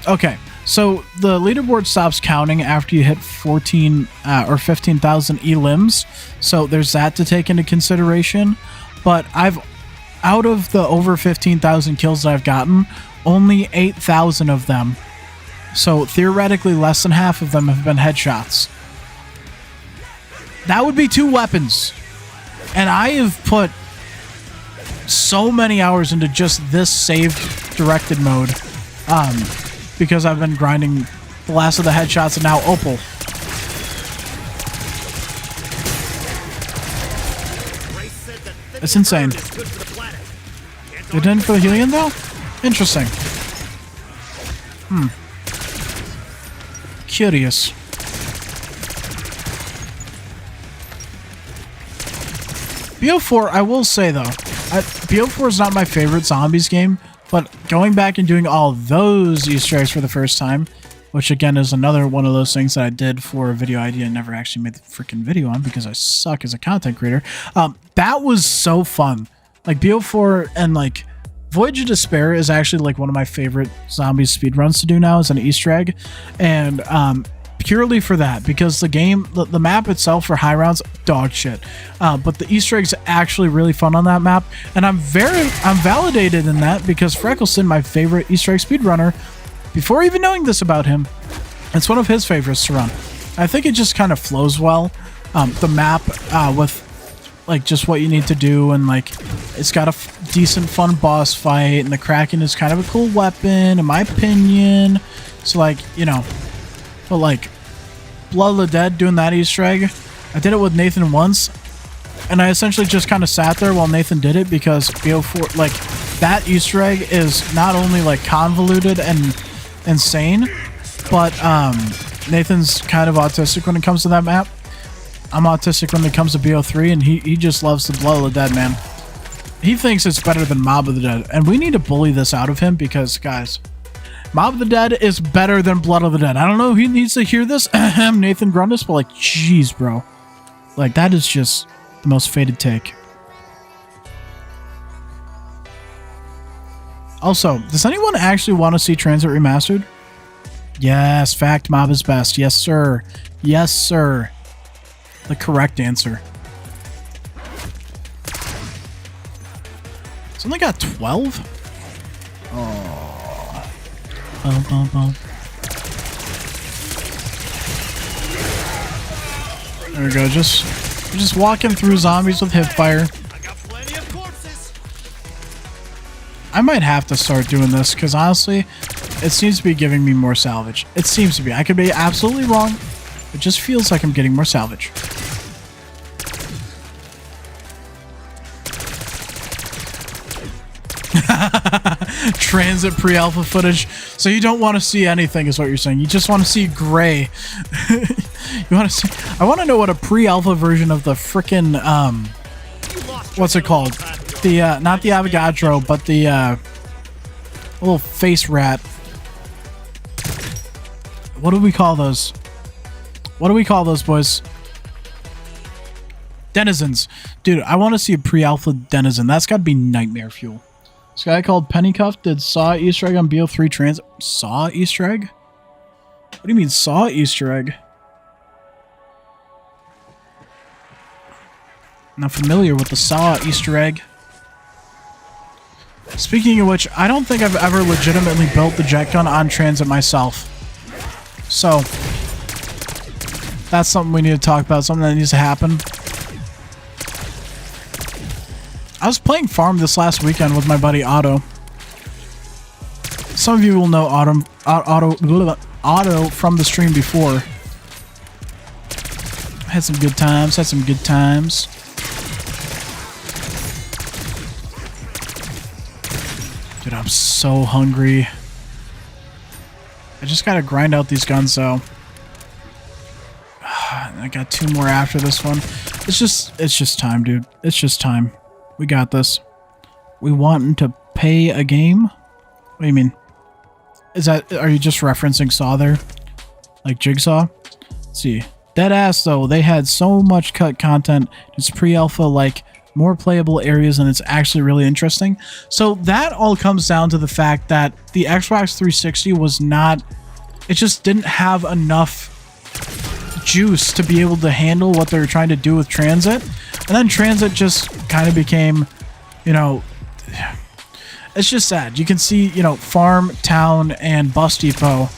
A: okay, so the leaderboard stops counting after you hit 14 or 15,000 elims. So there's that to take into consideration. But out of the over 15,000 kills that I've gotten, only 8,000 of them, so theoretically less than half of them, have been headshots. That would be 2 weapons. And I have put so many hours into just this save directed mode because I've been grinding the last of the headshots and now Opal. It's insane. It didn't for the Helion though? Interesting. Curious. BO4, I will say though, BO4 is not my favorite zombies game, but going back and doing all those Easter eggs for the first time, which again is another one of those things that I did for a video idea and never actually made the freaking video on because I suck as a content creator, that was so fun. Like BO4 and like Voyage of Despair is actually like one of my favorite zombies speedruns to do now as an Easter egg, and purely for that, because the game, the map itself for high rounds, dog shit, but the Easter eggs actually really fun on that map, and I'm validated in that because Freckleston, my favorite Easter egg speedrunner, before even knowing this about him, it's one of his favorites to run. I think it just kind of flows well. The map with like just what you need to do, and like it's got a decent, fun boss fight, and the Kraken is kind of a cool weapon, in my opinion. So, like, you know, but like, Blood of the Dead doing that Easter egg, I did it with Nathan once, and I essentially just kind of sat there while Nathan did it because BO4, like, that Easter egg is not only like convoluted and insane, but Nathan's kind of autistic when it comes to that map. I'm autistic when it comes to BO3, and he just loves the Blood of the Dead, man. He thinks it's better than Mob of the Dead, and we need to bully this out of him because, guys, Mob of the Dead is better than Blood of the Dead. I don't know if he needs to hear this, Nathan Grundis, but like, jeez, bro. Like, that is just the most fated take. Also, does anyone actually want to see Transit Remastered? Yes, fact, Mob is best. Yes, sir. Yes, sir. The correct answer. It's only got 12? Oh. Bum, bum, bum. There we go. Just walking through zombies with hip fire.
B: I got plenty of corpses.
A: I might have to start doing this because honestly, it seems to be giving me more salvage. It seems to be. I could be absolutely wrong. It just feels like I'm getting more salvage. Transit pre-alpha footage. So you don't want to see anything is what you're saying. You just want to see gray. You want to see... I want to know what a pre-alpha version of the frickin' what's it called? The not the Avogadro, but the little face rat. What do we call those? What do we call those, boys? Denizens. Dude, I want to see a pre-alpha denizen. That's got to be nightmare fuel. This guy called Pennycuff did Saw Easter egg on BO3 Transit. Saw Easter egg? What do you mean Saw Easter egg? I'm not familiar with the Saw Easter egg. Speaking of which, I don't think I've ever legitimately built the jet gun on Transit myself. So, that's something we need to talk about, something that needs to happen. I was playing Farm this last weekend with my buddy Otto. Some of you will know Otto from the stream before. Had some good times, Dude, I'm so hungry. I just gotta grind out these guns, though. I got 2 more after this one. It's just time, dude. It's just time. We got this. We want to pay a game? What do you mean? Are you just referencing Saw there? Like Jigsaw? Let's see. Deadass, though, they had so much cut content. It's pre-alpha, like, more playable areas, and it's actually really interesting. So that all comes down to the fact that the Xbox 360 was not... It just didn't have enough juice to be able to handle what they were trying to do with Transit. And then Transit just kind of became, you know... It's just sad. You can see, you know, Farm, Town, and Bus Depot.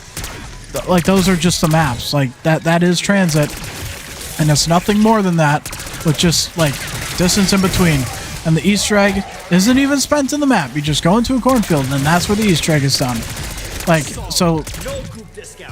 A: Like, those are just the maps. Like, that is Transit. And it's nothing more than that, with just, like, distance in between. And the Easter egg isn't even spent in the map. You just go into a cornfield, and that's where the Easter egg is done. Like, so...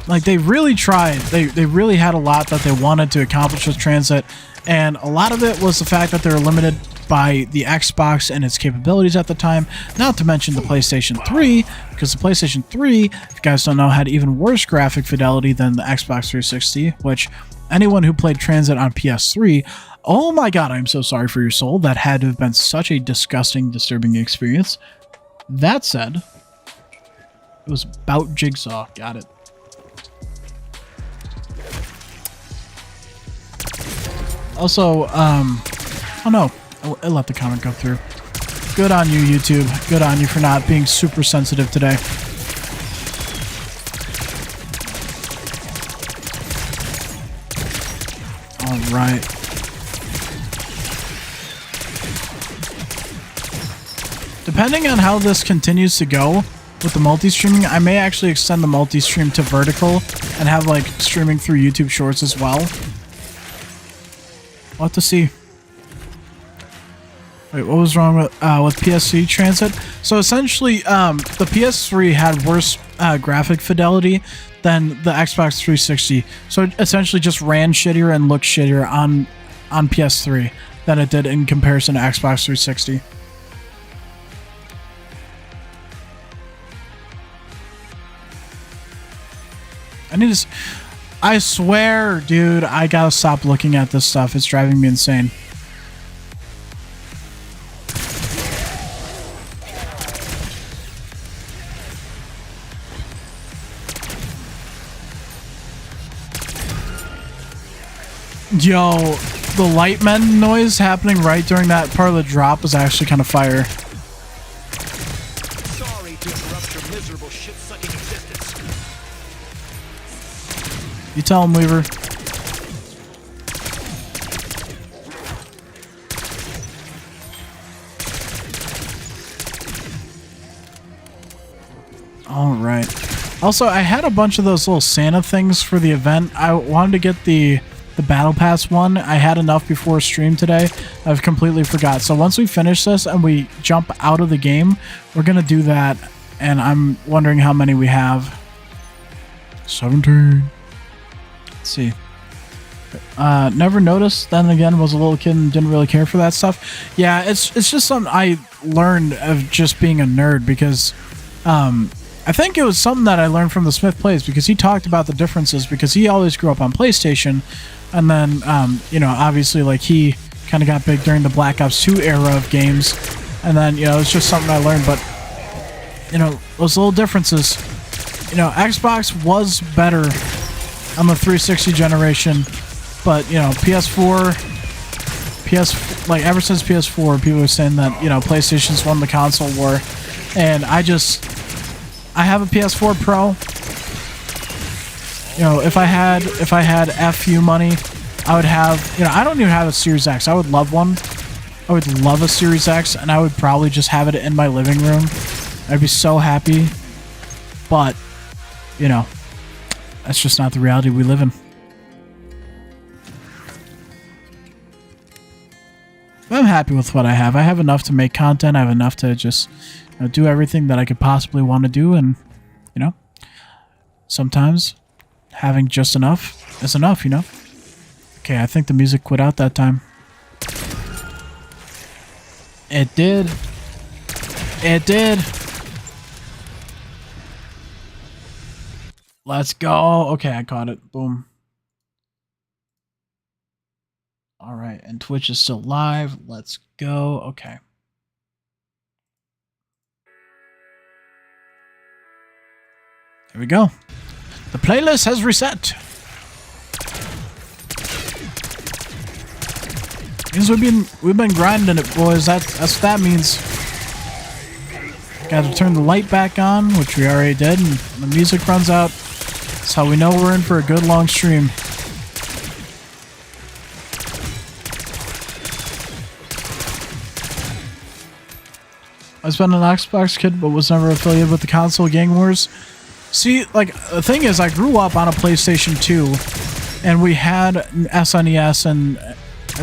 A: Like, they really tried. They really had a lot that they wanted to accomplish with Transit. And a lot of it was the fact that they were limited by the Xbox and its capabilities at the time, not to mention the PlayStation 3, because the PlayStation 3, if you guys don't know, had even worse graphic fidelity than the Xbox 360, which anyone who played Transit on PS3, oh my god, I'm so sorry for your soul. That had to have been such a disgusting, disturbing experience. That said, it was about Jigsaw. Got it. Also, oh no, I let the comment go through. Good on you, YouTube. Good on you for not being super sensitive today. Alright. Depending on how this continues to go with the multi-streaming, I may actually extend the multi-stream to vertical and have, like, streaming through YouTube Shorts as well. We'll have to see. Wait, what was wrong with PSC transit? So essentially, the PS3 had worse graphic fidelity than the Xbox 360. So it essentially just ran shittier and looked shittier on PS3 than it did in comparison to Xbox 360. I swear, dude, I gotta stop looking at this stuff. It's driving me insane. Yo, the Lightmen noise happening right during that part of the drop was actually kind of fire.
B: Sorry to interrupt your miserable shit-sucking existence.
A: You tell him, Weaver. All right. Also, I had a bunch of those little Santa things for the event. I wanted to get the Battle Pass one. I had enough before stream today. I've completely forgot. So once we finish this and we jump out of the game, we're going to do that. And I'm wondering how many we have. 17. Let's see. Never noticed. Then again, was a little kid and didn't really care for that stuff. Yeah, it's just something I learned of just being a nerd because I think it was something that I learned from the Smith Plays because he talked about the differences because he always grew up on PlayStation. And then, you know, obviously, like, he kind of got big during the Black Ops 2 era of games. And then, you know, it's just something I learned. But, you know, those little differences. You know, Xbox was better on the 360 generation. But, you know, like, ever since PS4, people were saying that, you know, PlayStation's won the console war. And I have a PS4 Pro. You know, if I had FU money, I would have, you know, I don't even have a Series X. I would love one. I would love a Series X, and I would probably just have it in my living room. I'd be so happy. But, you know, that's just not the reality we live in. But I'm happy with what I have. I have enough to make content. I have enough to just, you know, do everything that I could possibly want to do, and, you know, sometimes having just enough is enough, you know? Okay, I think the music quit out that time. It did. It did. Let's go. Okay, I caught it. Boom. All right, and Twitch is still live. Let's go. Okay. Here we go. The playlist has reset. Means we've been grinding it, boys. That's what that means. Got to turn the light back on, which we already did, and the music runs out. That's how we know we're in for a good long stream. I've been an Xbox kid, but was never affiliated with the console gang wars. See, like, the thing is, I grew up on a PlayStation 2, and we had SNES and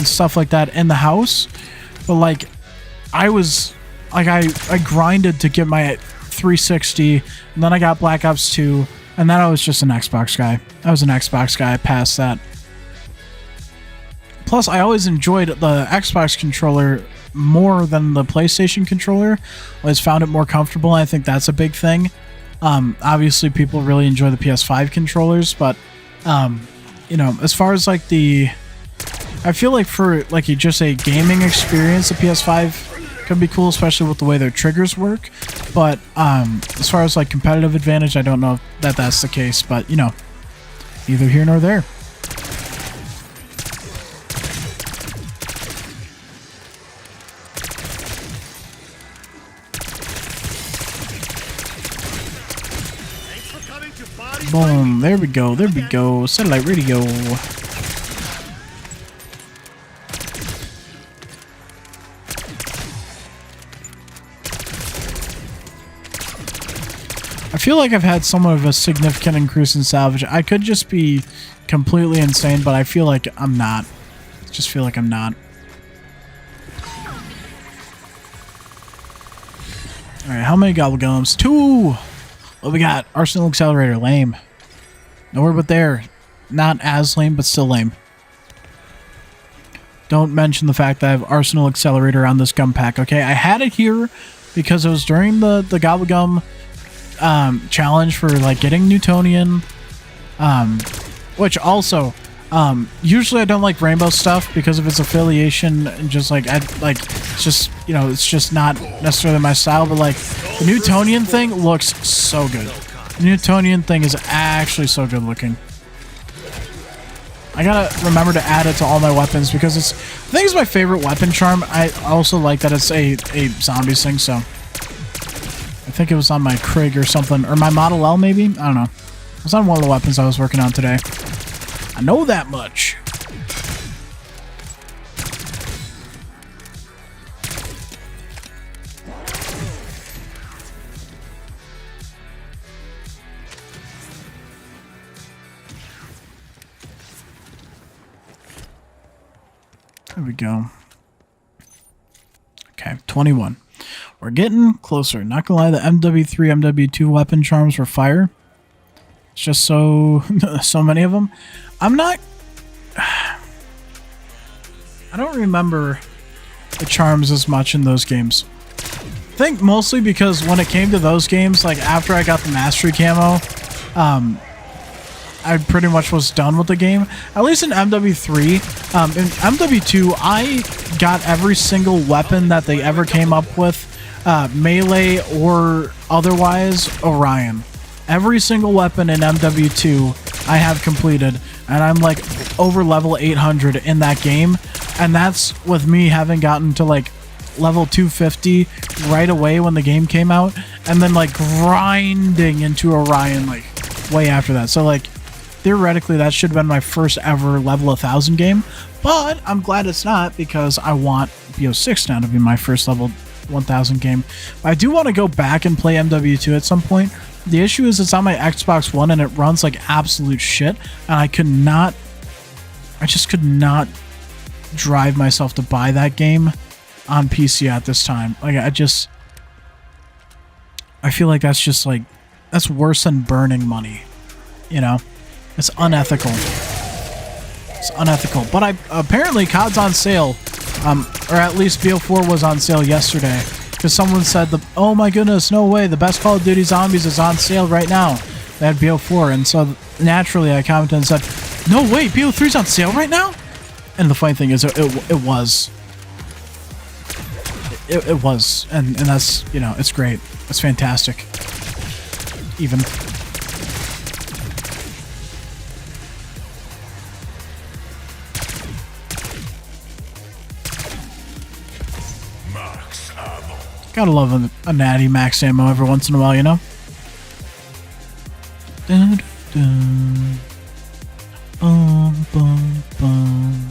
A: stuff like that in the house, but, like, I was, like, I grinded to get my 360, and then I got Black Ops 2, and then I was just an Xbox guy. I was an Xbox guy past that. Plus, I always enjoyed the Xbox controller more than the PlayStation controller. I always found it more comfortable, and I think that's a big thing. Obviously, people really enjoy the PS5 controllers, but, you know, as far as, like, I feel like for, like, just a gaming experience, the PS5 could be cool, especially with the way their triggers work, but, as far as, like, competitive advantage, I don't know that that's the case, but, you know, neither here nor there. Boom, there we go, satellite radio. I feel like I've had somewhat of a significant increase in salvage. I could just be completely insane, but I feel like I'm not. I just feel like I'm not. Alright, how many gobblegums? 2! What we got? Arsenal Accelerator, lame. Nowhere but there. Not as lame, but still lame. Don't mention the fact that I have Arsenal Accelerator on this gum pack, okay? I had it here because it was during the gobblegum challenge for like getting Newtonian. Which also, usually I don't like rainbow stuff because of its affiliation and just like, it's just, you know, it's just not necessarily my style, but like the Newtonian thing looks so good. The Newtonian thing is actually so good looking. I gotta remember to add it to all my weapons because I think it's my favorite weapon charm. I also like that it's a zombies thing, so. I think it was on my Krig or something, or my Model L maybe? I don't know. It was on one of the weapons I was working on today. I know that much. There we go. Okay, 21. We're getting closer. Not gonna lie, the MW3, MW2 weapon charms were fire. It's just so many of them. I don't remember the charms as much in those games. I think mostly because when it came to those games, like after I got the mastery camo, I pretty much was done with the game. At least in MW3. In MW2, I got every single weapon that they ever came up with, melee or otherwise, Orion. Every single weapon in MW2 I have completed, and I'm like over level 800 in that game, and that's with me having gotten to like level 250 right away when the game came out, and then like grinding into Orion like way after that. So like theoretically that should have been my first ever level 1000 game, but I'm glad it's not because I want BO6 now to be my first level 1000 game. I do want to go back and play MW2 at some point. The issue is it's on my Xbox One and it runs like absolute shit, and I just could not drive myself to buy that game on PC at this time. Like I feel like that's just like, that's worse than burning money, you know? It's unethical. It's unethical. But apparently COD's on sale, or at least BO4 was on sale yesterday. Because someone said, oh my goodness, no way, the best Call of Duty Zombies is on sale right now. They had BO4, and so naturally I commented and said, no way, BO3's on sale right now? And the funny thing is, it was. It was, and that's, you know, it's great. It's fantastic. Even. Gotta love a natty max ammo every once in a while, you know? Dun, dun, dun. Bum, bum.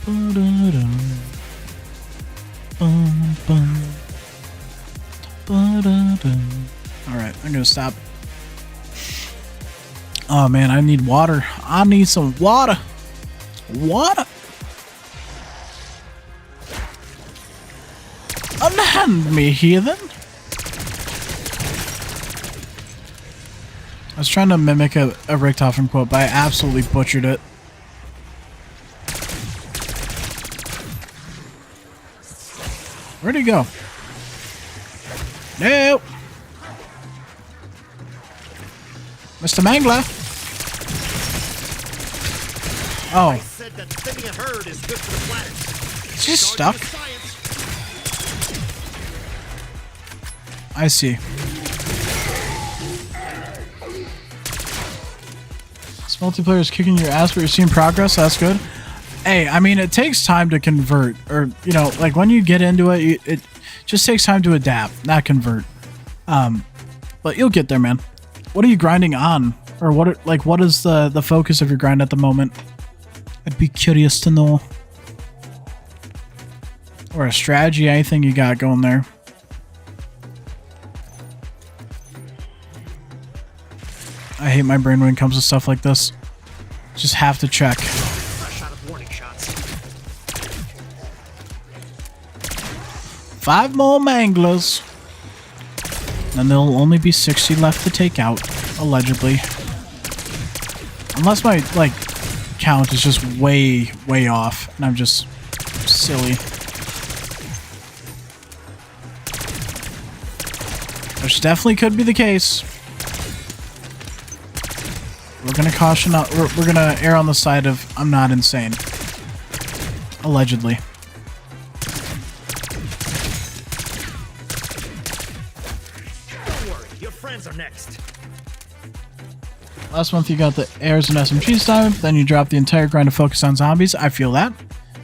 A: Ba-da-dum. Bum, bum. Ba-da-dum. Alright, I'm gonna stop. Oh man, I need water. I need some water. Water. Unhand me, heathen. I was trying to mimic a Richtofen quote, but I absolutely butchered it. Where'd he go? No! Mr. Mangler! Oh.
B: I said that thinning a herd is good for the planet.
A: Is he stuck? I see. This multiplayer is kicking your ass, but you're seeing progress. That's good. Hey, I mean, it takes time to convert, or you know, like when you get into it, it just takes time to adapt, not convert. But you'll get there, man. What are you grinding on, or what is the focus of your grind at the moment? I'd be curious to know. Or a strategy, anything you got going there. I hate my brain when it comes to stuff like this. Just have to check.
B: Fresh out of warning shots.
A: 5 more manglers. And there'll only be 60 left to take out, allegedly. Unless my, like, count is just way, way off, and I'm just silly. Which definitely could be the case. We're gonna caution out, we're gonna err on the side of I'm not insane. Allegedly.
B: Don't worry, your friends are next.
A: Last month you got the airs and SMG time, then you dropped the entire grind to focus on zombies. I feel that.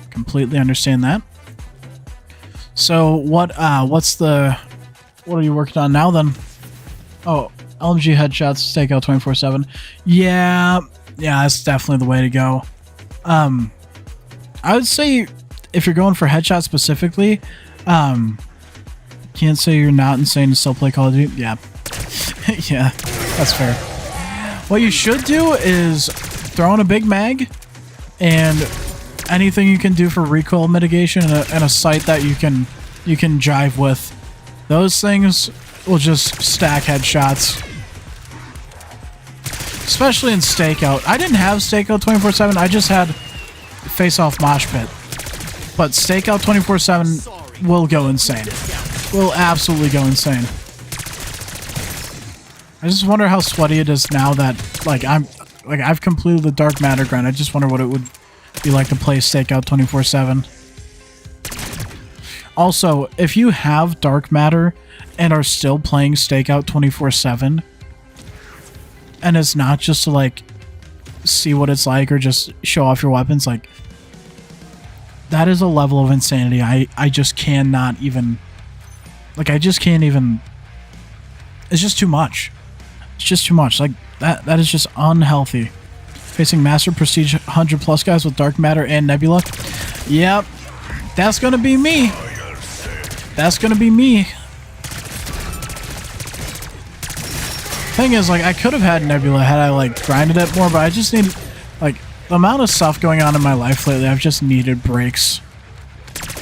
A: Completely understand that. So what are you working on now then? Oh, LMG headshots, stakeout 24/7. Yeah, that's definitely the way to go. I would say if you're going for headshots specifically, can't say you're not insane to still play Call of Duty. Yeah. Yeah, that's fair. What you should do is throw in a big mag and anything you can do for recoil mitigation and a sight that you can jive with. Those things will just stack headshots. Especially in stakeout. I didn't have stakeout 24/7. I just had face-off mosh pit. But stakeout 24/7 will go insane. Will absolutely go insane. I just wonder how sweaty it is now that I've completed the dark matter grind. I just wonder what it would be like to play stakeout 24/7. Also, if you have dark matter and are still playing stakeout 24/7, and it's not just to like see what it's like or just show off your weapons, like that is a level of insanity I just cannot even, like, I just can't even, it's just too much. It's just too much. Like that is just unhealthy. Facing Master Prestige 100 plus guys with Dark Matter and Nebula. Yep. That's gonna be me. That's gonna be me. Thing is, like, I could have had Nebula had I like grinded it more, but I just need, like, the amount of stuff going on in my life lately, I've just needed breaks.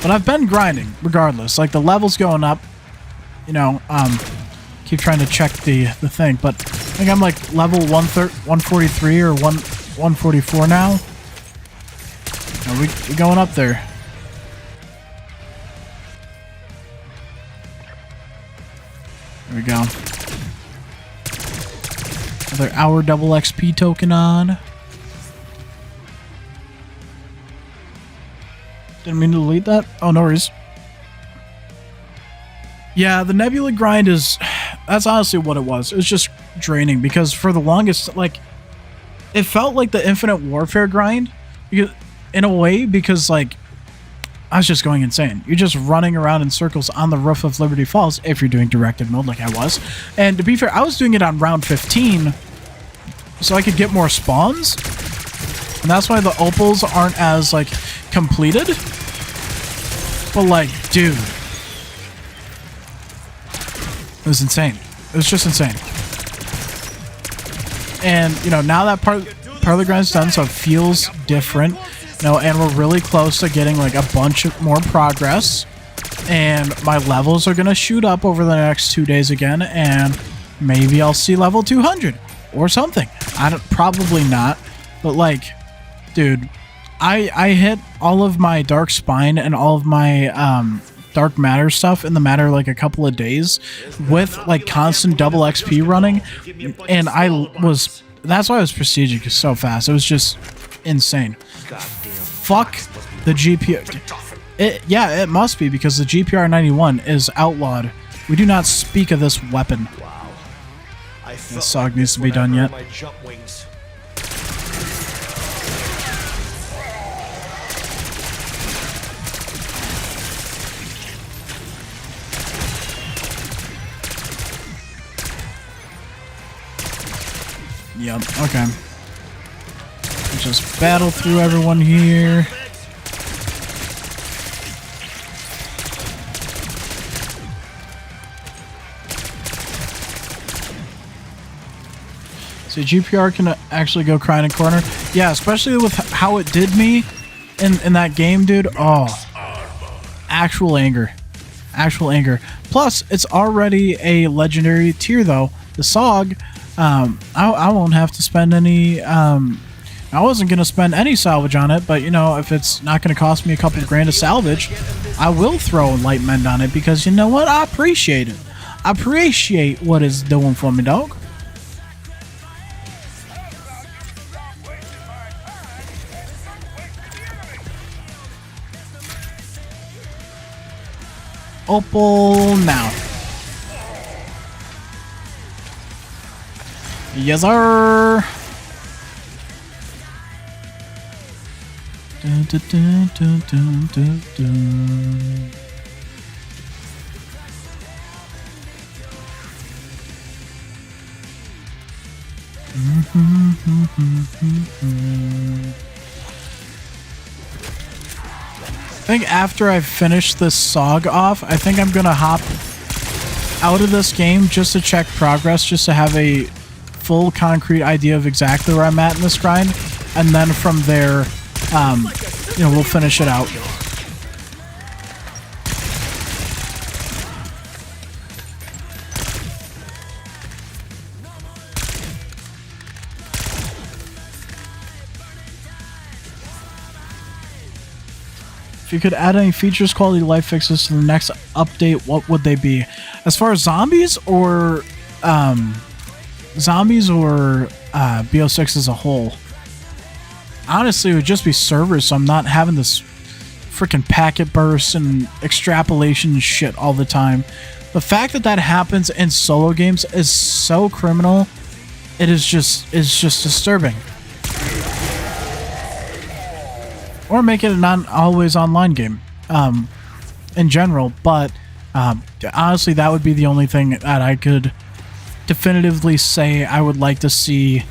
A: But I've been grinding regardless. Like, the level's going up. You know, keep trying to check the thing, but I think I'm like level 143 or 144 now. We're going up there. There we go. Another hour double XP token on. Didn't mean to delete that. Oh, no worries. Yeah, the Nebula grind is... That's honestly what it was. It was just draining because for the longest, like... It felt like the Infinite Warfare grind in a way because, like... I was just going insane. You're just running around in circles on the roof of Liberty Falls if you're doing directed mode like I was. And to be fair, I was doing it on round 15 so I could get more spawns. And that's why the opals aren't as, like, completed. But, like, dude. It was insane. It was just insane. And, you know, now that part of the grind's done, so it feels different. You know, and we're really close to getting, like, a bunch of more progress. And my levels are going to shoot up over the next 2 days again. And maybe I'll see level 200 or something. Probably not. But, like, dude, I hit all of my Dark Spine and all of my Dark Matter stuff in the matter of, like, a couple of days with, like, constant double XP running. And that's why I was prestiging so fast. It was just insane. Fuck the GPR. Yeah, it must be because the GPR 91 is outlawed. We do not speak of this weapon.
B: Wow.
A: This SOG needs to be done yet.
B: My jump wings.
A: Yep, okay. Let's just battle through everyone here. So GPR can actually go crying in a corner. Yeah, especially with how it did me in that game, dude. Oh. Actual anger. actual anger. Plus, it's already a legendary tier, though. The SOG, I won't have to spend any. I wasn't going to spend any salvage on it, but, you know, if it's not going to cost me a couple grand to salvage, I will throw Enlightenment on it because, you know what? I appreciate it. I appreciate what it's doing for me, dog. Opal now. Yes, sir. Dun, dun, dun, dun, dun, dun, dun. I think after I finish this SOG off, I think I'm gonna hop out of this game just to check progress, just to have a full concrete idea of exactly where I'm at in this grind, and then from there, you know, we'll finish it out. If you could add any features, quality, life fixes to the next update, what would they be? As far as zombies or BO6 as a whole? Honestly, it would just be servers, so I'm not having this freaking packet bursts and extrapolation shit all the time. The fact that that happens in solo games is so criminal. It's just disturbing. Or make it a non-always online game, in general. But honestly, that would be the only thing that I could definitively say I would like to see,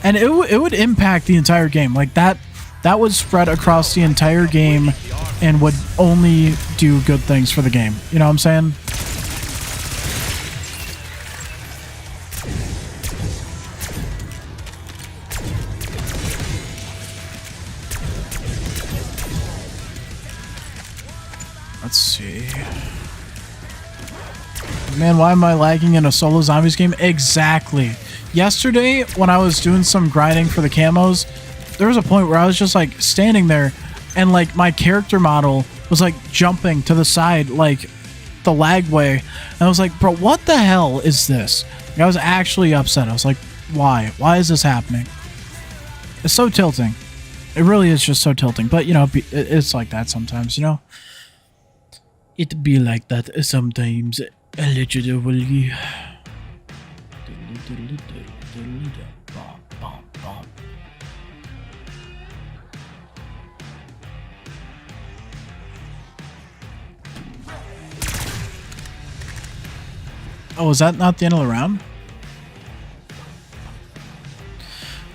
A: and it would impact the entire game. Like that would spread across the entire game, and would only do good things for the game. You know what I'm saying? Let's see. Man, why am I lagging in a solo zombies game? Exactly. Yesterday, when I was doing some grinding for the camos, there was a point where I was just like standing there and like my character model was like jumping to the side like the lag way. And I was like, bro, what the hell is this? Like, I was actually upset. I was like, why? Why is this happening? It's so tilting. It really is just so tilting. But, you know, it's like that sometimes, you know? It be like that sometimes, allegedly. Oh, is that not the end of the round?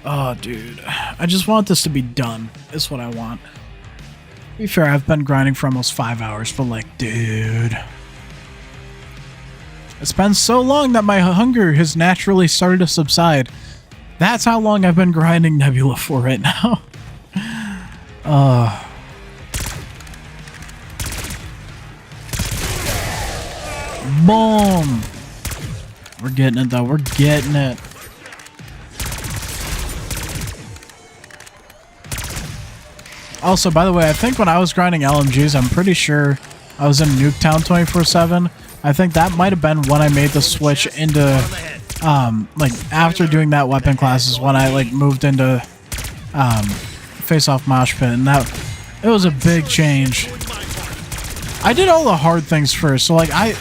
A: Oh, dude. I just want this to be done. Is what I want. To be fair, I've been grinding for almost 5 hours, but like, dude. It's been so long that my hunger has naturally started to subside. That's how long I've been grinding Nebula for right now. Boom! We're getting it though, we're getting it. Also, by the way, I think when I was grinding LMGs, I'm pretty sure I was in Nuketown 24/7. I think that might have been when I made the switch into, like, after doing that weapon class is when I, like, moved into, Face-Off Mosh Pit, and that, it was a big change. I did all the hard things first, so, like, I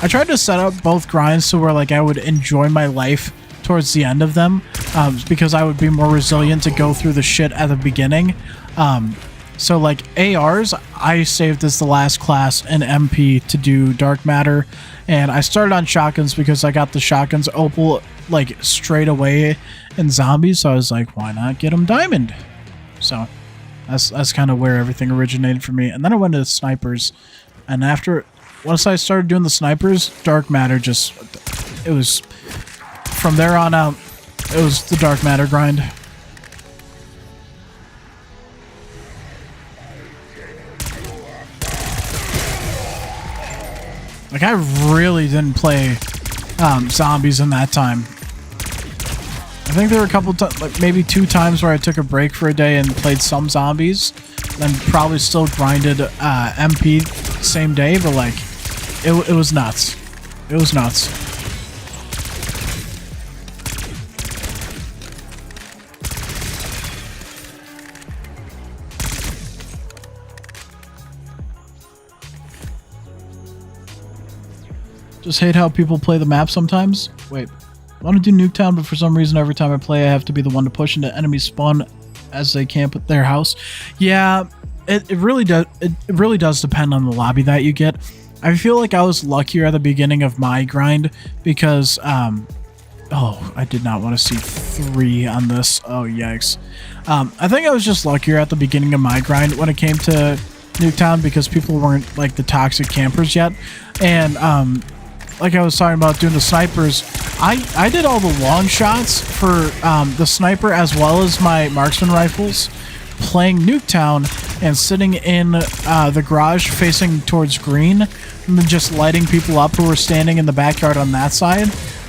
A: tried to set up both grinds so where, like, I would enjoy my life towards the end of them, because I would be more resilient to go through the shit at the beginning. So like ARs, I saved as the last class in MP to do Dark Matter, and I started on shotguns because I got the shotguns opal like straight away in zombies, so I was like, why not get them diamond? So that's kind of where everything originated for me. And then I went to snipers, and once I started doing the snipers, Dark Matter just, it was, from there on out, it was the Dark Matter grind. Like, I really didn't play zombies in that time. I think there were a couple like maybe 2 times where I took a break for a day and played some zombies, then probably still grinded MP same day, but like it was nuts. It was nuts. Just hate how people play the map sometimes. Wait. I want to do Nuketown, but for some reason every time I play I have to be the one to push into enemies spawn as they camp at their house. Yeah, it really does. It really does depend on the lobby that you get. I feel like I was luckier at the beginning of my grind because oh, I did not want to see 3 on this. Oh, yikes. I think I was just luckier at the beginning of my grind when it came to Nuketown because people weren't like the toxic campers yet. And like I was talking about doing the snipers, I did all the long shots for the sniper as well as my marksman rifles, playing Nuketown and sitting in the garage facing towards green and then just lighting people up who were standing in the backyard on that side.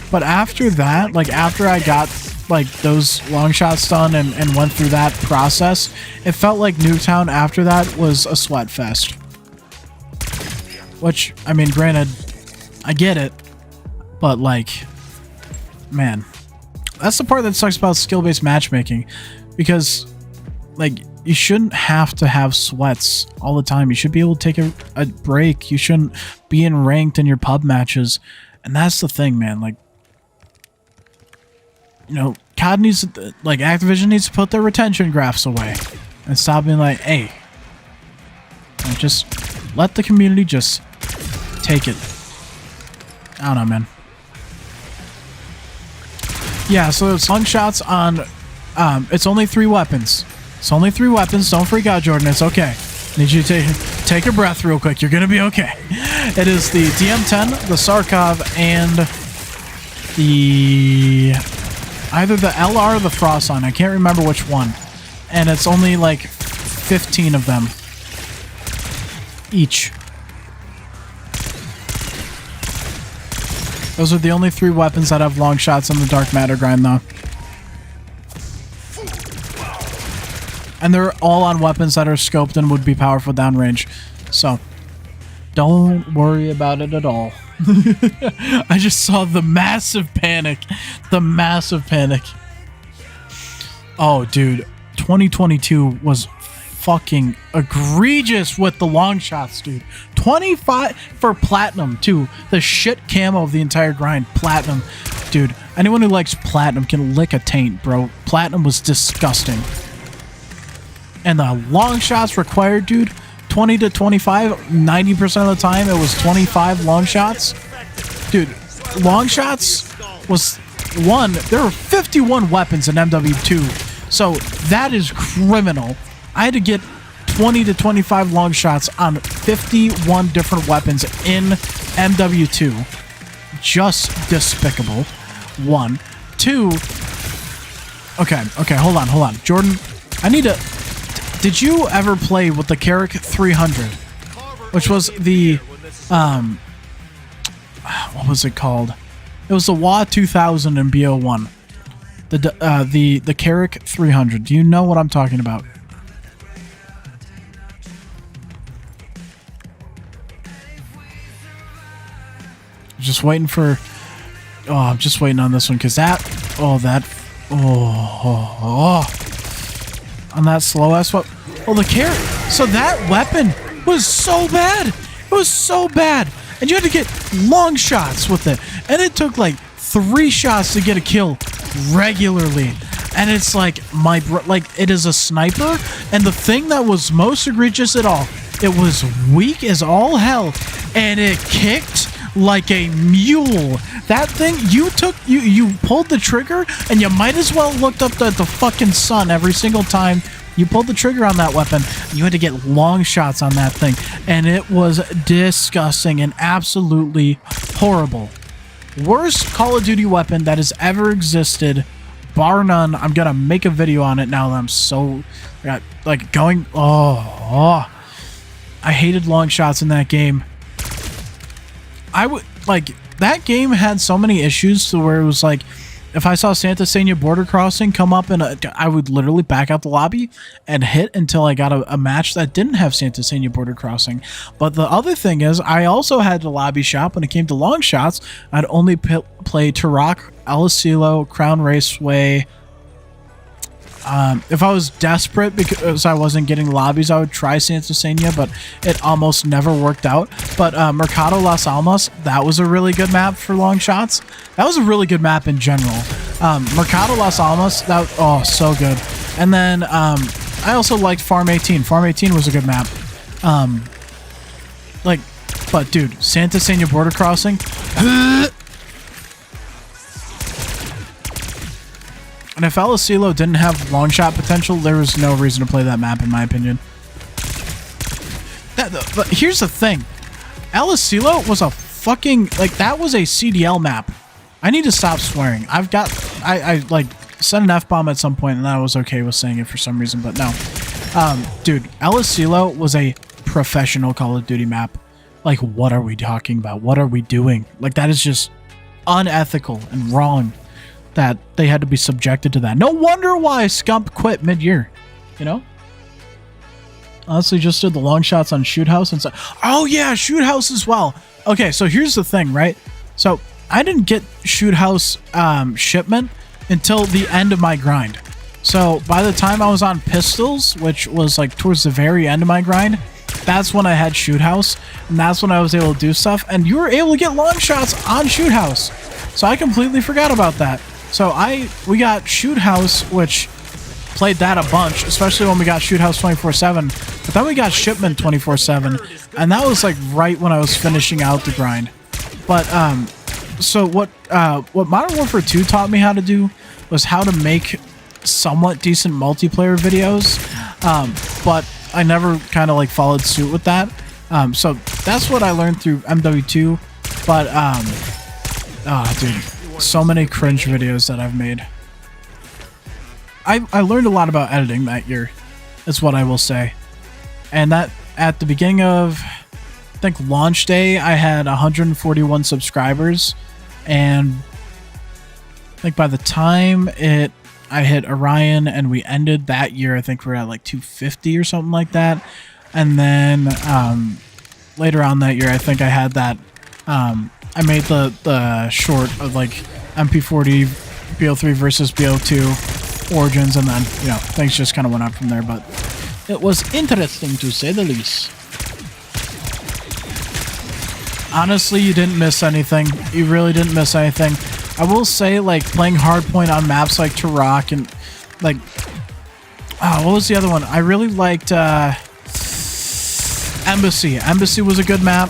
A: But after that, like after I got like those long shots done and went through that process, it felt like Nuketown after that was a sweat fest. Which, I mean, granted, I get it, but like, man, that's the part that sucks about skill-based matchmaking, because like you shouldn't have to have sweats all the time. You should be able to take a break. You shouldn't be in ranked in your pub matches, and that's the thing, man. Like, you know, COD needs to, like, Activision needs to put their retention graphs away and stop being like, hey, just let the community just take it. I don't know, man. Yeah, so it's long shots on, it's only 3 weapons. It's only 3 weapons. Don't freak out, Jordan. It's okay. Need you to take a breath real quick. You're gonna be okay. It is the DM10, the Sarkov, and the either the LR or the Frostline. I can't remember which one. And it's only like 15 of them each. Those are the only 3 weapons that have long shots on the Dark Matter grind, though. And they're all on weapons that are scoped and would be powerful downrange. So, don't worry about it at all. I just saw the massive panic. The massive panic. Oh, dude. 2022 was fucking egregious with the long shots, dude. 25 for platinum, too. The shit camo of the entire grind. Platinum. Dude, anyone who likes platinum can lick a taint, bro. Platinum was disgusting. And the long shots required, dude, 20 to 25, 90% of the time it was 25 long shots. Dude, long shots was one. There were 51 weapons in MW2, so that is criminal. I had to get 20 to 25 long shots on 51 different weapons in MW2. Just despicable. 1. 2. Okay, hold on. Jordan, I need to... Did you ever play with the Carrick 300? Which was the, what was it called? It was the WA 2000 in BO1. The Carrick 300. Do you know what I'm talking about? Just waiting for... Oh, I'm just waiting on this one, because that... On that slow ass weapon. Oh, the Carrick. So that weapon was so bad. It was so bad. And you had to get long shots with it. And it took like 3 shots to get a kill regularly. And it's like, it is a sniper. And the thing that was most egregious at all, it was weak as all hell. And it kicked like a mule. That thing, you pulled the trigger and you might as well looked up at the fucking sun every single time you pulled the trigger on that weapon. You had to get long shots on that thing, and it was disgusting and absolutely horrible. Worst Call of Duty weapon that has ever existed, bar none. I'm gonna make a video on it now that I'm so like going. I hated long shots in that game. I would like that game had so many issues to where it was like, if I saw Santa Senia Border Crossing come up I would literally back out the lobby and hit until I got a match that didn't have Santa Senia Border Crossing. But the other thing is, I also had to lobby shop when it came to long shots. I'd only play Turok, El Asilo, Crown Raceway. If I was desperate because I wasn't getting lobbies, I would try Santa Senia, but it almost never worked out. But Mercado Las Almas, that was a really good map for long shots. That was a really good map in general. Mercado Las Almas, so good. And then I also liked Farm 18. Farm 18 was a good map. But dude, Santa Senia Border Crossing. And if El Asilo didn't have long shot potential, there was no reason to play that map, in my opinion. But here's the thing. El Asilo was a fucking, that was a CDL map. I need to stop swearing. I said an F-bomb at some point, and I was okay with saying it for some reason, but no. Dude, El Asilo was a professional Call of Duty map. Like, what are we talking about? What are we doing? Like, that is just unethical and wrong that they had to be subjected to that. No wonder why Scump quit mid-year, you know? Honestly, just did the long shots on Shoot House and oh yeah, Shoot House as well. Okay, so here's the thing, right? So I didn't get Shoot House shipment until the end of my grind. So by the time I was on Pistols, which was like towards the very end of my grind, that's when I had Shoot House, and that's when I was able to do stuff. And you were able to get long shots on Shoot House, so I completely forgot about that. So we got Shoot House, which played that a bunch, especially when we got Shoot House 24/7. But then we got Shipment 24/7, and that was like right when I was finishing out the grind. But so what Modern Warfare 2 taught me how to do was how to make somewhat decent multiplayer videos. But I never kind of like followed suit with that. So that's what I learned through MW2. But dude. So many cringe videos that I've made. I learned a lot about editing that year, is what I will say. And that at the beginning of, I think, launch day, I had 141 subscribers, and I think by the time I hit Orion and we ended that year, I think we're at like 250 or something like that. And then later on that year, I think I had that I made the short of like MP40 BO3 versus BO2 Origins, and then, you know, things just kind of went up from there, but it was interesting to say the least. Honestly, you didn't miss anything. You really didn't miss anything. I will say, like, playing Hardpoint on maps like Turok and, like, what was the other one? I really liked Embassy. Embassy was a good map.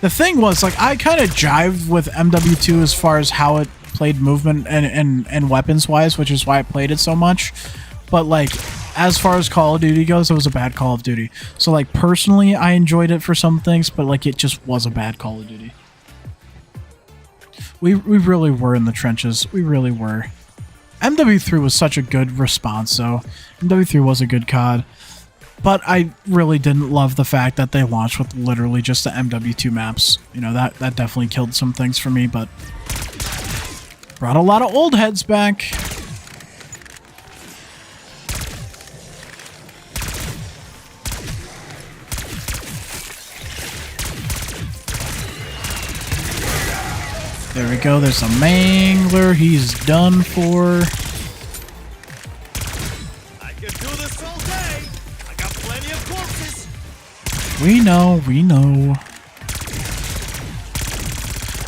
A: The thing was, like, I kind of jived with MW2 as far as how it played movement and weapons-wise, which is why I played it so much. But, like, as far as Call of Duty goes, it was a bad Call of Duty. So, like, personally, I enjoyed it for some things, but, like, it just was a bad Call of Duty. We really were in the trenches. We really were. MW3 was such a good response, though. MW3 was a good COD. But I really didn't love the fact that they launched with literally just the MW2 maps. You know, that definitely killed some things for me, but brought a lot of old heads back. There we go, there's a Mangler, he's done for. We know.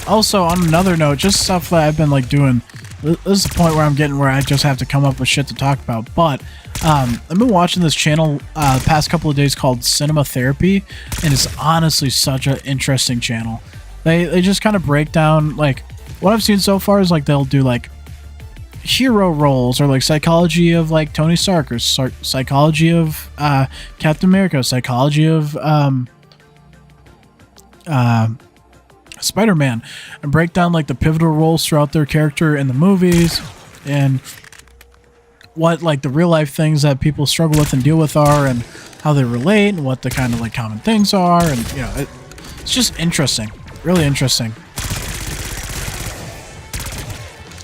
A: Also, on another note, just stuff that I've been, like, doing. This is the point where I'm getting where I just have to come up with shit to talk about. But, I've been watching this channel the past couple of days called Cinema Therapy, and it's honestly such an interesting channel. They just kind of break down, like, what I've seen so far is, like, they'll do, like, hero roles, or like psychology of like Tony Stark, or psychology of Captain America, psychology of Spider-Man, and break down like the pivotal roles throughout their character in the movies, and what like the real life things that people struggle with and deal with are, and how they relate, and what the kind of like common things are, and you know, It's just interesting. Really interesting.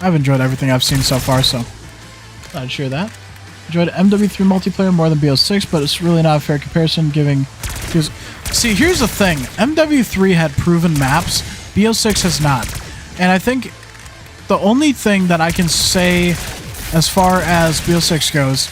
A: I've enjoyed everything I've seen so far, so I'd share that. Enjoyed MW3 multiplayer more than BO6, but it's really not a fair comparison giving... See, here's the thing. MW3 had proven maps, BO6 has not. And I think the only thing that I can say as far as BO6 goes,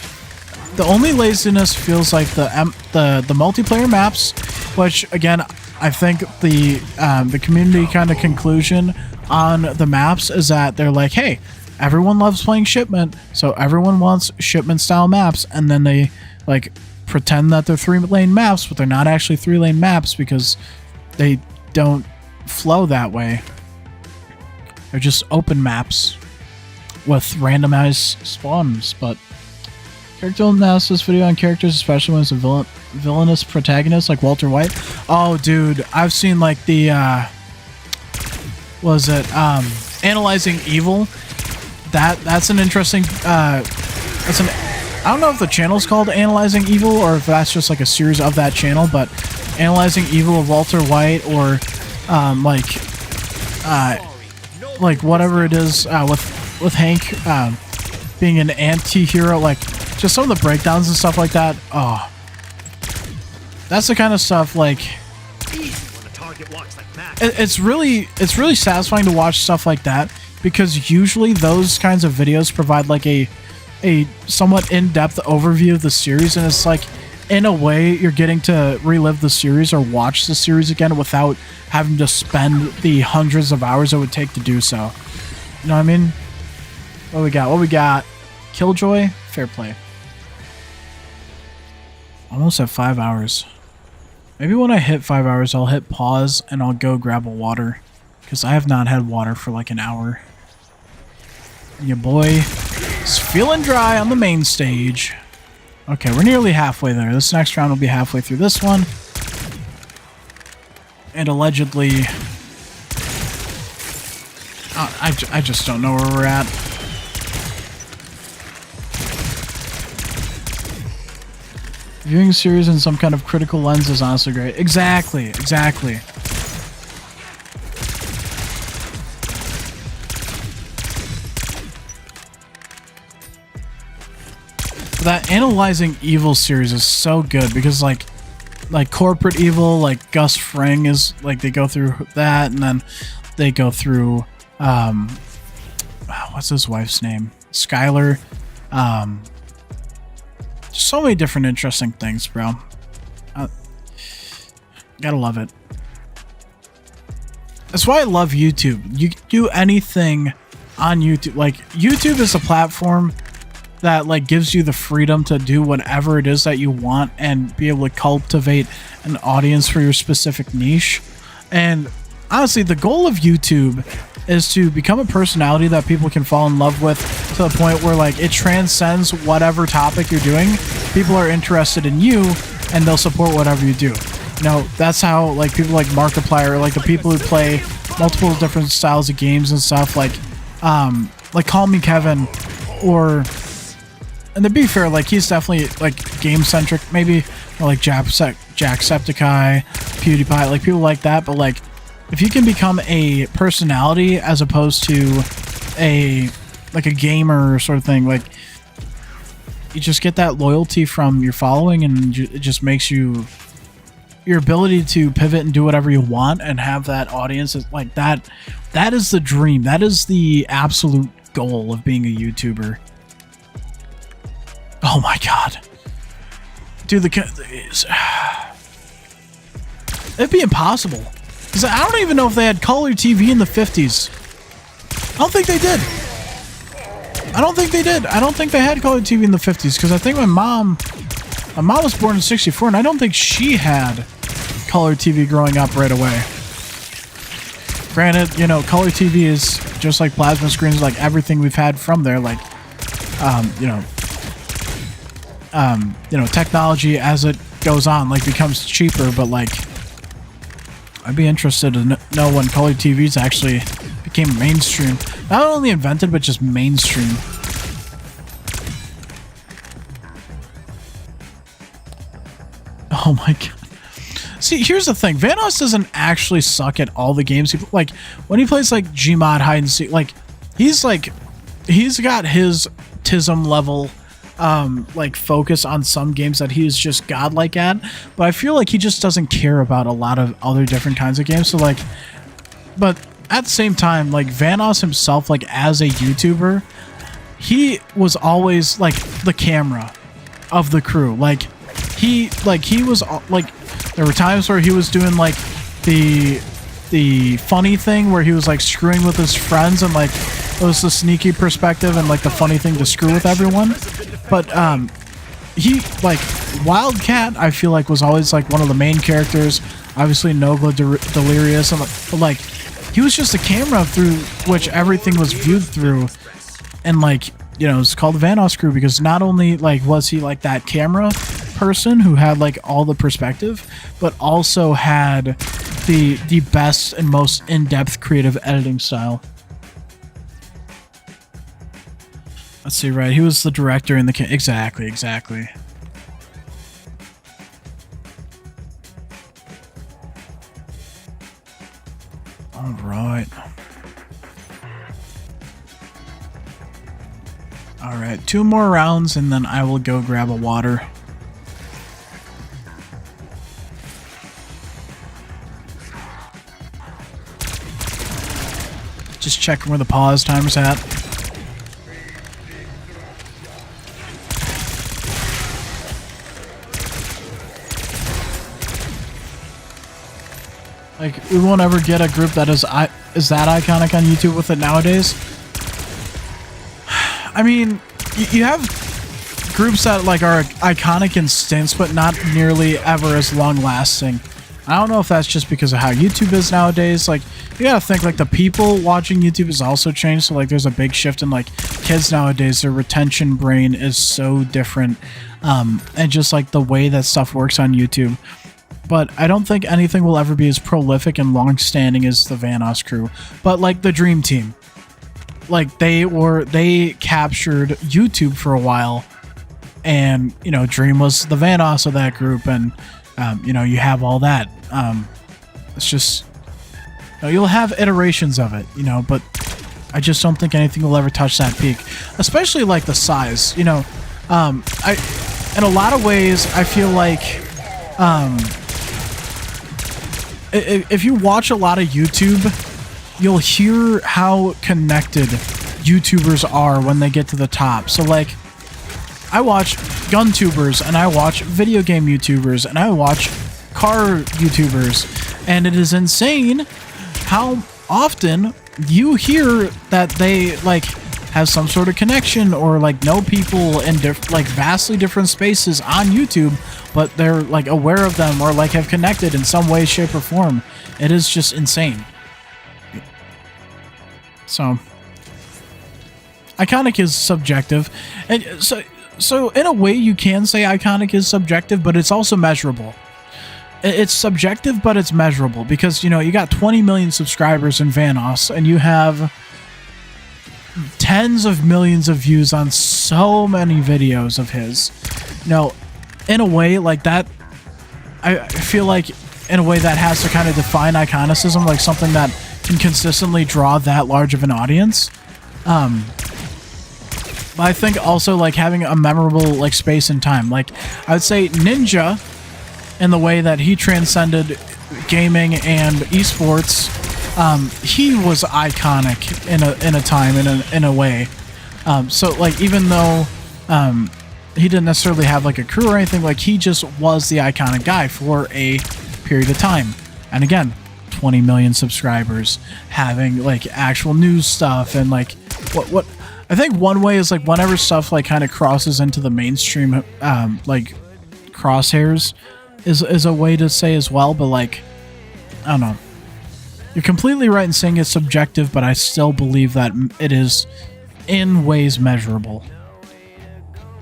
A: the only laziness feels like the multiplayer maps, which, again, I think the community kind of conclusion on the maps is that they're like, hey, everyone loves playing shipment, so everyone wants shipment style maps, and then they like pretend that they're 3-lane maps, but they're not actually 3-lane maps because they don't flow that way. They're just open maps with randomized spawns. But character analysis video on characters, especially when it's a villainous protagonist like Walter White. Oh, dude, I've seen like the was it Analyzing Evil. That's an interesting that's an I don't know if the channel's called Analyzing Evil or if that's just like a series of that channel, but Analyzing Evil of Walter White, or like whatever it is with Hank being an anti-hero, like just some of the breakdowns and stuff like that. Oh, that's the kind of stuff like it's really satisfying to watch stuff like that, because usually those kinds of videos provide like a somewhat in-depth overview of the series, and it's like in a way you're getting to relive the series or watch the series again without having to spend the hundreds of hours it would take to do so. You know what I mean? What we got? Killjoy? Fair play. Almost at 5 hours. Maybe when I hit 5 hours, I'll hit pause and I'll go grab a water, because I have not had water for like an hour. And your boy is feeling dry on the main stage. Okay, we're nearly halfway there. This next round will be halfway through this one. And allegedly... I just don't know where we're at. Viewing series in some kind of critical lens is honestly great. Exactly. That Analyzing Evil series is so good, because like Corporate Evil, like Gus Fring is like, they go through that, and then they go through what's his wife's name? Skylar. So many different interesting things, bro. Gotta love it. That's why I love YouTube. You can do anything on YouTube. Like, YouTube is a platform that like gives you the freedom to do whatever it is that you want and be able to cultivate an audience for your specific niche. And honestly, the goal of YouTube is to become a personality that people can fall in love with, to the point where like it transcends whatever topic you're doing. People are interested in you and they'll support whatever you do. You know, that's how like people like Markiplier, like the people who play multiple different styles of games and stuff, like Call Me Kevin, or, and to be fair, like he's definitely like game centric, maybe, or like Jacksepticeye, PewDiePie, like people like that. But like, if you can become a personality as opposed to a gamer sort of thing, like you just get that loyalty from your following, and it just makes you, your ability to pivot and do whatever you want and have that audience is like that. That is the dream. That is the absolute goal of being a YouTuber. Oh my god, dude, it'd be impossible. Because I don't even know if they had color TV in the 50s. I don't think they did. I don't think they had color TV in the 50s, because I think my mom was born in 64, and I don't think she had color TV growing up right away. Granted, you know, color TV is just like plasma screens, like everything we've had from there, like, technology as it goes on, like, becomes cheaper, but like, I'd be interested to know when color TVs actually became mainstream. Not only invented, but just mainstream. Oh my god. See, here's the thing. Vanoss doesn't actually suck at all the games. Like, when he plays, like, Gmod hide and seek, like, he's got his TISM level, like, focus on some games that he is just godlike at. But I feel like he just doesn't care about a lot of other different kinds of games. So, like, but at the same time, like, Vanoss himself, like, as a YouTuber, he was always, like, the camera of the crew. Like, he was, like, there were times where he was doing, like, the funny thing where he was, like, screwing with his friends, and, like, it was the sneaky perspective and, like, the funny thing to screw with everyone. But, he, like, Wildcat, I feel like, was always, like, one of the main characters. Obviously, Nogla Delirious, and, but, like, he was just a camera through which everything was viewed through. And, like, you know, it's called the Vanoss crew because not only, like, was he, like, that camera person who had, like, all the perspective, but also had the best and most in-depth creative editing style. Let's see, right, he was the director in the exactly. All right. All right, 2 more rounds and then I will go grab a water. Just checking where the pause timer's at. Like, we won't ever get a group that is that iconic on YouTube with it nowadays. I mean, you have groups that, like, are iconic in stints, but not nearly ever as long-lasting. I don't know if that's just because of how YouTube is nowadays. Like, you gotta think, like, the people watching YouTube has also changed. So, like, there's a big shift in, like, kids nowadays. Their retention brain is so different. And just, like, the way that stuff works on YouTube. But I don't think anything will ever be as prolific and long-standing as the Vanoss crew. But, like, the Dream Team. Like, they captured YouTube for a while, and, you know, Dream was the Vanoss of that group, and, you know, you have all that. It's just, you know, you'll have iterations of it, you know, but I just don't think anything will ever touch that peak, especially, like, the size, you know. In a lot of ways, I feel like, if you watch a lot of YouTube, you'll hear how connected YouTubers are when they get to the top. So, like, I watch gun tubers, and I watch video game YouTubers, and I watch car YouTubers, and it is insane how often you hear that they, like, have some sort of connection or, like, know people in like vastly different spaces on YouTube, but they're, like, aware of them or, like, have connected in some way, shape, or form. It is just insane. So, iconic is subjective, and so in a way you can say iconic is subjective, but it's also measurable. It's subjective, but it's measurable because, you know, you got 20 million subscribers in Vanoss, and you have tens of millions of views on so many videos of his. You know, in a way like that, I feel like in a way that has to kind of define iconicism, like something that can consistently draw that large of an audience. But I think also, like, having a memorable, like, space and time. Like, I would say Ninja, in the way that he transcended gaming and esports, he was iconic in a time, in a way. So, like, even though he didn't necessarily have, like, a crew or anything, like, he just was the iconic guy for a period of time. And again, 20 million subscribers, having, like, actual news stuff, and, like, what I think one way is, like, whenever stuff, like, kind of crosses into the mainstream, like, crosshairs is a way to say as well. But, like, I don't know, you're completely right in saying it's subjective, but I still believe that it is in ways measurable.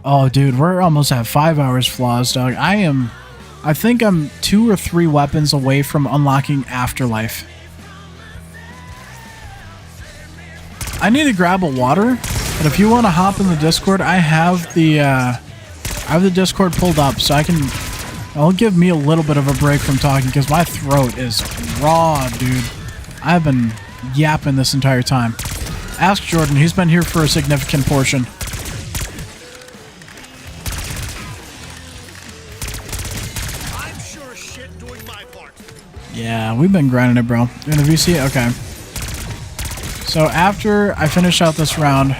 A: Oh, dude, we're almost at 5 hours flaws, dog. I think I'm 2 or 3 weapons away from unlocking Afterlife. I need to grab a water, but if you want to hop in the Discord, I have the Discord pulled up, so I can I'll give me a little bit of a break from talking because my throat is raw, dude. I've been yapping this entire time. Ask Jordan. He's been here for a significant portion.
B: I'm sure as shit doing my part.
A: Yeah, we've been grinding it, bro. You in a VC? Okay. So after I finish out this round,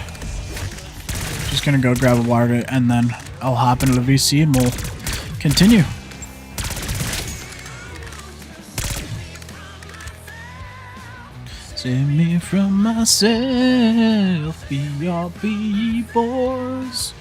A: just gonna go grab a water and then I'll hop into the VC and we'll continue. Save me from myself, BRB boys.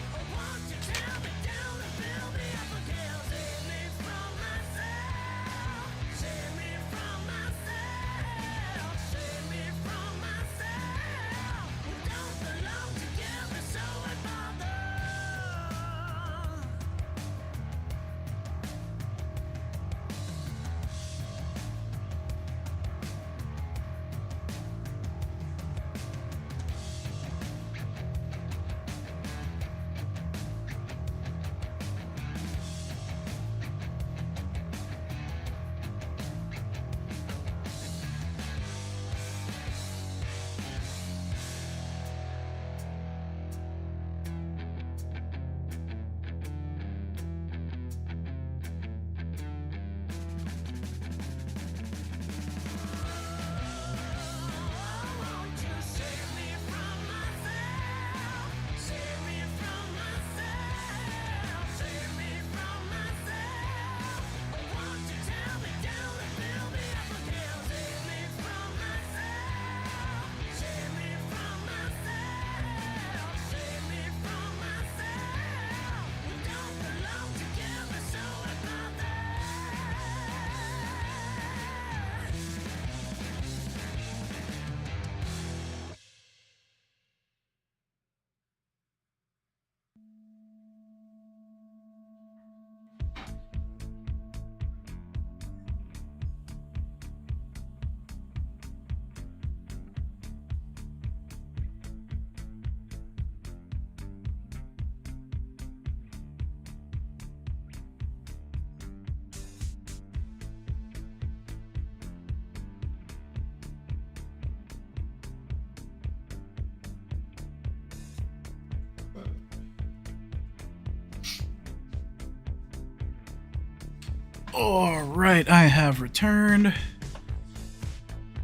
A: Alright, I have returned.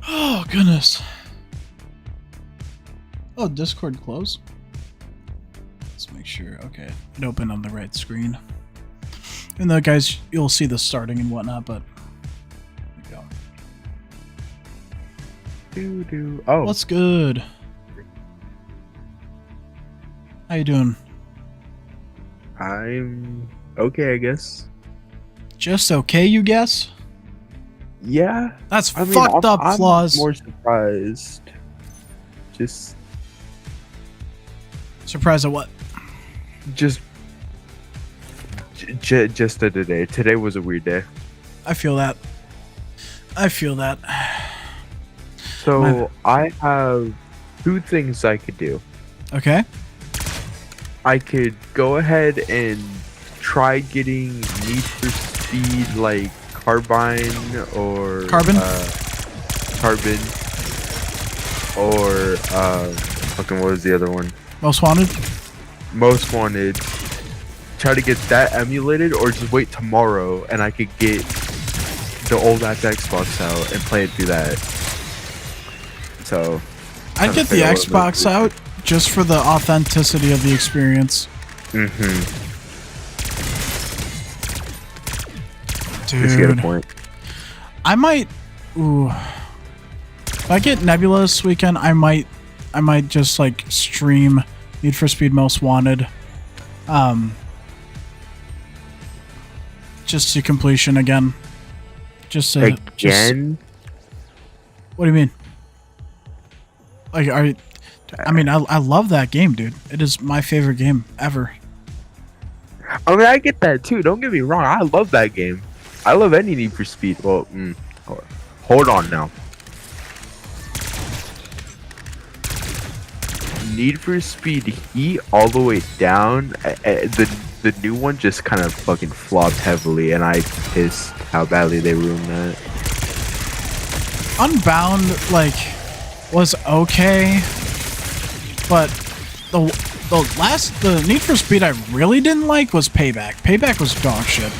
A: Oh, goodness. Oh, Discord closed? Let's make sure. Okay, it opened on the right screen. Even though, guys, you'll see the starting and whatnot, but there we go.
D: Oh,
A: What's good? How you doing?
D: I'm okay, I guess.
A: Just okay, you guess?
D: Yeah,
A: That's
D: I mean,
A: fucked up,
D: I'm
A: Flaws.
D: more surprised. Just
A: Surprised at what?
D: just at today. Today was a weird day.
A: I feel that. I feel that.
D: So I have two things I could do.
A: Okay.
D: I could go ahead and try getting Need for Speed like Carbine or
A: Carbon?
D: Carbon or fucking what was the other one?
A: Most Wanted?
D: Most Wanted. Try to get that emulated or just wait tomorrow and I could get the old ass Xbox out and play it through that. So
A: I'd get the Xbox out just for the authenticity of the experience.
D: Just get a
A: Dude,
D: point.
A: I might. Ooh. If I get Nebula this weekend, I might just like stream Need for Speed Most Wanted, just to completion again. Just to
D: Again?
A: What do you mean? Like, I mean, I love that game, dude. It is my favorite game ever.
D: I mean, I get that too. Don't get me wrong. I love that game. I love any Need for Speed. Well, hold on now. Need for Speed Heat all the way down. the new one just kind of fucking flopped heavily, and I pissed how badly they ruined that.
A: Unbound, like, was okay, but the Need for Speed I really didn't like was Payback. Payback was dog shit.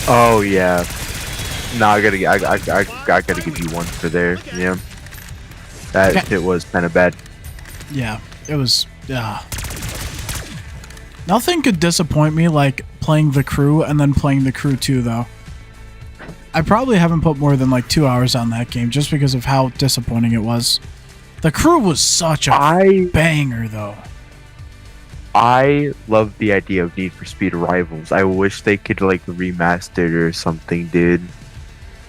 D: Oh yeah. No, I gotta give you one for there. Yeah. That shit was kind of bad.
A: Yeah, it was. Nothing could disappoint me like playing The Crew and then playing The Crew 2, though. I probably haven't put more than like 2 hours on that game just because of how disappointing it was. The Crew was such a banger, though.
D: I love the idea of Need for Speed Rivals. I wish they could like remaster it or something, dude.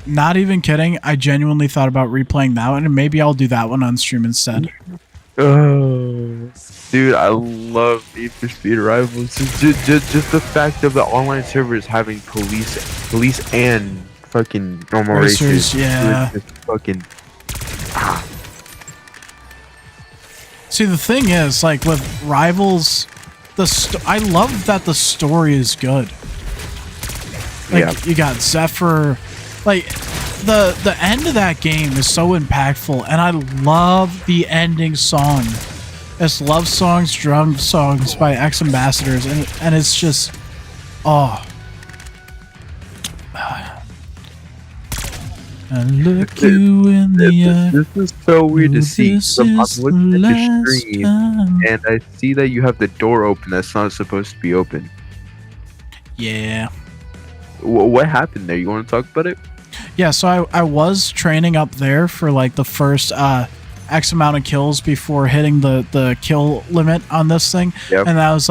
A: Not even kidding. I genuinely thought about replaying that one, and maybe I'll do that one on stream instead.
D: Oh, dude, I love Need for Speed Rivals. Just the fact of the online servers having police and fucking normal
A: Racers,
D: races.
A: yeah.
D: Just fucking.
A: See, the thing is, like with Rivals, I love that the story is good. Like you got Zephyr, like the end of that game is so impactful, and I love the ending song. It's love songs, drum songs by ex-ambassadors, and it's just, oh. I look you in the eye.
D: This is so weird to see.
A: This
D: I'm
A: is
D: looking
A: the
D: at the
A: last
D: stream,
A: time.
D: and I see that you have the door open that's not supposed to be open.
A: Yeah.
D: What happened there? You want to talk about it?
A: Yeah, so I was training up there for like the first X amount of kills before hitting the kill limit on this thing.
D: Yep.
A: And I was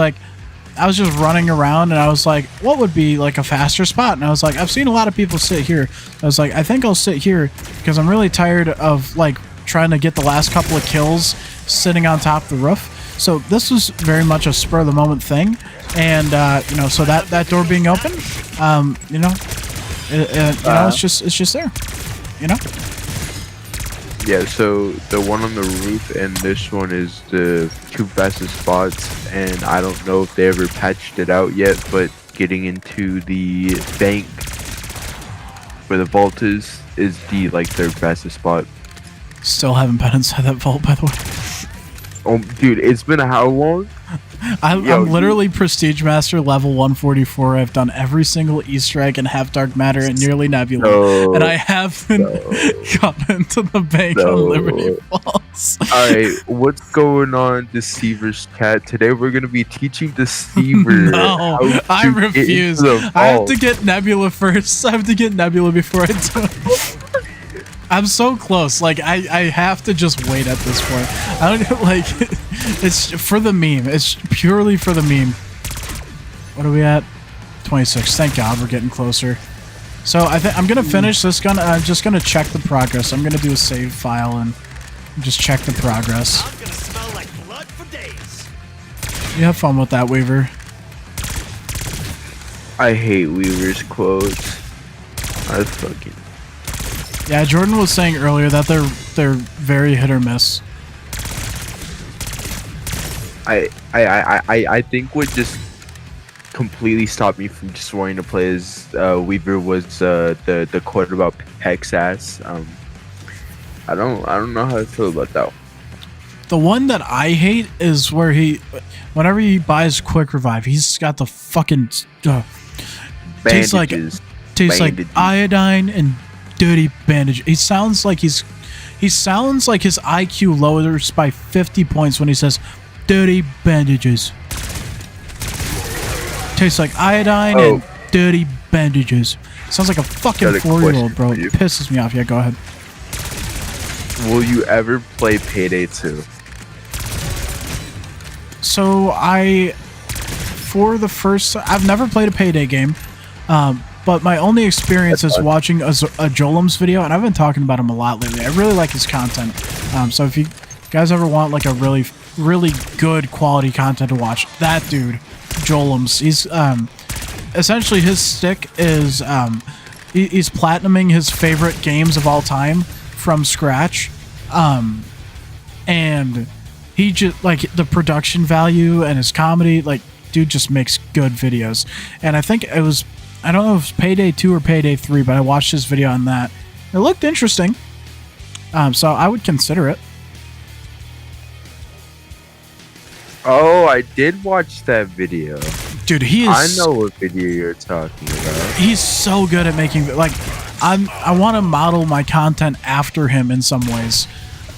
A: just running around, and I was like, what would be like a faster spot? And I was like, I've seen a lot of people sit here. I was like, I think I'll sit here because I'm really tired of like trying to get the last couple of kills sitting on top of the roof. So this was very much a spur of the moment thing. And, you know, so that door being open, you know, it's just there, you know?
D: Yeah, so the one on the roof and this one is the two fastest spots, and I don't know if they ever patched it out yet, but getting into the bank where the vault is the like their fastest spot.
A: Still haven't been inside that vault, by the way.
D: Oh, dude, it's been how long?
A: I'm literally Prestige Master level 144. I've done every single Easter egg and Half Dark Matter and nearly Nebula, and I haven't gotten into the bank on Liberty Falls.
D: Alright, what's going on, Deceivers chat? Today we're gonna be teaching Deceiver.
A: No, I refuse. I have to get Nebula first. I have to get Nebula before I do it. I'm so close. Like I have to just wait at this point. I don't like. It's for the meme. It's purely for the meme. What are we at? 26. Thank God we're getting closer. So I'm gonna finish this gun. I'm just gonna check the progress. I'm gonna do a save file and just check the progress.
B: I'm gonna smell like blood for days.
A: You have fun with that, Weaver.
D: I hate Weaver's quotes. I fucking.
A: Yeah, Jordan was saying earlier that they're very hit or miss.
D: I think what just completely stopped me from just wanting to play as Weaver was the quote about Peck's ass. I don't know how to feel about that.
A: The one that I hate is where whenever he buys Quick Revive, he's got the fucking tastes like iodine and dirty bandage. He sounds like his IQ lowers by 50 points when he says dirty bandages. Tastes like iodine and dirty bandages. Sounds like a fucking 4-year-old, bro. It pisses me off. Yeah, go ahead.
D: Will you ever play Payday 2?
A: So I've never played a Payday game, but my only experience is watching a Jolem's video, and I've been talking about him a lot lately. I really like his content. So if you guys ever want like a really, really good quality content to watch, that dude, Jolem's, he's essentially his stick is he's platinuming his favorite games of all time from scratch, and he just like the production value and his comedy, like dude just makes good videos. And I think it was, I don't know if it was Payday 2 or Payday 3, but I watched his video on that. It looked interesting. So I would consider it.
D: Oh, I did watch that video.
A: Dude, he is.
D: I know what video you're talking about.
A: He's so good at making, like, I want to model my content after him in some ways.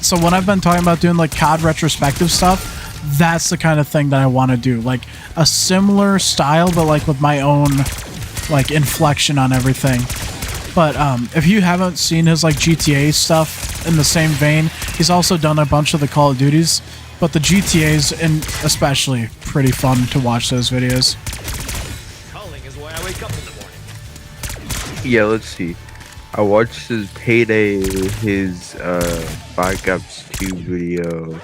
A: So when I've been talking about doing like COD retrospective stuff, that's the kind of thing that I want to do. Like a similar style, but like with my own like inflection on everything. But if you haven't seen his like GTA stuff in the same vein, he's also done a bunch of the Call of Duties. But the GTA's and especially pretty fun to watch those videos.
B: Calling is why I wake up in the morning.
D: Yeah, let's see. I watched his Payday, his Black Ops 2 video.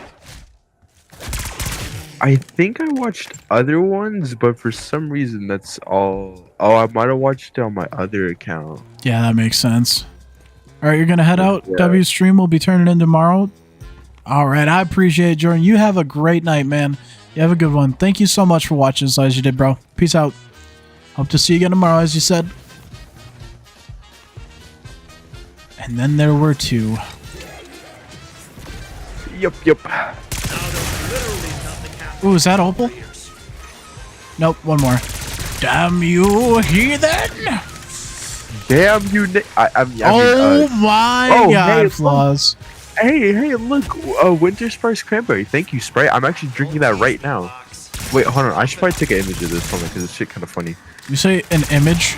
D: I think I watched other ones, but for some reason that's all. Oh, I might have watched it on my other account.
A: Yeah, that makes sense. All right, you're gonna head out.
D: Yeah.
A: W stream will be turning in tomorrow. All right, I appreciate it, Jordan. You have a great night, man. You have a good one. Thank you so much for watching as you did, bro. Peace out. Hope to see you again tomorrow, as you said. And then there were two.
D: Yep.
A: Ooh, is that Opal? Nope, one more. Damn you, heathen!
D: Damn you!
A: Oh my god,
D: hey,
A: Flaws.
D: Hey, look! Winter Spice Cranberry. Thank you, Sprite. I'm actually drinking that right now. Wait, hold on. I should probably take an image of this one because this shit kind of funny.
A: You say an image?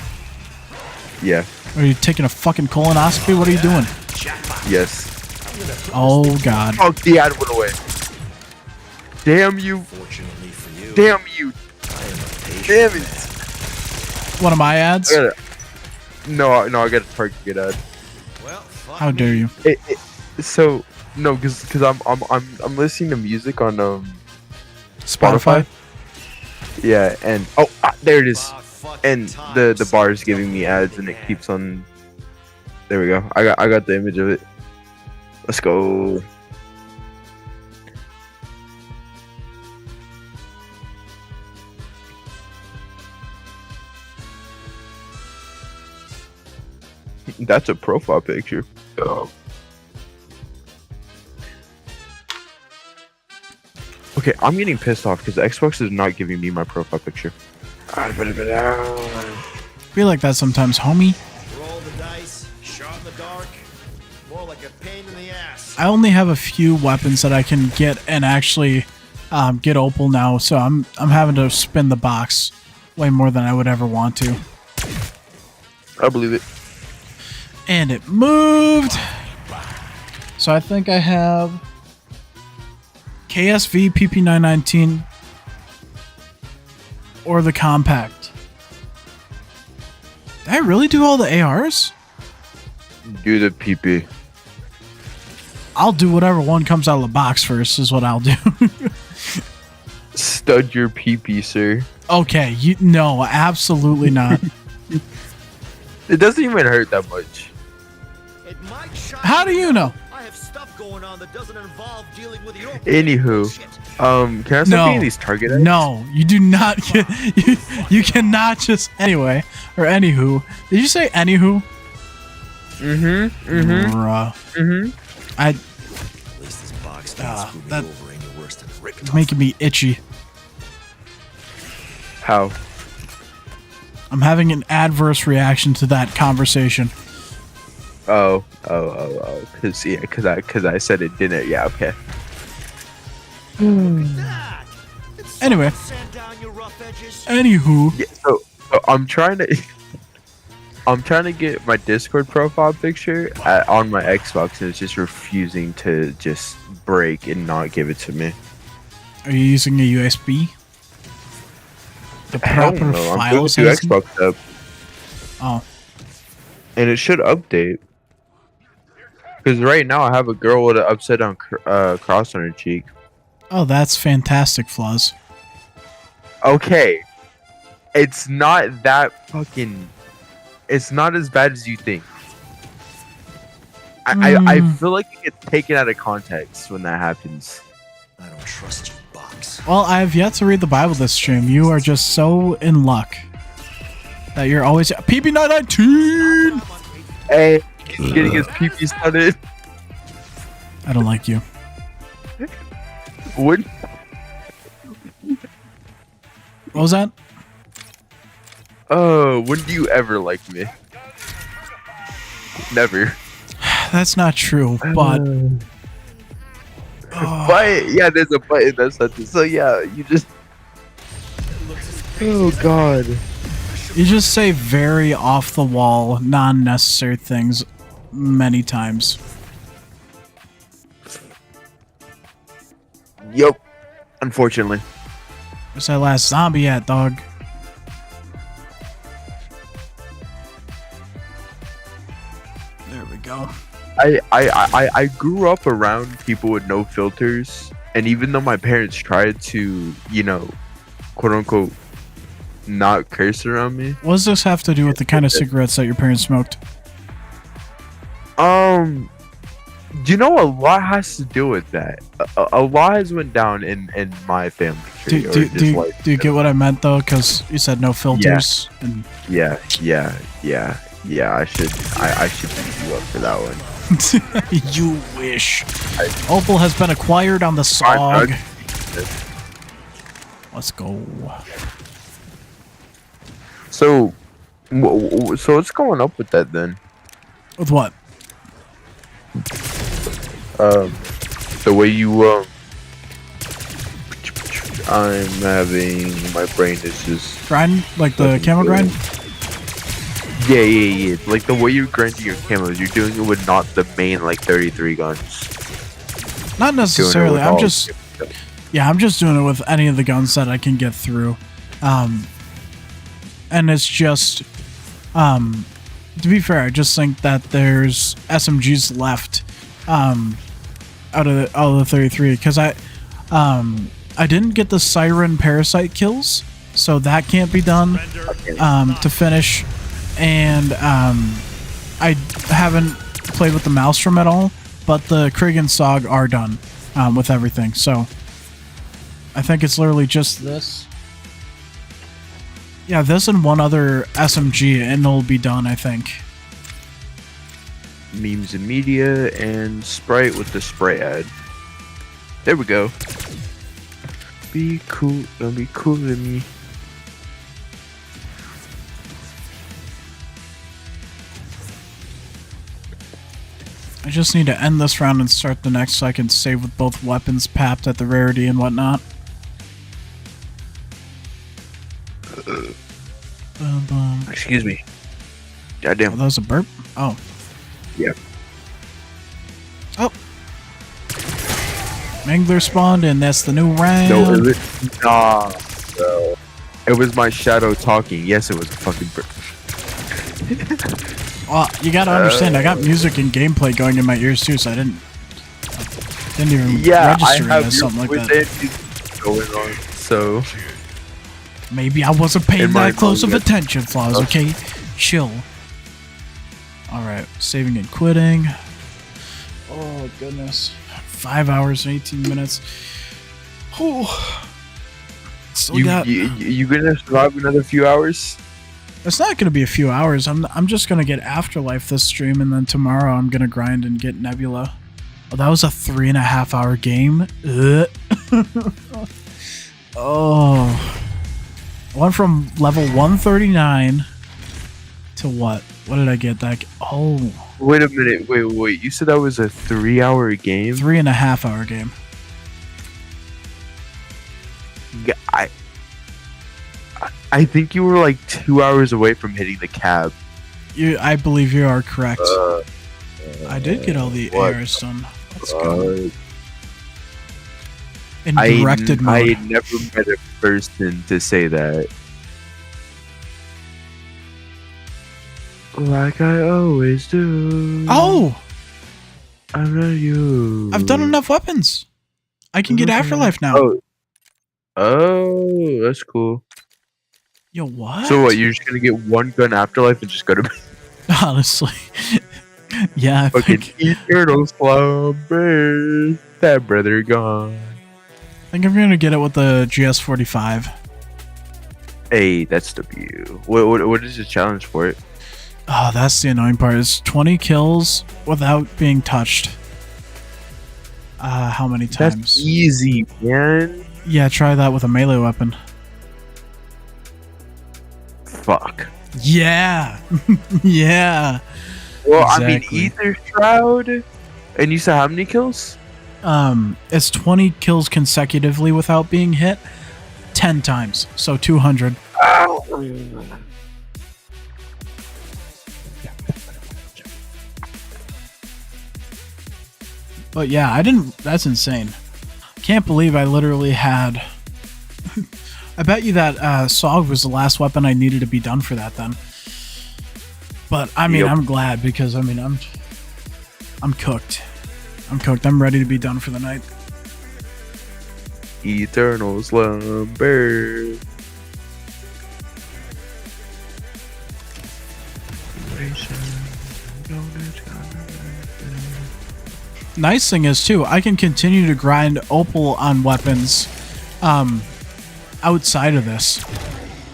D: Yeah.
A: Are you taking a fucking colonoscopy? What are you doing?
D: Yes.
A: Oh god.
D: Oh, the ad went away. Damn you!
B: Fortunately for you,
D: Damn you!
B: I am a patient
D: Damn it!
A: One of my ads?
D: I got a Target ad.
B: Well, fuck
A: How dare you?
D: So no, because I'm listening to music on
A: Spotify?
D: Yeah, and there it is.
B: fucking
D: And the bar is giving me ads, and it keeps on. There we go. I got the image of it. Let's go. That's a profile picture. Oh. Okay, I'm getting pissed off because Xbox is not giving me my profile picture.
A: Feel like that sometimes, homie.
B: Roll the dice, shot in the dark, more like a pain in the ass.
A: I only have a few weapons that I can get and actually get Opal now, so I'm having to spin the box way more than I would ever want to.
D: I believe it.
A: And it moved. So I think I have KSV PP919 or the compact. Did I really do all the ARs?
D: Do the PP.
A: I'll do whatever one comes out of the box first is what I'll do.
D: Stud your PP, sir.
A: Okay, no, absolutely not.
D: It doesn't even hurt that much.
B: It might shock
A: How do you know?
B: I have stuff going on that doesn't involve dealing with your
D: Anywho, can I stop
A: No.
D: getting these Target ads?
A: No, you do not get. You cannot just anyway or anywho. Did you say anywho? Bruh. I
B: At least this box can't screw me
A: that-
B: over any worse than Rick.
A: it's making me itchy.
D: How?
A: I'm having an adverse reaction to that conversation.
D: Oh. Cause I said it didn't. Yeah, okay.
B: That. It's
A: Anyway.
B: sand down your rough edges.
A: Anywho,
D: Yeah, so I'm trying to get my Discord profile picture on my Xbox, and it's just refusing to just break and not give it to me.
A: are you using a USB? The
D: Hell
A: proper
D: no, I'm
A: file
D: going to
A: system?
D: Xbox up,
A: Oh,
D: and it should update. Because right now I have a girl with an upside down cross on her cheek.
A: oh, that's fantastic, Flaws.
D: Okay, it's not that fucking. It's not as bad as you think. I feel like it gets taken out of context when that happens.
B: I don't trust you, box.
A: Well, I have yet to read the Bible this stream. You are just so in luck that you're always PB919.
D: Hey, he's getting his PP started.
A: I don't like you.
D: What?
A: What was that?
D: Oh, when do you ever like me? Never.
A: That's not true, but
D: But yeah, there's a button that says it. So yeah, you just. Oh god.
A: you just say very off the wall, non-necessary things many times.
D: Yup. Unfortunately.
A: Where's that last zombie at, dog? There we go.
D: I grew up around people with no filters, and even though my parents tried to, you know, quote unquote, not curse around me.
A: What does this have to do with the kind of cigarettes that your parents smoked?
D: You know, a lot has to do with that. A lot has went down in my family tree.
A: Do you get what I meant though? Because you said no filters. And
D: Yeah. I should beat you up for that one.
A: you wish. Opal has been acquired on the SOG. Let's go.
D: So what's going up with that then?
A: With what?
D: The way you I'm having my brain is just
A: Grind? Like the camo grind?
D: yeah. Like the way you're grinding your camos, you're doing it with not the main like 33 guns.
A: Not necessarily. I'm just doing it with any of the guns that I can get through. And it's just to be fair, I just think that there's SMGs left out of the 33 because I didn't get the Siren Parasite kills, so that can't be done to finish, and I haven't played with the Maelstrom at all, but the Krieg and Sog are done with everything, so I think it's literally just this. Yeah, this and one other SMG, and it'll be done, I think.
D: Memes and media and Sprite with the spray ad. There we go. Be cool, don't be cool to me.
A: I just need to end this round and start the next so I can save with both weapons papped at the rarity and whatnot.
D: Excuse me.
A: Oh,
D: Goddamn.
A: that was a burp? Oh.
D: Yeah.
A: Oh. Mangler spawned and that's the new round.
D: No, nah, bro. It was my shadow talking. Yes, it was a fucking burp.
A: Well, you gotta understand, I got music and gameplay going in my ears too, so I didn't even register it as something like that.
D: Going on, so
A: maybe I wasn't paying that close of attention, Flaws, okay? Chill. Alright, saving and quitting. Oh, goodness. 5 hours and 18 minutes. Oh. Still got...
D: You gonna survive another few hours?
A: It's not gonna be a few hours. I'm just gonna get Afterlife this stream, and then tomorrow I'm gonna grind and get Nebula. Oh, that was a 3.5 hour game. Oh. I went from level 139 to what? What did I get that? Oh.
D: Wait a minute. Wait. You said that was a 3-hour game?
A: 3.5 hour game.
D: Yeah, I think you were like 2 hours away from hitting the cab.
A: I believe you are correct. I did get all the ARs done. Let's go. In directed mode.
D: I never met a person to say that. Like I always do.
A: Oh!
D: I know you.
A: I've done enough weapons. I can get Afterlife now.
D: Oh, that's cool.
A: Yo, what?
D: So what, you're just gonna get one gun Afterlife and just go to bed?
A: Honestly. Yeah, I
D: fucking
A: think...
D: eternal slumber. That brother gone.
A: think I'm gonna get it with the GS45.
D: Hey, that's W. What is the challenge for it?
A: Oh, that's the annoying part. Is 20 kills without being touched. How many times?
D: That's easy, man.
A: Yeah, try that with a melee weapon.
D: Fuck.
A: Yeah. Yeah.
D: Well,
A: Exactly.
D: I mean, Ether Shroud. And you said how many kills?
A: It's 20 kills consecutively without being hit 10 times. So 200. But yeah, that's insane. Can't believe I literally had I bet you that SOG was the last weapon I needed to be done for that then. But I mean,
D: Yep.
A: I'm glad because I mean, I'm cooked. I'm cooked. I'm ready to be done for the night.
D: Eternal slumber.
A: Nice thing is too, I can continue to grind opal on weapons outside of this.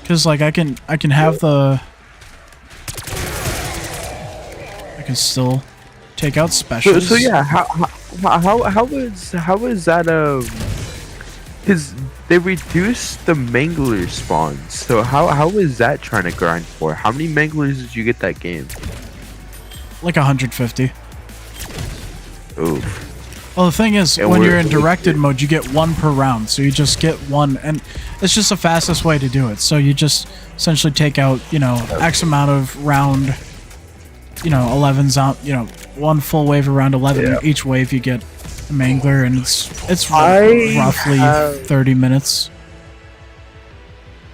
A: Cuz like I can have the I can still take out specials.
D: So yeah, how was that because they reduced the mangler spawns. So how is that trying to grind for? How many manglers did you get that game?
A: Like 150.
D: Oof.
A: Well, the thing is,
D: And
A: when
D: we're-
A: you're in directed mode, you get one per round. So you just get one, and it's just the fastest way to do it. So you just essentially take out, X amount of round, 11s out, one full wave around 11.
D: Yeah.
A: Each wave you get a mangler, and it's
D: I
A: roughly
D: have-
A: 30 minutes.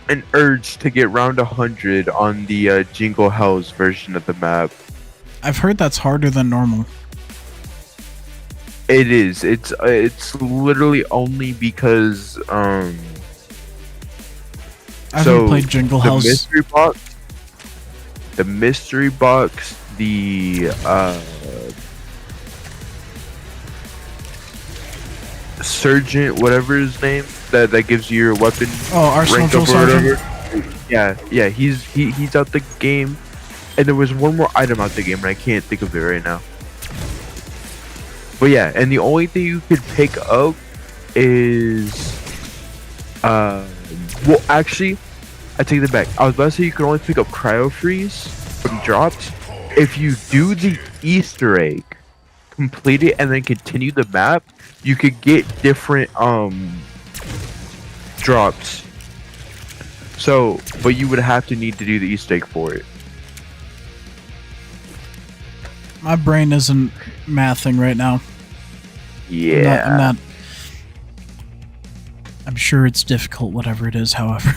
D: An urge to get round 100 on the Jingle Hells version of the map.
A: I've heard that's harder than normal.
D: It is. It's literally only because
A: I haven't played Jingle
D: the
A: Hells.
D: mystery box, the sergeant, whatever his name, that gives you your weapon
A: Oh, Arsenal
D: rank
A: Drill
D: up or
A: Sergeant.
D: whatever. Yeah, he's out the game, and there was one more item out the game, and I can't think of it right now. But yeah, and the only thing you could pick up is, well, actually, I take that back. I was about to say you could only pick up Cryo Freeze from drops. If you do the Easter egg, complete it, and then continue the map, you could get different drops. So, but you would have to need to do the Easter egg for it.
A: My brain isn't mathing right now.
D: Yeah.
A: I'm not. I'm sure it's difficult, whatever it is, however.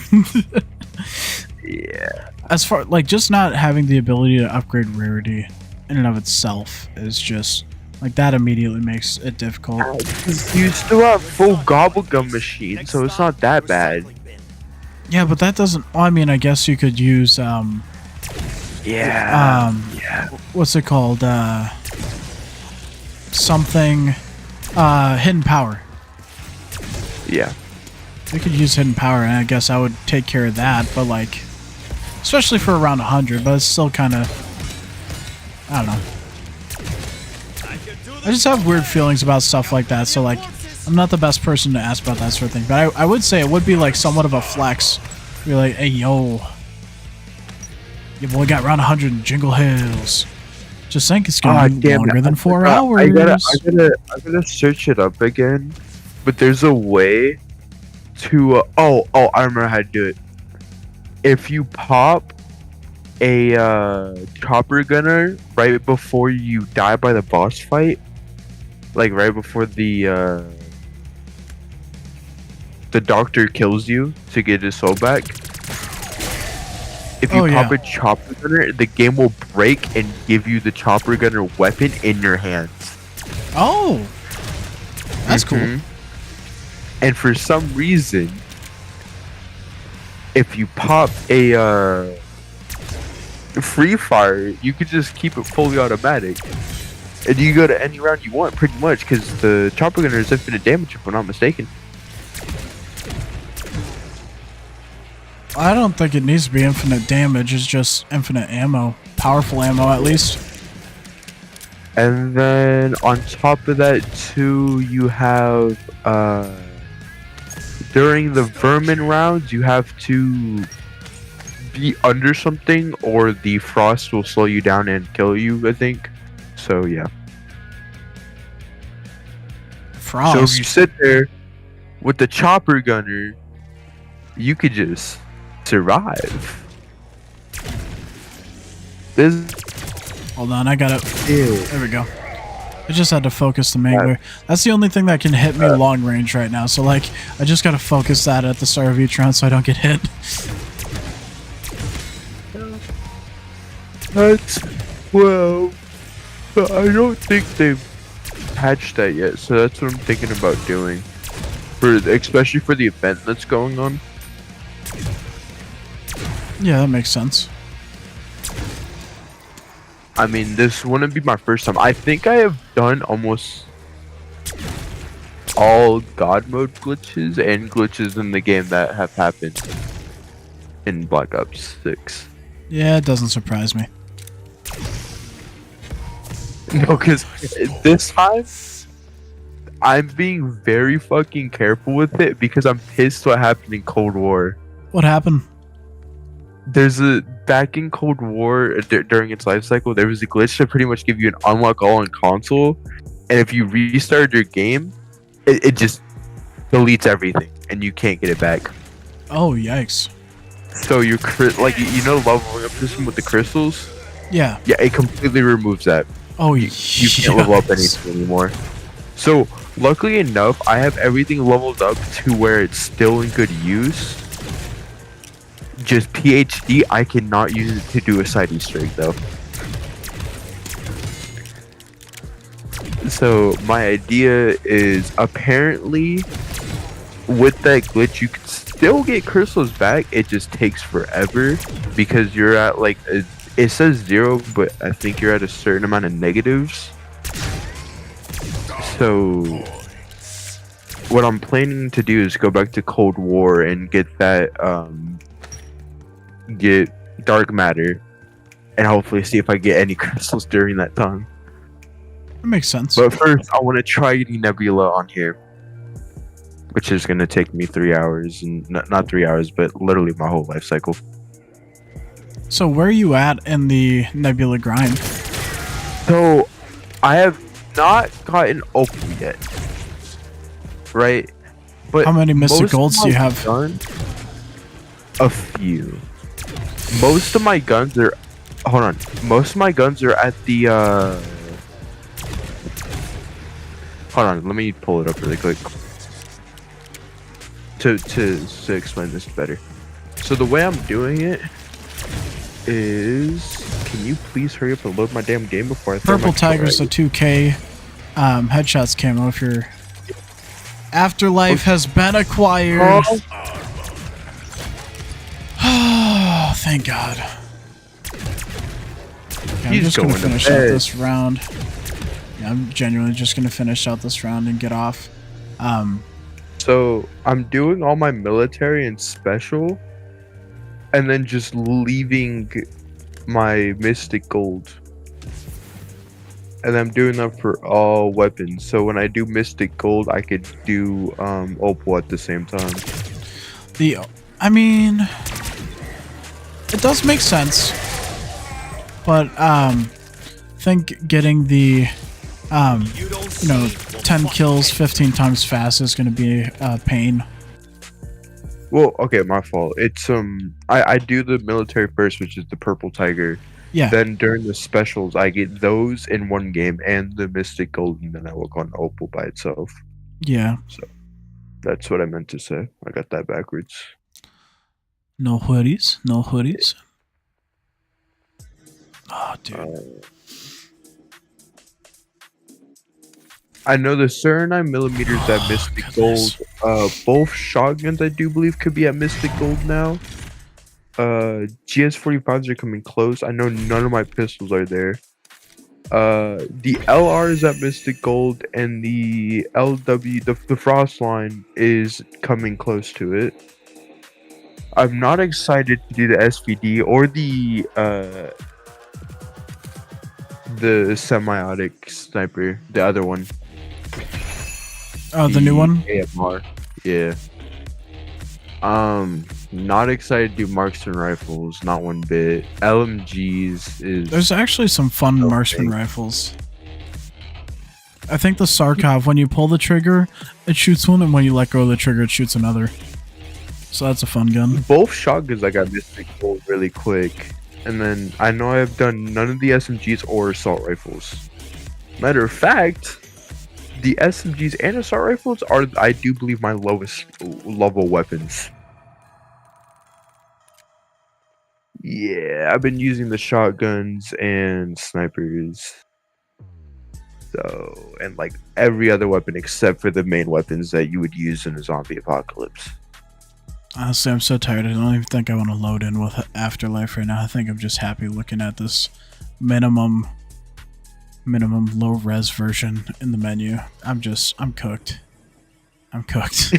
D: Yeah.
A: As far, like, just not having the ability to upgrade rarity in and of itself is just, like, that immediately makes it difficult.
D: You still have full gobblegum machine, so it's not that bad.
A: Yeah, but that doesn't, well, I mean, I guess you could use,
D: Yeah.
A: what's it called? Something, hidden power.
D: Yeah.
A: We could use hidden power, and I guess I would take care of that, but, like, especially for around 100, but it's still kind of, I don't know. I just have weird feelings about stuff like that, so, like, I'm not the best person to ask about that sort of thing, but I would say it would be, like, somewhat of a flex. Be like, hey, yo, your boy got around 100 in Jingle Hills. Just think it's gonna be
D: damn it,
A: longer than 4
D: I
A: hours.
D: gotta search it up again. But there's a way to I remember how to do it. If you pop a chopper gunner right before you die by the boss fight, like right before the doctor kills you to get his soul back. If you pop a chopper gunner, the game will break and give you the chopper gunner weapon in your hands.
A: Oh, that's cool.
D: Mhm. And for some reason, if you pop a free fire, you could just keep it fully automatic, and you go to any round you want, pretty much, because the chopper gunner is infinite damage, if I'm not mistaken.
A: I don't think it needs to be infinite damage. It's just infinite ammo. Powerful ammo, at least.
D: And then on top of that too, you have during the vermin rounds, you have to be under something or the frost will slow you down and kill you, I think. So yeah.
A: Frost.
D: So if you sit there with the chopper gunner, you could just survive. This
A: Hold on, I got it.
D: is
A: There we go. I just had to focus the mangler. That's the only thing that can hit me long range right now. So like, I just gotta focus that at the start of each round so I don't get hit.
D: that's well. I don't think they've patched that yet, so that's what I'm thinking about doing. Especially for the event that's going on.
A: Yeah, that makes sense.
D: I mean, this wouldn't be my first time. I think I have done almost all God mode glitches and glitches in the game that have happened in Black Ops 6.
A: Yeah, it doesn't surprise me.
D: No, because this time I'm being very fucking careful with it because I'm pissed what happened in Cold War.
A: What happened?
D: There's back in Cold War during its life cycle, there was a glitch to pretty much give you an unlock all on console, and if you restart your game, it just deletes everything and you can't get it back.
A: Oh, yikes.
D: So you like you know leveling up system with the crystals?
A: Yeah.
D: Yeah, it completely removes that.
A: Oh,
D: You can't level up anything anymore. So luckily enough, I have everything leveled up to where it's still in good use. Just PhD, I cannot use it to do a side Easter egg though. So my idea is apparently with that glitch you can still get crystals back. It just takes forever because you're at like it says 0, but I think you're at a certain amount of negatives. So what I'm planning to do is go back to Cold War and get that get dark matter and hopefully see if I get any crystals during that time.
A: That makes sense.
D: But first I want to try getting Nebula on here, which is going to take me 3 hours, and not 3 hours but literally my whole life cycle.
A: So where are you at in the Nebula grind?
D: So I have not gotten Opal yet, right? But
A: How many Mystic
D: most of
A: Golds do
D: my
A: you have?
D: A few. Most of my guns are hold on. Most of my guns are at the hold on, let me pull it up really quick. To explain this better. So the way I'm doing it is, can you please hurry up and load my damn game before I throw
A: Purple
D: my
A: Tiger's a 2K headshots camo if you're... Afterlife has been acquired. Oh, thank God. Okay, I'm
D: He's
A: just gonna
D: going to
A: finish out
D: bed.
A: this round. Yeah, I'm genuinely just gonna finish out this round and get off.
D: So I'm doing all my military and special, and then just leaving my mystic gold. And I'm doing that for all weapons. So when I do mystic gold, I could do opal at the same time.
A: I mean, it does make sense, but I think getting the 10 kills 15 times fast is going to be a pain.
D: Well, okay, my fault. It's I do the military first, which is the purple tiger.
A: Yeah.
D: Then during the specials, I get those in one game and the mystic gold, and then I work on opal by itself.
A: Yeah.
D: So that's what I meant to say. I got that backwards.
A: No hoodies. No hoodies. Oh, dude.
D: I know the certain 9mm at Mystic
A: goodness.
D: Gold. Both shotguns I do believe could be at Mystic Gold now. GS45s are coming close. I know none of my pistols are there. The LR is at Mystic Gold, and the LW, the Frost line is coming close to it. I'm not excited to do the SVD or the semiotic sniper, the other one.
A: Oh, the new one?
D: AMR. Yeah. Not excited to do marksman rifles, not one bit. LMGs is
A: There's actually some fun marksman rifles. I think the Sarkov, when you pull the trigger, it shoots one, and when you let go of the trigger, it shoots another. So that's a fun gun.
D: both shotguns I got Mystic Bolt really quick. And then I know I've done none of the SMGs or assault rifles. Matter of fact, the SMGs and assault rifles are, I do believe, my lowest level weapons. Yeah, I've been using the shotguns and snipers. So, and like every other weapon except for the main weapons that you would use in a zombie apocalypse.
A: Honestly, I'm so tired. I don't even think I want to load in with Afterlife right now. I think I'm just happy looking at this minimum low res version in the menu. I'm cooked. I'm cooked.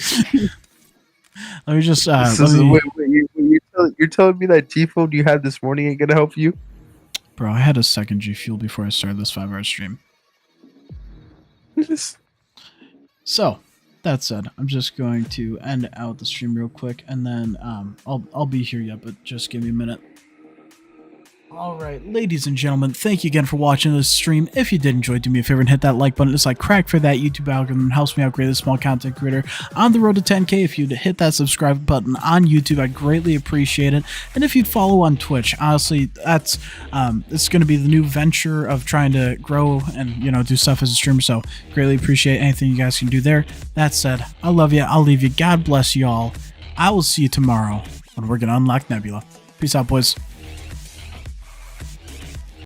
A: Let me just.
D: You're telling me that G phone you had this morning ain't gonna help you?
A: Bro, I had a second G Fuel before I started this 5-hour stream. So, that said, I'm just going to end out the stream real quick, and then I'll be here yet, but just give me a minute. Alright, ladies and gentlemen, thank you again for watching this stream. If you did enjoy, do me a favor and hit that like button. It's like crack for that YouTube algorithm. It helps me out greatly as a small content creator on the road to 10K. If you'd hit that subscribe button on YouTube, I'd greatly appreciate it. And if you'd follow on Twitch, honestly, that's it's going to be the new venture of trying to grow and, you know, do stuff as a streamer. So greatly appreciate anything you guys can do there. That said, I love you. I'll leave you. God bless you all. I will see you tomorrow when we're going to unlock Nebula. Peace out, boys.